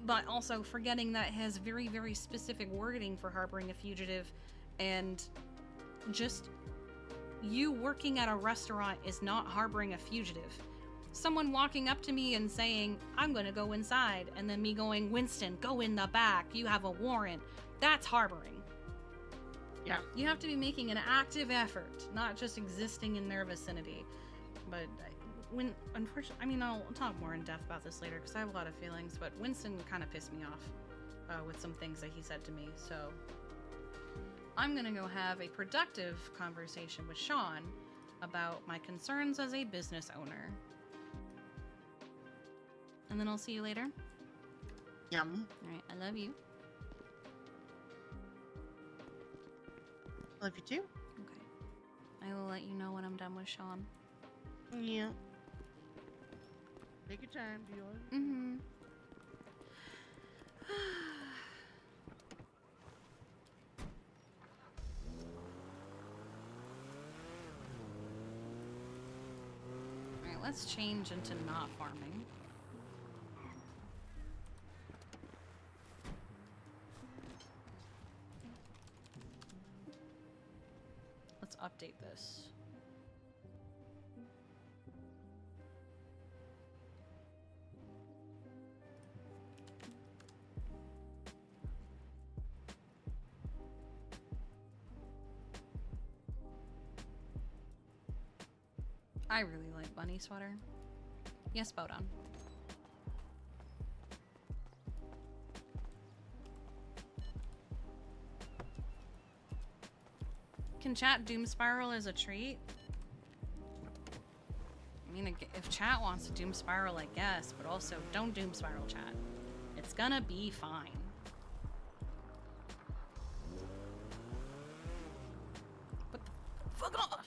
but also forgetting that it has very, very specific wording for harboring a fugitive, and just you working at a restaurant is not harboring a fugitive. Someone walking up to me and saying, I'm gonna go inside, and then me going, Winston, go in the back, you have a warrant, that's harboring. Yeah. You have to be making an active effort, not just existing in their vicinity. But unfortunately, I mean, I'll talk more in depth about this later because I have a lot of feelings, but Winston kind of pissed me off with some things that he said to me, so I'm gonna go have a productive conversation with Sean about my concerns as a business owner. And then I'll see you later. Yum. Alright, I love you. Love you too. Okay. I will let you know when I'm done with Sean. Yeah. Take your time, Dior. Mm-hmm. Alright, let's change into not farming. Let's update this. I really like bunny sweater. Yes, Bodon. Can chat doom spiral as a treat? I mean, if chat wants to doom spiral, I guess, but also don't doom spiral chat. It's gonna be fine. What the fuck off?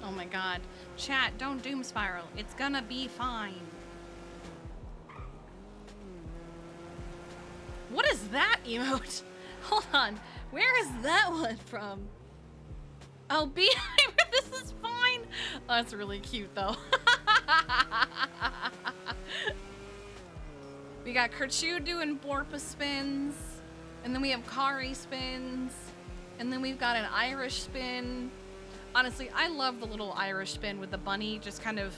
Oh my god. Chat, don't doom spiral. It's gonna be fine. What is that emote? Hold on. Where is that one from? Oh, Beehiver, this is fine. Oh, that's really cute though. We got Kerchu doing Borpa spins, and then we have Kari spins, and then we've got an Irish spin. Honestly, I love the little Irish spin with the bunny just kind of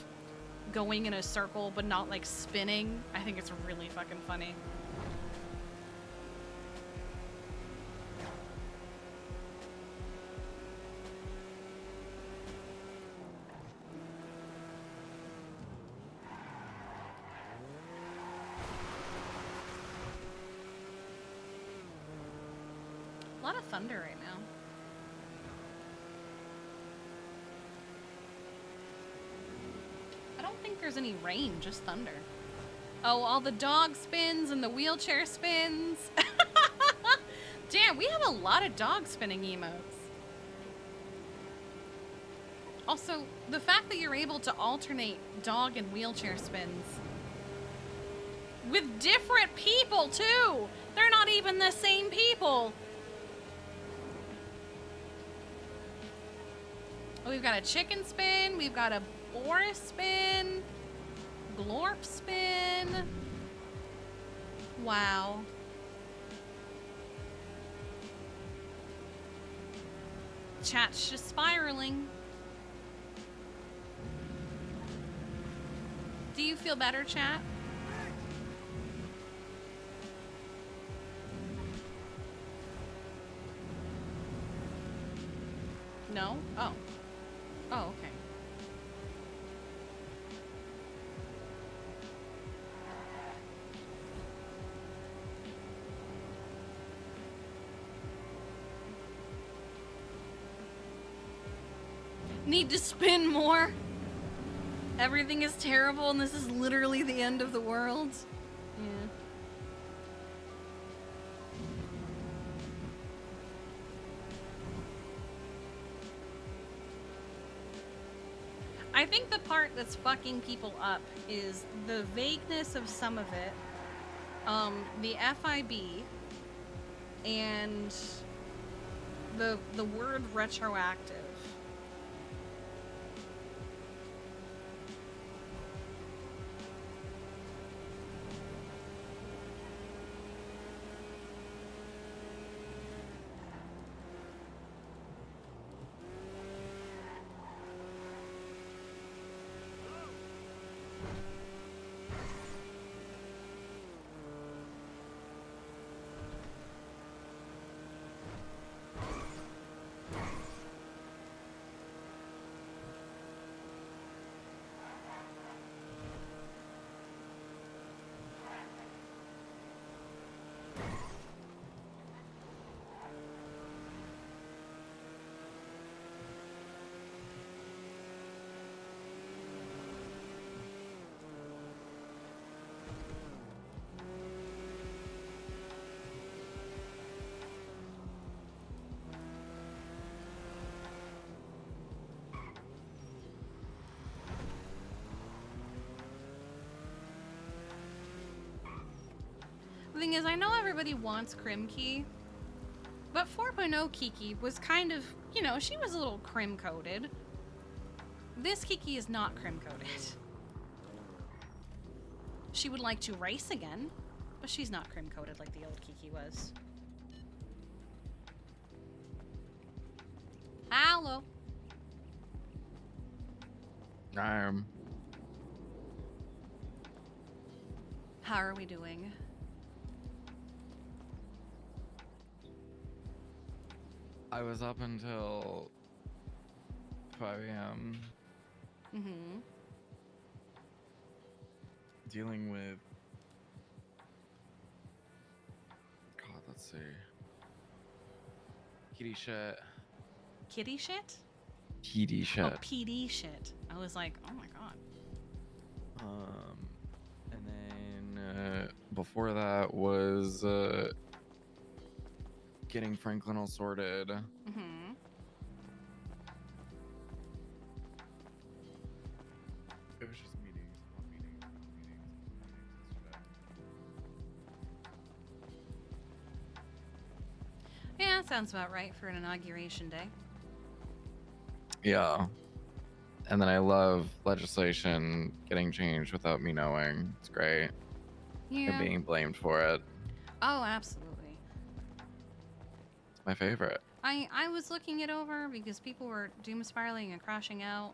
going in a circle but not like spinning. I think it's really fucking funny. A lot of thunder right now. I don't think there's any rain, just thunder. Oh, all the dog spins and the wheelchair spins. Damn, we have a lot of dog spinning emotes. Also, the fact that you're able to alternate dog and wheelchair spins with different people too. They're not even the same people. Oh, we've got a chicken spin, we've got a Boris spin, Glorp spin. Wow. Chat's just spiraling. Do you feel better, chat? No? Oh. Oh, okay. Need to spin more? Everything is terrible and this is literally the end of the world? Yeah. I think the part that's fucking people up is the vagueness of some of it, the FIB, and the word retroactive. The thing is, I know everybody wants Crim Key, but 4.0 Kiki was kind of, you know, she was a little crim-coated. This Kiki is not crim-coated. She would like to race again, but she's not crim-coated like the old Kiki was. Hello. How are we doing? I was up until 5 a.m. Mm-hmm. dealing with. God, let's see. Kitty shit. Kitty shit? PD shit. Oh, PD shit. I was like, oh my god. And then before that was getting Franklin all sorted. Mm-hmm. It was just meetings, meetings. Yeah, that sounds about right for an inauguration day. Yeah. And then I love legislation getting changed without me knowing. It's great. Yeah. And being blamed for it. Oh, absolutely. It's my favorite. I was looking it over because people were doom spiraling and crashing out.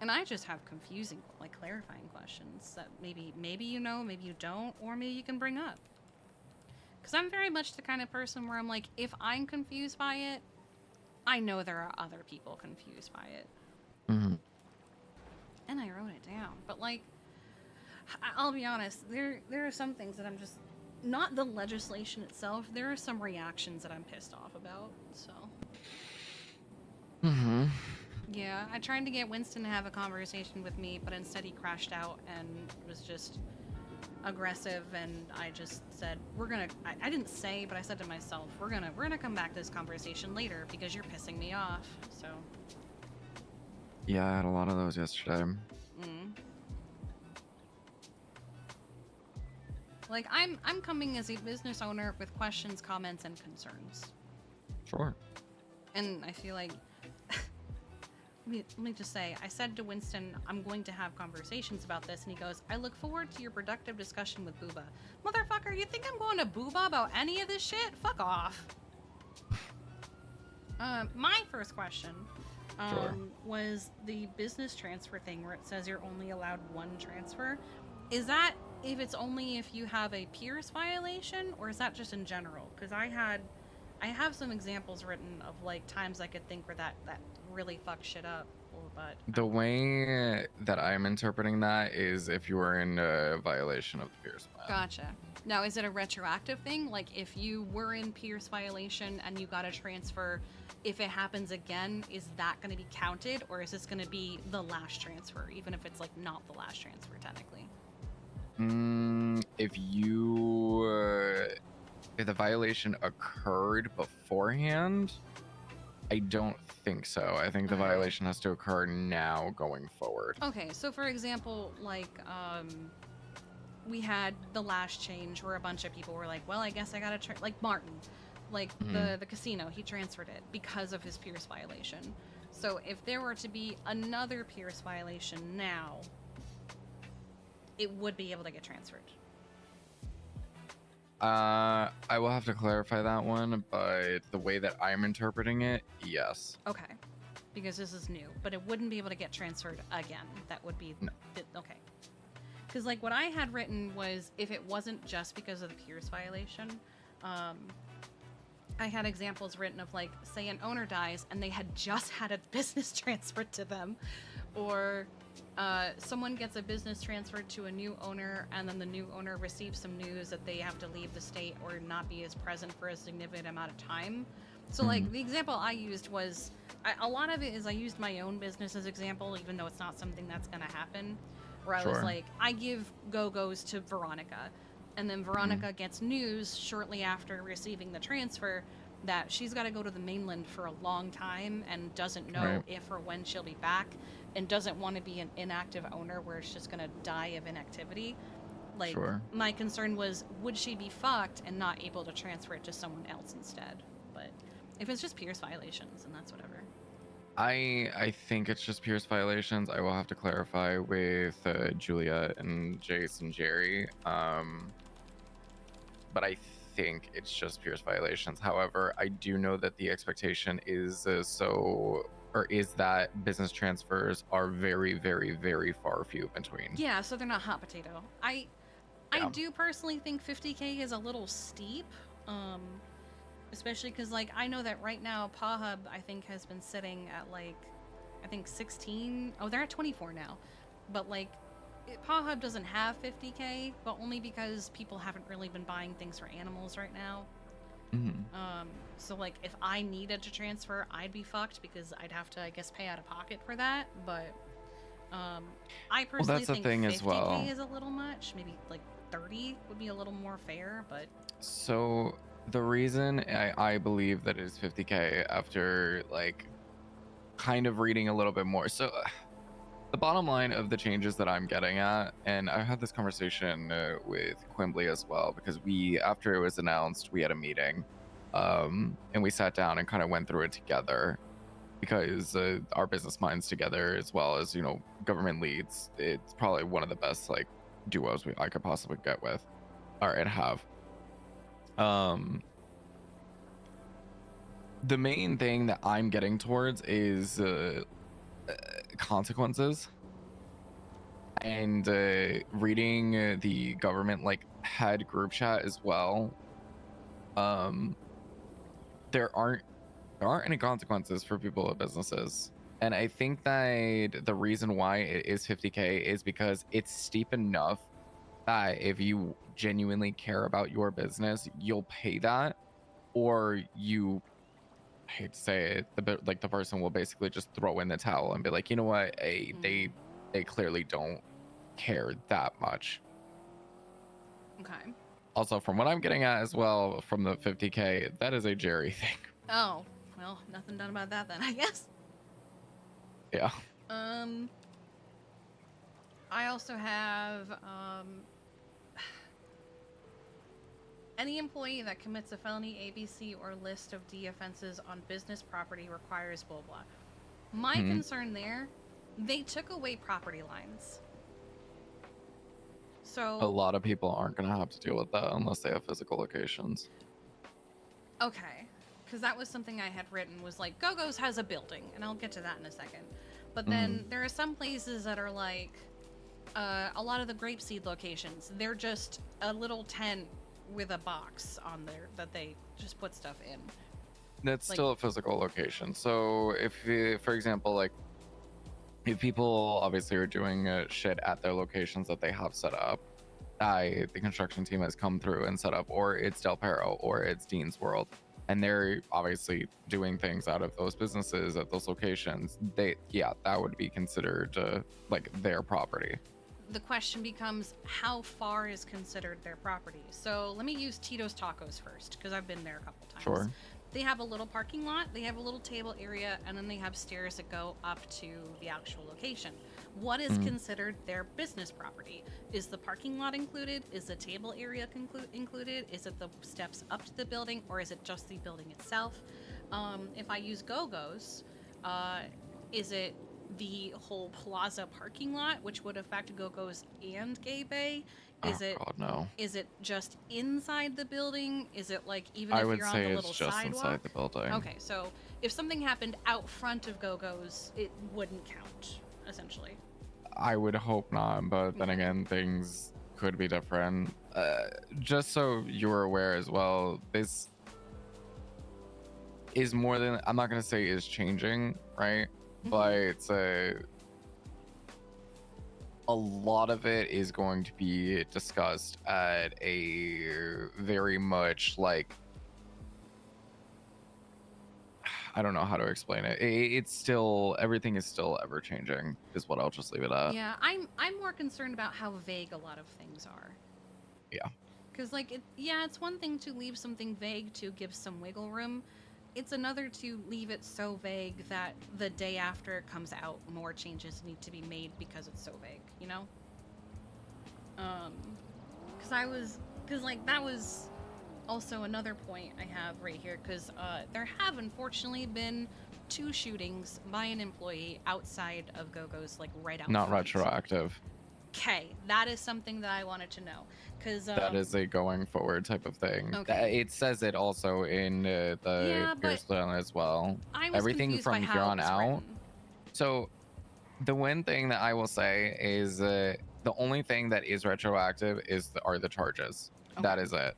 And I just have confusing, like, clarifying questions that maybe you know, maybe you don't, or maybe you can bring up. Because I'm very much the kind of person where I'm like, if I'm confused by it, I know there are other people confused by it. Mm-hmm. And I wrote it down. But, like, I'll be honest, there are some things that I'm just, not the legislation itself, there are some reactions that I'm pissed off about, so. Mm-hmm. Yeah, I tried to get Winston to have a conversation with me, but instead he crashed out and was just aggressive, and I just said, I didn't say, but I said to myself, we're gonna come back to this conversation later because you're pissing me off, so. Yeah, I had a lot of those yesterday. Like, I'm coming as a business owner with questions, comments, and concerns. Sure. And I feel like, let me just say, I said to Winston, I'm going to have conversations about this, and he goes, I look forward to your productive discussion with Booba. Motherfucker, you think I'm going to Booba about any of this shit? Fuck off. My first question was the business transfer thing where it says you're only allowed one transfer. Is that if you have a Pierce violation, or is that just in general? Because I have some examples written of, like, times I could think where that really fucks shit up. But The way that I'm interpreting that is if you are in a violation of the Pierce plan. Gotcha. Now, is it a retroactive thing? Like, if you were in Pierce violation and you got a transfer, if it happens again, is that going to be counted, or is this going to be the last transfer, even if it's, like, not the last transfer technically? If the violation occurred beforehand, I don't think so. I think the violation has to occur now going forward. Okay, so for example, like, we had the last change where a bunch of people were like, well, I guess I gotta like Martin, like the casino, he transferred it because of his Pierce violation. So if there were to be another Pierce violation now, it would be able to get transferred. I will have to clarify that one, but the way that I'm interpreting it, yes. Okay, because this is new, but it wouldn't be able to get transferred again. That would be okay. Because, like, what I had written was if it wasn't just because of the Pierce violation, I had examples written of, like, say an owner dies and they had just had a business transferred to them, or someone gets a business transferred to a new owner, and then the new owner receives some news that they have to leave the state or not be as present for a significant amount of time. So, like, the example I used was, a lot of it is I used my own business as example, even though it's not something that's going to happen, where I was like, I give Go-Go's to Veronica, and then Veronica gets news shortly after receiving the transfer that she's got to go to the mainland for a long time and doesn't know if or when she'll be back, and doesn't want to be an inactive owner where it's just going to die of inactivity. Like, my concern was, would she be fucked and not able to transfer it to someone else instead? But if it's just Pierce violations, and that's whatever. I think it's just Pierce violations. I will have to clarify with Julia and Jace and Jerry. But I think it's just Pierce violations. However, I do know that the expectation is that business transfers are very, very, very far few between. Yeah, so they're not hot potato. I do personally think 50K is a little steep, especially because, like, I know that right now PawHub, I think, has been sitting at, like, I think 16. Oh, they're at 24 now. But, like, PawHub doesn't have 50K, but only because people haven't really been buying things for animals right now. So, like, if I needed to transfer, I'd be fucked because I'd have to, I guess, pay out of pocket for that. But I personally think 50K is a little much. Maybe, like, 30 would be a little more fair, but... So the reason I believe that it is 50K after, like, kind of reading a little bit more. So the bottom line of the changes that I'm getting at, and I had this conversation with Quimbley as well, because after it was announced, we had a meeting, and we sat down and kind of went through it together. because our business minds together, as well as government leads, it's probably one of the best like duos I could possibly get with or and have. The main thing that I'm getting towards is consequences, and reading the government like head group chat as well. There aren't any consequences for people with businesses, and I think that the reason why it is 50K is because it's steep enough that if you genuinely care about your business, you'll pay that, or you, I hate to say it, the person will basically just throw in the towel and be like, you know what, they clearly don't care that much. Okay. Also, from what I'm getting at as well, from the 50K, that is a Jerry thing. Oh, well, nothing done about that then, I guess. Yeah. I also have, any employee that commits a felony ABC or list of D offenses on business property requires blah blah. My concern there, they took away property lines. So A lot of people aren't going to have to deal with that unless they have physical locations. okay, because that was something I had written, was like, Go-Go's has a building, and I'll get to that in a second. But then there are some places that are like, a lot of the grapeseed locations, they're just a little tent with a box on there that they just put stuff in. That's Like- still a physical location. So if, for example, like if people obviously are doing shit at their locations that they have set up, the construction team has come through and set up, or it's Del Perro, or it's Dean's World, and they're obviously doing things out of those businesses at those locations, that would be considered like their property. The question becomes, how far is considered their property? So let me use Tito's Tacos first, because I've been there a couple times. Sure. They have a little parking lot, they have a little table area, and then they have stairs that go up to the actual location. What is considered their business property? Is the parking lot included? Is the table area included? Is it the steps up to the building, or is it just the building itself? If I use Go-Go's, is it the whole plaza parking lot, which would affect Go-Go's and Gay Bay? God, no. Is it just inside the building? Is it like even I if would you're on say the it's little just sidewalk? inside the building. Okay, so if something happened out front of Go-Go's, it wouldn't count, essentially. I would hope not, but then again, things could be different. Just so you're aware as well, this is more than, I'm not going to say is changing, right? But it's a lot of it is going to be discussed at a very much like, I don't know how to explain it. It's still, everything is still ever changing, is what I'll just leave it at. Yeah, I'm more concerned about how vague a lot of things are. Yeah. Because it's one thing to leave something vague to give some wiggle room. It's another to leave it so vague that the day after it comes out, more changes need to be made because it's so vague, you know? That was also another point I have right here, because there have unfortunately been 2 shootings by an employee outside of Go-Go's, like right out Not front. retroactive. Okay, that is something that I wanted to know, because That is a going forward type of thing. Okay. It says it also in the Pierce Plan as well. I was Everything confused from by how here it on was out. written. So the one thing that I will say is the only thing that is retroactive are the charges. That is it.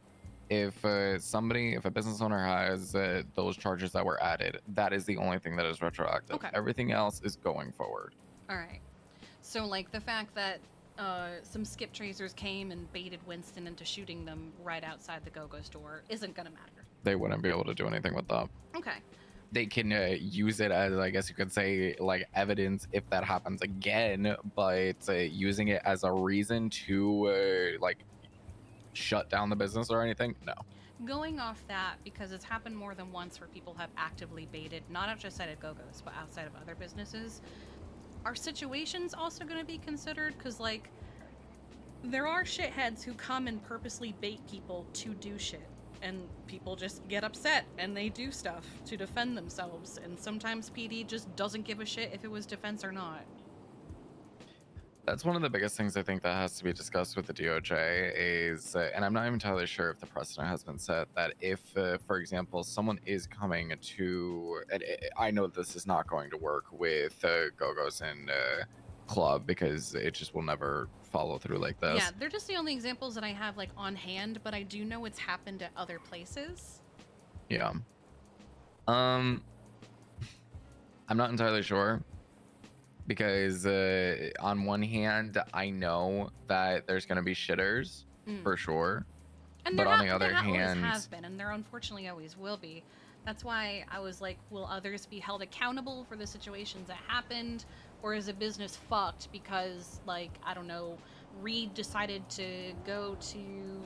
If if a business owner has those charges that were added, that is the only thing that is retroactive. Okay. Everything else is going forward. All right. So, like, the fact that some skip tracers came and baited Winston into shooting them right outside the Go-Go store isn't gonna matter. They wouldn't be able to do anything with that. Okay. They can use it as, I guess you could say, like evidence if that happens again, but using it as a reason to like shut down the business or anything, no. Going off that, because it's happened more than once where people have actively baited, not just outside of Go-Go's, but outside of other businesses, are situations also going to be considered? Because, like, there are shitheads who come and purposely bait people to do shit. and people just get upset and they do stuff to defend themselves, and sometimes PD just doesn't give a shit if it was defense or not. That's one of the biggest things I think that has to be discussed with the DOJ is, and I'm not even entirely sure if the precedent has been set, that if, for example, someone is coming to, and I know this is not going to work with Go-Go's and Club because it just will never follow through like this. Yeah, they're just the only examples that I have like on hand, but I do know it's happened at other places. Yeah. I'm not entirely sure because on one hand, I know that there's going to be shitters for sure. And but there on the other there hand, always has been, and there unfortunately always will be. That's why I was like, will others be held accountable for the situations that happened? Or is a business fucked because, like, I don't know, Reed decided to go to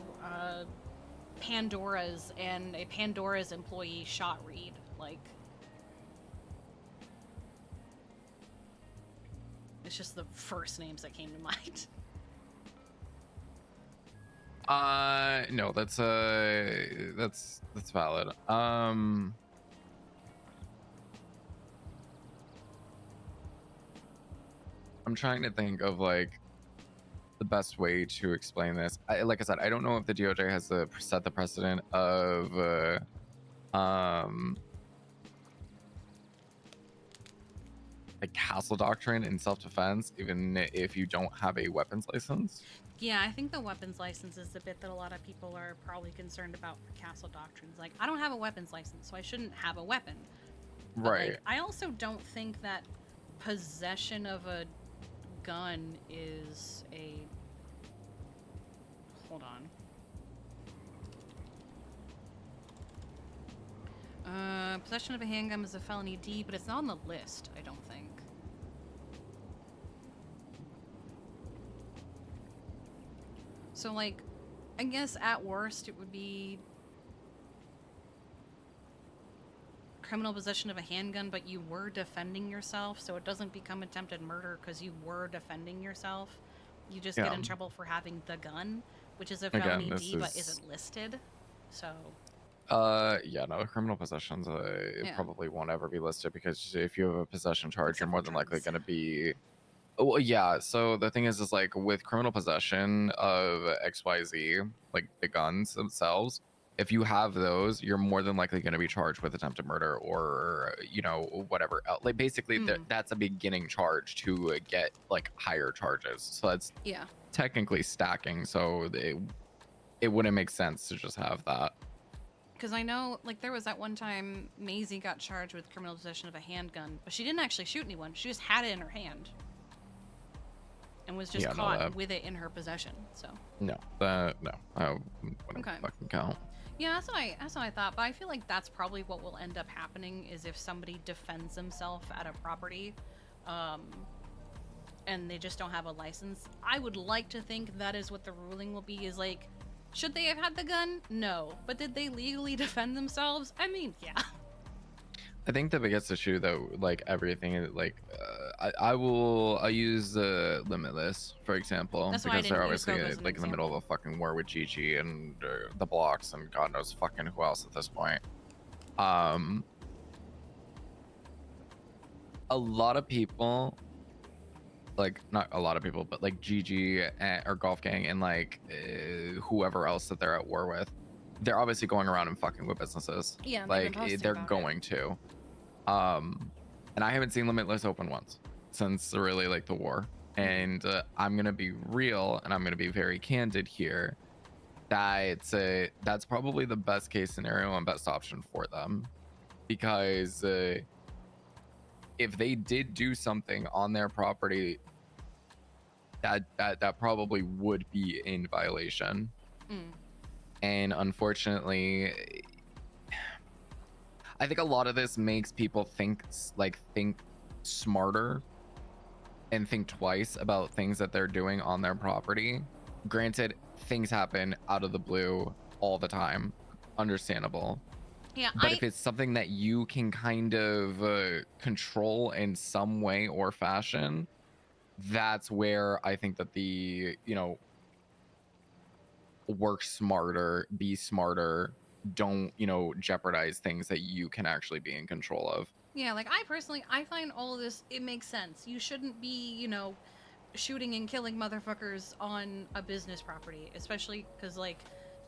Pandora's and a Pandora's employee shot Reed? Like, it's just the first names that came to mind. no, that's valid. I'm trying to think of like the best way to explain this. Like I said, I don't know if the DOJ has set the precedent of like castle doctrine in self-defense, even if you don't have a weapons license. Yeah, I think the weapons license is the bit that a lot of people are probably concerned about for castle doctrines. Like, I don't have a weapons license, so I shouldn't have a weapon. But, Right. like, I also don't think that possession of a gun is a... Hold on. Possession of a handgun is a felony D, but it's not on the list, I don't think. So, like, I guess at worst it would be criminal possession of a handgun, but you were defending yourself, so it doesn't become attempted murder because you were defending yourself. You just get in trouble for having the gun, which is a felony D, but isn't listed. So... yeah, no, criminal possessions probably won't ever be listed because if you have a possession charge, you're more than likely going to be... Well, yeah, so the thing is like with criminal possession of XYZ, like the guns themselves, if you have those, you're more than likely going to be charged with attempted murder or, you know, whatever else. Like basically that's a beginning charge to get like higher charges. So that's technically stacking. So it wouldn't make sense to just have that. Because I know, like, there was that one time Maisie got charged with criminal possession of a handgun, but she didn't actually shoot anyone. She just had it in her hand. And was just caught with it in her possession, so. No, I wouldn't fucking count. Yeah, that's what I thought, but I feel like that's probably what will end up happening is if somebody defends themselves at a property, and they just don't have a license. I would like to think that is what the ruling will be, is like, should they have had the gun? No. But did they legally defend themselves? I mean, yeah. I think the biggest issue though, like everything, like I'll use Limitless for example, That's because they're obviously like in the middle of a fucking war with Gigi and the blocks and God knows fucking who else at this point. A lot of people, like not a lot of people, but like Gigi or Golf Gang and like whoever else that they're at war with, they're obviously going around and fucking with businesses. Yeah, like they're going to. And I haven't seen Limitless open once since really like the war. And I'm gonna be real and I'm gonna be very candid here. That's probably the best case scenario and best option for them, because if they did do something on their property, that probably would be in violation. And unfortunately, I think a lot of this makes people think smarter and think twice about things that they're doing on their property. Granted, things happen out of the blue all the time, understandable. Yeah, but if it's something that you can kind of control in some way or fashion, that's where I think that the, work smarter, be smarter, don't, jeopardize things that you can actually be in control of. Yeah, like I find all of this, it makes sense. You shouldn't be, shooting and killing motherfuckers on a business property, especially because, like,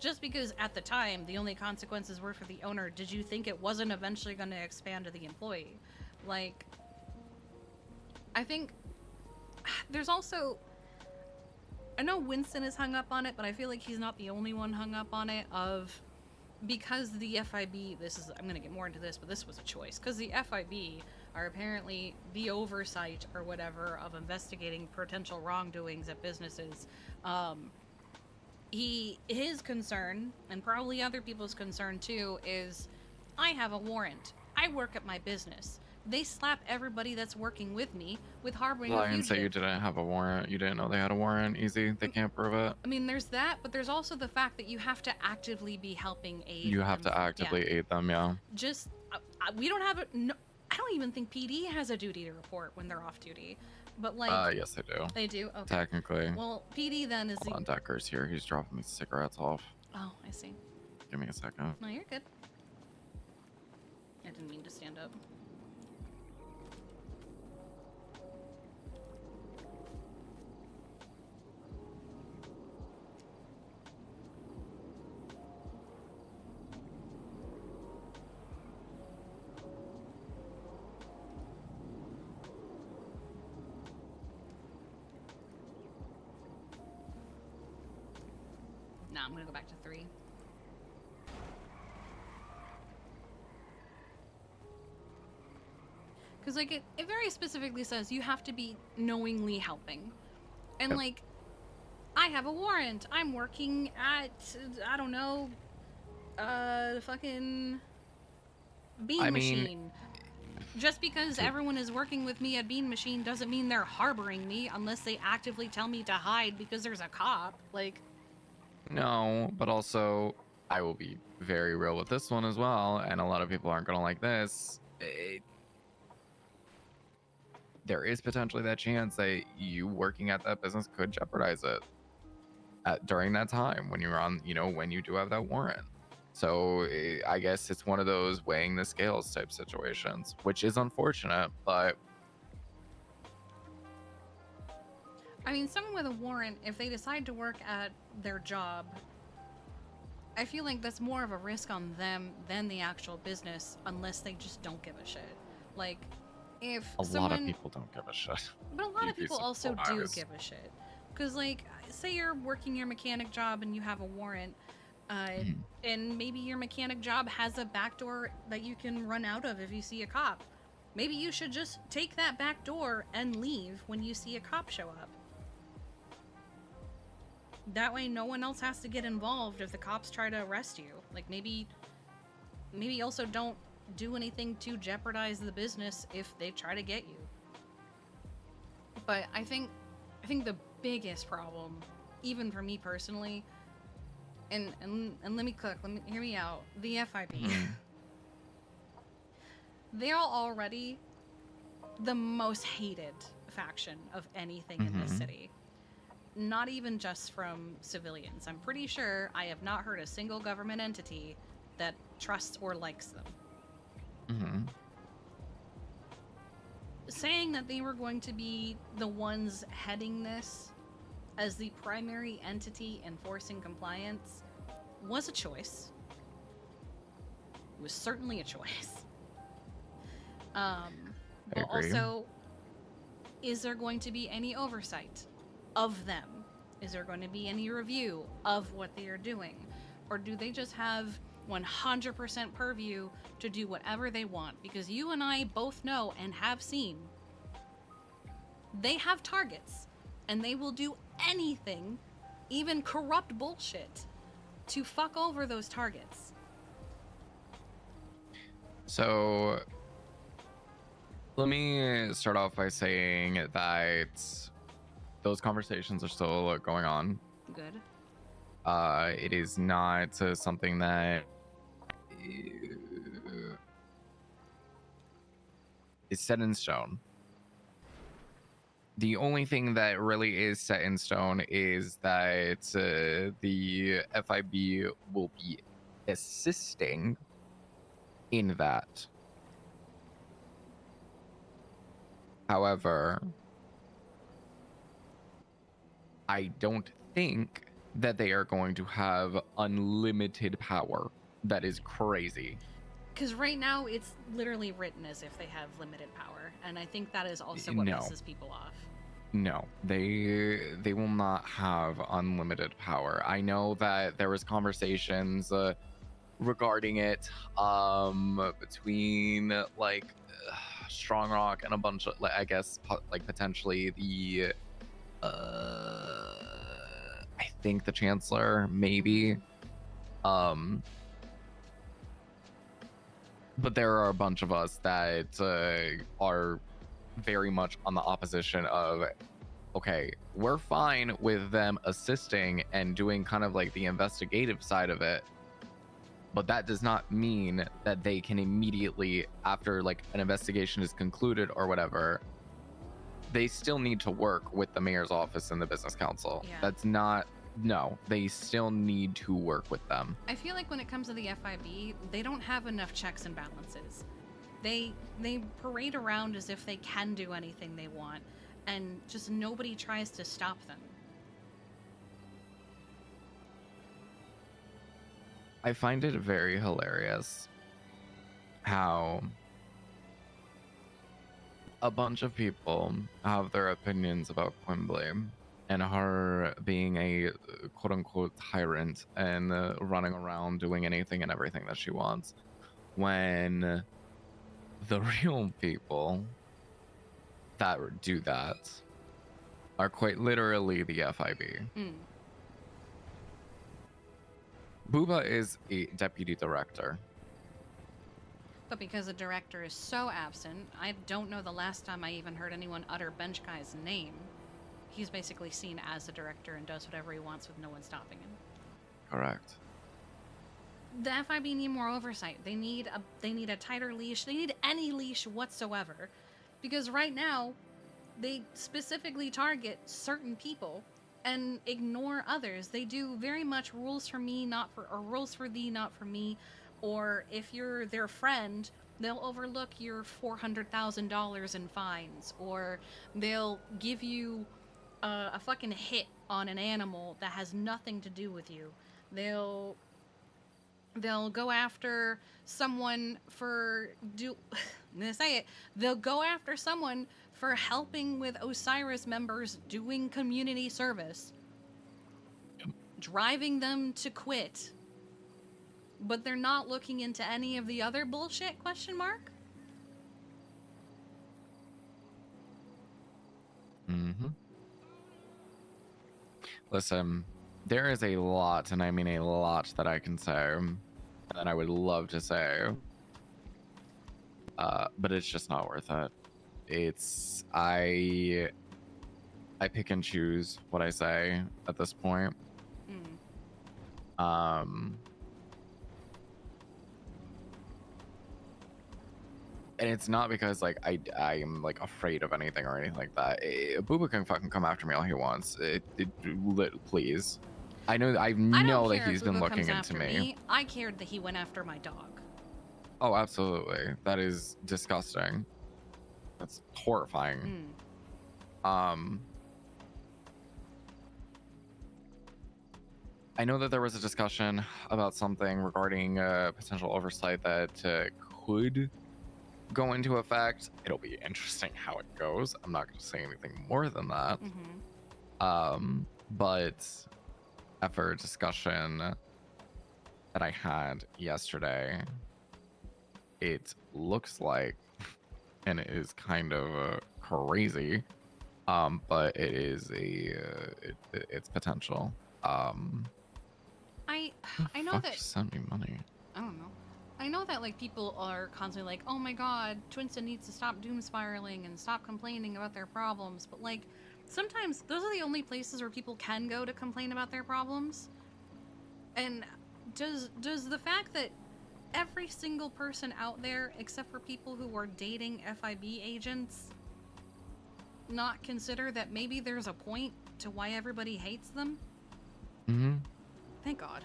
just because at the time the only consequences were for the owner, did you think it wasn't eventually going to expand to the employee? Like, I think there's also, I know Winston is hung up on it, but I feel like he's not the only one hung up on it because the FIB, I'm going to get more into this, but this was a choice. Because the FIB are apparently the oversight or whatever of investigating potential wrongdoings at businesses. His concern, and probably other people's concern too, is I have a warrant. I work at my business. They slap everybody that's working with me with harboring a I didn't say you fugitive. didn't have a warrant. You didn't know they had a warrant. Easy. They can't prove it. I mean, there's that, but there's also the fact that you have to actively be helping aid. You have to actively aid them, yeah. Just, we don't have no, I don't even think PD has a duty to report when they're off duty. But, like... yes, they do. They do? Okay. Technically. Well, PD then is Hold on, Decker's here. He's dropping me cigarettes off. Oh, I see. Give me a second. No, you're good. I didn't mean to stand up. Nah, I'm gonna go back to 3. Because, like, it very specifically says you have to be knowingly helping. And, like, I have a warrant. I'm working at, I don't know, fucking Bean Machine. Just because everyone is working with me at Bean Machine doesn't mean they're harboring me unless they actively tell me to hide because there's a cop. Like... No, but also, I will be very real with this one as well, and a lot of people aren't going to like this. There is potentially that chance that you working at that business could jeopardize it during that time when you're on, when you do have that warrant. So I guess it's one of those weighing the scales type situations, which is unfortunate, but... I mean, someone with a warrant, if they decide to work at their job, I feel like that's more of a risk on them than the actual business, unless they just don't give a shit. Like, if a lot of people don't give a shit. But a lot You'd of be people also do surprised. give a shit. Because, like, say you're working your mechanic job and you have a warrant, and maybe your mechanic job has a back door that you can run out of if you see a cop. Maybe you should just take that back door and leave when you see a cop show up. That way no one else has to get involved if the cops try to arrest you. Like, maybe also don't do anything to jeopardize the business if they try to get you. But I think the biggest problem, even for me personally, and let me hear me out, the FIB. They are already the most hated faction of anything in this city. Not even just from civilians. I'm pretty sure I have not heard a single government entity that trusts or likes them. Saying that they were going to be the ones heading this as the primary entity enforcing compliance was a choice. It was certainly a choice. But also, is there going to be any oversight of them? Is there going to be any review of what they are doing? Or do they just have 100% purview to do whatever they want? Because you and I both know and have seen they have targets, and they will do anything, even corrupt bullshit, to fuck over those targets. So let me start off by saying that those conversations are still going on. Good. It is not something that is set in stone. The only thing that really is set in stone is that the FIB will be assisting in that. However, I don't think that they are going to have unlimited power. That is crazy. Because right now it's literally written as if they have limited power, and I think that is also what No. pisses people off. No, they will not have unlimited power. I know that there was conversations regarding it between like Strong Rock and a bunch of I guess like potentially the I think the Chancellor maybe but there are a bunch of us that are very much on the opposition of okay, we're fine with them assisting and doing kind of like the investigative side of it, but that does not mean that they can immediately, after like an investigation is concluded or whatever, they still need to work with the mayor's office and the business council. Yeah. That's not, no, they still need to work with them. I feel like when it comes to the FIB, they don't have enough checks and balances. They parade around as if they can do anything they want, and just nobody tries to stop them. I find it very hilarious how a bunch of people have their opinions about Quimbley and her being a quote-unquote tyrant and running around doing anything and everything that she wants, when the real people that do that are quite literally the FIB. Booba is a deputy director. But because the director is so absent, I don't know the last time I even heard anyone utter Bench Guy's name. He's basically seen as the director and does whatever he wants with no one stopping him. Correct. The FIB need more oversight. They need a tighter leash. They need any leash whatsoever. Because right now, they specifically target certain people and ignore others. They do very much rules for me, not for, or rules for thee, not for me. Or if you're their friend, they'll overlook your $400,000 in fines, or they'll give you a fucking hit on an animal that has nothing to do with you. They'll go after someone for I'm gonna say it. They'll go after someone for helping with Osiris members doing community service, driving them to quit. But they're not looking into any of the other bullshit, ? Listen, there is a lot, and I mean a lot, that I can say, and I would love to say, but it's just not worth it. It's I pick and choose what I say at this point. And it's not because like I am like afraid of anything or anything like that. Booba can fucking come after me all he wants. Please. I know that he's been looking into me. I cared that he went after my dog. Oh, absolutely. That is disgusting. That's horrifying. I know that there was a discussion about something regarding potential oversight that could go into effect. It'll be interesting how it goes. I'm not going to say anything more than that. But after a discussion that I had yesterday, it looks like, and it is kind of crazy, but it is it's potential. I know fuck that just sent me money. I don't know. I know that like people are constantly like, oh my god, Twinston needs to stop doom spiraling and stop complaining about their problems, but like sometimes those are the only places where people can go to complain about their problems. And does the fact that every single person out there, except for people who are dating FIB agents, not consider that maybe there's a point to why everybody hates them? Thank God.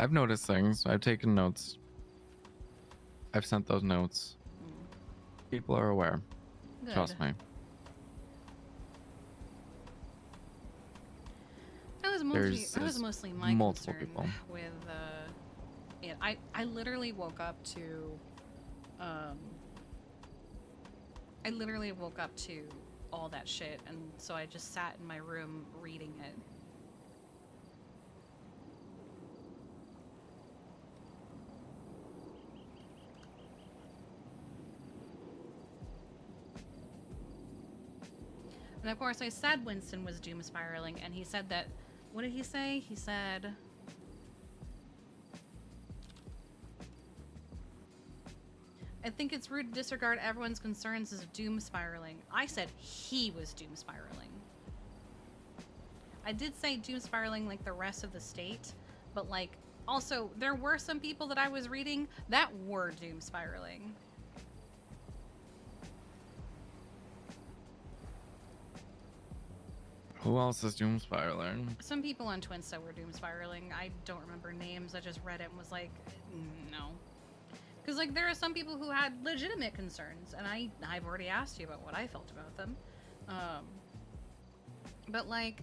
I've noticed things. I've taken notes. I've sent those notes. People are aware. Good. Trust me. That was There's mostly my multiple concern people. with it. I literally woke up to I literally woke up to all that shit, and so I just sat in my room reading it. And of course, I said Winston was doom spiraling, and he said that. What did he say? He said. I think it's rude to disregard everyone's concerns as doom spiraling. I said he was doom spiraling. I did say doom spiraling like the rest of the state, but like, also, there were some people that I was reading that were doom spiraling. Who else is doom spiraling? Some people on Twinsta were doom spiraling. I don't remember names. I just read it and was like, no. Because, like, there are some people who had legitimate concerns, and I've already asked you about what I felt about them. But, like...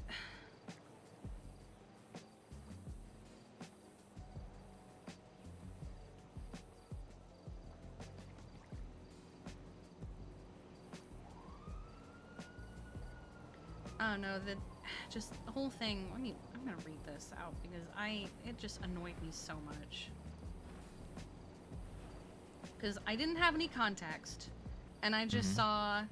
I don't know, just the whole thing, I mean, I'm gonna read this out because it just annoyed me so much. Because I didn't have any context, and I just saw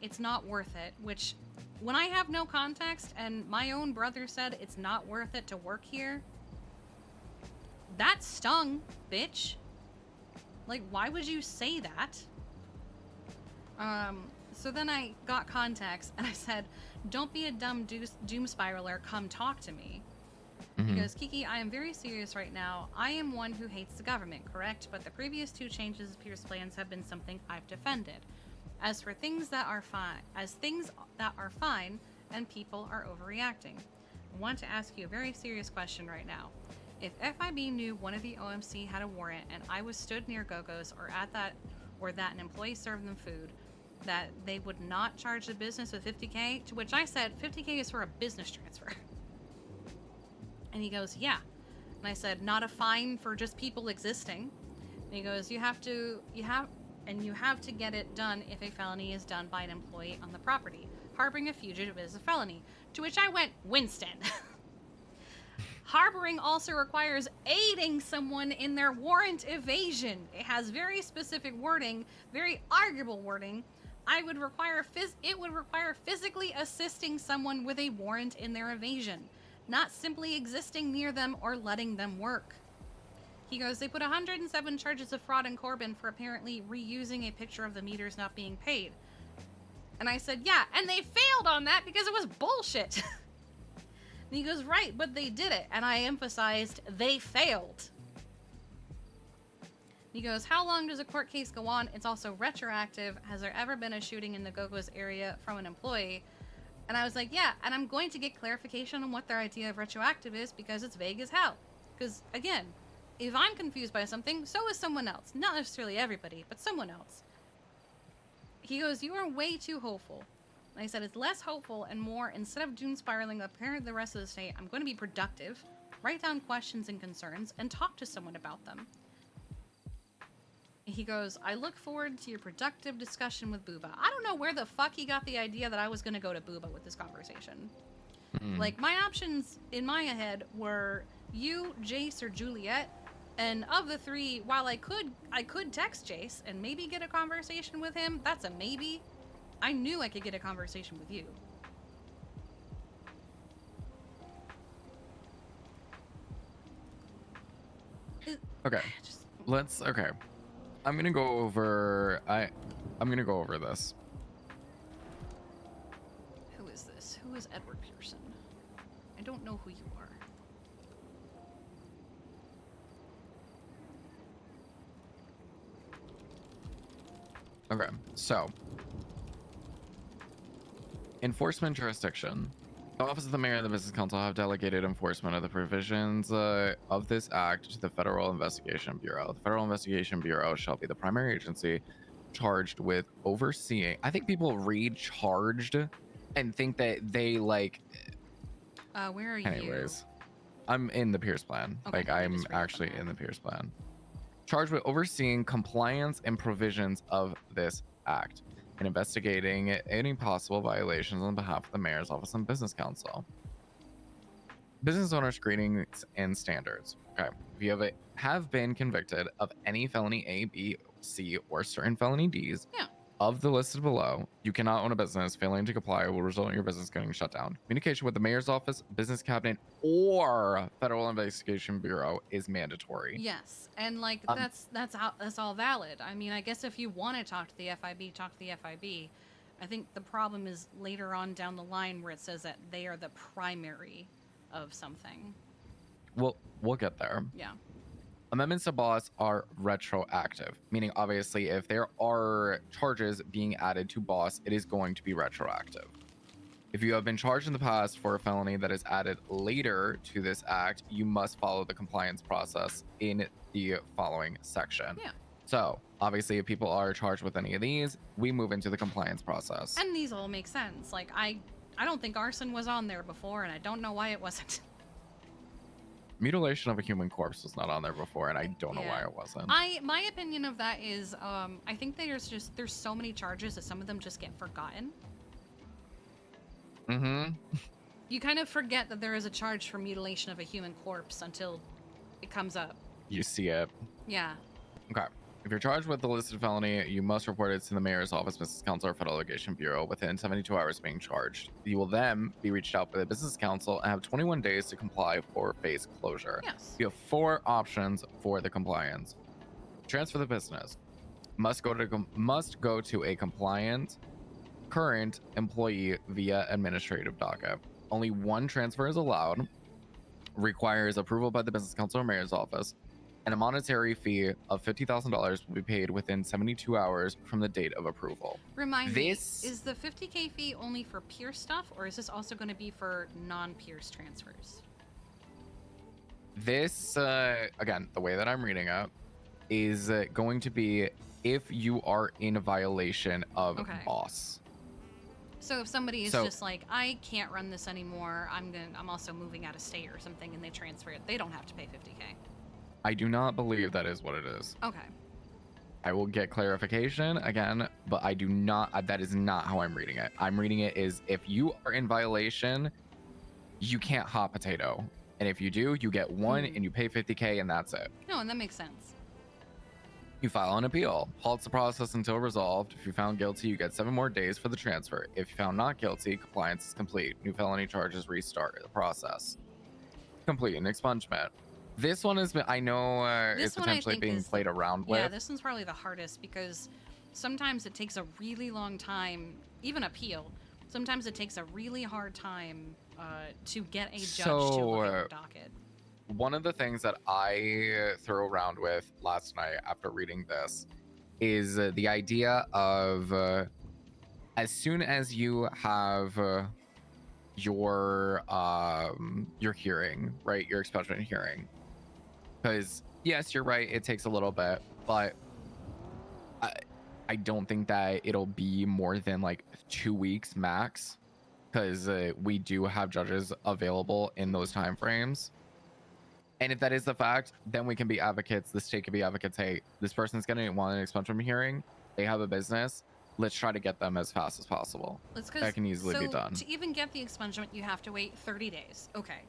it's not worth it, which, when I have no context, and my own brother said it's not worth it to work here, that stung, bitch. Like, why would you say that? So then I got context, and I said, don't be a dumb doom spiraler, come talk to me. He goes, Kiki, I am very serious right now. I am one who hates the government, correct? But the previous 2 changes of Pierce plans have been something I've defended. As for things that are fine, and people are overreacting. I want to ask you a very serious question right now. If FIB knew one of the OMC had a warrant and I was stood near Go-Go's or that an employee served them food, that they would not charge the business with $50K? To which I said, $50K is for a business transfer. And he goes, yeah. And I said, not a fine for just people existing. And he goes, you have to get it done if a felony is done by an employee on the property. Harboring a fugitive is a felony. To which I went, Winston. Harboring also requires aiding someone in their warrant evasion. It has very specific wording, very arguable wording. It would require physically assisting someone with a warrant in their evasion, not simply existing near them or letting them work. He goes, they put 107 charges of fraud in Corbin for apparently reusing a picture of the meters not being paid. And I said, yeah, and they failed on that because it was bullshit. And he goes, right, but they did it. And I emphasized, they failed. He goes, how long does a court case go on? It's also retroactive. Has there ever been a shooting in the Go-Go's area from an employee? And I was like, yeah, and I'm going to get clarification on what their idea of retroactive is because it's vague as hell. Because, again, if I'm confused by something, so is someone else. Not necessarily everybody, but someone else. He goes, you are way too hopeful. And I said, it's less hopeful and more, instead of doom spiraling apparently the rest of the state, I'm going to be productive, write down questions and concerns, and talk to someone about them. He goes, I look forward to your productive discussion with Booba. I don't know where the fuck he got the idea that I was going to go to Booba with this conversation. Like, my options in my head were you, Jace, or Juliet. And of the 3, while I could text Jace and maybe get a conversation with him, that's a maybe. I knew I could get a conversation with you. Okay. Okay. I'm gonna go over this. Who is this? Who is Edward Pearson? I don't know who you are. Okay, so enforcement jurisdiction. The Office of the Mayor and the Business Council have delegated enforcement of the provisions of this act to the Federal Investigation Bureau. The Federal Investigation Bureau shall be the primary agency charged with overseeing. I think people read charged and think that they like. Where are Anyways, I'm in the Pierce plan. Okay, Like let me I'm just read up actually on that. in the Pierce plan. Charged with overseeing compliance and provisions of this act and investigating any possible violations on behalf of the Mayor's Office and Business Council. Business owner screenings and standards. Okay. If you have been convicted of any felony A, B, C, or certain felony Ds of the listed below, you cannot own a business. Failing to comply will result in your business getting shut down. Communication with the Mayor's Office, Business Cabinet, or Federal Investigation Bureau is mandatory. Yes, and like Um, that's all valid. I mean, I guess if you want to talk to the FIB, talk to the FIB. I think the problem is later on down the line where it says that they are the primary of something. We'll get there. Yeah. Amendments to BOSS are retroactive, meaning obviously if there are charges being added to BOSS, it is going to be retroactive. If you have been charged in the past for a felony that is added later to this act, you must follow the compliance process in the following section. Yeah. So obviously if people are charged with any of these, we move into the compliance process. And these all make sense. Like I don't think arson was on there before, and I don't know why it wasn't. Mutilation of a human corpse was not on there before, and I don't know why Yeah. it wasn't. My opinion of that is, I think there's so many charges that some of them just get forgotten. Mm-hmm. You kind of forget that there is a charge for mutilation of a human corpse until it comes up. You see it. Yeah. Okay. If you're charged with the listed felony, you must report it to the Mayor's Office, Business Council, or Federal Litigation Bureau within 72 hours of being charged. You will then be reached out by the Business Council and have 21 days to comply or face closure. Yes. You have 4 options for the compliance. Transfer the business. Must go to a compliant current employee via administrative docket. Only 1 transfer is allowed. Requires approval by the Business Council or Mayor's Office. And a monetary fee of $50,000 will be paid within 72 hours from the date of approval. Remind me, is the 50K fee only for Pierce stuff, or is this also going to be for non-Pierce transfers? This, again, the way that I'm reading it, is going to be if you are in violation of BOSS. So if somebody is So- just like, I can't run this anymore, I'm also moving out of state or something, and they transfer it, they don't have to pay 50K. I do not believe that is what it is. Okay. I will get clarification again, but I do not, that is not how I'm reading it. I'm reading it as if you are in violation, you can't hot potato. And if you do, you get 1 and you pay 50K and that's it. No, and that makes sense. You file an appeal, halts the process until resolved. If you found guilty, you get 7 more days for the transfer. If you found not guilty, compliance is complete. New felony charges restart the process. Complete an expungement. This one is, I know This it's one I potentially think being is played around with. Yeah, this one's probably the hardest because sometimes it takes a really long time, even appeal. Sometimes it takes a really hard time to get a judge to look at your docket. One of the things that I threw around with last night after reading this is the idea of as soon as you have your hearing, right, your expungement hearing, because yes, you're right, it takes a little bit, but I don't think that it'll be more than like 2 weeks max, because we do have judges available in those time frames. And if that is the fact, then we can be advocates. The state can be advocates. Hey, this person's going to want an expungement hearing. They have a business. Let's try to get them as fast as possible. That can easily be done. To even get the expungement, you have to wait 30 days. Okay.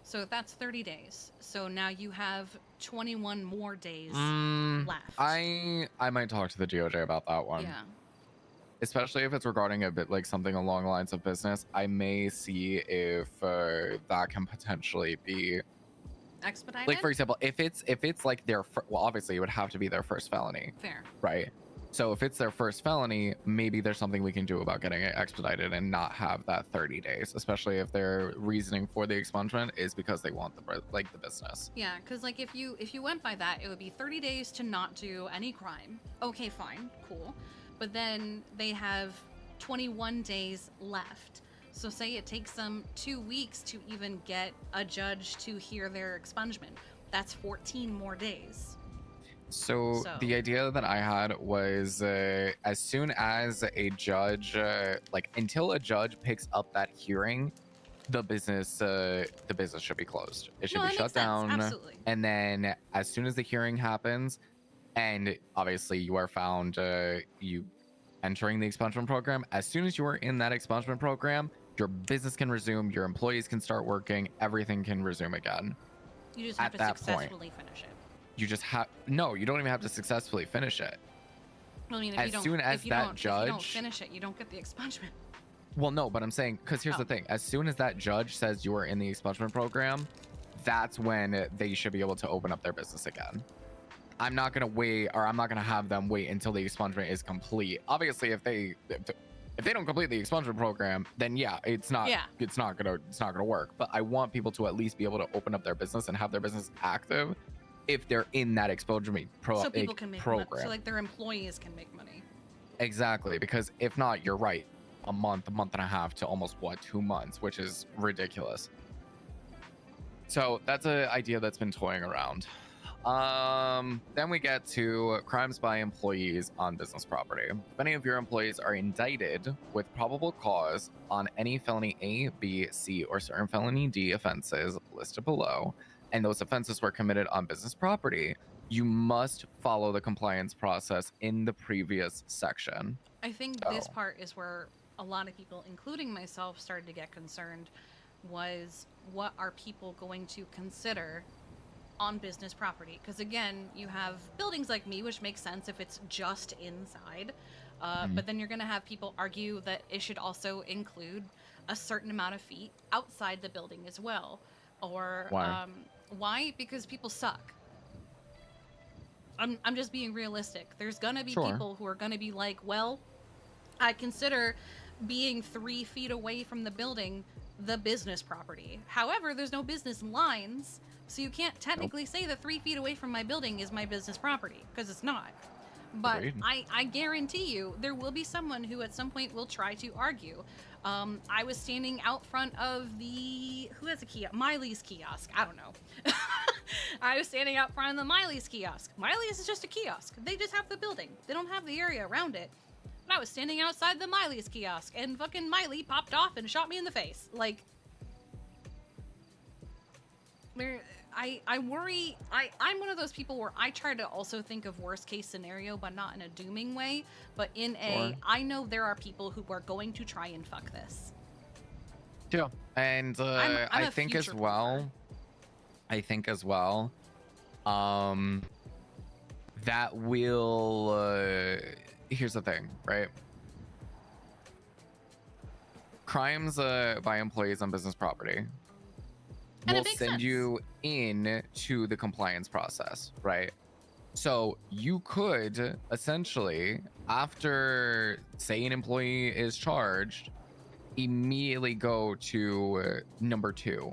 So that's 30 days. So now you have 21 more days left. I might talk to the DOJ about that one. Yeah. Especially if it's regarding a bit like something along the lines of business. I may see if that can potentially be Expedited? like, for example, if it's like their well, obviously it would have to be their first felony. Fair. Right. So if it's their first felony, maybe there's something we can do about getting it expedited and not have that 30 days, especially if their reasoning for the expungement is because they want the business. Yeah, because like if you went by that, it would be 30 days to not do any crime. Okay, fine, cool. But then they have 21 days left. So say it takes them 2 weeks to even get a judge to hear their expungement. That's 14 more days. So the idea that I had was as soon as a judge, like until a judge picks up that hearing, the business should be closed. It should No, be that shut makes sense. down. Absolutely. And then as soon as the hearing happens, and obviously you are found you entering the expungement program, as soon as you are in that expungement program, your business can resume, your employees can start working, everything can resume again. You just have to successfully finish it. You just have no, you don't even have to successfully finish it. I mean, As soon as if you that don't judge finish it, you don't get the expungement. Well, no, but I'm saying, because here's the thing. As soon as that judge says you are in the expungement program, that's when they should be able to open up their business again. I'm not going to wait, or I'm not going to have them wait until the expungement is complete. Obviously, if they don't complete the expungement program, then yeah, it's not gonna work. But I want people to at least be able to open up their business and have their business active if they're in that expungement So people can make money. So like their employees can make money. Exactly, because if not, you're right. A month and a half to almost 2 months, which is ridiculous. So that's an idea that's been toying around. Then we get to crimes by employees on business property. If any of your employees are indicted with probable cause on any felony A, B, C, or certain felony D offenses listed below, and those offenses were committed on business property, you must follow the compliance process in the previous section. I think this part is where a lot of people, including myself, started to get concerned, was what are people going to consider on business property? Because again, you have buildings like me, which makes sense if it's just inside, but then you're going to have people argue that it should also include a certain amount of feet outside the building as well. Or why? Because people suck. I'm just being realistic. There's gonna be people who are gonna be like, well, I consider being 3 feet away from the building the business property. However, there's no business lines, so you can't technically say that 3 feet away from my building is my business property, because it's not. But I guarantee you there will be someone who at some point will try to argue. I was standing out front of who has a kiosk? Miley's kiosk. I don't know. I was standing out front of the Miley's kiosk. Miley's is just a kiosk. They just have the building. They don't have the area around it. But I was standing outside the Miley's kiosk, and fucking Miley popped off and shot me in the face. Like, I worry. I'm one of those people where I try to also think of worst case scenario, but not in a dooming way, but in I know there are people who are going to try and fuck this. Yeah, and I think as well, that will. Here's the thing, right? Crimes by employees on business property will send you in to the compliance process, right? So you could essentially, after say an employee is charged, immediately go to number 2,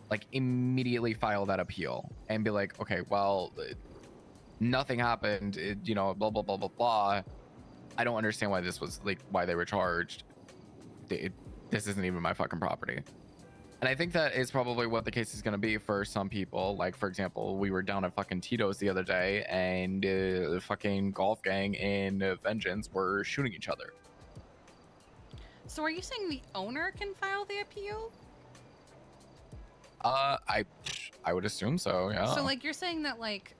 like immediately file that appeal and be like, okay, well, nothing happened, blah blah blah blah blah. I don't understand why this was why they were charged. This isn't even my fucking property. And I think that is probably what the case is going to be for some people. Like, for example, we were down at fucking Tito's the other day, and the fucking golf gang in Vengeance were shooting each other. So are you saying the owner can file the appeal? I would assume so, yeah. So like you're saying that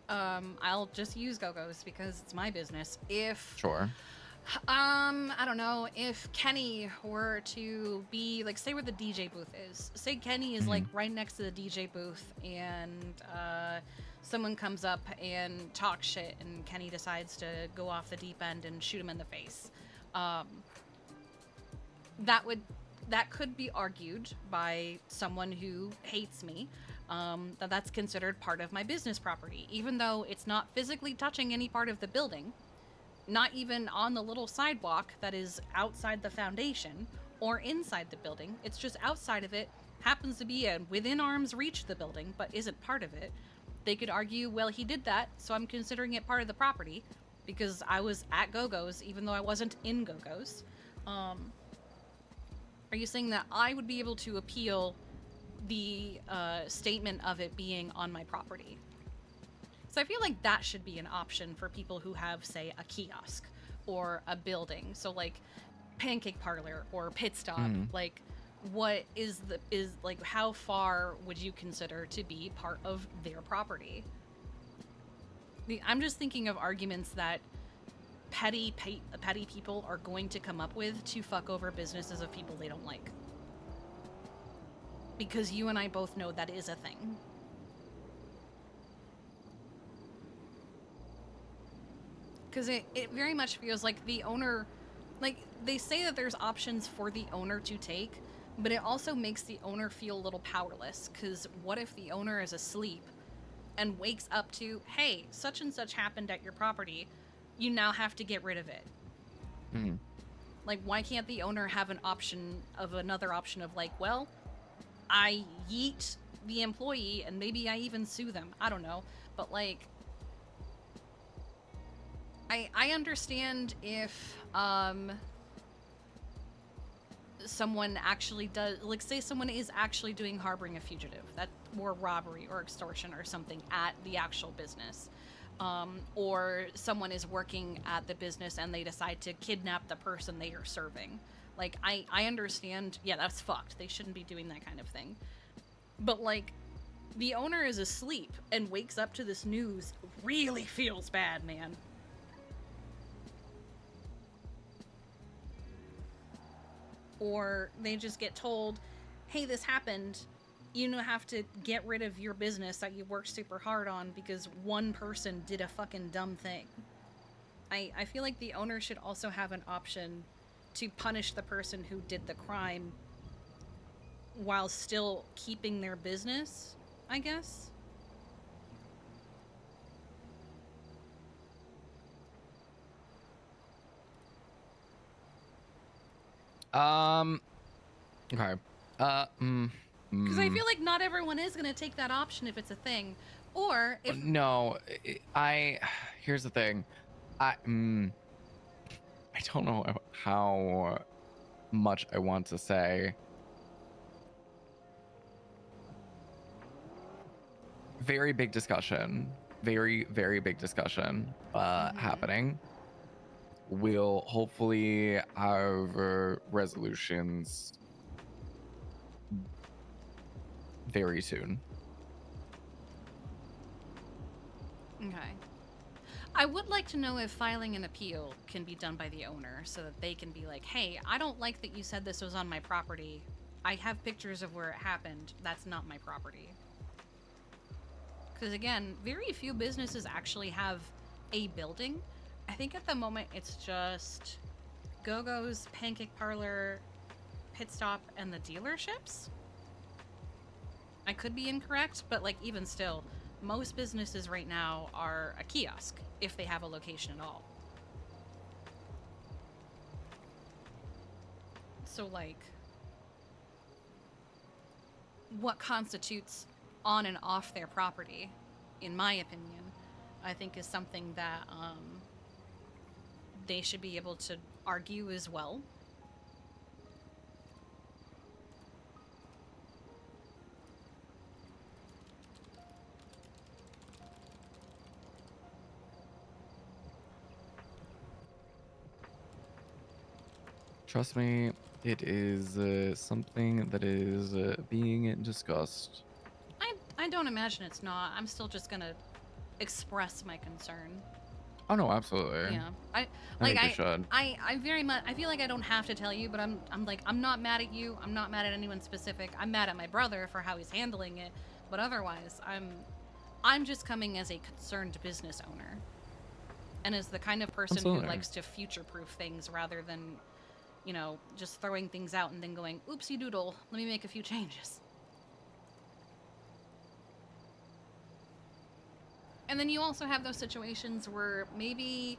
I'll just use Go-Go's because it's my business. If I don't know, if Kenny were to be say where the DJ booth is. Say Kenny is right next to the DJ booth, and someone comes up and talks shit, and Kenny decides to go off the deep end and shoot him in the face. That could be argued by someone who hates me, that's considered part of my business property, even though it's not physically touching any part of the building, not even on the little sidewalk that is outside the foundation or inside the building. It's just outside of it, happens to be within arm's reach of the building, but isn't part of it. They could argue, well, he did that, so I'm considering it part of the property because I was at Go-Go's, even though I wasn't in Go-Go's. Are you saying that I would be able to appeal the statement of it being on my property? So I feel like that should be an option for people who have, say, a kiosk or a building. So like Pancake Parlor or Pit Stop. Like, what is like, how far would you consider to be part of their property? I'm just thinking of arguments that petty people are going to come up with to fuck over businesses of people they don't like. Because you and I both know that is a thing. Because it very much feels like the owner, like, they say that there's options for the owner to take, but it also makes the owner feel a little powerless. Because what if the owner is asleep and wakes up to, hey, such and such happened at your property, you now have to get rid of it. Like, why can't the owner have another option of like, well, I yeet the employee and maybe I even sue them. I don't know. But like, I understand if someone actually does, like, say someone is actually doing harboring a fugitive, that, or robbery or extortion or something at the actual business, or someone is working at the business and they decide to kidnap the person they are serving. Like, I understand, yeah, that's fucked. They shouldn't be doing that kind of thing. But like, the owner is asleep and wakes up to this news, really feels bad, man. Or they just get told, hey, this happened, you have to get rid of your business that you worked super hard on because one person did a fucking dumb thing. I feel like the owner should also have an option to punish the person who did the crime while still keeping their business, I guess. Okay. Because I feel like not everyone is going to take that option if it's a thing. Or if... No, here's the thing. I don't know how much I want to say. Very big discussion. Very, very big discussion happening. We'll hopefully have resolutions very soon. Okay. I would like to know if filing an appeal can be done by the owner so that they can be like, hey, I don't like that you said this was on my property. I have pictures of where it happened. That's not my property. Because again, very few businesses actually have a building. I think at the moment it's just Go-Go's, Pancake Parlor, Pit Stop, and the dealerships. I could be incorrect, but like, even still, most businesses right now are a kiosk, if they have a location at all. So like, what constitutes on and off their property, in my opinion, I think is something that they should be able to argue as well. Trust me, it is something that is being discussed. I don't imagine it's not. I'm still just gonna express my concern. Oh no, absolutely. Yeah, I think you should. I very much, I feel like I don't have to tell you, but I'm like, I'm not mad at you. I'm not mad at anyone specific. I'm mad at my brother for how he's handling it, but otherwise, I'm just coming as a concerned business owner, and as the kind of person Absolutely. who likes to future-proof things rather than, just throwing things out and then going, oopsie doodle, let me make a few changes. And then you also have those situations where maybe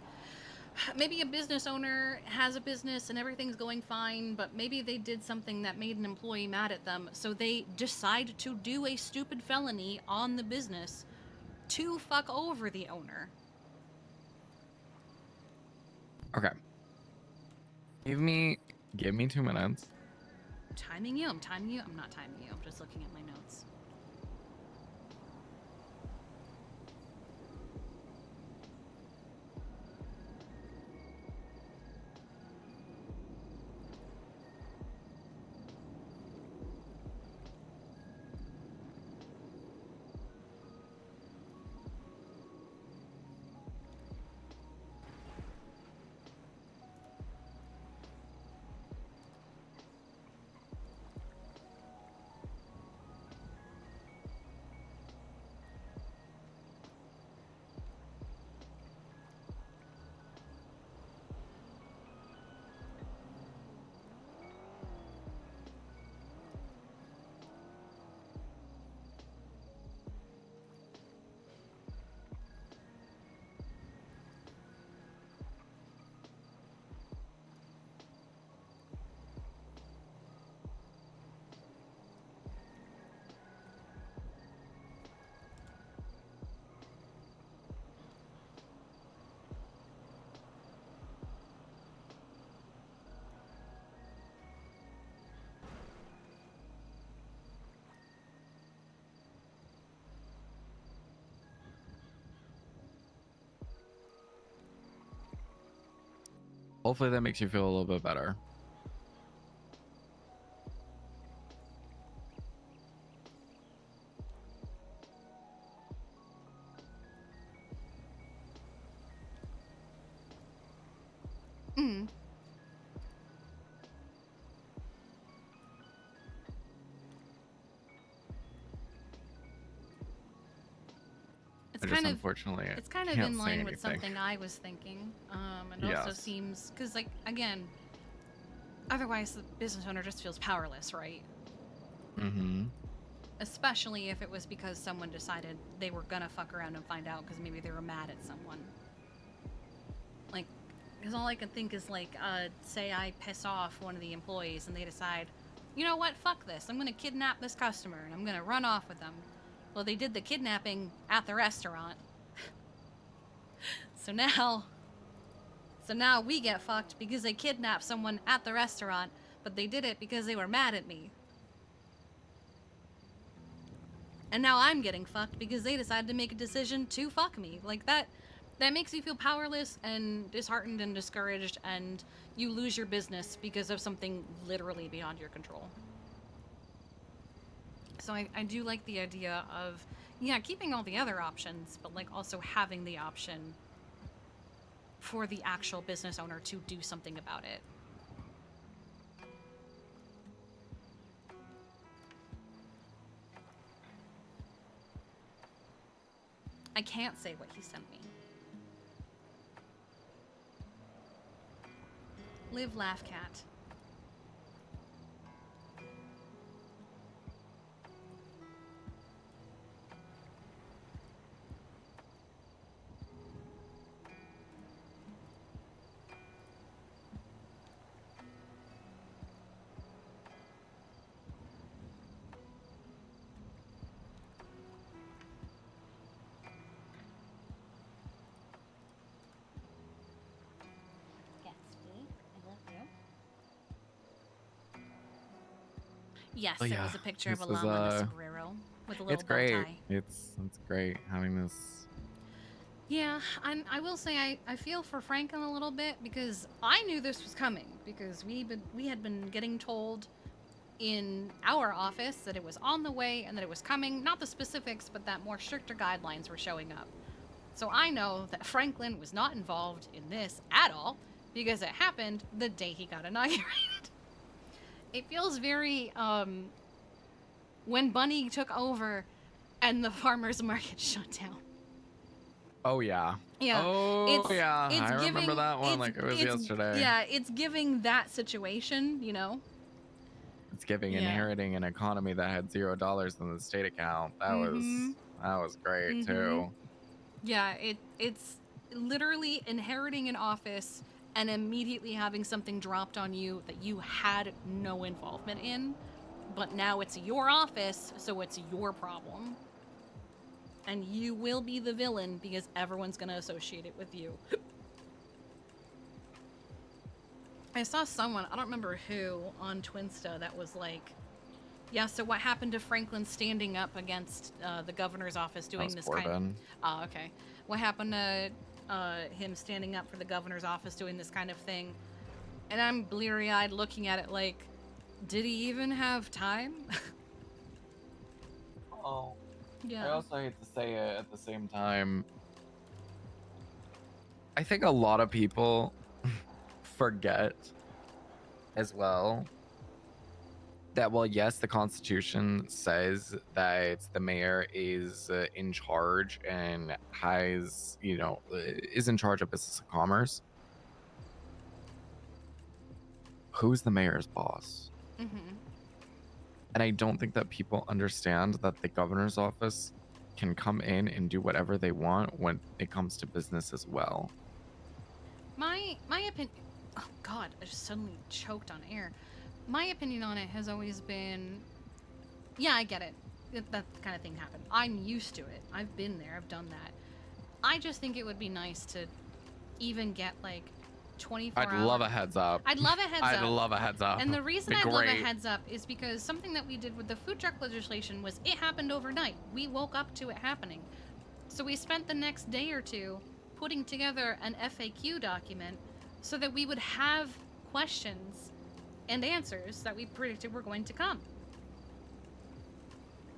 a business owner has a business and everything's going fine, but maybe they did something that made an employee mad at them, so they decide to do a stupid felony on the business to fuck over the owner. Okay. Give me 2 minutes. timing you. I'm timing you. I'm not timing you. I'm just looking at my notes. Hopefully that makes you feel a little bit better. Mm. I just unfortunately It's kind of can't in say line with anything. something I was thinking. And also Yes. seems because, like, again, otherwise the business owner just feels powerless, right? Mm-hmm. Especially if it was because someone decided they were gonna fuck around and find out because maybe they were mad at someone. Like, because all I can think is, like, say I piss off one of the employees and they decide, you know what, fuck this, I'm gonna kidnap this customer and I'm gonna run off with them. Well, they did the kidnapping at the restaurant. So now we get fucked because they kidnapped someone at the restaurant, but they did it because they were mad at me. And now I'm getting fucked because they decided to make a decision to fuck me. Like, that makes you feel powerless and disheartened and discouraged, and you lose your business because of something literally beyond your control. So I do like the idea of, yeah, keeping all the other options, but, like, also having the option for the actual business owner to do something about it. I can't say what he sent me. Live, laugh, cat. Yes, Oh, it yeah. was a picture of a This is, llama and a sombrero with a little It's bow great. tie. It's great having this. Yeah, I will say I feel for Franklin a little bit because I knew this was coming because we had been getting told in our office that it was on the way and that it was coming. Not the specifics, but that more stricter guidelines were showing up. So I know that Franklin was not involved in this at all because it happened the day he got inaugurated. It feels very, when Bunny took over and the farmer's market shut down. Oh yeah. Yeah. Oh yeah. It's I remember giving, that one like it was yesterday. Yeah, it's giving that situation, you know? It's giving Yeah. inheriting an economy that had $0 in the state account. That was great too. Yeah, it's literally inheriting an office and immediately having something dropped on you that you had no involvement in, but now it's your office, so it's your problem. And you will be the villain because everyone's gonna associate it with you. I saw someone, I don't remember who, on Twinsta that was like, yeah, so what happened to Franklin standing up against the governor's office doing was this Corbin. Oh, okay. What happened to him standing up for the governor's office doing this kind of thing? And I'm bleary-eyed looking at it like, did he even have time? Oh. Yeah. I also hate to say it at the same time. I think a lot of people forget as well that, well, yes, the Constitution says that the mayor is in charge and has, is in charge of business and commerce. Who's the mayor's boss? Mm-hmm. And I don't think that people understand that the governor's office can come in and do whatever they want when it comes to business as well. My opinion. Oh God, I just suddenly choked on air. My opinion on it has always been, yeah, I get it. That kind of thing happened. I'm used to it. I've been there. I've done that. I just think it would be nice to even get like 24 I'd hours. love a heads up. I'd love a heads up. I'd love a heads up. And the reason Be I'd love a great. heads up is because something that we did with the food truck legislation was it happened overnight. We woke up to it happening. So we spent the next day or two putting together an FAQ document so that we would have questions and answers that we predicted were going to come.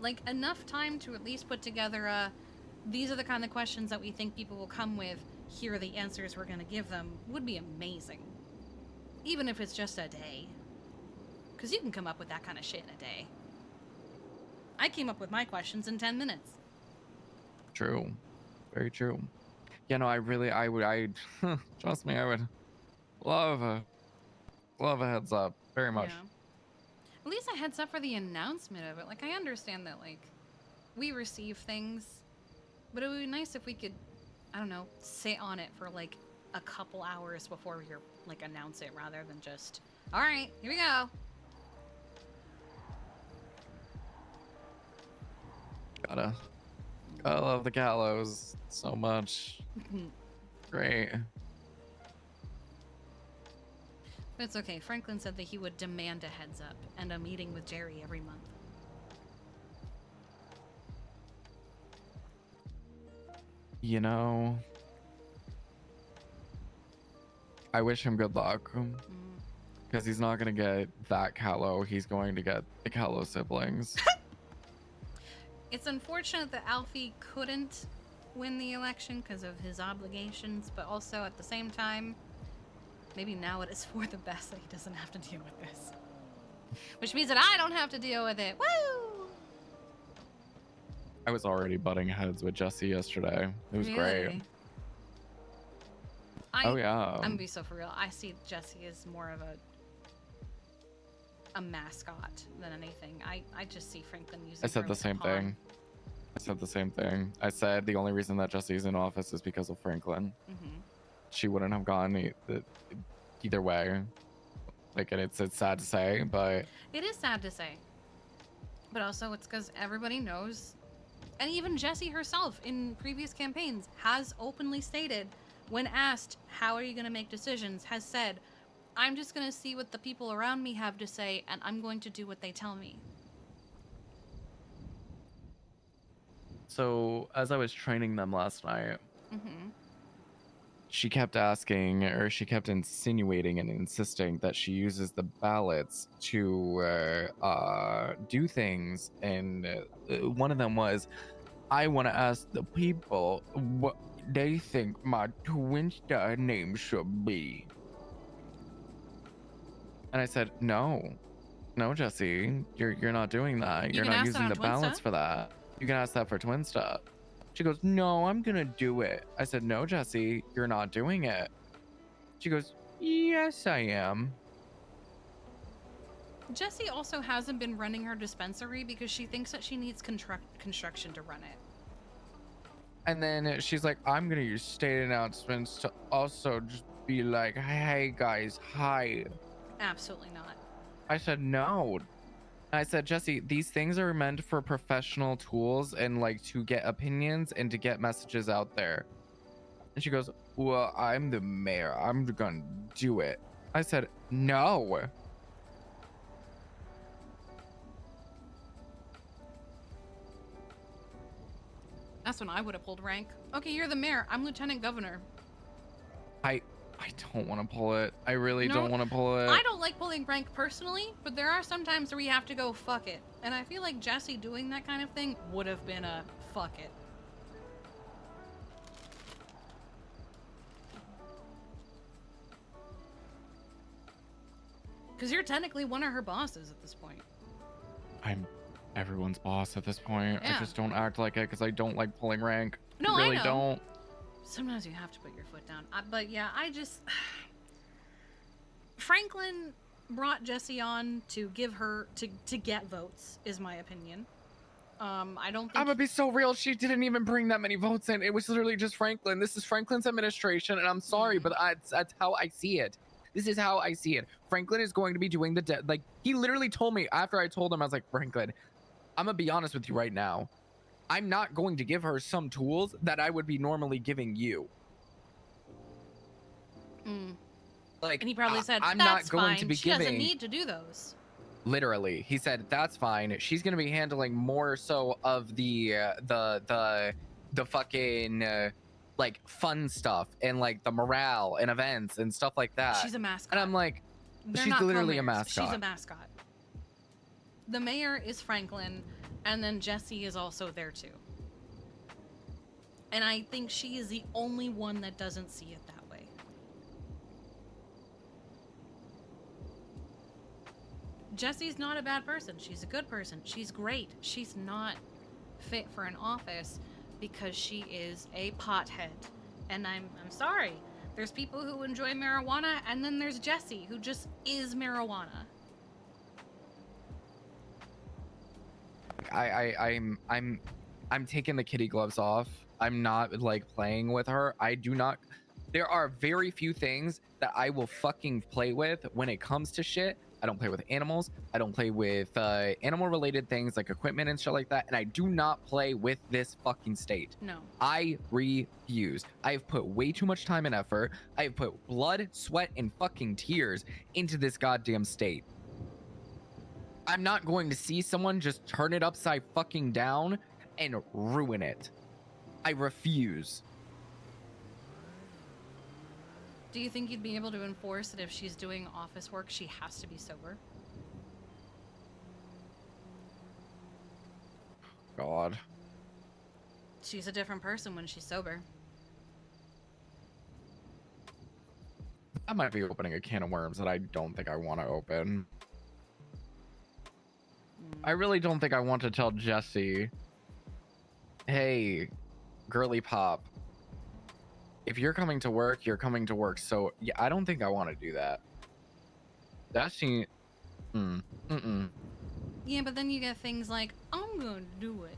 Like, enough time to at least put together these are the kind of questions that we think people will come with, here are the answers we're going to give them, would be amazing. Even if it's just a day. Because you can come up with that kind of shit in a day. I came up with my questions in 10 minutes. True. Very true. Yeah, no, I trust me, I would love a heads up. Very much. Yeah. At least a heads up for the announcement of it. Like, I understand that, like, we receive things, but it would be nice if we could, I don't know, sit on it for, like, a couple hours before we, like, announce it rather than just, all right, here we go. Gotta love the gallows so much. Great. But it's okay. Franklin said that he would demand a heads up and a meeting with Jerry every month. You know, I wish him good luck. Because he's not going to get that Callow. He's going to get the Callow siblings. It's unfortunate that Alfie couldn't win the election because of his obligations, but also at the same time, maybe now it is for the best that he doesn't have to deal with this. Which means that I don't have to deal with it. Woo! I was already butting heads with Jesse yesterday. It was great. Oh, yeah. I'm gonna be so for real. I see Jesse as more of a mascot than anything. I just see Franklin using I said her the like a same pawn. thing. I said the same thing. I said the only reason that Jesse's in office is because of Franklin. Mhm. She wouldn't have gone either way. Like, and it's sad to say, but It is sad to say. But also it's because everybody knows, and even Jessie herself in previous campaigns has openly stated, when asked, how are you going to make decisions, has said, I'm just going to see what the people around me have to say, and I'm going to do what they tell me. so as I was training them last night, Mm-hmm. she kept asking, or she kept insinuating and insisting that she uses the ballots to do things. And one of them was, I want to ask the people what they think my twin star name should be. And I said, no, Jesse, you're not doing that. You You're can not ask that using on the ballots Twinsta? for that. You can ask that for Twinsta. She goes, no, I'm gonna do it. I said, no, Jesse, you're not doing it. She goes, yes, I am. Jessie also hasn't been running her dispensary because she thinks that she needs construction to run it. And then she's like, I'm gonna use state announcements to also just be like, hey guys, hi. Absolutely not. I said, no. I said, Jesse, these things are meant for professional tools and like to get opinions and to get messages out there. And she goes, well, I'm the mayor. I'm gonna do it. I said, no. That's when I would have pulled rank. Okay, you're the mayor. I'm lieutenant governor. I don't want to pull it. I really No, don't want to pull it. I don't like pulling rank personally, but there are some times where we have to go fuck it. And I feel like Jesse doing that kind of thing would have been a fuck it. Because you're technically one of her bosses at this point. I'm everyone's boss at this point. Yeah. I just don't act like it because I don't like pulling rank. No, I really I know. don't. Sometimes you have to put your foot down. But yeah, I just... Franklin brought Jesse on to give her... to get votes, is my opinion. I don't think... I'm gonna be so real. She didn't even bring that many votes in. It was literally just Franklin. This is Franklin's administration, and I'm sorry, but that's how I see it. This is how I see it. Franklin is going to be doing the... like, he literally told me after I told him, I was like, Franklin, I'm gonna be honest with you right now. I'm not going to give her some tools that I would be normally giving you. Like, and he probably said, I'm that's not going fine. to be She giving... doesn't need to do those. Literally, he said that's fine. She's gonna be handling more so of the fucking like fun stuff and like the morale and events and stuff like that. She's a mascot. And I'm like, They're she's not literally a co-mayors. mascot. She's a mascot. The mayor is Franklin, and then Jesse is also there too. And I think she is the only one that doesn't see it that way. Jesse's not a bad person. She's a good person. She's great. She's not fit for an office because she is a pothead. And I'm sorry. There's people who enjoy marijuana, and then there's Jesse, who just is marijuana. I'm taking the kitty gloves off. I'm not like playing with her. I do not. There are very few things that I will fucking play with when it comes to shit. I don't play with animals. I don't play with animal related things like equipment and shit like that. And I do not play with this fucking state. No. I refuse. I have put way too much time and effort. I have put blood, sweat, and fucking tears into this goddamn state. I'm not going to see someone just turn it upside fucking down and ruin it. I refuse. Do you think you'd be able to enforce that if she's doing office work, she has to be sober? God. She's a different person when she's sober. I might be opening a can of worms that I don't think I want to open. I really don't think I want to tell Jesse, hey, girly pop, if you're coming to work, you're coming to work. So yeah, I don't think I want to do that. That's Yeah, but then you get things like, I'm gonna do it.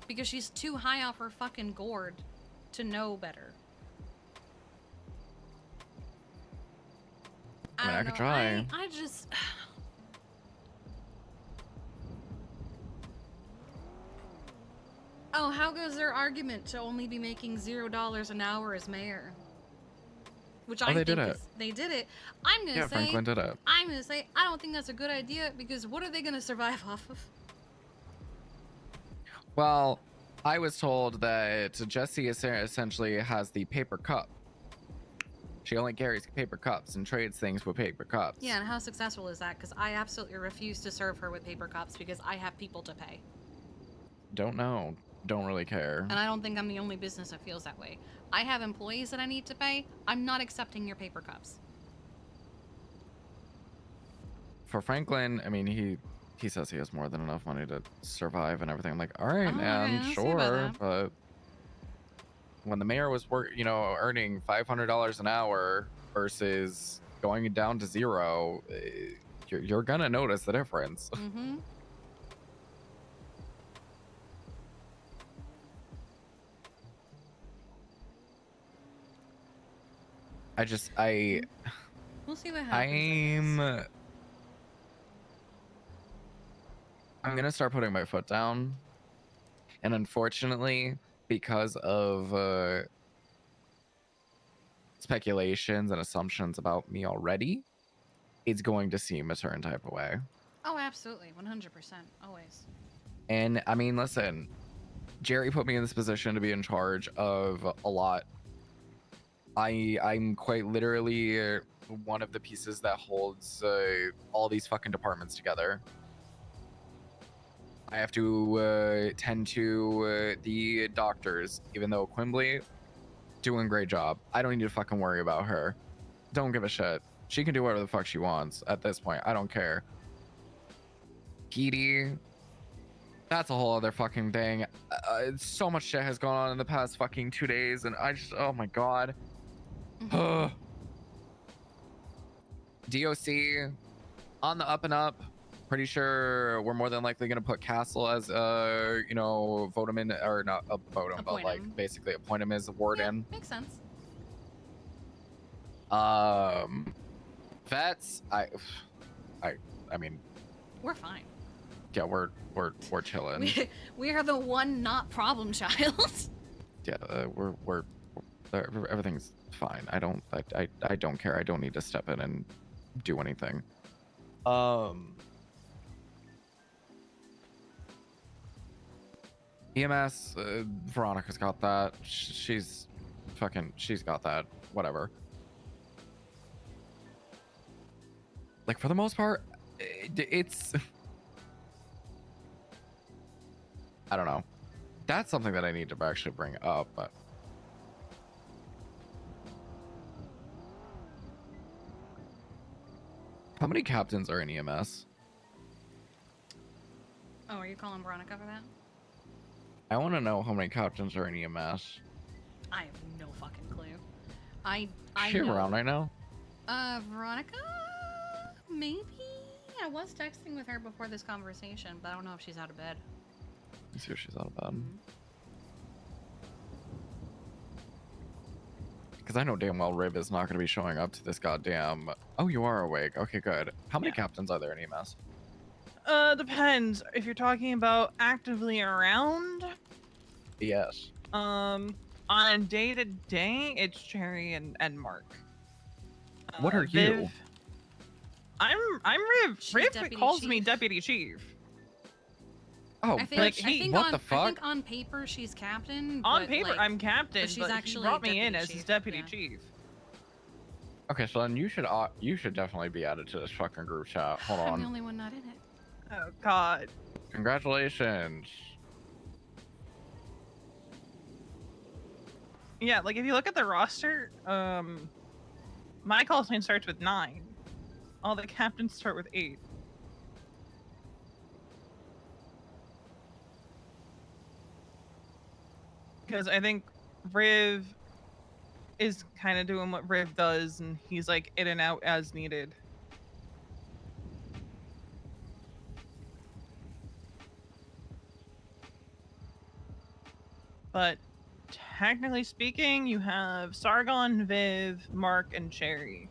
Because she's too high off her fucking gourd to know better. I mean, I don't could know. try. I just... Oh, how goes their argument to only be making $0 an hour as mayor? Which I they think did it. They did it. I'm gonna Yeah, say Franklin did it. I'm gonna say I don't think that's a good idea because what are they gonna survive off of? Well, I was told that Jessie essentially has the paper cup. She only carries paper cups and trades things with paper cups. Yeah, and how successful is that? Because I absolutely refuse to serve her with paper cups because I have people to pay. Don't know. Don't really care. And I don't think I'm the only business that feels that way. I have employees that I need to pay. I'm not accepting your paper cups. For Franklin, I mean, he says he has more than enough money to survive and everything. I'm like, all right, man, I'll see about sure, that. but when the mayor was earning $500 an hour versus going down to zero, you're gonna notice the difference. Mm-hmm. We'll see what happens. I'm gonna start putting my foot down, and unfortunately, because of speculations and assumptions about me already, it's going to seem a certain type of way. Oh, absolutely. 100%. Always. And I mean, listen, Jerry put me in this position to be in charge of a lot. I'm quite literally one of the pieces that holds all these fucking departments together. I have to tend to the doctors, even though Quimbley doing a great job. I don't need to fucking worry about her. Don't give a shit. She can do whatever the fuck she wants at this point. I don't care. PD, that's a whole other fucking thing. So much shit has gone on in the past fucking 2 days, and I just, oh my god. DOC on the up and up. Pretty sure we're more than likely going to put Castle as vote him in, or not vote him, but like basically appoint him as a warden. Makes sense. Vets, I mean, We're fine. yeah, we're chilling. We are the one not problem child. Yeah, we're everything's fine. I don't care. I don't need to step in and do anything. EMS, Veronica's got that. She's got that. Whatever. Like, for the most part, it's I don't know. That's something that I need to actually bring up, but how many captains are in EMS? Oh, are you calling Veronica for that? I want to know how many captains are in EMS. I have no fucking clue. I Is she know. around right now? Veronica? Maybe? I was texting with her before this conversation, but I don't know if she's out of bed. Let's see if she's out of bed. Because I know damn well Rib is not going to be showing up to this goddamn... Oh, you are awake. Okay, good. How many captains are there in EMS? Depends. If you're talking about actively around, Yes. on a day-to-day, it's Cherry and Mark. What are you? Viv, I'm Riv. She's Riv Deputy calls Chief. me Deputy Chief. Oh, I think, like, I think what on, the fuck? I think on paper she's captain. On but, paper, like, I'm captain, but she's but actually he brought me in Deputy as his Chief, Deputy yeah. Chief. Okay, so then you should definitely be added to this fucking group chat. Hold I'm on. the only one not in it. Oh, God. Congratulations. Yeah, like, if you look at the roster, my call sign starts with 9. All the captains start with 8. Because I think Riv is kind of doing what Riv does, and he's like in and out as needed. But technically speaking, you have Sargon, Viv, Mark, and Cherry.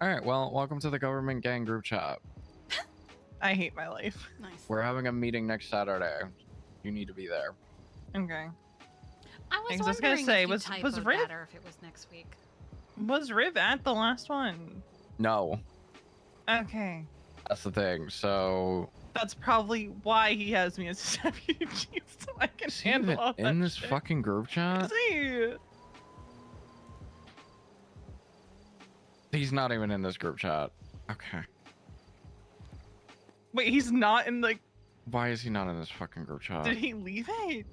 All right, well, welcome to the government gang group chat. I hate my life. Nice. We're having a meeting next Saturday. You need to be there. Okay. I was Because I was wondering gonna say, if you was typoed Riv that or if it was next week. was Riv at the last one? No, Okay. that's the thing. So That's probably why he has me as his deputy chief, so I can is he handle even all in that this shit. fucking group chat? Is he? He's not even in this group chat. Okay. Wait, he's not in the. Why is he not in this fucking group chat? Did he leave it?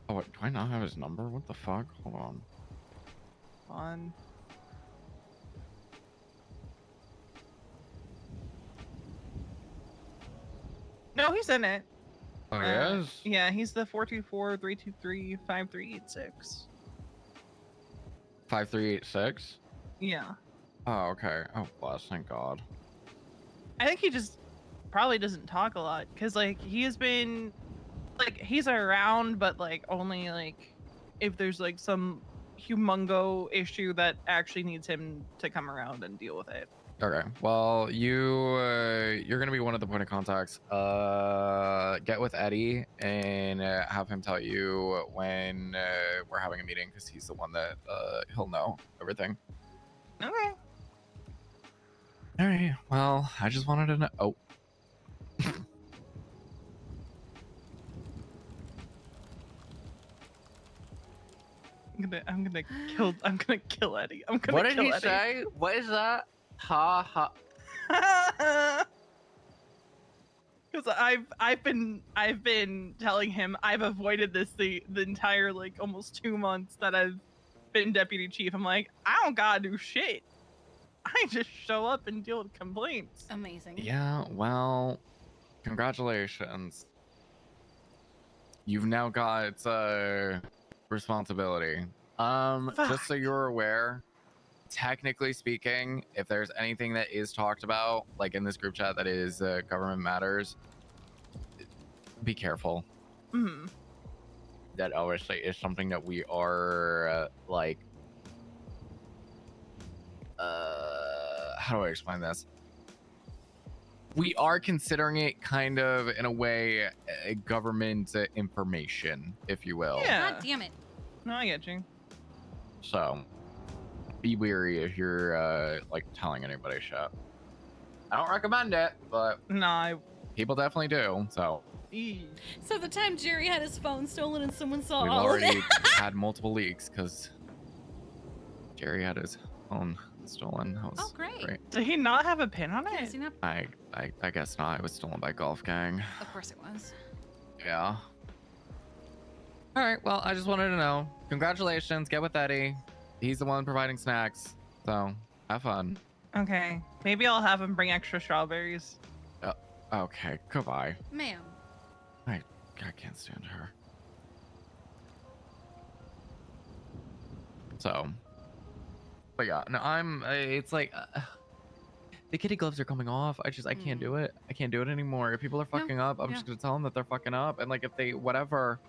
Oh, wait, do I not have his number? What the fuck? Hold on. On. No, he's in it. Oh, he is? Yeah, he's the 424-323-5386. 5386? Yeah. Oh, okay. Oh, bless. Thank God. I think he just probably doesn't talk a lot because, like, he has been, like, he's around, but, like, only, like, if there's, like, some humongo issue that actually needs him to come around and deal with it. Okay. Well, you're gonna be one of the point of contacts. Get with Eddie and have him tell you when we're having a meeting, because he's the one that he'll know everything. Okay. All right. Well, I just wanted to know. Oh. I'm gonna kill Eddie. I'm gonna What did kill he Eddie. say? What is that? Ha ha. Because I've been telling him I've avoided this the entire like almost 2 months that I've been deputy chief. I'm like, I don't gotta do shit. I just show up and deal with complaints. Amazing. Yeah. Well, congratulations. You've now got responsibility. Just so you're aware, technically speaking, if there's anything that is talked about, like in this group chat that is government matters, be careful. Mm. That obviously is something that we are how do I explain this? We are considering it kind of in a way government information, if you will. Yeah. God damn it. No, I get you. So be wary if you're like telling anybody shit. I don't recommend it, but no, people definitely do. So So the time Jerry had his phone stolen and someone saw we've all of already it. had multiple leaks because Jerry had his phone stolen. That was Oh, great. Did he not have a pin on it? Does he not? I guess not. It was stolen by Golf Gang. Of course it was. Yeah. All right. Well, I just wanted to know. Congratulations. Get with Eddie. He's the one providing snacks. So have fun. Okay. Maybe I'll have him bring extra strawberries. Okay. Goodbye. Ma'am. I can't stand her. So, but yeah, no, it's like the kitty gloves are coming off. I can't do it. I can't do it anymore. If people are fucking up, I'm just gonna tell them that they're fucking up, and like if they whatever.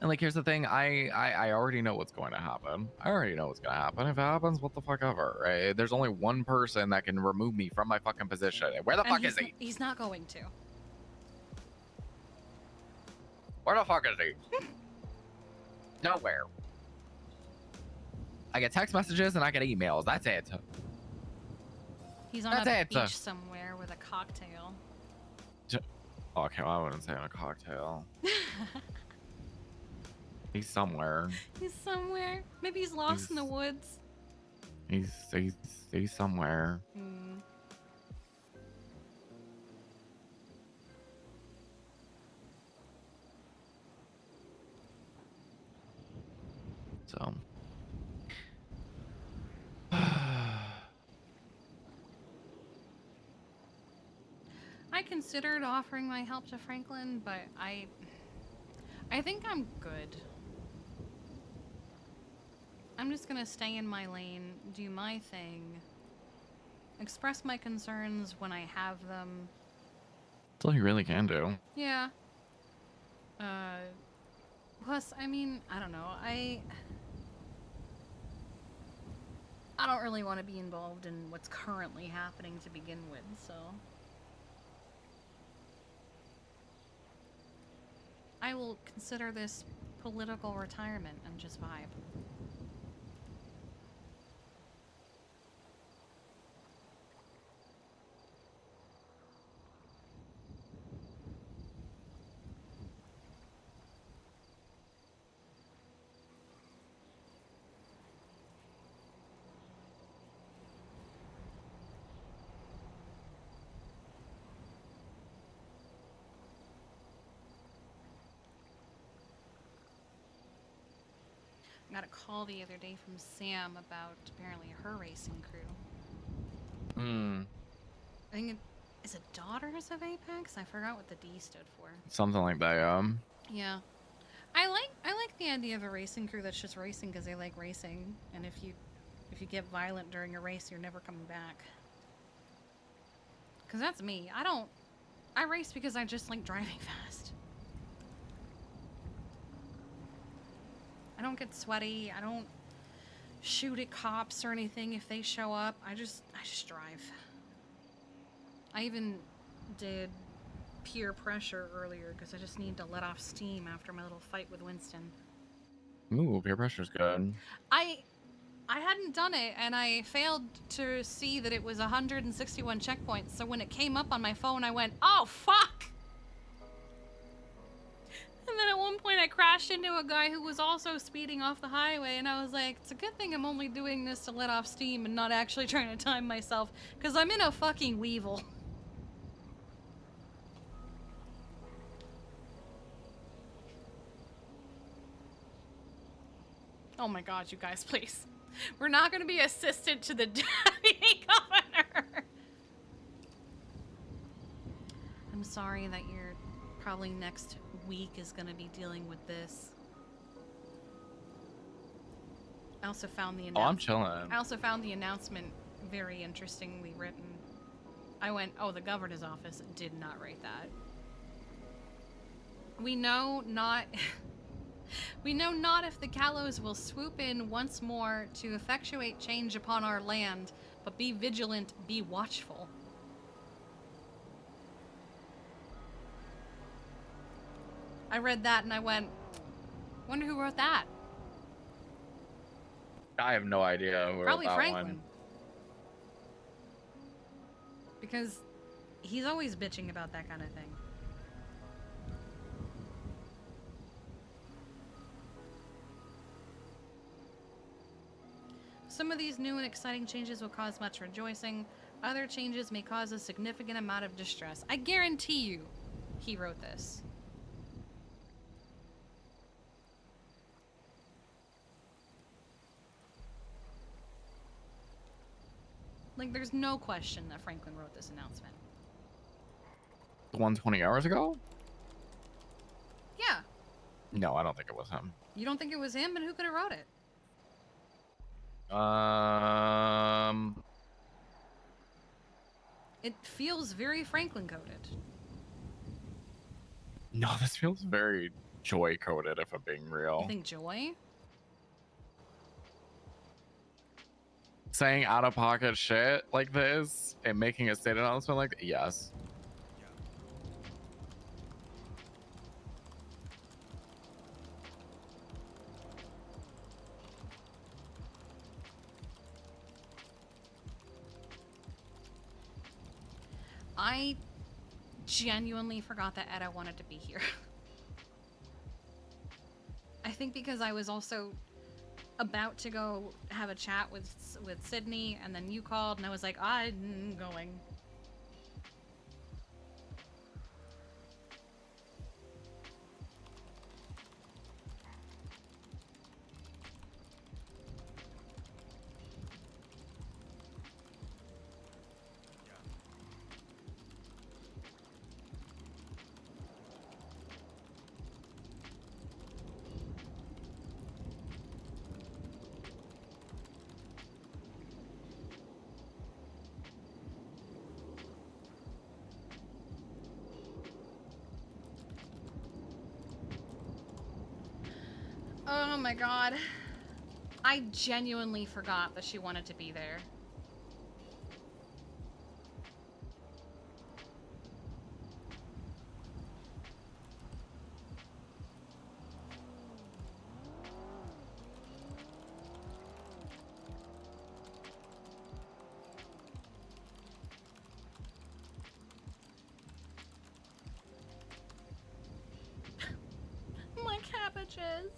And like here's the thing, I already know what's going to happen. I already know what's gonna happen. If it happens, what the fuck ever, right? There's only one person that can remove me from my fucking position. Where the And fuck is he? He's not going to. Where the fuck is he? Nowhere. I get text messages and I get emails. That's it. He's on That's a it. beach somewhere with a cocktail. Okay, well, I wouldn't say on a cocktail. He's somewhere. He's somewhere. Maybe he's lost in the woods. He's somewhere. Hmm. So. I considered offering my help to Franklin, but I think I'm good. I'm just gonna stay in my lane, do my thing, express my concerns when I have them. That's all you really can do. Yeah. Plus, I mean, I don't know. I don't really want to be involved in what's currently happening to begin with, so I will consider this political retirement and just vibe. I got a call the other day from Sam about apparently her racing crew. Hmm. I think is it Daughters of Apex? I forgot what the D stood for. Something like that, Yeah. I like the idea of a racing crew that's just racing because they like racing, and if you get violent during a race, you're never coming back. Cause that's me. I race because I just like driving fast. I don't get sweaty. I don't shoot at cops or anything if they show up. I just drive. I even did peer pressure earlier because I just need to let off steam after my little fight with Winston. Ooh, peer pressure's good. I hadn't done it, and I failed to see that it was 161 checkpoints, so when it came up on my phone, I went, oh, fuck! And then at one point, I crashed into a guy who was also speeding off the highway, and I was like, it's a good thing I'm only doing this to let off steam and not actually trying to time myself, because I'm in a fucking weevil. Oh my god, you guys, please. We're not going to be assistant to the deputy governor. I'm sorry that your probably next week is going to be dealing with this. I also found the I'm chilling. I also found the announcement very interestingly written. I went, oh, the governor's office did not write that. We know not... We know not if the gallows will swoop in once more to effectuate change upon our land, but be vigilant, be watchful. I read that and I went, wonder who wrote that? I have no idea who Probably wrote that Franklin. one. Because he's always bitching about that kind of thing. Some of these new and exciting changes will cause much rejoicing. Other changes may cause a significant amount of distress. I guarantee you he wrote this. Like, there's no question that Franklin wrote this announcement. The one 20 hours ago? Yeah. No, I don't think it was him. You don't think it was him? And who could have wrote it? It feels very Franklin coded. No, this feels very joy coded, if I'm being real. You think Joy? Saying out of pocket shit like this and making a state announcement like yes. I genuinely forgot that Edda wanted to be here. I think because I was also about to go have a chat with Sydney, and then you called, and I was like, I'm going. Oh my god. I genuinely forgot that she wanted to be there. My cabbages.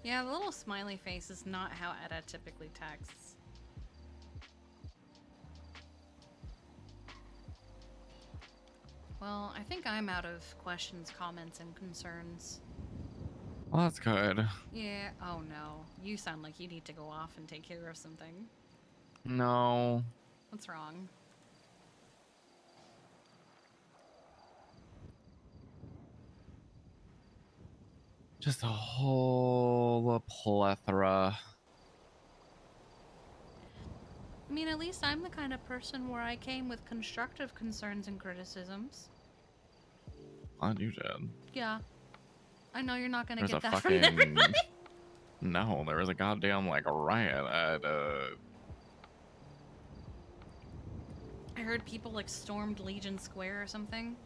Yeah, the little smiley face is not how Edda typically texts. Well, I think I'm out of questions, comments, and concerns. Well, that's good. Yeah. Oh no. You sound like you need to go off and take care of something. No. What's wrong? Just a whole plethora. I mean, at least I'm the kind of person where I came with constructive concerns and criticisms. Glad you did. Yeah. I know you're not gonna There's get a that from fucking everybody. no. There was a goddamn like a riot at I heard people like stormed Legion Square or something.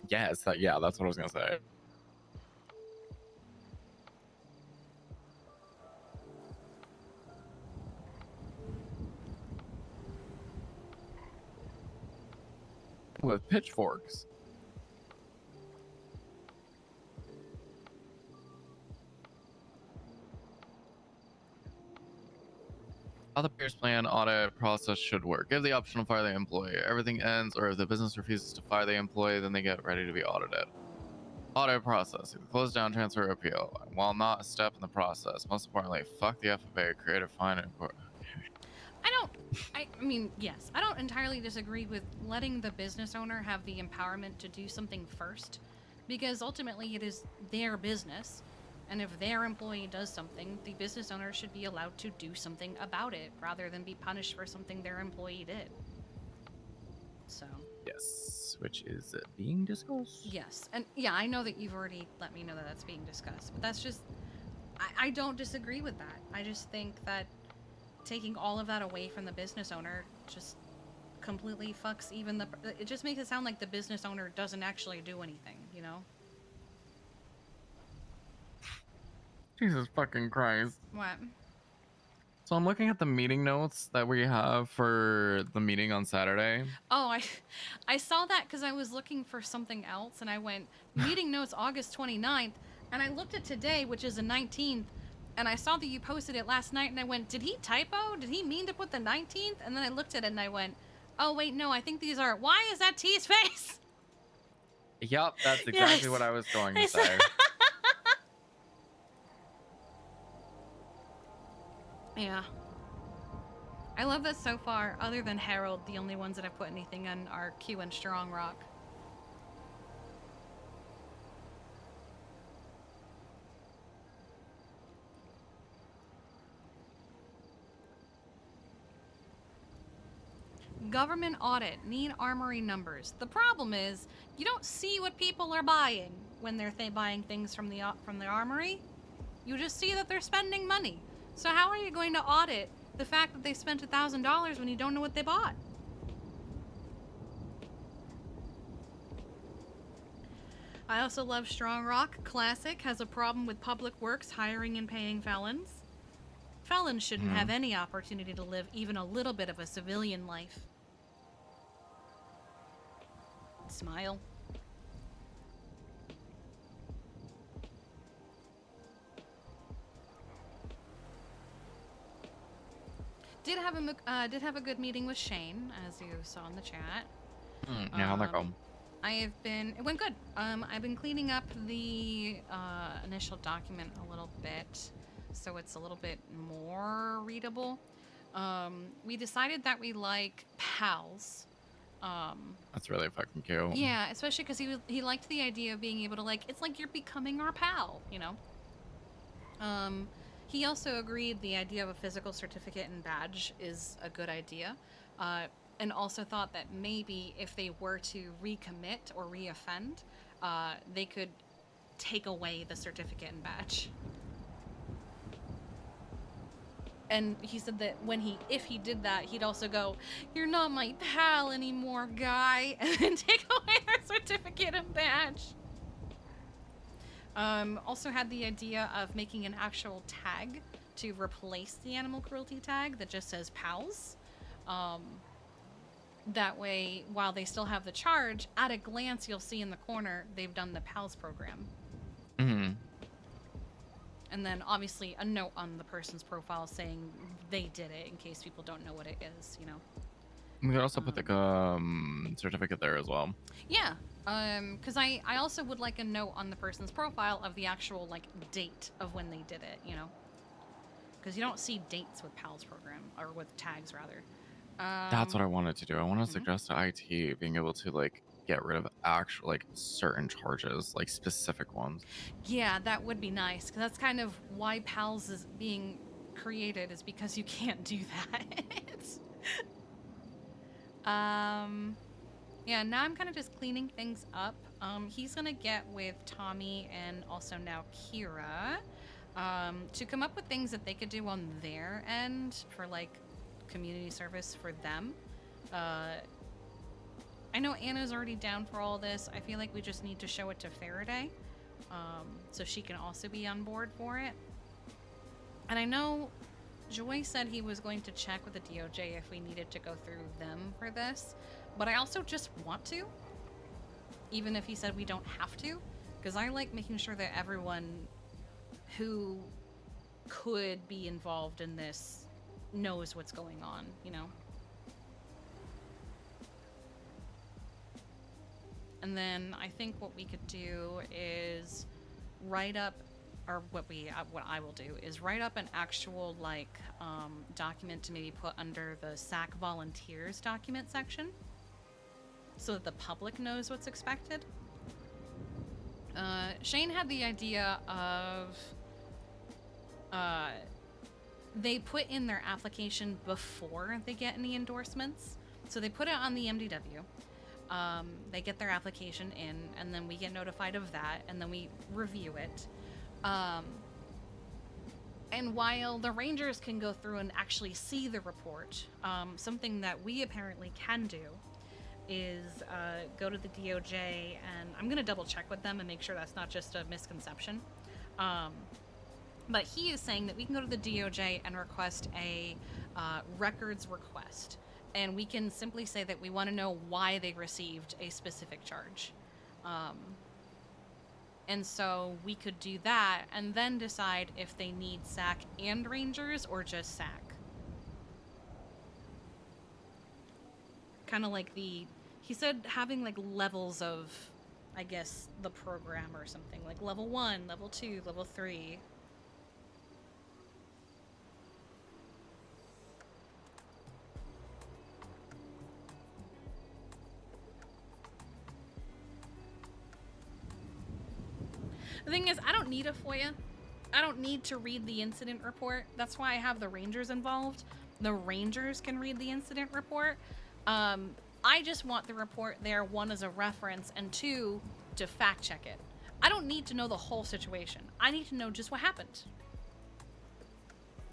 Yes, that's what I was gonna say. With pitchforks. How the Pierce plan audit process should work. Give the option to fire the employee. Everything ends, or if the business refuses to fire the employee, then they get ready to be audited. Audit process. Either close down, transfer, or appeal. While not a step in the process, most importantly, fuck the FFA, create a fine, and I mean, yes, I don't entirely disagree with letting the business owner have the empowerment to do something first, because ultimately it is their business, and if their employee does something, the business owner should be allowed to do something about it, rather than be punished for something their employee did. So. yes, which is being discussed. Yes, and yeah, I know that you've already let me know that that's being discussed, but that's just, I don't disagree with that. I just think that taking all of that away from the business owner just completely fucks even it just makes it sound like the business owner doesn't actually do anything, you know? Jesus fucking Christ. What? So I'm looking at the meeting notes that we have for the meeting on Saturday. Oh, I saw that because I was looking for something else, and I went, meeting notes August 29th, and I looked at today, which is the 19th, and I saw that you posted it last night, and I went, did he typo? Did he mean to put the 19th? And then I looked at it, and I went, oh, wait, no, I think these are, why is that T's face? Yep, that's exactly what I was going to say. Yeah. I love that so far, other than Harold, the only ones that have put anything on are Q and Strong Rock. Government audit, need armory numbers. The problem is, you don't see what people are buying when they're buying things from the armory. You just see that they're spending money. So how are you going to audit the fact that they spent $1,000 when you don't know what they bought? I also love Strong Rock. Classic has a problem with public works hiring and paying felons. Felons shouldn't have any opportunity to live even a little bit of a civilian life. Smile. Did have a good meeting with Shane, as you saw in the chat. Yeah, how'd that go? It went good. I've been cleaning up the initial document a little bit, so it's a little bit more readable. We decided that we like pals. That's really fucking cute. Yeah, especially because he liked the idea of being able to, like, it's like you're becoming our pal, you know? He also agreed the idea of a physical certificate and badge is a good idea, and also thought that maybe if they were to recommit or reoffend, they could take away the certificate and badge. And he said that if he did that, he'd also go, "You're not my pal anymore, guy," and then take away their certificate and badge. Also had the idea of making an actual tag to replace the animal cruelty tag that just says pals. That way, while they still have the charge, at a glance you'll see in the corner they've done the pals program. Mm-hmm. And then obviously a note on the person's profile saying they did it in case people don't know what it is, you know. We could also put the certificate there as well. Yeah, because I also would like a note on the person's profile of the actual like date of when they did it, you know, because you don't see dates with PALS program or with tags rather. That's what I wanted to do. I want to suggest to IT being able to like get rid of actual like certain charges, like specific ones. Yeah, that would be nice because that's kind of why PALS is being created, is because you can't do that. Yeah, now I'm kind of just cleaning things up. He's gonna get with Tommy and also now Kira to come up with things that they could do on their end for like community service for them. I know Anna's already down for all this. I feel like we just need to show it to Faraday so she can also be on board for it. And I know Joy said he was going to check with the DOJ if we needed to go through them for this, but I also just want to, even if he said we don't have to, because I like making sure that everyone who could be involved in this knows what's going on, you know? And then I think what we could do is write up, or what I will do is write up an actual like document to maybe put under the SAC volunteers document section, so that the public knows what's expected. Shane had the idea of they put in their application before they get any endorsements, so they put it on the MDW. They get their application in, and then we get notified of that, and then we review it. And while the Rangers can go through and actually see the report, something that we apparently can do is go to the DOJ, and I'm going to double check with them and make sure that's not just a misconception. But he is saying that we can go to the DOJ and request a records request. And we can simply say that we want to know why they received a specific charge. And so we could do that and then decide if they need SAC and Rangers or just SAC. Kind of like he said having like levels of, I guess, the program or something. Like level 1, level 2, level 3. The thing is, I don't need a FOIA. I don't need to read the incident report. That's why I have the Rangers involved. The Rangers can read the incident report. I just want the report there, 1, as a reference, and 2, to fact check it. I don't need to know the whole situation. I need to know just what happened.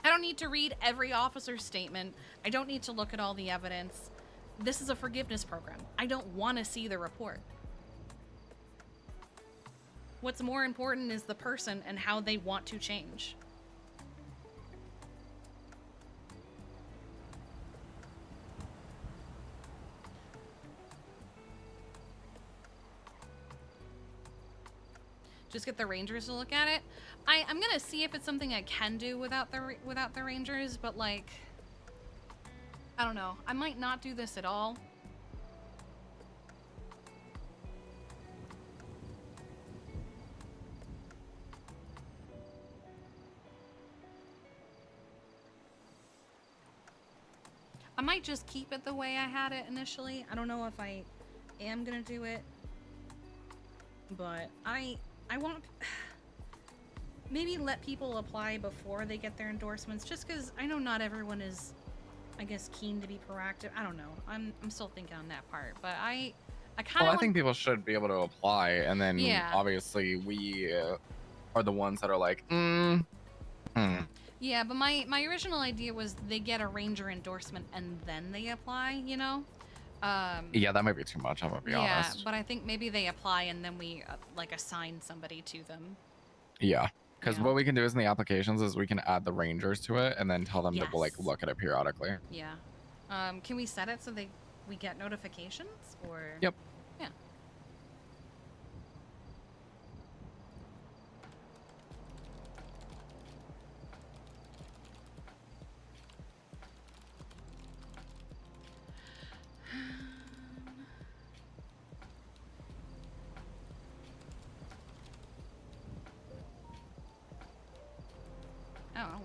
I don't need to read every officer's statement. I don't need to look at all the evidence. This is a forgiveness program. I don't want to see the report. What's more important is the person and how they want to change. Just get the Rangers to look at it. I'm gonna see if it's something I can do without the Rangers, but like, I don't know. I might not do this at all. I might just keep it the way I had it initially. I don't know if I am gonna do it, but I want maybe let people apply before they get their endorsements, just because I know not everyone is, I guess, keen to be proactive. I don't know. I'm still thinking on that part, but I kind of. Well, I think people should be able to apply, and then obviously we are the ones that are like, Yeah, but my original idea was they get a Ranger endorsement and then they apply, you know? Yeah, that might be too much, I'm gonna be honest. Yeah, but I think maybe they apply and then we like assign somebody to them. Yeah, because what we can do is in the applications is we can add the Rangers to it and then tell them to like look at it periodically. Yeah. Can we set it so we get notifications, or? Yep. Yeah.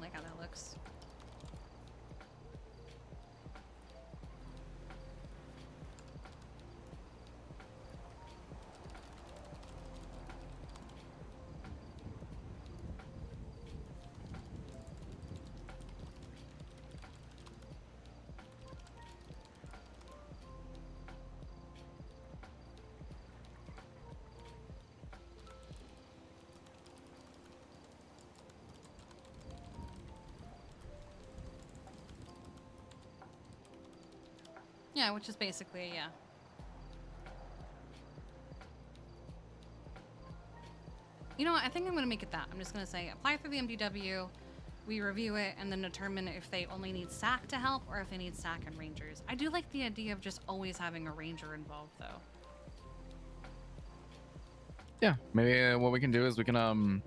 like how that looks. Yeah, which is basically, yeah. You know what? I think I'm going to make it that. I'm just going to say apply through the MDW, we review it, and then determine if they only need SAC to help or if they need SAC and Rangers. I do like the idea of just always having a Ranger involved, though. Yeah, maybe what we can do is we can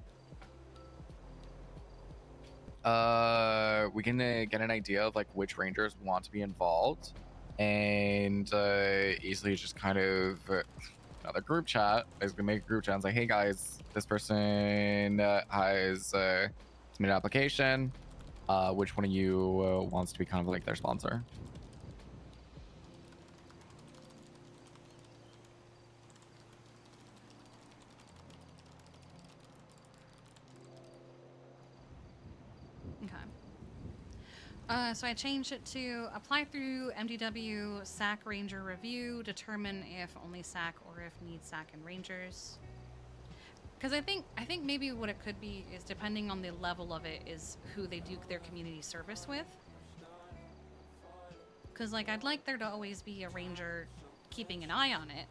get an idea of like which rangers want to be involved, and easily just kind of another group chat. Basically, make a group chat and say, "Hey guys, this person has submitted an application. Which one of you wants to be kind of like their sponsor?" Okay. So I changed it to apply through MDW, SAC Ranger review, determine if only SAC or if need SAC and Rangers. Because I think maybe what it could be is, depending on the level of it, is who they do their community service with. Because like I'd like there to always be a Ranger keeping an eye on it.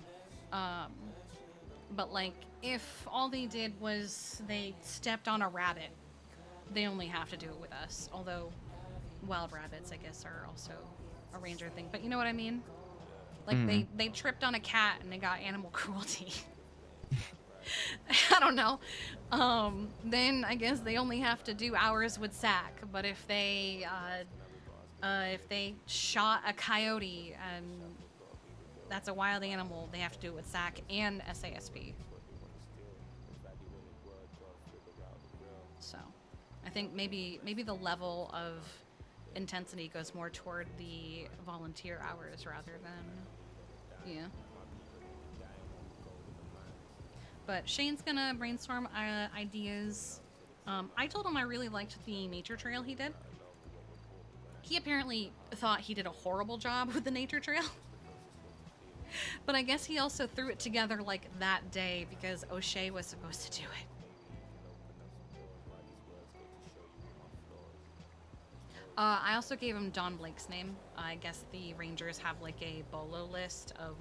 But like if all they did was they stepped on a rabbit, they only have to do it with us. Although wild rabbits, I guess, are also a Ranger thing. But you know what I mean? Like they tripped on a cat and they got animal cruelty. I don't know. Then I guess they only have to do hours with SAC. But if they shot a coyote and that's a wild animal, they have to do it with SAC and SASP. So I think maybe the level of intensity goes more toward the volunteer hours rather than, yeah. But Shane's gonna brainstorm ideas. I told him I really liked the nature trail he did. He apparently thought he did a horrible job with the nature trail. But I guess he also threw it together like that day because O'Shea was supposed to do it. I also gave him Don Blake's name. I guess the Rangers have like a bolo list of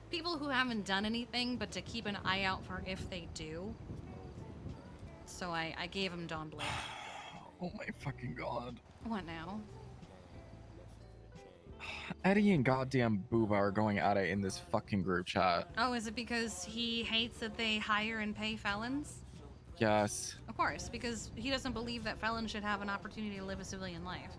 people who haven't done anything, but to keep an eye out for if they do. So I gave him Don Blake. Oh my fucking god. What now? Eddie and goddamn Booba are going at it in this fucking group chat. Oh, is it because he hates that they hire and pay felons? Yes. Of course, because he doesn't believe that felons should have an opportunity to live a civilian life.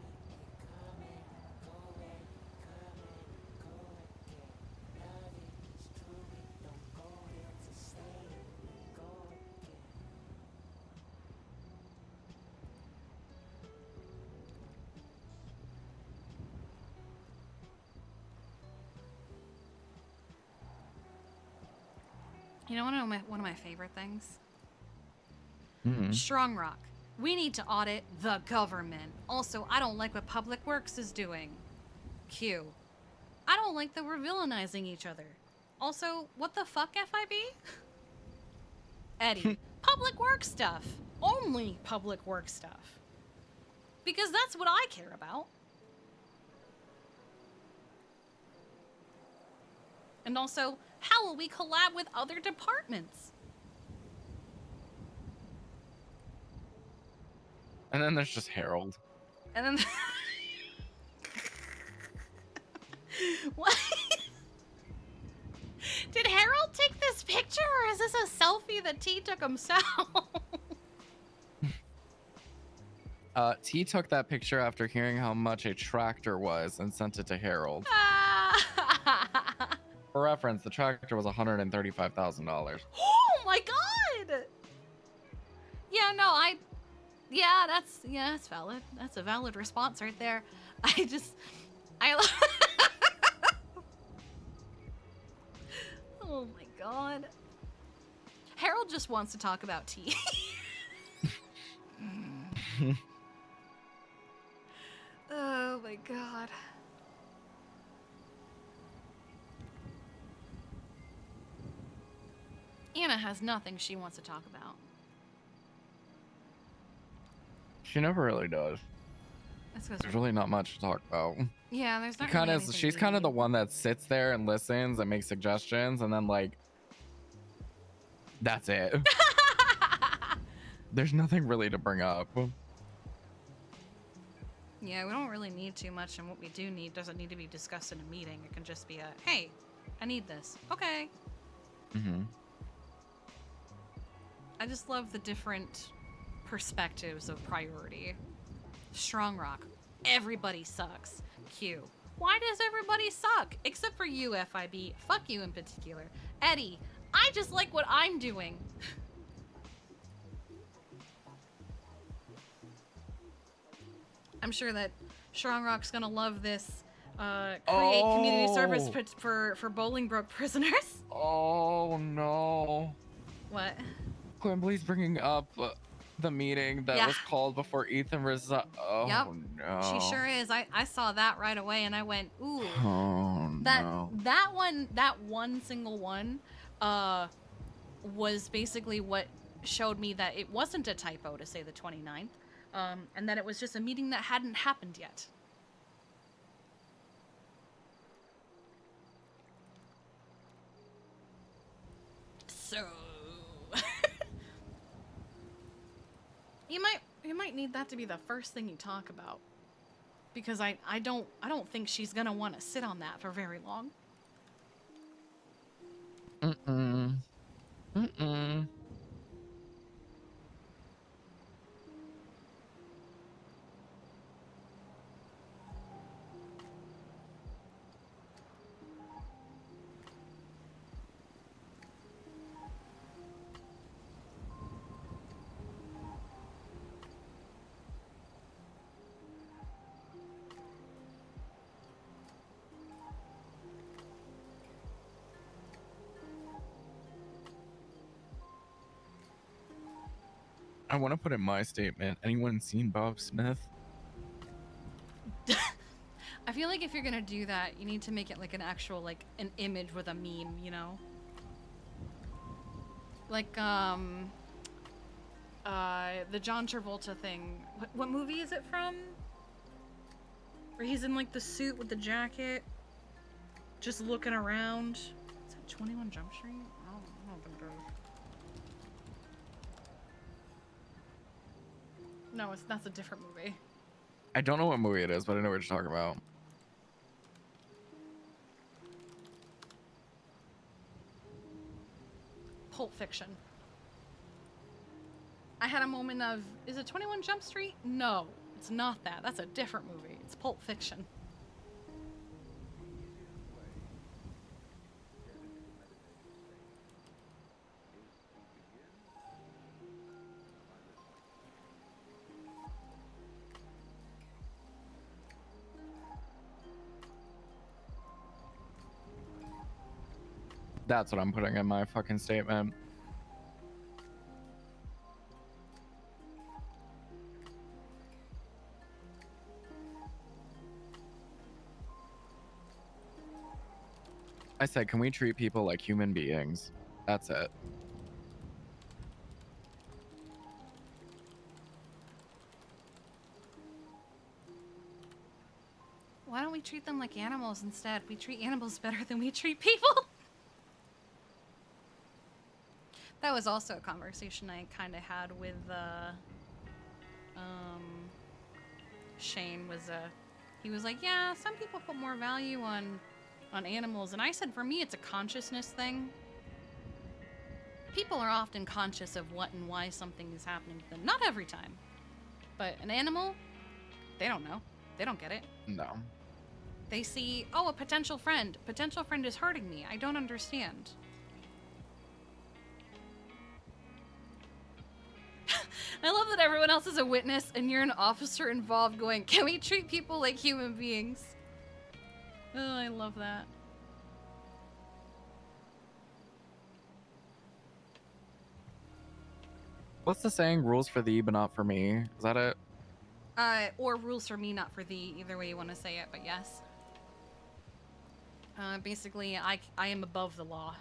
You know one of my favorite things? Strong Rock. We need to audit the government. Also, I don't like what Public Works is doing. Q. I don't like that we're villainizing each other. Also, what the fuck, FIB? Eddie. Public Works stuff. Only Public Works stuff. Because that's what I care about. And also, how will we collab with other departments? And then there's just Harold. And then... What? Did Harold take this picture, or is this a selfie that T took himself? T took that picture after hearing how much a tractor was and sent it to Harold. For reference, the tractor was $135,000. Oh my god! Yeah, no, Yeah, that's valid. That's a valid response right there. I Oh my god. Harold just wants to talk about tea. Oh my god. Anna has nothing she wants to talk about. She never really does. That's 'cause There's really not much to talk about. yeah, there's not Kind really of, anything she's we kind of the need. one that sits there and listens and makes suggestions, and then like, that's it. There's nothing really to bring up. Yeah, we don't really need too much, and what we do need doesn't need to be discussed in a meeting. It can just be a, hey, I need this. Okay. Mm-hmm. I just love the different perspectives of priority. Strong Rock. Everybody sucks. Q. Why does everybody suck? Except for you, FIB. Fuck you in particular. Eddie. I just like what I'm doing. I'm sure that Strong Rock's gonna love this create community service for Bolingbroke prisoners. Oh no. What? Quimbly's bringing up the meeting that was called before Ethan resigned. Oh Yep. no. She sure is. I saw that right away and I went, ooh. Oh no. That one single one was basically what showed me that it wasn't a typo to say the 29th. And that it was just a meeting that hadn't happened yet. So you might need that to be the first thing you talk about. Because I don't think she's gonna want to sit on that for very long. Mm-mm. Mm-mm. I want to put in my statement. Anyone seen Bob Smith? I feel like if you're gonna do that, you need to make it like an actual, like, an image with a meme, you know? Like, the John Travolta thing. What movie is it from? Where he's in, like, the suit with the jacket, just looking around. Is that 21 Jump Street? I don't think it is. No, that's a different movie. I don't know what movie it is, but I know what you're talking about. Pulp Fiction. I had a moment of, is it 21 Jump Street? No, it's not that. That's a different movie. It's Pulp Fiction. That's what I'm putting in my fucking statement. I said, can we treat people like human beings? That's it. Why don't we treat them like animals instead? We treat animals better than we treat people. That was also a conversation I kind of had with Shane. He was like, yeah, some people put more value on animals, and I said, for me, it's a consciousness thing. People are often conscious of what and why something is happening to them. Not every time, but an animal, they don't know. They don't get it. No. They see, oh, a potential friend. Potential friend is hurting me. I don't understand. I love that everyone else is a witness and you're an officer involved going, can we treat people like human beings? Oh, I love that. What's the saying? Rules for thee, but not for me. Is that it? Or rules for me, not for thee. Either way you want to say it, but yes. Basically, I am above the law.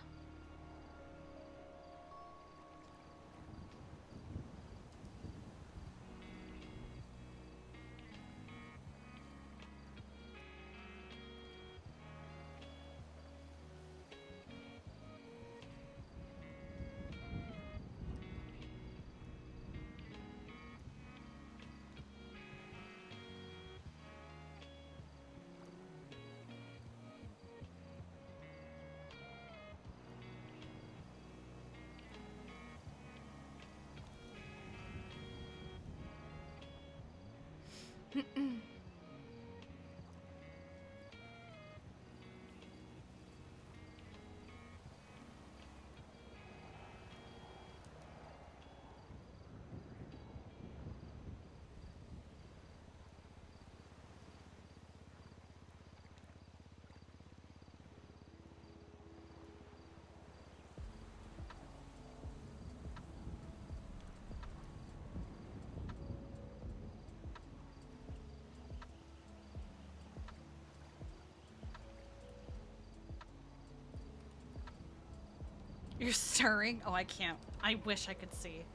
You're stirring? Oh, I can't. I wish I could see.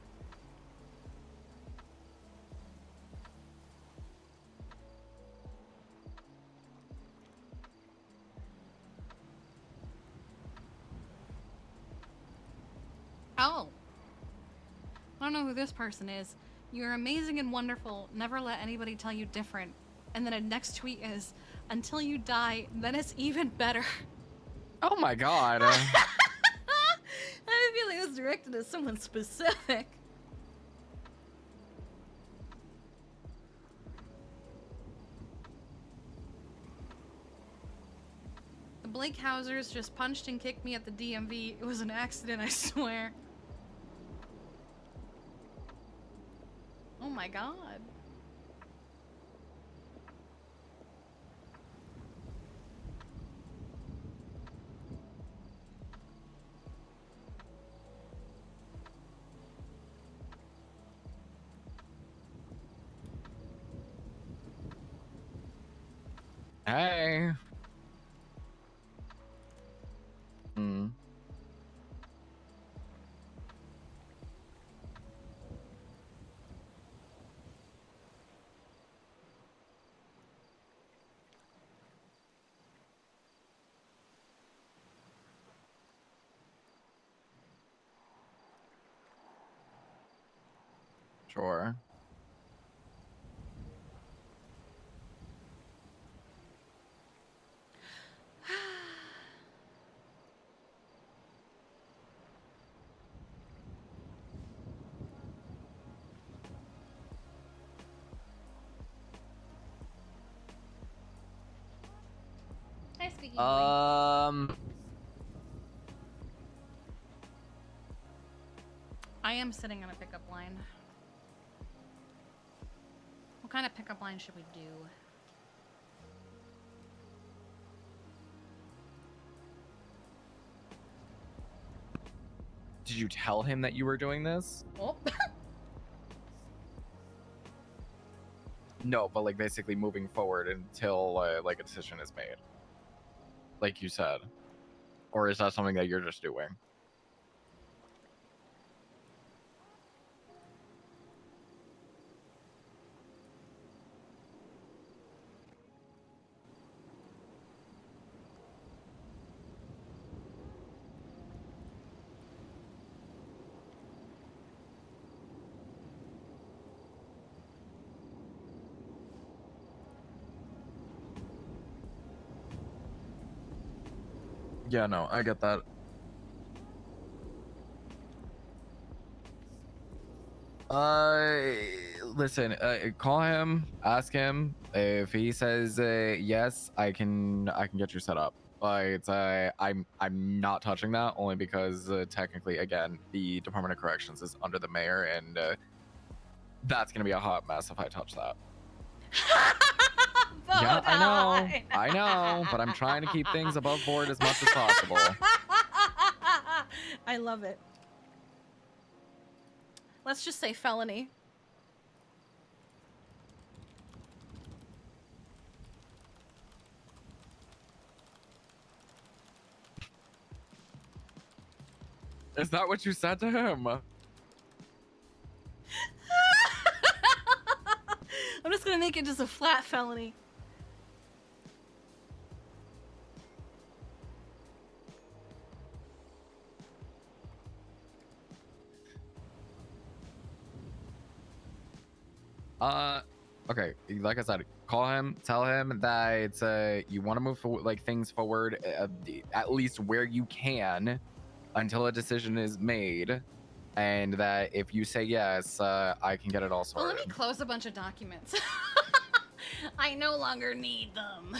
Oh. I don't know who this person is. You're amazing and wonderful. Never let anybody tell you different. And then a next tweet is, until you die, then it's even better. Oh my god. I have a feeling it was directed at someone specific. The Blake Hausers just punched and kicked me at the DMV. It was an accident, I swear. Oh my god. Hey. Hmm. Sure. Hi, Squeaky Boy. I am sitting on a pickup line. What kind of pickup line should we do? Did you tell him that you were doing this? Oh. No, but like basically moving forward until like a decision is made. Like you said. Or is that something that you're just doing? Yeah, no, I get that. Listen, call him, ask him. If he says yes, I can get you set up. But I'm not touching that only because technically, again, the Department of Corrections is under the mayor, and That's gonna be a hot mess if I touch that. Vote Yeah, on. I know, but I'm trying to keep things above board as much as possible. I love it. Let's just say felony. Is that what you said to him? I'm just gonna make it just a flat felony. Okay, like I said, call him, tell him that it's you want to move like things forward at least where you can until a decision is made, and that if you say yes, I can get it all Well, sorted. let me close a bunch of documents. I no longer need them.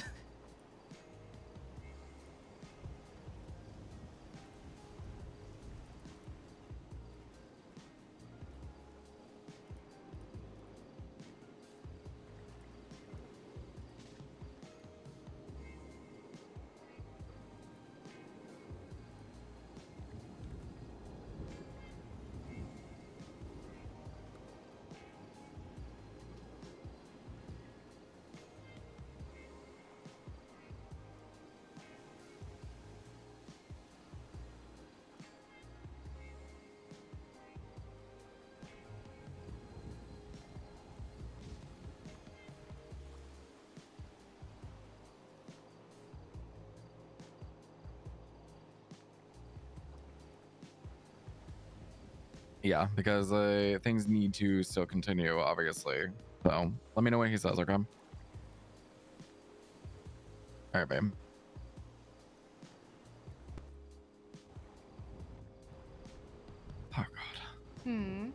Yeah, because things need to still continue, obviously. So let me know when he says, okay? All right, babe. Oh, God. Hmm.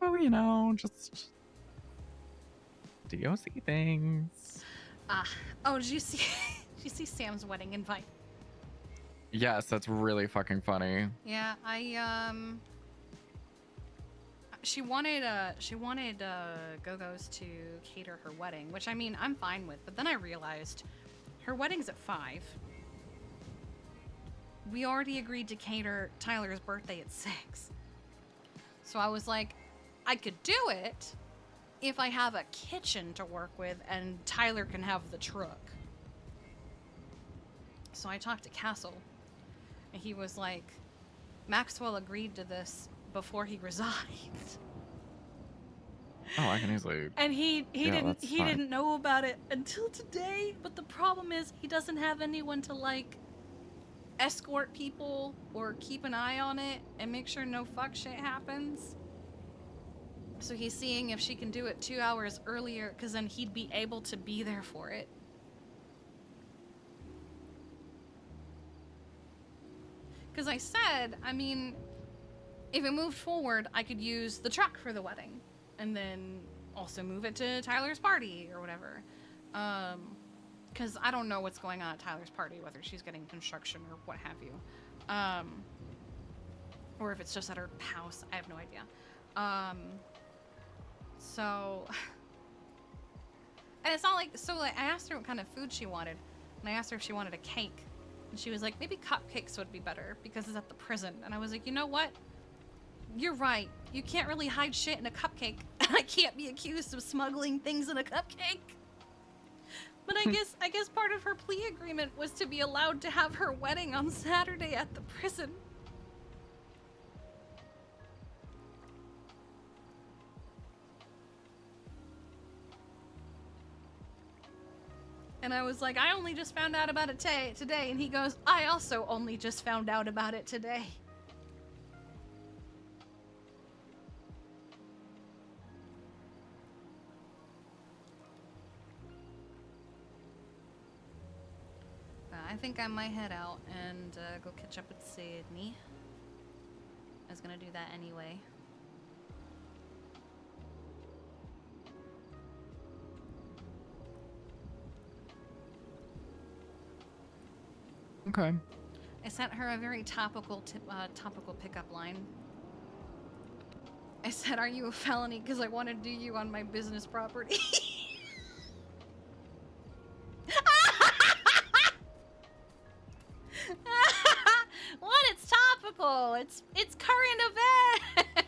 Oh, you know, just DOC things. Oh, did you see? Did you see Sam's wedding invite? Yes, that's really fucking funny. Yeah, she wanted Go-Go's to cater her wedding, which I mean I'm fine with, but then I realized her wedding's at 5. We already agreed to cater Tyler's birthday at 6. So I was like, I could do it if I have a kitchen to work with and Tyler can have the truck. So I talked to Castle, and he was like, Maxwell agreed to this before he resigned. Oh, I can easily. And he Yeah, that's fine. didn't know about it until today, but the problem is he doesn't have anyone to like escort people or keep an eye on it and make sure no fuck shit happens. So he's seeing if she can do it 2 hours earlier, because then he'd be able to be there for it. Because I said, I mean, if it moved forward, I could use the truck for the wedding. And then also move it to Tyler's party or whatever. Because I don't know what's going on at Tyler's party, whether she's getting construction or what have you. Or if it's just at her house. I have no idea. So... And it's not like... So like, I asked her what kind of food she wanted. And I asked her if she wanted a cake. And she was like, maybe cupcakes would be better because it's at the prison. And I was like, you know what? You're right. You can't really hide shit in a cupcake. And I can't be accused of smuggling things in a cupcake. But I guess part of her plea agreement was to be allowed to have her wedding on Saturday at the prison. And I was like, I only just found out about it today. And he goes, I also only just found out about it today. I think I might head out and go catch up with Sydney. I was gonna do that anyway. Okay. I sent her a very topical pickup line. I said, "Are you a felony? Because I want to do you on my business property." What? It's topical. It's current event.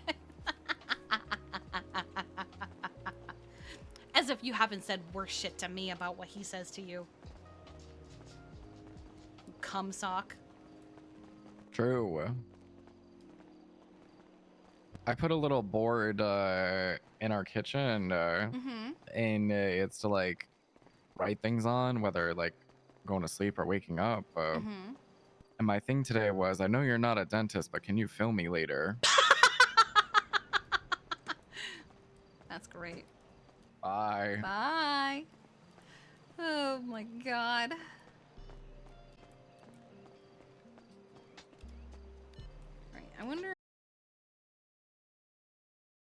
As if you haven't said worse shit to me about what he says to you. Cum sock. True. I put a little board in our kitchen, and it's to like write things on, whether like going to sleep or waking up. And my thing today was, I know you're not a dentist, but can you film me later? That's great. Bye. Bye. Oh my god. Right, I wonder